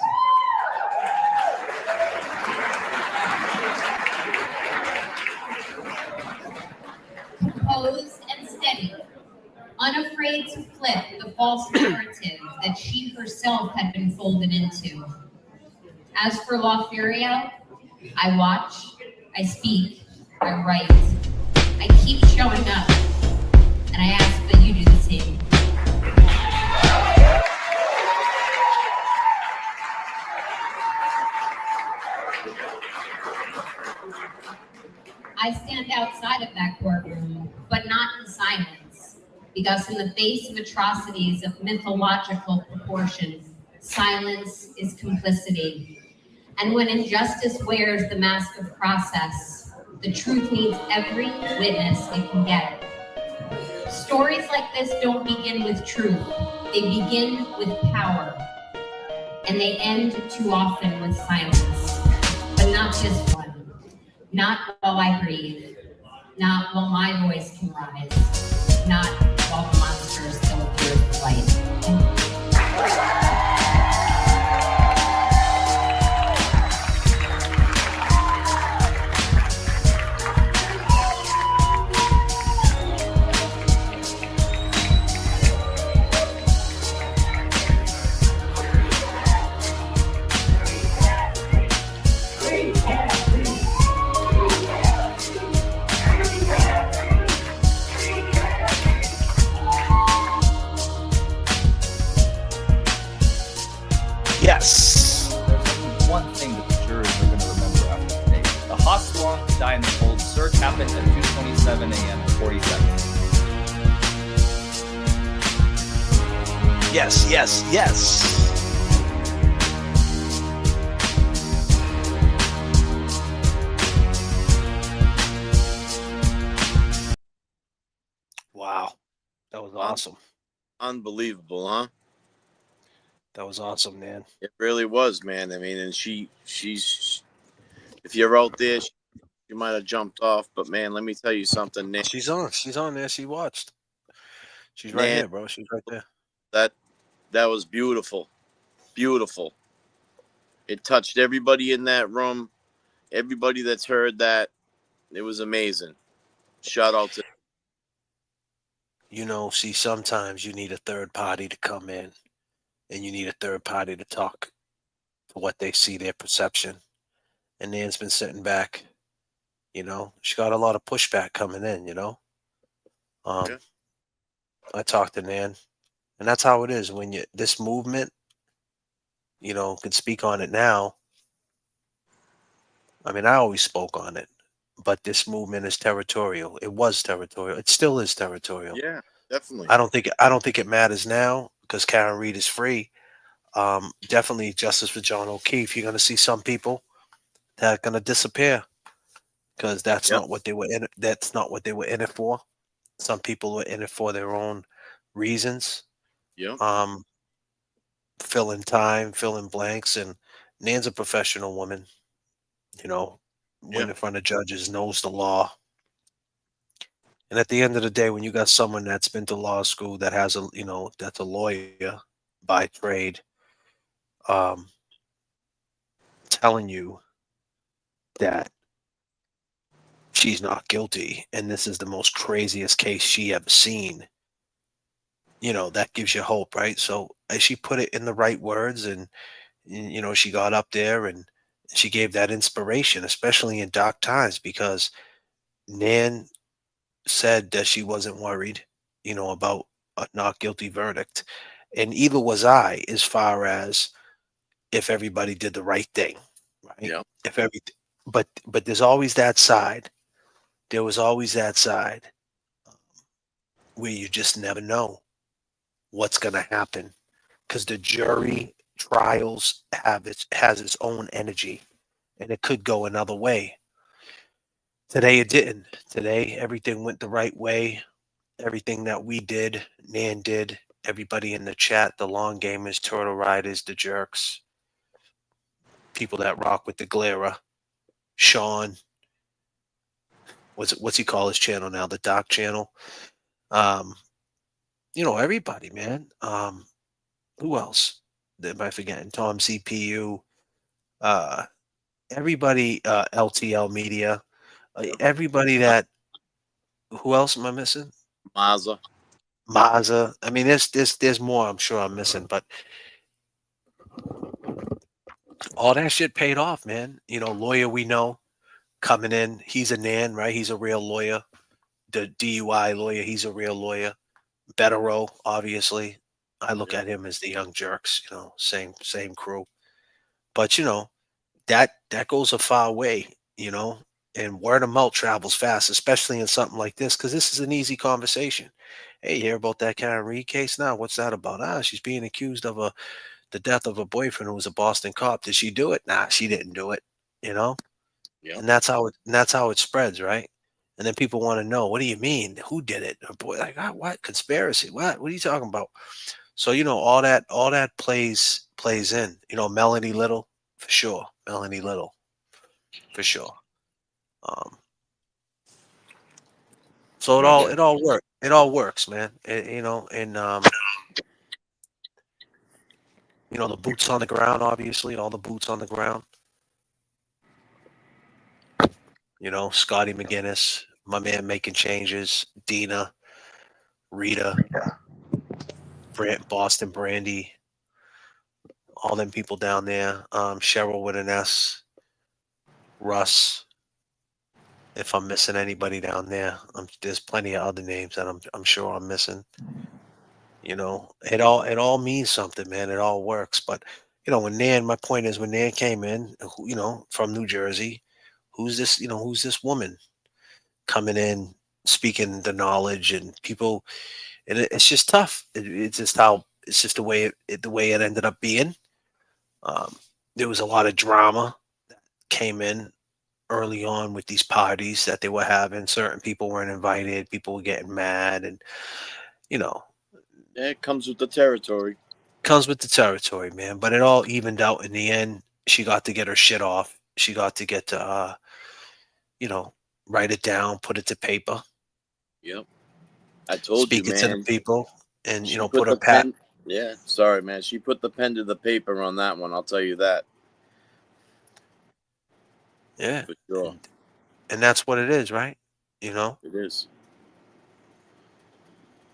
Composed and steady, unafraid to flip the false narrative that she herself had been folded into. As for Lawferia, I watch, I speak, I write. I keep showing up, and I ask that you do the same. I stand outside of that courtroom, but not in silence, because in the face of atrocities of mythological proportion, silence is complicity. And when injustice wears the mask of process, the truth needs every witness it can get. Stories like this don't begin with truth. They begin with power. And they end too often with silence. But not this one. Not while I breathe. Not while my voice can rise. Not while the monster still appears to light. Yes. There's one thing that the jurors are going to remember after today. The hospital to die in the cold search happened at 2:27 a.m. and 40 seconds. Yes. was awesome. Unbelievable, huh? That was awesome, man. It really was, man. I mean, and she's if you're out there, you might have jumped off, but man, let me tell you something, Nan. She's on there. She watched. She's right Nan, here, bro. She's right there. that was beautiful, beautiful. It touched everybody in that room, everybody that's heard that. It was amazing. Shout out to. See, sometimes you need a third party to come in, and you need a third party to talk to what they see, their perception. And Nan's been sitting back. She got a lot of pushback coming in. Yeah. I talked to Nan, and that's how it is when this movement, can speak on it now. I mean, I always spoke on it, but this movement is territorial. It was territorial. It still is territorial. Yeah, definitely. I don't think it matters now because Karen Reed is free. Definitely justice for John O'Keefe. You're going to see some people that are going to disappear because that's not what they were in. That's not what they were in it for. Some people were in it for their own reasons. Yeah. Fill in time, fill in blanks, and Nan's a professional woman. Went in front of judges, knows the law. And at the end of the day, when you got someone that's been to law school that has that's a lawyer by trade, telling you that she's not guilty and this is the most craziest case she ever seen, that gives you hope, right? So as she put it in the right words and, she got up there and she gave that inspiration, especially in dark times, because Nan said that she wasn't worried, about a not guilty verdict. And either was I, as far as if everybody did the right thing, right? Yeah. But there's always that side. There was always that side where you just never know what's going to happen because the jury trials has its own energy, and it could go another way. Today it didn't. Today everything went the right way. Everything that we did, Nan did, everybody in the chat, the long gamers, turtle riders, the jerks, people that rock with the glera, Sean, what's he call his channel now? The Doc channel. Everybody, man. Who else am I forgetting? Tom CPU, everybody, LTL Media, everybody that. Who else am I missing? Maza. I mean, there's more. I'm sure I'm missing, but all that shit paid off, man. Lawyer we know coming in. He's a Nan, right? He's a real lawyer. The DUI lawyer. He's a real lawyer. Bettero, obviously. I look at him as the young jerks. Same crew. But that goes a far way. And word of mouth travels fast, especially in something like this, because this is an easy conversation. Hey, you hear about that Karen Reed case now? What's that about? She's being accused of the death of a boyfriend who was a Boston cop. Did she do it? Nah, she didn't do it. Yeah. And that's how it spreads, right? And then people want to know, what do you mean? Who did it? Or boy, like what conspiracy? What are you talking about? So all that plays in. Melanie Little, for sure. Melanie Little, for sure. So it all works. It all works, man. The boots on the ground, obviously, all the boots on the ground. Scotty McGinnis, my man making changes, Dina, Rita, Boston Brandy, all them people down there. Cheryl with an S, Russ. If I'm missing anybody down there, there's plenty of other names that I'm sure I'm missing. It all means something, man. It all works. But my point is when Nan came in, from New Jersey, who's this woman coming in, speaking the knowledge, and people, and it's just tough. It's just the way it ended up being. There was a lot of drama that came in early on with these parties that they were having. Certain people weren't invited. People were getting mad, and you know, Yeah, it comes with the territory. Comes with the territory, man. But it all evened out in the end. She got to get her shit off. She got to get to, you know, write it down, put it to paper. Yep. I told Speak you, it to the man. people, and She put put her the pat. pen. Yeah, sorry, man. She put the pen to the paper on that one. I'll tell you that. Yeah, for sure. And that's what it is, right? You know, It is.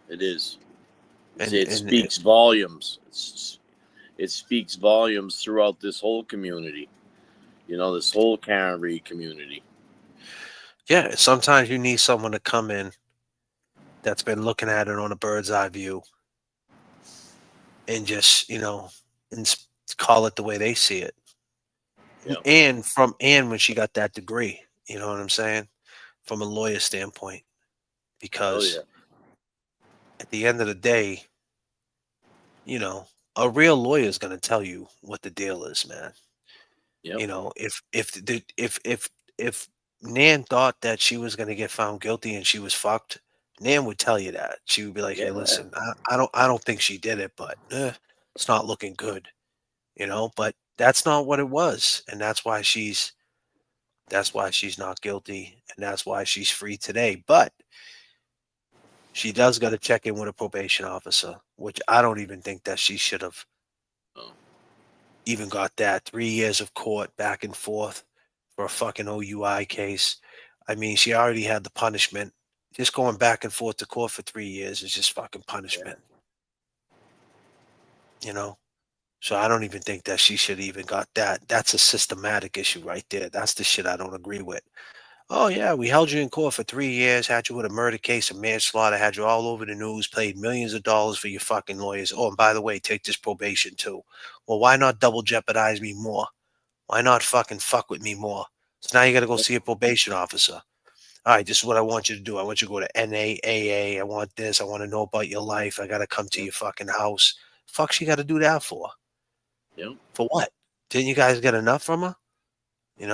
It is. and It speaks volumes. It speaks volumes throughout this whole community. This whole Karen Reed community. yeah. Sometimes you need someone to come in that's been looking at it on a bird's eye view, and just and call it the way they see it. Yep. And when she got that degree, you know what I'm saying, from a lawyer standpoint, because at the end of the day, a real lawyer is going to tell you what the deal is, man. Yep. If Nan thought that she was going to get found guilty and she was fucked, Nan would tell you that. She would be like, "Hey, listen, I don't think she did it, but it's not looking good." But that's not what it was, and that's why she's not guilty, and that's why she's free today. But she does got to check in with a probation officer, which I don't even think that she should have even got that. 3 years of court back and forth for a fucking OUI case. I mean, she already had the punishment. Just going back and forth to court for 3 years is just fucking punishment. So I don't even think that she should even got that. That's a systematic issue right there. That's the shit I don't agree with. Oh yeah, we held you in court for 3 years, had you with a murder case, a manslaughter, had you all over the news, paid millions of dollars for your fucking lawyers. Oh, and by the way, take this probation too. Well, why not double jeopardize me more? Why not fucking fuck with me more? So now you got to go see a probation officer. All right, this is what I want you to do. I want you to go to NAAA. I want this. I want to know about your life. I got to come to your fucking house. Fuck's you got to do that for? Yep. For what? Didn't you guys get enough from her? And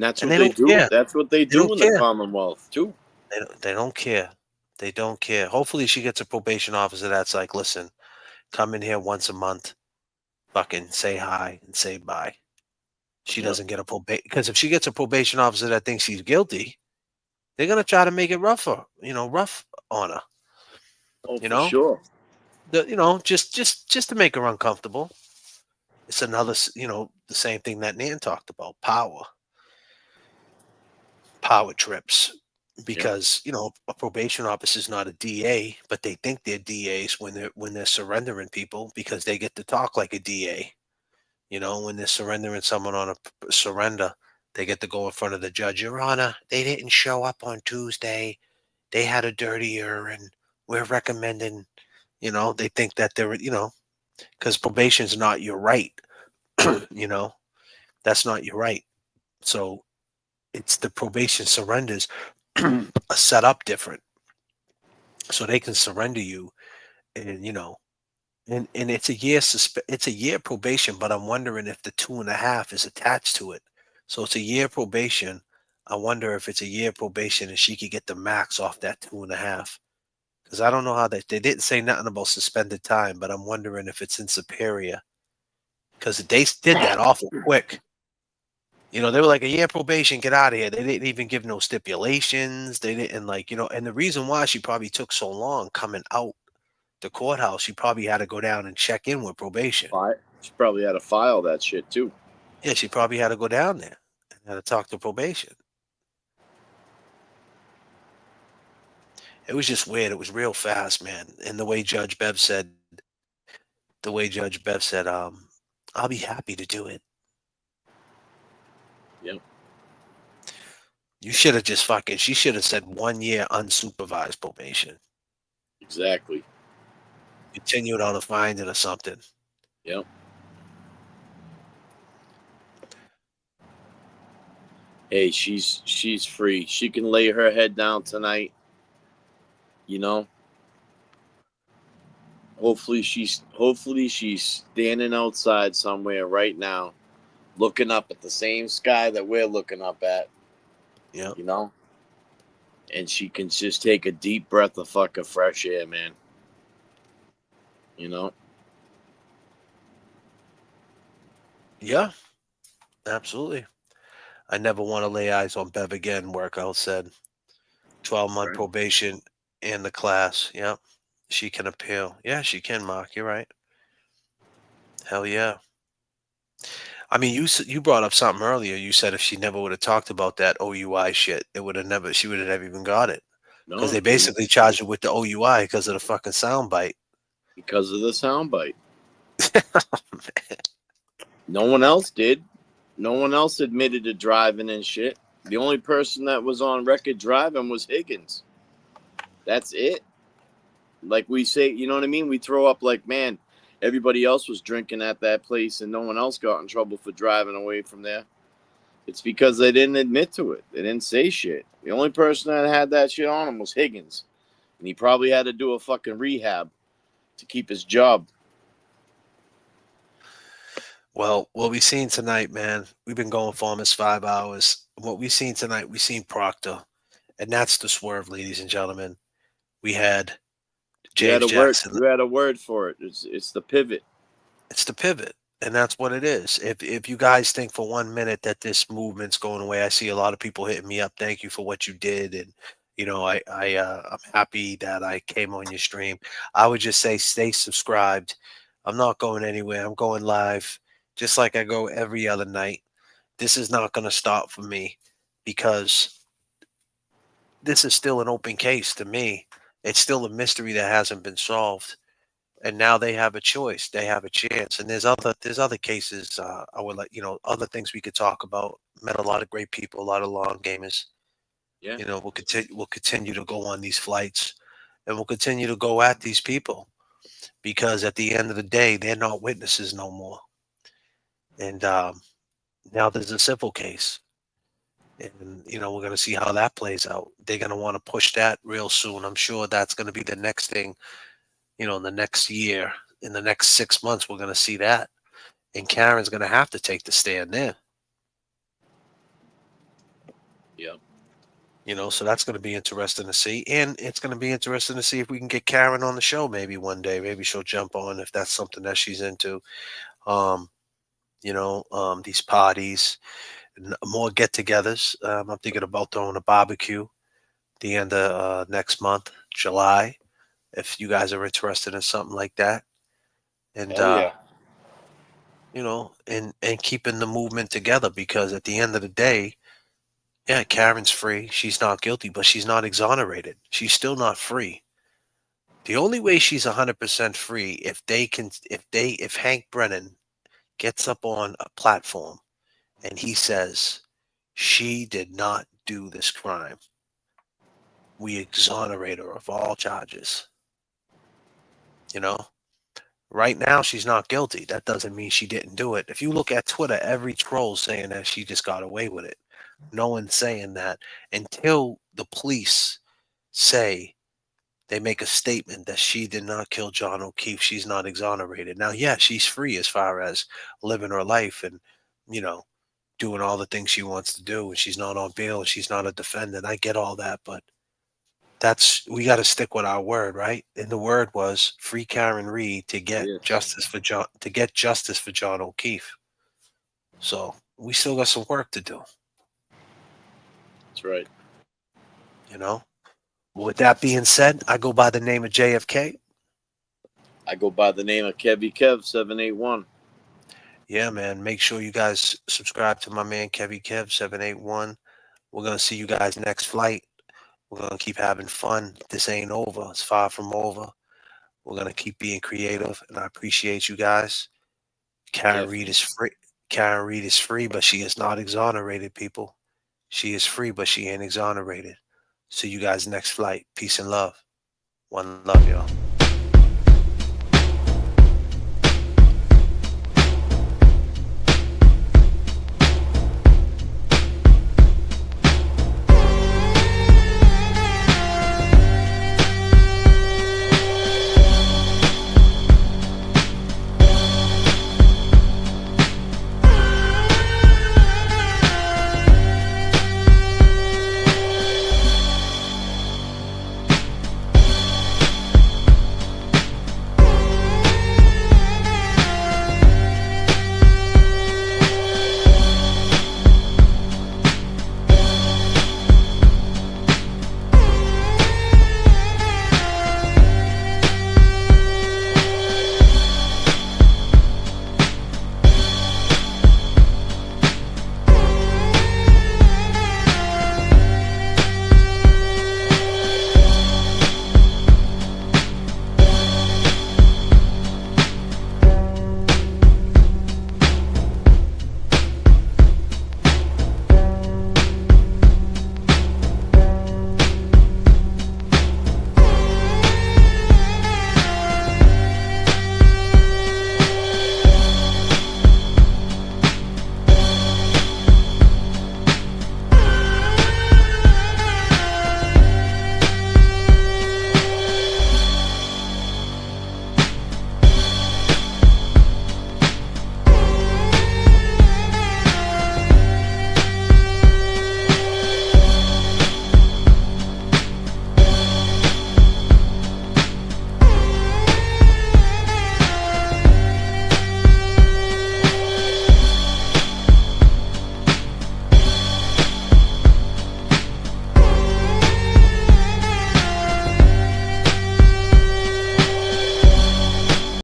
that's And what they they don't do. care. That's what they do don't in the care. Commonwealth too. They don't care. They don't care. Hopefully she gets a probation officer that's like, listen, come in here once a month, fucking say hi and say bye. She doesn't get a probation, because if she gets a probation officer that thinks she's guilty, they're gonna try to make it rough on her. Oh, for sure. Just to make her uncomfortable. It's another, the same thing that Nan talked about, power trips. Because a probation officer is not a DA, but they think they're DAs when they're surrendering people, because they get to talk like a DA. When they're surrendering someone on a surrender, they get to go in front of the judge. Your Honor, they didn't show up on Tuesday. They had a dirty urine. We're recommending, they think that they're, because probation is not your right. That's not your right. So it's the probation surrenders are set up different. So they can surrender you, and and it's a year probation, but I'm wondering if the 2.5 is attached to it. So it's a year probation. I wonder if it's a year probation and she could get the max off that 2.5. Because I don't know how they didn't say nothing about suspended time, but I'm wondering if it's in Superior. Because they did that awful quick. They were like, a year probation, get out of here. They didn't even give no stipulations. They didn't and the reason why she probably took so long coming out the courthouse, she probably had to go down and check in with probation. She probably had to file that shit too. Yeah, she probably had to go down there and had to talk to probation. It was just weird. It was real fast, man. And the way Judge Bev said, I'll be happy to do it. Yep. You should have she should have said 1 year unsupervised probation. Exactly. Continued on a finding or something. Yep. Hey, she's free. She can lay her head down tonight. Hopefully she's standing outside somewhere right now, looking up at the same sky that we're looking up at. Yeah. and she can just take a deep breath of fucking fresh air, man. You know? Yeah, absolutely. I never want to lay eyes on Bev again, Workout said. 12-month Right. probation in the class. Yep. She can appeal. Yeah, she can, Mark. You're right. Hell yeah. I mean, you brought up something earlier. You said if she never would have talked about that OUI shit, she would have never even got it. Because No, they basically charged her with the OUI because of the fucking soundbite. because of the soundbite. No one else did. No one else admitted to driving and shit. The only person that was on record driving was Higgins. That's it. Like we say, you know what I mean? We throw up like, man, everybody else was drinking at that place and no one else got in trouble for driving away from there. It's because they didn't admit to it. They didn't say shit. The only person that had that shit on him was Higgins. And he probably had to do a fucking rehab to keep his job. Well, what we seen tonight, man, we've been going for almost 5 hours. What we seen tonight, we seen Proctor. And that's the swerve, ladies and gentlemen. We had You had James Jackson. You had a word for it. It's the pivot. It's the pivot. And that's what it is. If you guys think for 1 minute that this movement's going away, I see a lot of people hitting me up. Thank you for what you did. And, you know, I'm happy that I came on your stream. I would just say stay subscribed. I'm not going anywhere. I'm going live just like I go every other night. This is not going to stop for me because this is still an open case to me. It's still a mystery that hasn't been solved. And now they have a choice. They have a chance. And there's other cases. I would like, other things we could talk about. Met a lot of great people, a lot of long gamers. Yeah. You know, we'll continue to go on these flights, and we'll continue to go at these people because at the end of the day, they're not witnesses no more. And now there's a civil case, and we're going to see how that plays out. They're going to want to push that real soon. I'm sure that's going to be the next thing. In the next year, in the next 6 months, we're going to see that. And Karen's going to have to take the stand there. Yeah. So that's going to be interesting to see. And it's going to be interesting to see if we can get Karen on the show maybe one day. Maybe she'll jump on if that's something that she's into. These parties, more get-togethers. I'm thinking about throwing a barbecue the end of next month, July, if you guys are interested in something like that. And, yeah. And keeping the movement together, because at the end of the day, yeah, Karen's free. She's not guilty, but she's not exonerated. She's still not free. The only way she's 100% free if Hank Brennan gets up on a platform and he says she did not do this crime, we exonerate her of all charges. Right now, she's not guilty. That doesn't mean she didn't do it. If you look at Twitter, every troll saying that she just got away with it. No one's saying that until the police say they make a statement that she did not kill John O'Keefe. She's not exonerated. Now, yeah, she's free as far as living her life and, doing all the things she wants to do. And she's not on bail. And she's not a defendant. I get all that, but we got to stick with our word, right? And the word was free Karen Reed to get justice for John O'Keefe. So we still got some work to do. That's right. With that being said, I go by the name of J.F.K. I go by the name of Kev 781. Yeah, man. Make sure you guys subscribe to my man Kev 781. We're going to see you guys next flight. We're going to keep having fun. This ain't over. It's far from over. We're going to keep being creative, and I appreciate you guys. Karen Reed is free. Karen Reed is free, but she is not exonerated, people. She is free, but she ain't exonerated. See you guys next flight. Peace and love. One love, y'all.